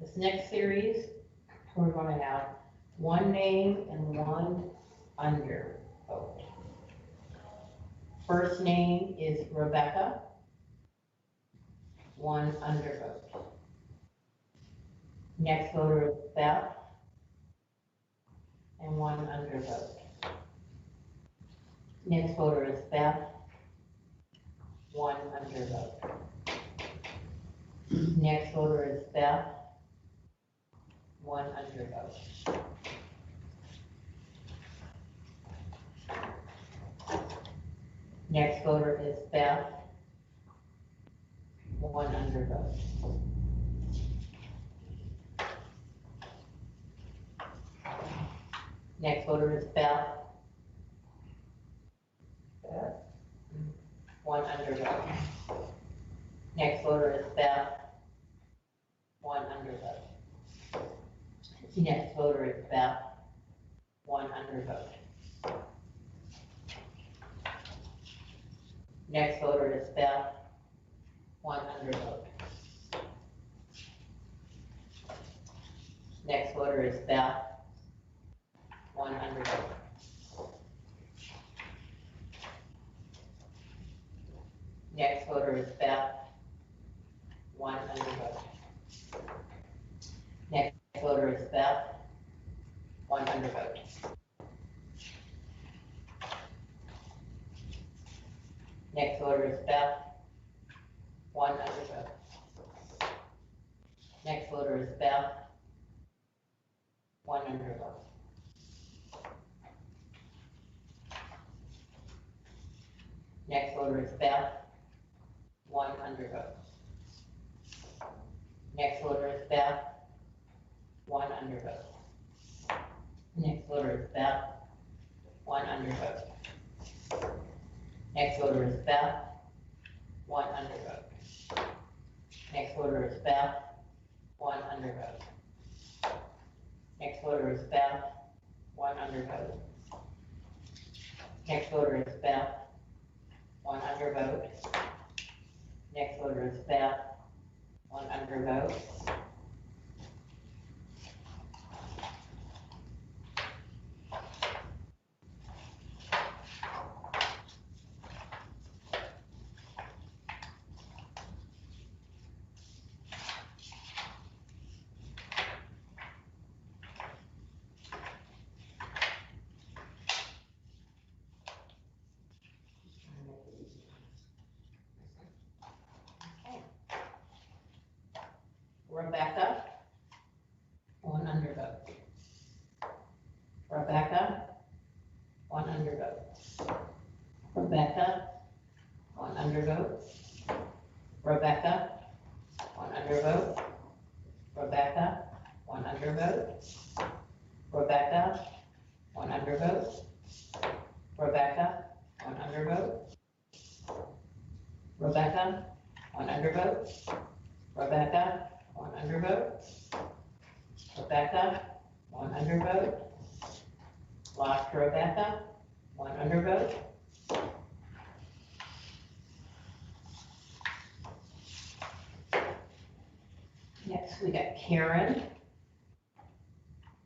Speaker 1: This next series, we're gonna have one name and one undervote. First name is Rebecca, one undervote. Next voter is Beth, and one undervote. Next voter is Beth, one undervote. Next voter is Beth, one undervote. Next voter is Beth, one undervote. Next voter is Beth. One undervote. Next voter is Beth, one undervote. Next voter is Beth, one undervote. Next voter is Beth, one undervote. Next voter is Beth, one undervote. Next voter is Beth, one undervote. Next voter is Beth, one undervote. Next voter is Beth, one undervote. Next voter is Beth, one undervote. Next voter is Beth, one undervote. Next voter is Beth, one undervote. Next voter is Beth, one undervote. Next voter is Beth, one undervote. Next voter is Beth, one undervote. Next voter is Beth, one undervote. Next voter is Beth, one undervote. Next voter is Beth, one undervote. Rebecca, one undervote. Rebecca, one undervote. Rebecca, one undervote. Rebecca, one undervote. Rebecca, one undervote. Rebecca, one undervote. Rebecca, one undervote. Rebecca, one undervote. Rebecca, one undervote. Rebecca, one undervote. Lost Rebecca, one undervote. Next, we got Karen,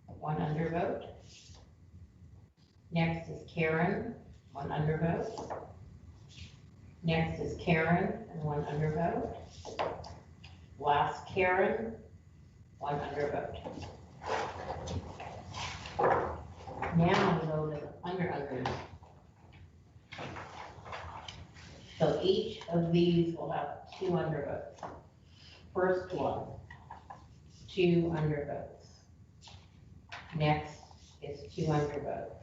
Speaker 1: one undervote. Next is Karen, one undervote. Next is Karen, and one undervote. Last Karen, one undervote. Now we go to the under. So each of these will have two undervotes. First one, two undervotes. Next is two undervotes.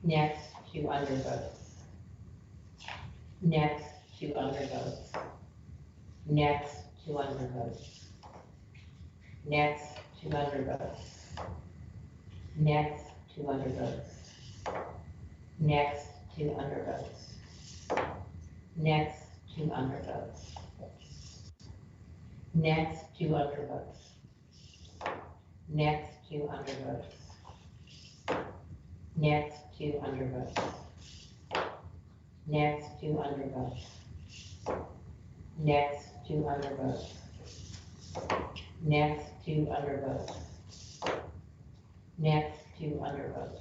Speaker 1: Next, two undervotes. Next, two undervotes. Next, two undervotes. Next, two undervotes. Next, two undervotes. Next, two undervotes. Next, two undervotes. Next, two undervotes. Next, two undervotes. Next, two undervotes. Next, two undervotes. Next, two undervotes. next to undervotes, next to undervotes,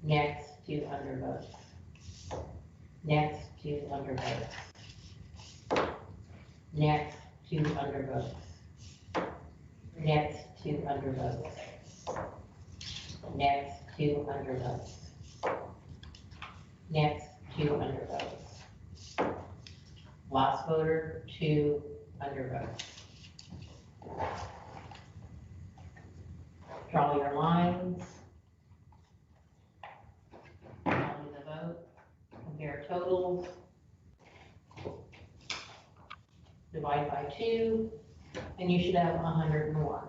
Speaker 1: next to undervotes, next to undervotes, next to undervotes, next to undervotes, next to undervotes, next to undervotes. Last voter, 2 undervotes. Draw your lines. Tally the vote, compare totals. Divide by 2, and you should have 101.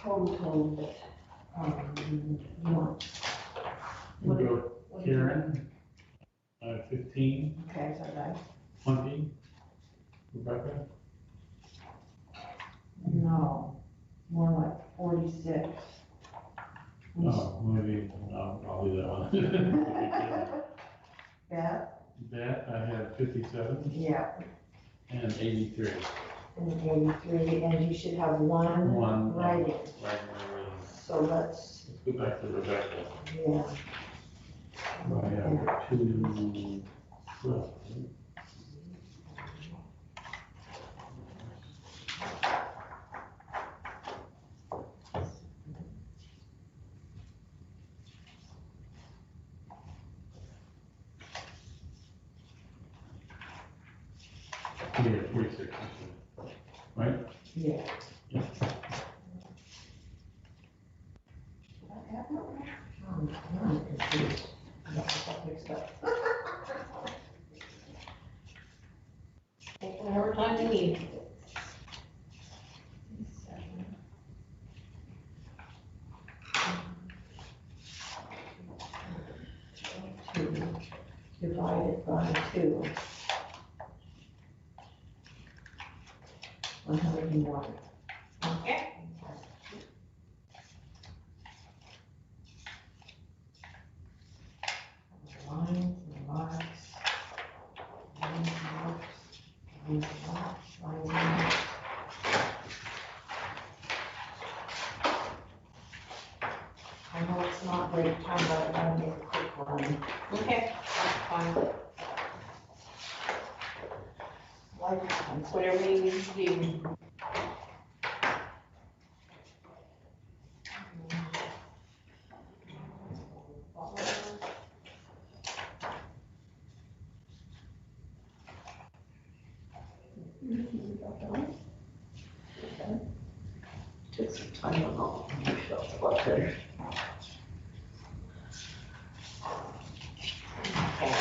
Speaker 3: Total that, you want.
Speaker 2: We'll go Karen, 15,
Speaker 3: Okay, is that right?
Speaker 2: 20, Rebecca,
Speaker 3: No, more like 46.
Speaker 2: oh, maybe, I'll do that one.
Speaker 3: Beth?
Speaker 2: That, I have 57
Speaker 3: Yeah,
Speaker 2: and 83.
Speaker 3: and 83, and you should have one
Speaker 2: One,
Speaker 3: writing.
Speaker 2: Right,
Speaker 3: So let's,
Speaker 2: let's go back to Rebecca.
Speaker 3: yeah.
Speaker 2: I have 2, 12. Yeah, 46, right?
Speaker 3: Yeah.
Speaker 2: Yeah.
Speaker 3: I'm confused. I got that mixed up.
Speaker 1: Take whatever time you need.
Speaker 3: Two divided by 2. 101.
Speaker 1: Okay.
Speaker 3: Lines and marks. Lines and marks. Lines and marks. Lines and marks. I know it's not break time, but I gotta make a quick one.
Speaker 1: Okay, that's fine. Whatever you need to do.
Speaker 4: Took some time on all, I felt a lot better.
Speaker 1: Okay,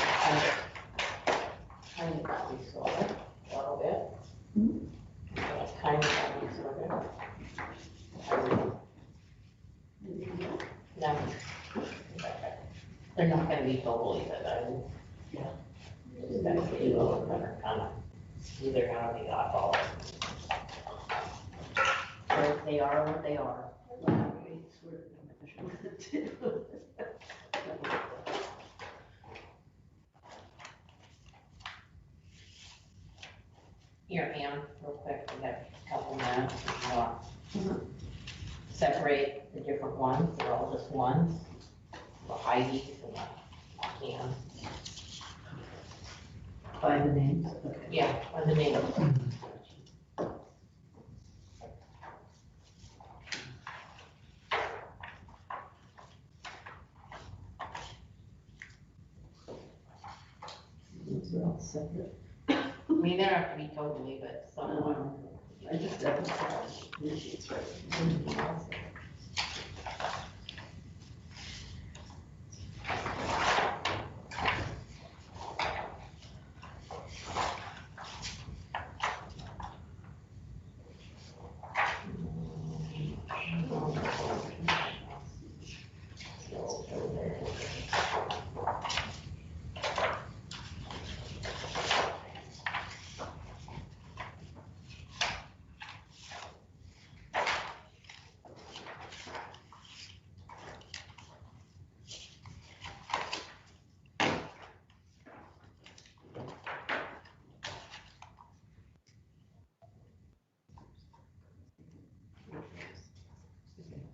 Speaker 1: kind of got me sorted a little bit. Kind of got me sorted. No. They're not gonna be totally, but
Speaker 4: Yeah.
Speaker 1: just gotta see a little better, kind of, either gonna be oddball. But they are what they are.
Speaker 4: I swear to God, I should have done it.
Speaker 1: Here, Ann, real quick, we got a couple minutes, if you want. Separate the different ones, they're all just ones, the Heidi's and the Ann.
Speaker 4: By the names, okay.
Speaker 1: Yeah, by the name.
Speaker 4: Those are all separate.
Speaker 1: I mean, they don't have to be totally, but somewhat.
Speaker 4: I just haven't found the sheets right.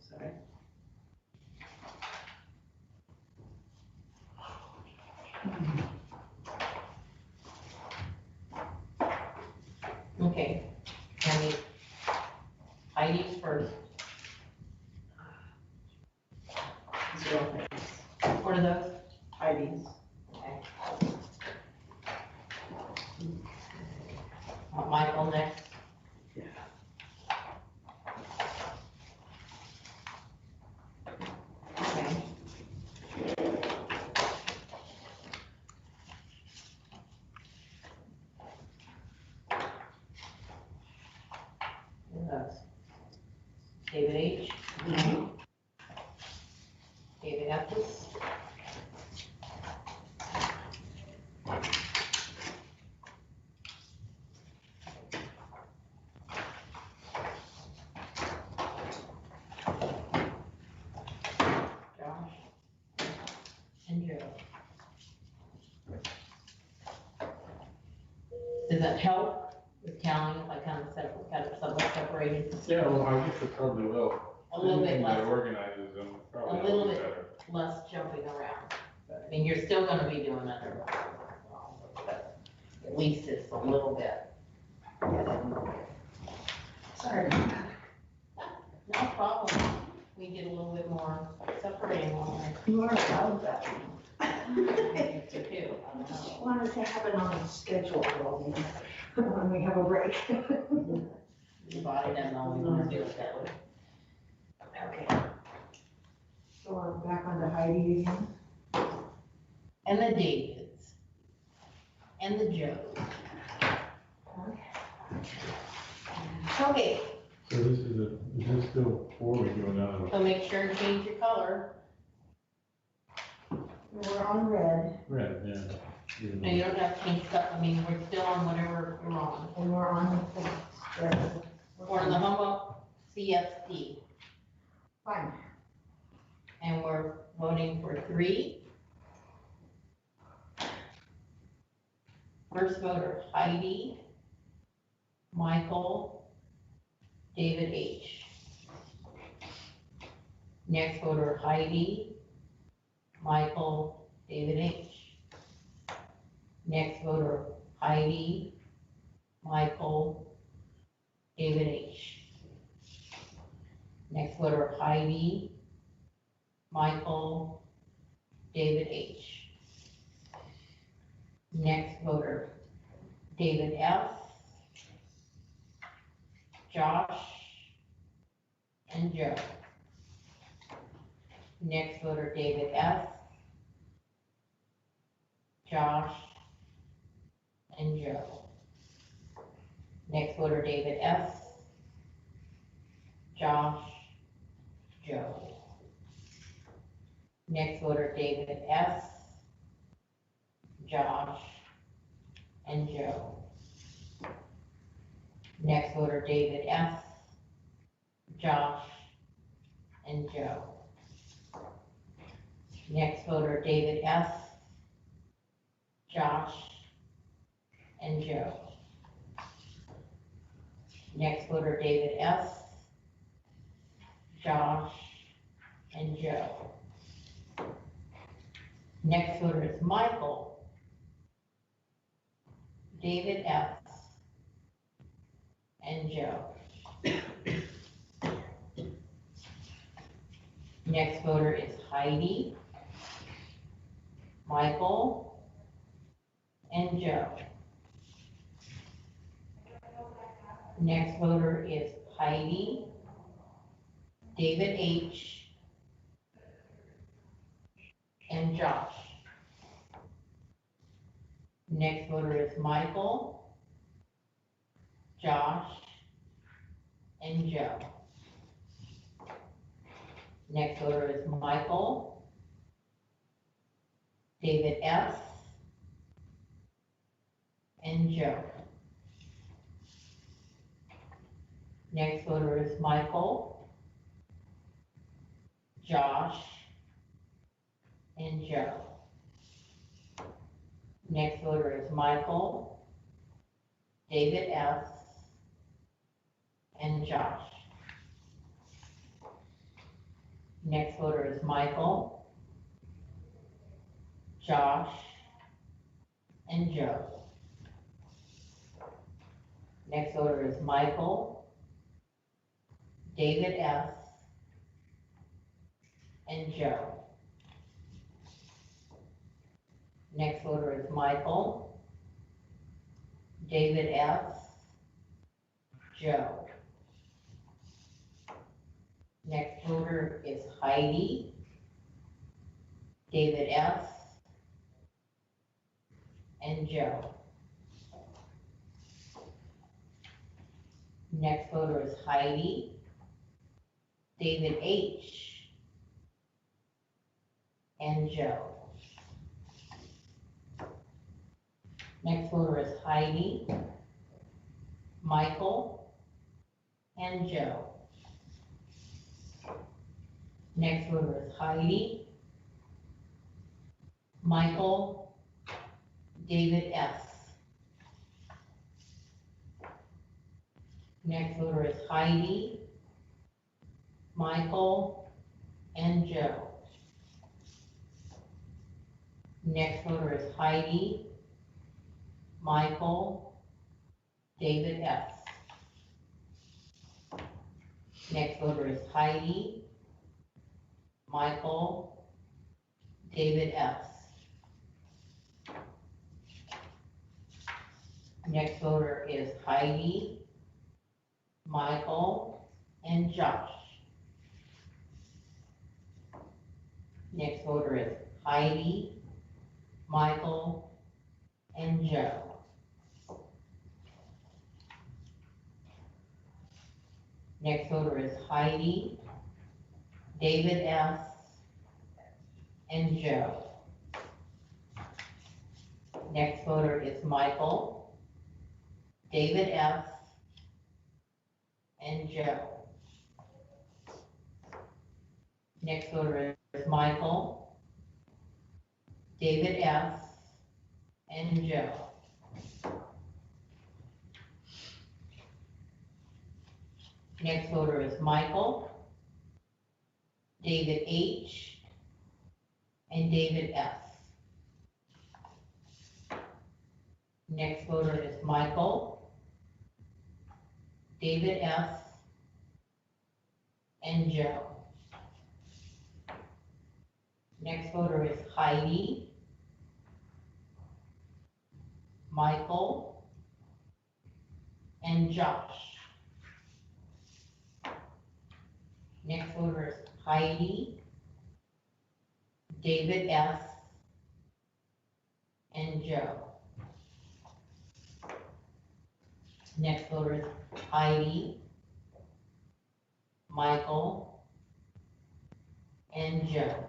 Speaker 4: Sorry.
Speaker 1: Okay, I mean, Heidi's first.
Speaker 4: These are all names.
Speaker 1: What are those?
Speaker 4: IDs.
Speaker 1: Okay. Michael next.
Speaker 4: Yeah.
Speaker 1: Okay. Who else? David H. David Epps. Josh. And Joe. Does that help with counting if I kind of somewhat separated?
Speaker 2: Yeah, well, I guess it probably will.
Speaker 1: A little bit
Speaker 2: Anything that
Speaker 1: less,
Speaker 2: organizes them probably
Speaker 1: A little
Speaker 2: helps
Speaker 1: bit.
Speaker 2: better.
Speaker 1: less jumping around. I mean, you're still gonna be doing under, but at least it's a little bit.
Speaker 3: Sorry.
Speaker 1: No problem. We get a little bit more separating on there.
Speaker 3: You are allowed that.
Speaker 1: Too.
Speaker 3: Just wanted to have it on a schedule when we have a break.
Speaker 1: The body doesn't always want to do it that way.
Speaker 3: Okay. So we're back on to Heidi again.
Speaker 1: And the Davids. And the Joes. Okay,
Speaker 2: So this is this still before we go down?
Speaker 1: so make sure to change your color.
Speaker 3: We're on red,
Speaker 2: Red, yeah.
Speaker 1: No, you don't have to change stuff. I mean, we're still on whatever you're on.
Speaker 3: and we're on the.
Speaker 1: We're on the Humboldt CFP.
Speaker 3: Fine.
Speaker 1: And we're voting for 3. First voter Heidi, Michael, David H. Next voter Heidi, Michael, David H. Next voter Heidi, Michael, David H. Next voter, Heidi, Michael, David H. Next voter, David F., Josh, and Joe. Next voter, David F., Josh, and Joe. Next voter, David F., Josh, Joe. Next voter, David F., Josh, and Joe. Next voter, David F., Josh, and Joe. Next voter, David F., Josh, and Joe. Next voter, David F., Josh, and Joe. Next voter is Michael, David F., and Joe. Next voter is Heidi, Michael, and Joe. Next voter is Heidi, David H., and Josh. Next voter is Michael, Josh, and Joe. Next voter is Michael, David F., and Joe. Next voter is Michael, Josh, and Joe. Next voter is Michael, David F., and Josh. Next voter is Michael, Josh, and Joe. Next voter is Michael, David F., and Joe. Next voter is Michael, David F., Joe. Next voter is Heidi, David F., and Joe. Next voter is Heidi, David H., and Joe. Next voter is Heidi, Michael, and Joe. Next voter is Heidi, Michael, David F. Next voter is Heidi, Michael, and Joe. Next voter is Heidi, Michael, David F. Next voter is Heidi, Michael, David F. Next voter is Heidi, Michael, and Josh. Next voter is Heidi, Michael, and Joe. Next voter is Heidi, David F., and Joe. Next voter is Michael, David F., and Joe. Next voter is Michael, David F., and Joe. Next voter is Michael, David H., and David F. Next voter is Michael, David S., and Joe. Next voter is Heidi, Michael, and Josh. Next voter is Heidi, David S., and Joe. Next voter is Heidi, Michael, and Joe.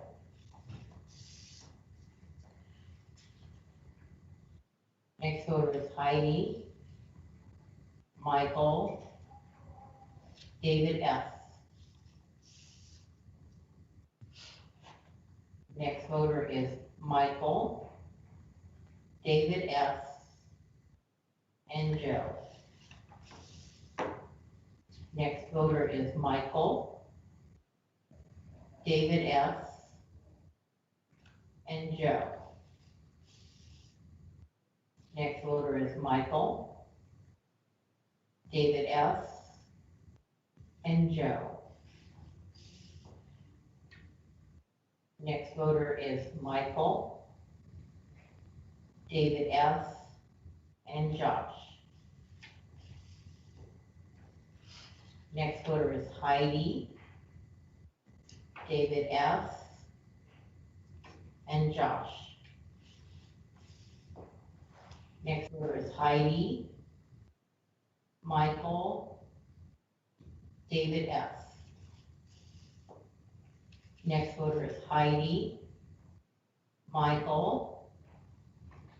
Speaker 1: Next voter is Heidi, Michael, David S. Next voter is Michael, David S., and Joe. Next voter is Michael, David S., and Joe. Next voter is Michael, David S., and Joe. Next voter is Michael, David S., and Josh. Next voter is Heidi, David S., and Josh. Next voter is Heidi, Michael, David S. Next voter is Heidi, Michael,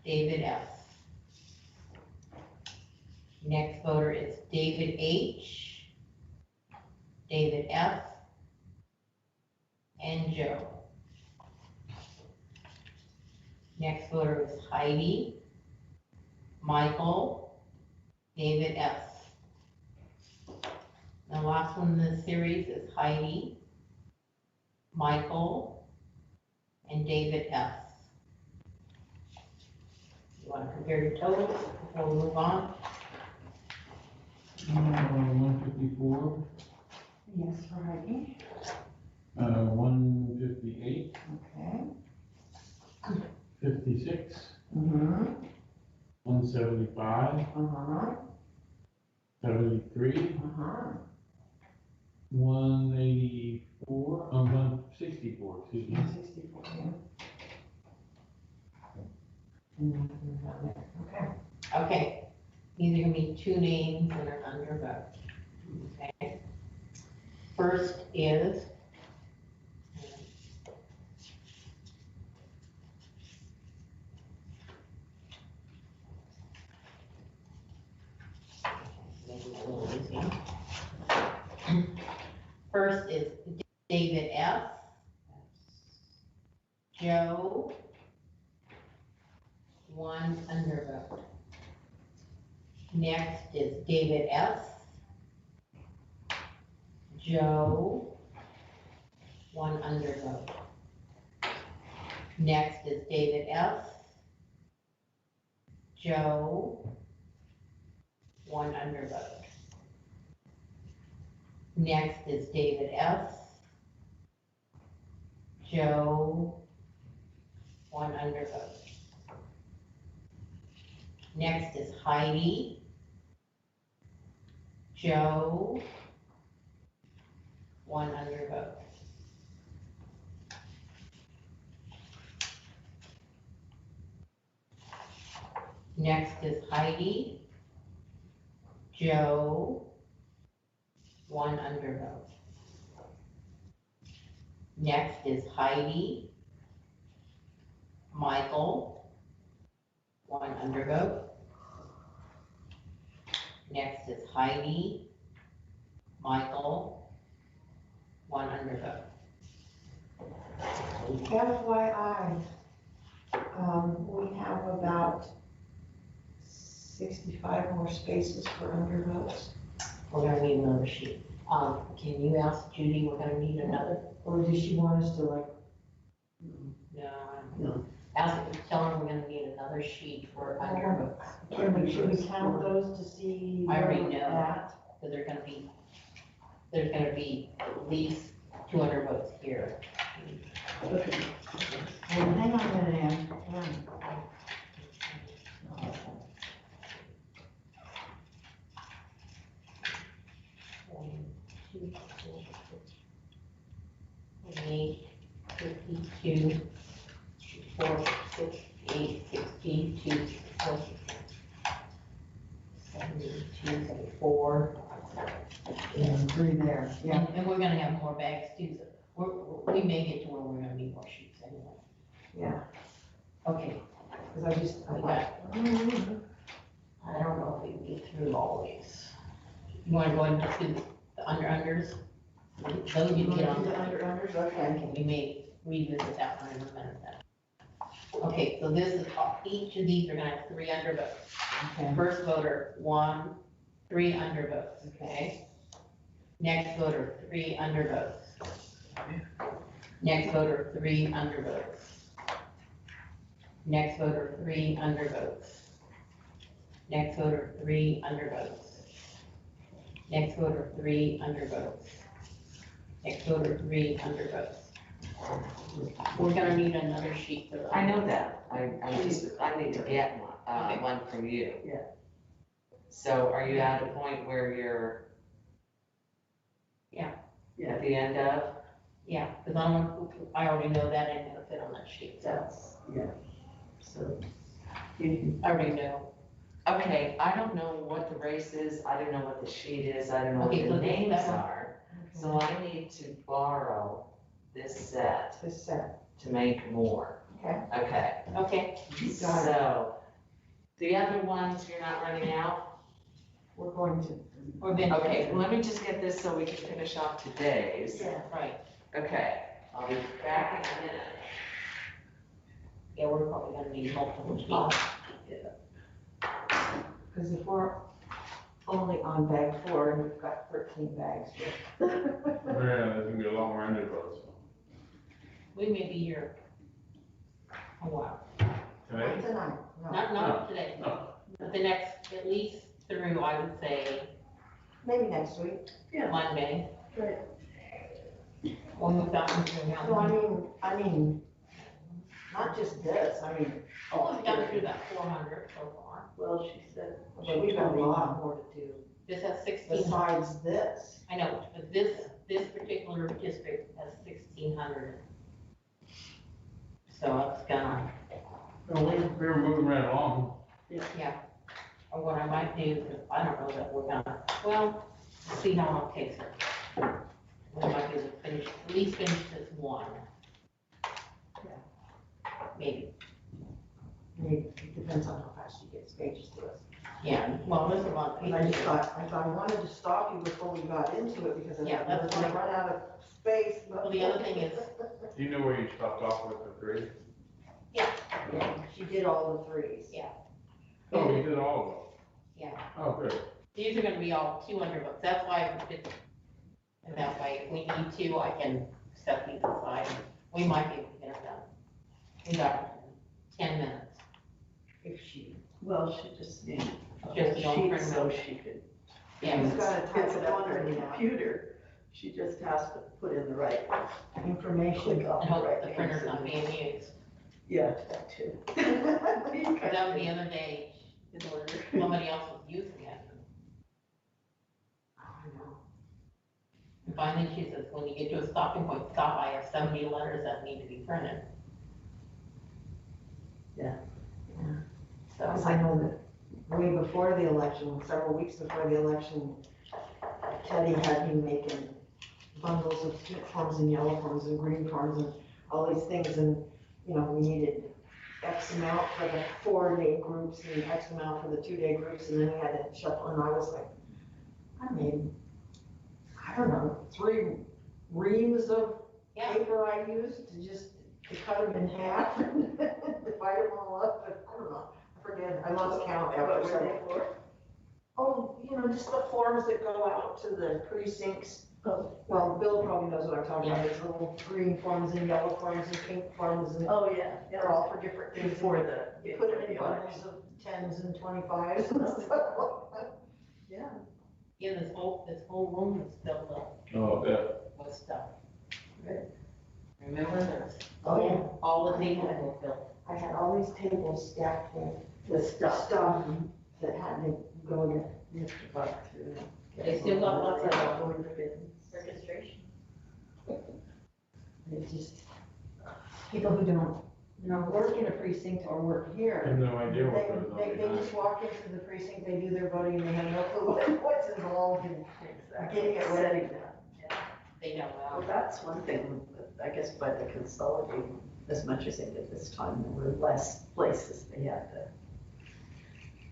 Speaker 1: David S. Next voter is David H., David F., and Joe. Next voter is Heidi, Michael, David S. The last one in this series is Heidi, Michael, and David S. You want to compare your totals before we move on?
Speaker 2: 154,
Speaker 3: Yes, for Heidi.
Speaker 2: 158,
Speaker 3: Okay.
Speaker 2: 56,
Speaker 3: Mm-hmm.
Speaker 2: 175,
Speaker 3: Uh-huh.
Speaker 2: 73,
Speaker 3: Uh-huh.
Speaker 2: 184, 164, excuse me.
Speaker 3: 64, yeah. Okay.
Speaker 1: Okay, these are gonna be two names that are under vote. Okay. First is maybe a little easier. First is David F., Joe, one undervote. Next is David S., Joe, one undervote. Next is David F., Joe, one undervote. Next is David F., Joe, one undervote. Next is Heidi, Joe, one undervote. Next is Heidi, Joe, one undervote. Next is Heidi, Michael, one undervote. Next is Heidi, Michael, one undervote.
Speaker 3: FYI, we have about 65 more spaces for undervotes.
Speaker 1: We're gonna need another sheet. Can you ask Judy, we're gonna need another?
Speaker 3: Or does she want us to like,
Speaker 1: No.
Speaker 3: No.
Speaker 1: Tell her we're gonna need another sheet for undervotes.
Speaker 3: should we count those to see
Speaker 1: I already
Speaker 3: where we're
Speaker 1: know.
Speaker 3: at?
Speaker 1: because there's gonna be at least 200 votes here.
Speaker 4: Okay.
Speaker 3: Well, hang on a minute, Ann. Hang on.
Speaker 1: One, two, 28, 52, 4, 6, 8, 62, 4, 72, 74.
Speaker 3: And 3 there, yeah.
Speaker 1: And we're gonna have more bags too, so we may get to where we're gonna need more sheets anyway.
Speaker 3: Yeah,
Speaker 1: Okay,
Speaker 3: because I
Speaker 1: we
Speaker 3: thought,
Speaker 1: got, I don't know if we can get through all these. You wanna go into the unders? Those you
Speaker 3: you
Speaker 1: can
Speaker 3: want
Speaker 1: get
Speaker 3: to
Speaker 1: on
Speaker 3: do the
Speaker 1: the
Speaker 3: unders, okay.
Speaker 1: Okay, we may revisit that one in a minute then. Okay, so this is, each of these are gonna have 3 undervotes.
Speaker 3: Okay.
Speaker 1: First voter, 1, 3 undervotes, okay? Next voter, 3 undervotes. Next voter, 3 undervotes. Next voter, 3 undervotes. Next voter, 3 undervotes. Next voter, 3 undervotes. Next voter, 3 undervotes. We're gonna need another sheet for the.
Speaker 5: I know that, I need to get one,
Speaker 1: Okay.
Speaker 5: one from you.
Speaker 4: Yeah.
Speaker 5: So are you at a point where you're?
Speaker 1: Yeah.
Speaker 5: At the end of?
Speaker 1: Yeah, because I already know that ain't gonna fit on that sheet, so
Speaker 4: That's, yeah. So, you
Speaker 1: I already know.
Speaker 5: Okay, I don't know what the race is, I don't know what the sheet is, I don't know what
Speaker 1: Okay,
Speaker 5: the
Speaker 1: so this-
Speaker 5: names
Speaker 1: that one-
Speaker 5: are. So I need to borrow this set
Speaker 3: This set,
Speaker 5: to make more.
Speaker 3: Okay.
Speaker 5: Okay,
Speaker 1: Okay,
Speaker 3: got it.
Speaker 5: so, the other ones you're not running out?
Speaker 3: We're going to.
Speaker 1: we're been.
Speaker 5: Okay, let me just get this so we can finish off today's.
Speaker 3: Yeah.
Speaker 1: Right,
Speaker 5: Okay, I'll be back in a minute.
Speaker 1: yeah, we're probably gonna need multiple sheets.
Speaker 3: Because if we're only on bag 4 and we've got 13 bags here.
Speaker 2: Yeah, there's gonna be a lot more undervotes.
Speaker 1: We may be here a while,
Speaker 2: Today?
Speaker 3: Not tonight, no.
Speaker 1: not today,
Speaker 2: No.
Speaker 1: but the next, at least through, I would say,
Speaker 3: Maybe next week.
Speaker 1: Monday.
Speaker 4: Right.
Speaker 1: When we've gotten through now.
Speaker 3: No, I mean, not just this, I mean,
Speaker 1: Oh, we've gotten through about 400 so far.
Speaker 4: Well, she said.
Speaker 3: but we've got a lot more to do
Speaker 1: This has 1600.
Speaker 3: besides this.
Speaker 1: I know, but this particular district has 1,600. So it's gonna,
Speaker 2: We're moving right along.
Speaker 1: yeah. Or what I might do, because I don't know that we're gonna, well, see how long it takes her. We might be able to finish, at least finish this one. Maybe,
Speaker 3: I mean, it depends on how fast she gets pages to us.
Speaker 1: yeah, well, there's a lot of
Speaker 3: And I just
Speaker 1: pages.
Speaker 3: thought I wanted to stop you before we got into it, because I
Speaker 1: Yeah,
Speaker 3: thought we were
Speaker 1: that's
Speaker 3: gonna
Speaker 1: fine.
Speaker 3: run out of space.
Speaker 1: Well, the other thing is,
Speaker 2: Do you know where you stopped off with the 3?
Speaker 3: Yeah, she did all the 3s.
Speaker 1: Yeah.
Speaker 2: Oh, you did all of them?
Speaker 1: yeah,
Speaker 2: Oh, good.
Speaker 1: these are gonna be all 200 books, that's why it's, and that way, if we need to, I can set these aside. We might be able to get it done. We got 10 minutes.
Speaker 3: If she,
Speaker 4: Well, she just needed a
Speaker 1: Just
Speaker 4: whole
Speaker 1: don't
Speaker 4: sheet
Speaker 1: print
Speaker 4: so
Speaker 1: them.
Speaker 4: she could.
Speaker 1: Yeah,
Speaker 3: She's gotta
Speaker 4: Gets
Speaker 3: type
Speaker 4: it
Speaker 3: it
Speaker 4: up
Speaker 3: on
Speaker 4: on
Speaker 3: her
Speaker 4: the computer, she just has to put in the right,
Speaker 3: information.
Speaker 4: click off
Speaker 1: and
Speaker 4: the
Speaker 1: hope
Speaker 4: right
Speaker 1: the
Speaker 4: things.
Speaker 1: printer's not being used.
Speaker 4: Yeah, that too.
Speaker 1: Because that was the other day,
Speaker 4: In order.
Speaker 1: somebody else was using it.
Speaker 3: I know.
Speaker 1: And finally, she says, when you get to a stopping point, stop, I have 70 letters that need to be printed.
Speaker 4: Yeah.
Speaker 3: Because
Speaker 1: So,
Speaker 3: I know that way before the election, several weeks before the election, Teddy had me making bundles of pink forms and yellow forms and green forms and all these things, and, you know, we needed X amount for the 4-day groups and X amount for the 2-day groups, and then we had to shuffle, and I was like, I made, I don't know, 3 reams of
Speaker 1: yeah,
Speaker 3: paper I used to cut them in half and divide them all up, but I don't know, I forget, I lost count
Speaker 4: What
Speaker 3: after
Speaker 4: were
Speaker 3: several.
Speaker 4: they for?
Speaker 3: Oh, you know, just the forms that go out to the precincts. Well, Bill probably knows what I'm talking about, there's little green forms and yellow forms and pink forms, and
Speaker 4: Oh, yeah,
Speaker 3: they're all for different things.
Speaker 4: Before the.
Speaker 3: You put it in bundles of 10s and 25s and stuff like that.
Speaker 4: Yeah.
Speaker 1: Yeah, this whole room is filled up
Speaker 2: Oh, yeah.
Speaker 1: with stuff. Remember, there's,
Speaker 3: Oh, yeah.
Speaker 1: all the tables were filled.
Speaker 3: I had all these tables stacked with stuff that had to go to.
Speaker 4: You have to walk through.
Speaker 1: They still got lots of
Speaker 4: Going forbidden.
Speaker 1: registration.
Speaker 3: It's just, people who don't, work in a precinct or work
Speaker 2: I have
Speaker 3: here,
Speaker 2: no idea what goes on
Speaker 3: they
Speaker 2: behind.
Speaker 3: just walk into the precinct, they do their voting, and they have no clue what's involved in getting it ready.
Speaker 1: They know,
Speaker 4: Well, that's one thing, I guess by the consolidating, as much as they did this time, there were less places they had to.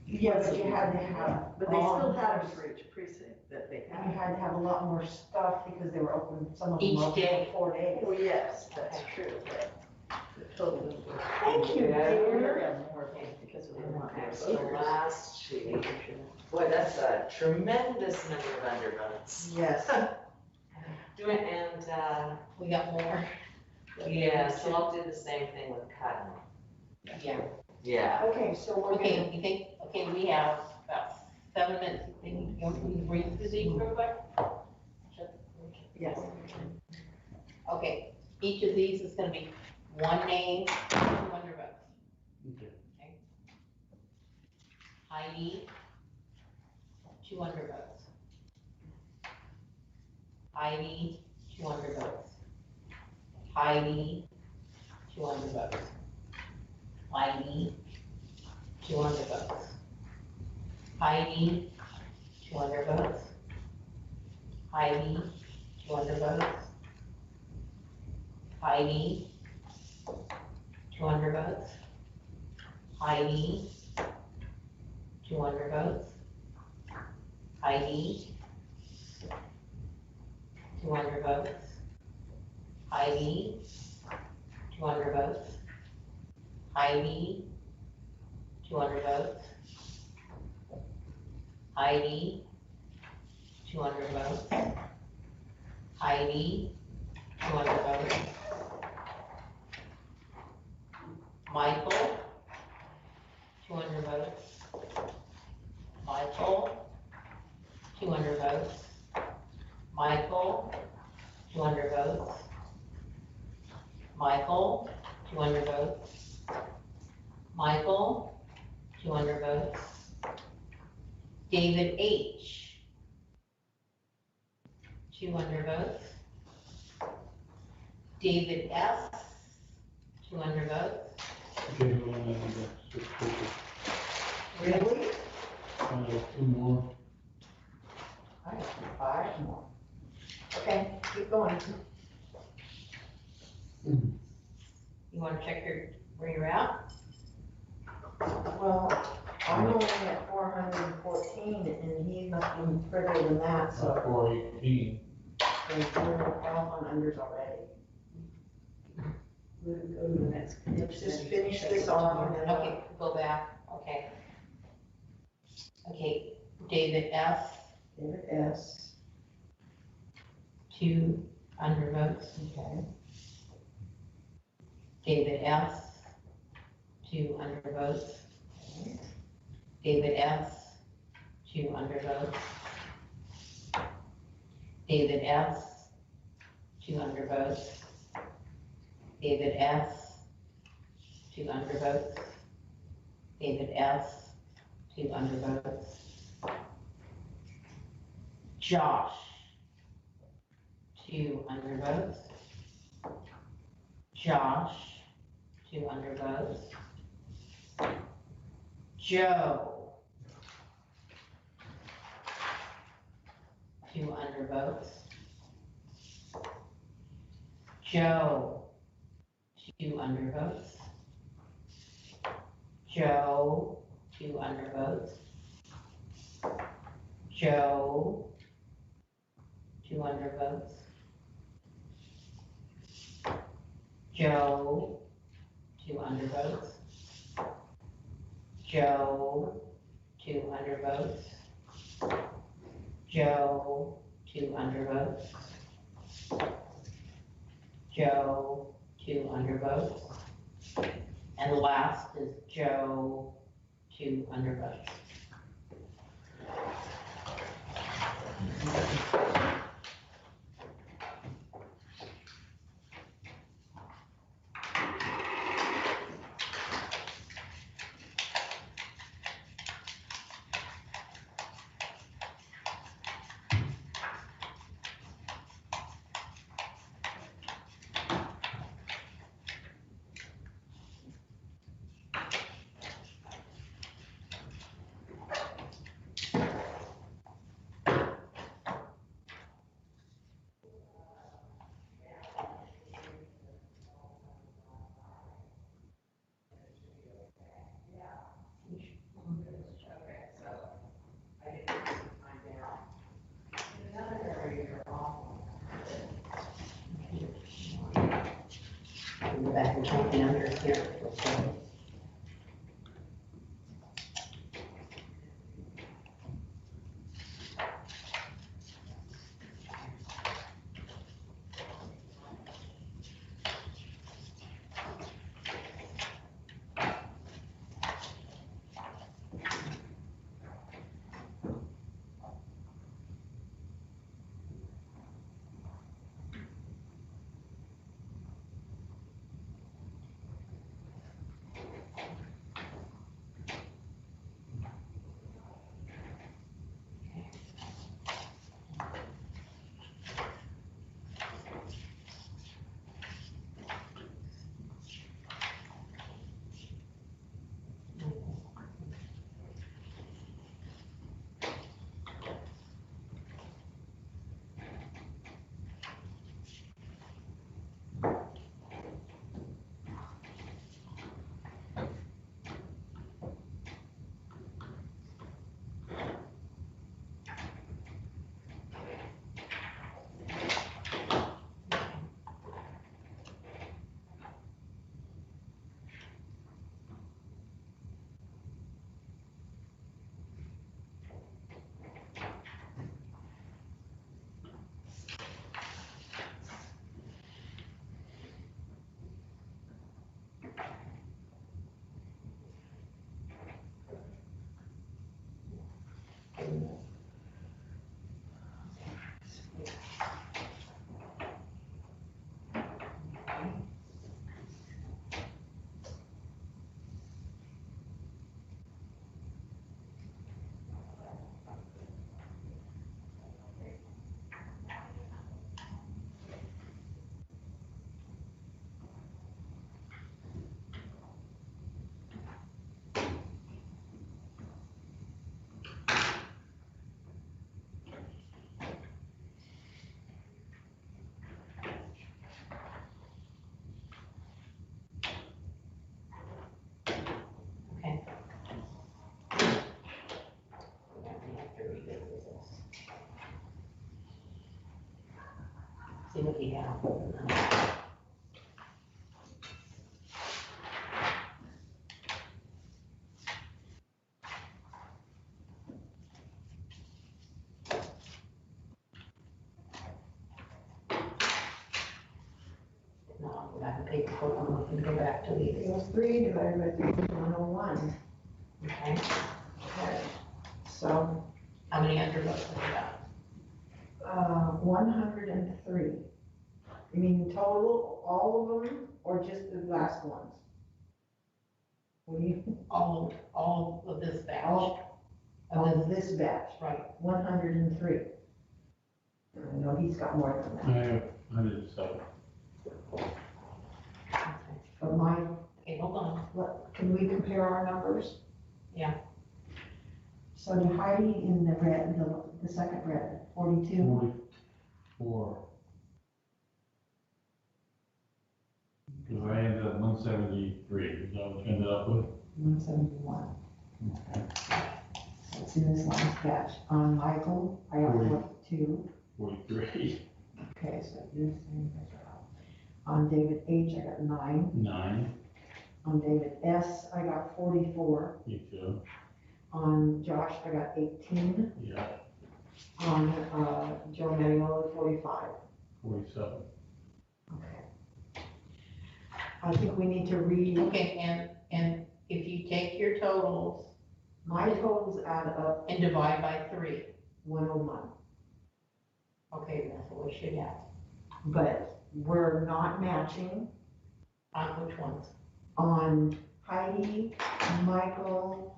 Speaker 3: Yeah, but you had to have.
Speaker 4: But they still had them for each precinct that they
Speaker 3: And you
Speaker 4: had.
Speaker 3: had to have a lot more stuff because they were open, some of them
Speaker 1: Each
Speaker 3: were open
Speaker 1: day.
Speaker 3: for 4 days.
Speaker 4: Well, yes, that's true, but the total number.
Speaker 3: Thank you,
Speaker 5: Yeah.
Speaker 3: dear.
Speaker 4: Yeah, more because of the amount
Speaker 5: Okay,
Speaker 4: of
Speaker 5: so the
Speaker 4: voters.
Speaker 5: last sheet, boy, that's a tremendous number of undervotes.
Speaker 3: Yes.
Speaker 5: Doing, and,
Speaker 1: we got more.
Speaker 5: yeah, so I'll do the same thing with cutting.
Speaker 1: Yeah.
Speaker 5: Yeah.
Speaker 3: Okay, so we're
Speaker 1: Okay,
Speaker 3: gonna,
Speaker 1: you think, okay, we have about 7 minutes. You want me to read through these real quick?
Speaker 3: yes.
Speaker 1: Okay, each of these is gonna be one name, 200 bucks.
Speaker 2: Okay.
Speaker 1: Heidi, 200 bucks. Heidi, 200 bucks. Heidi, 200 bucks. Heidi, 200 bucks. Heidi, 200 bucks. Heidi, 200 bucks. Heidi, 200 bucks. Heidi, 200 bucks. Heidi, 200 bucks. Heidi, 200 bucks. Heidi, 200 bucks. Heidi, 200 bucks. Heidi, 200 bucks. Michael, 200 bucks. Michael, 200 bucks. Michael, 200 bucks. Michael, 200 bucks. Michael, 200 bucks. David H, 200 bucks. David S, 200 bucks.
Speaker 2: Okay, hold on, I got 6 papers.
Speaker 3: Really?
Speaker 2: Two more.
Speaker 3: I have 5 more. Okay, keep going.
Speaker 1: You wanna check where you're at?
Speaker 3: Well, I'm only at 414 and he must be further than that, so
Speaker 2: 418.
Speaker 3: we're off on unders already.
Speaker 4: We'll go to the next.
Speaker 3: Let's just finish this off and then.
Speaker 1: Okay, go back, okay. Okay, David S,
Speaker 3: David S.
Speaker 1: 200 votes.
Speaker 3: Okay.
Speaker 1: David S, 200 votes. David S, 200 votes. David S, 200 votes. David S, 200 votes. David S, 200 votes. Josh, 200 votes. Josh, 200 votes. Joe, 200 votes. Joe, 200 votes. Joe, 200 votes. Joe, 200 votes. Joe, 200 votes. Joe, 200 votes. Joe, 200 votes. Joe, 200 votes. And last is Joe, 200 votes. Go back and check the under here. See what he has. Now, go back and take a photo and go back to these.
Speaker 3: It was 3 divided by 3 is 101.
Speaker 1: Okay,
Speaker 3: Okay. So,
Speaker 1: how many underbooks have you got?
Speaker 3: 103. You mean total, all of them, or just the last ones? What do you,
Speaker 1: All of this batch.
Speaker 3: all of this batch,
Speaker 1: Right.
Speaker 3: 103. I know he's got more than
Speaker 2: I
Speaker 3: that,
Speaker 2: have 107.
Speaker 3: but my,
Speaker 1: Okay, hold on.
Speaker 3: can we compare our numbers?
Speaker 1: Yeah.
Speaker 3: So to Heidi in the red, the second red, 42.
Speaker 2: 44. Because I ended up 173, is that what you ended up with?
Speaker 3: 171.
Speaker 2: Okay.
Speaker 3: So it's in this last batch. On Michael, I got 42.
Speaker 2: 43.
Speaker 3: Okay, so you're saying that's right. On David H, I got 9.
Speaker 2: 9,
Speaker 3: On David S, I got 44.
Speaker 2: you too.
Speaker 3: On Josh, I got 18.
Speaker 2: Yeah,
Speaker 3: On Joe Manuel, 45.
Speaker 2: 47.
Speaker 3: Okay. I think we need to read,
Speaker 1: Okay, and if you take your totals
Speaker 3: my totals add up
Speaker 1: and divide by 3,
Speaker 3: 101.
Speaker 1: Okay, that's what we should have.
Speaker 3: but we're not matching
Speaker 1: On which ones?
Speaker 3: on Heidi, Michael,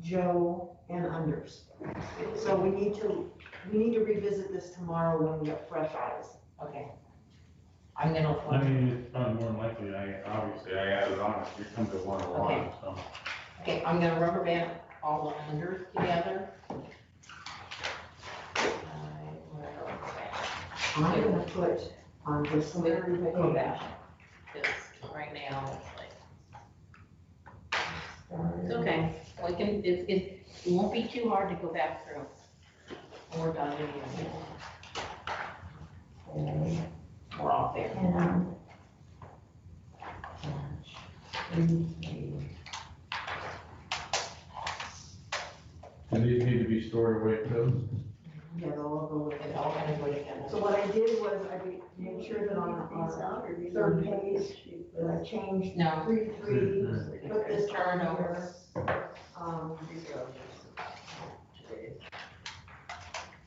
Speaker 3: Joe, and unders. So we need to revisit this tomorrow when we have fresh eyes.
Speaker 1: Okay. I'm gonna.
Speaker 2: I mean, it's probably more than likely, obviously I added on, if you come to 101,
Speaker 1: Okay.
Speaker 2: so.
Speaker 1: Okay, I'm gonna rubber band all the unders together.
Speaker 3: I'm gonna put on this
Speaker 1: So we
Speaker 3: very
Speaker 1: can go
Speaker 3: page.
Speaker 1: back. Because right now, it's like, it's okay. We can, it won't be too hard to go back through. We're done anyway. We're off there.
Speaker 2: And these need to be stored away too?
Speaker 3: Yeah, they'll all go with
Speaker 1: It's
Speaker 3: it.
Speaker 1: all gonna go together.
Speaker 3: So what I did was made sure that on our third page, that I changed
Speaker 1: No.
Speaker 3: 3-3, put this turn over.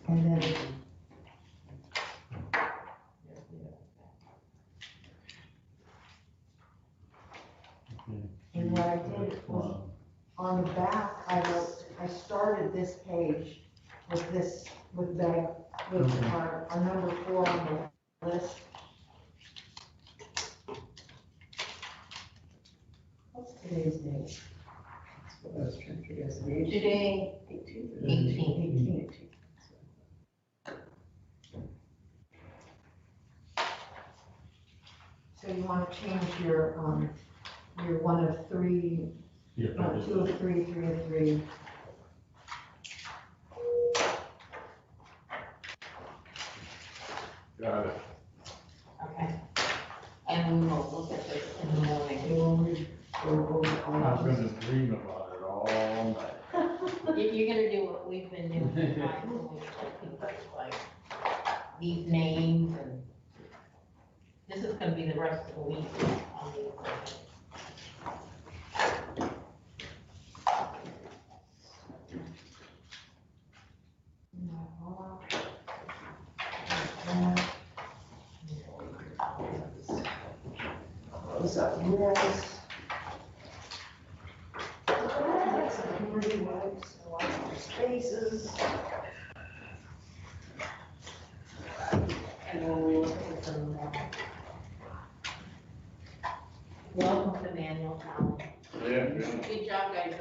Speaker 3: And then And what I did was, on the back, I started this page with this, with our number 4 on the list. What's today's date?
Speaker 4: I was trying to figure out the age.
Speaker 1: Today,
Speaker 4: 18.
Speaker 1: 18.
Speaker 3: So you want to change your 1 of 3,
Speaker 2: Yeah,
Speaker 3: 2 of 3, 3 of 3.
Speaker 2: got it.
Speaker 1: okay. And we will look at this in the morning.
Speaker 3: We'll
Speaker 2: I was gonna dream about it all night.
Speaker 1: You're gonna do what we've been doing, tonight, when we put things like these names and this is gonna be the rest of the week on these.
Speaker 3: Those up this. Spaces.
Speaker 1: And then we'll look at some, welcome to Manual Town.
Speaker 2: Yeah.
Speaker 1: Good job, guys,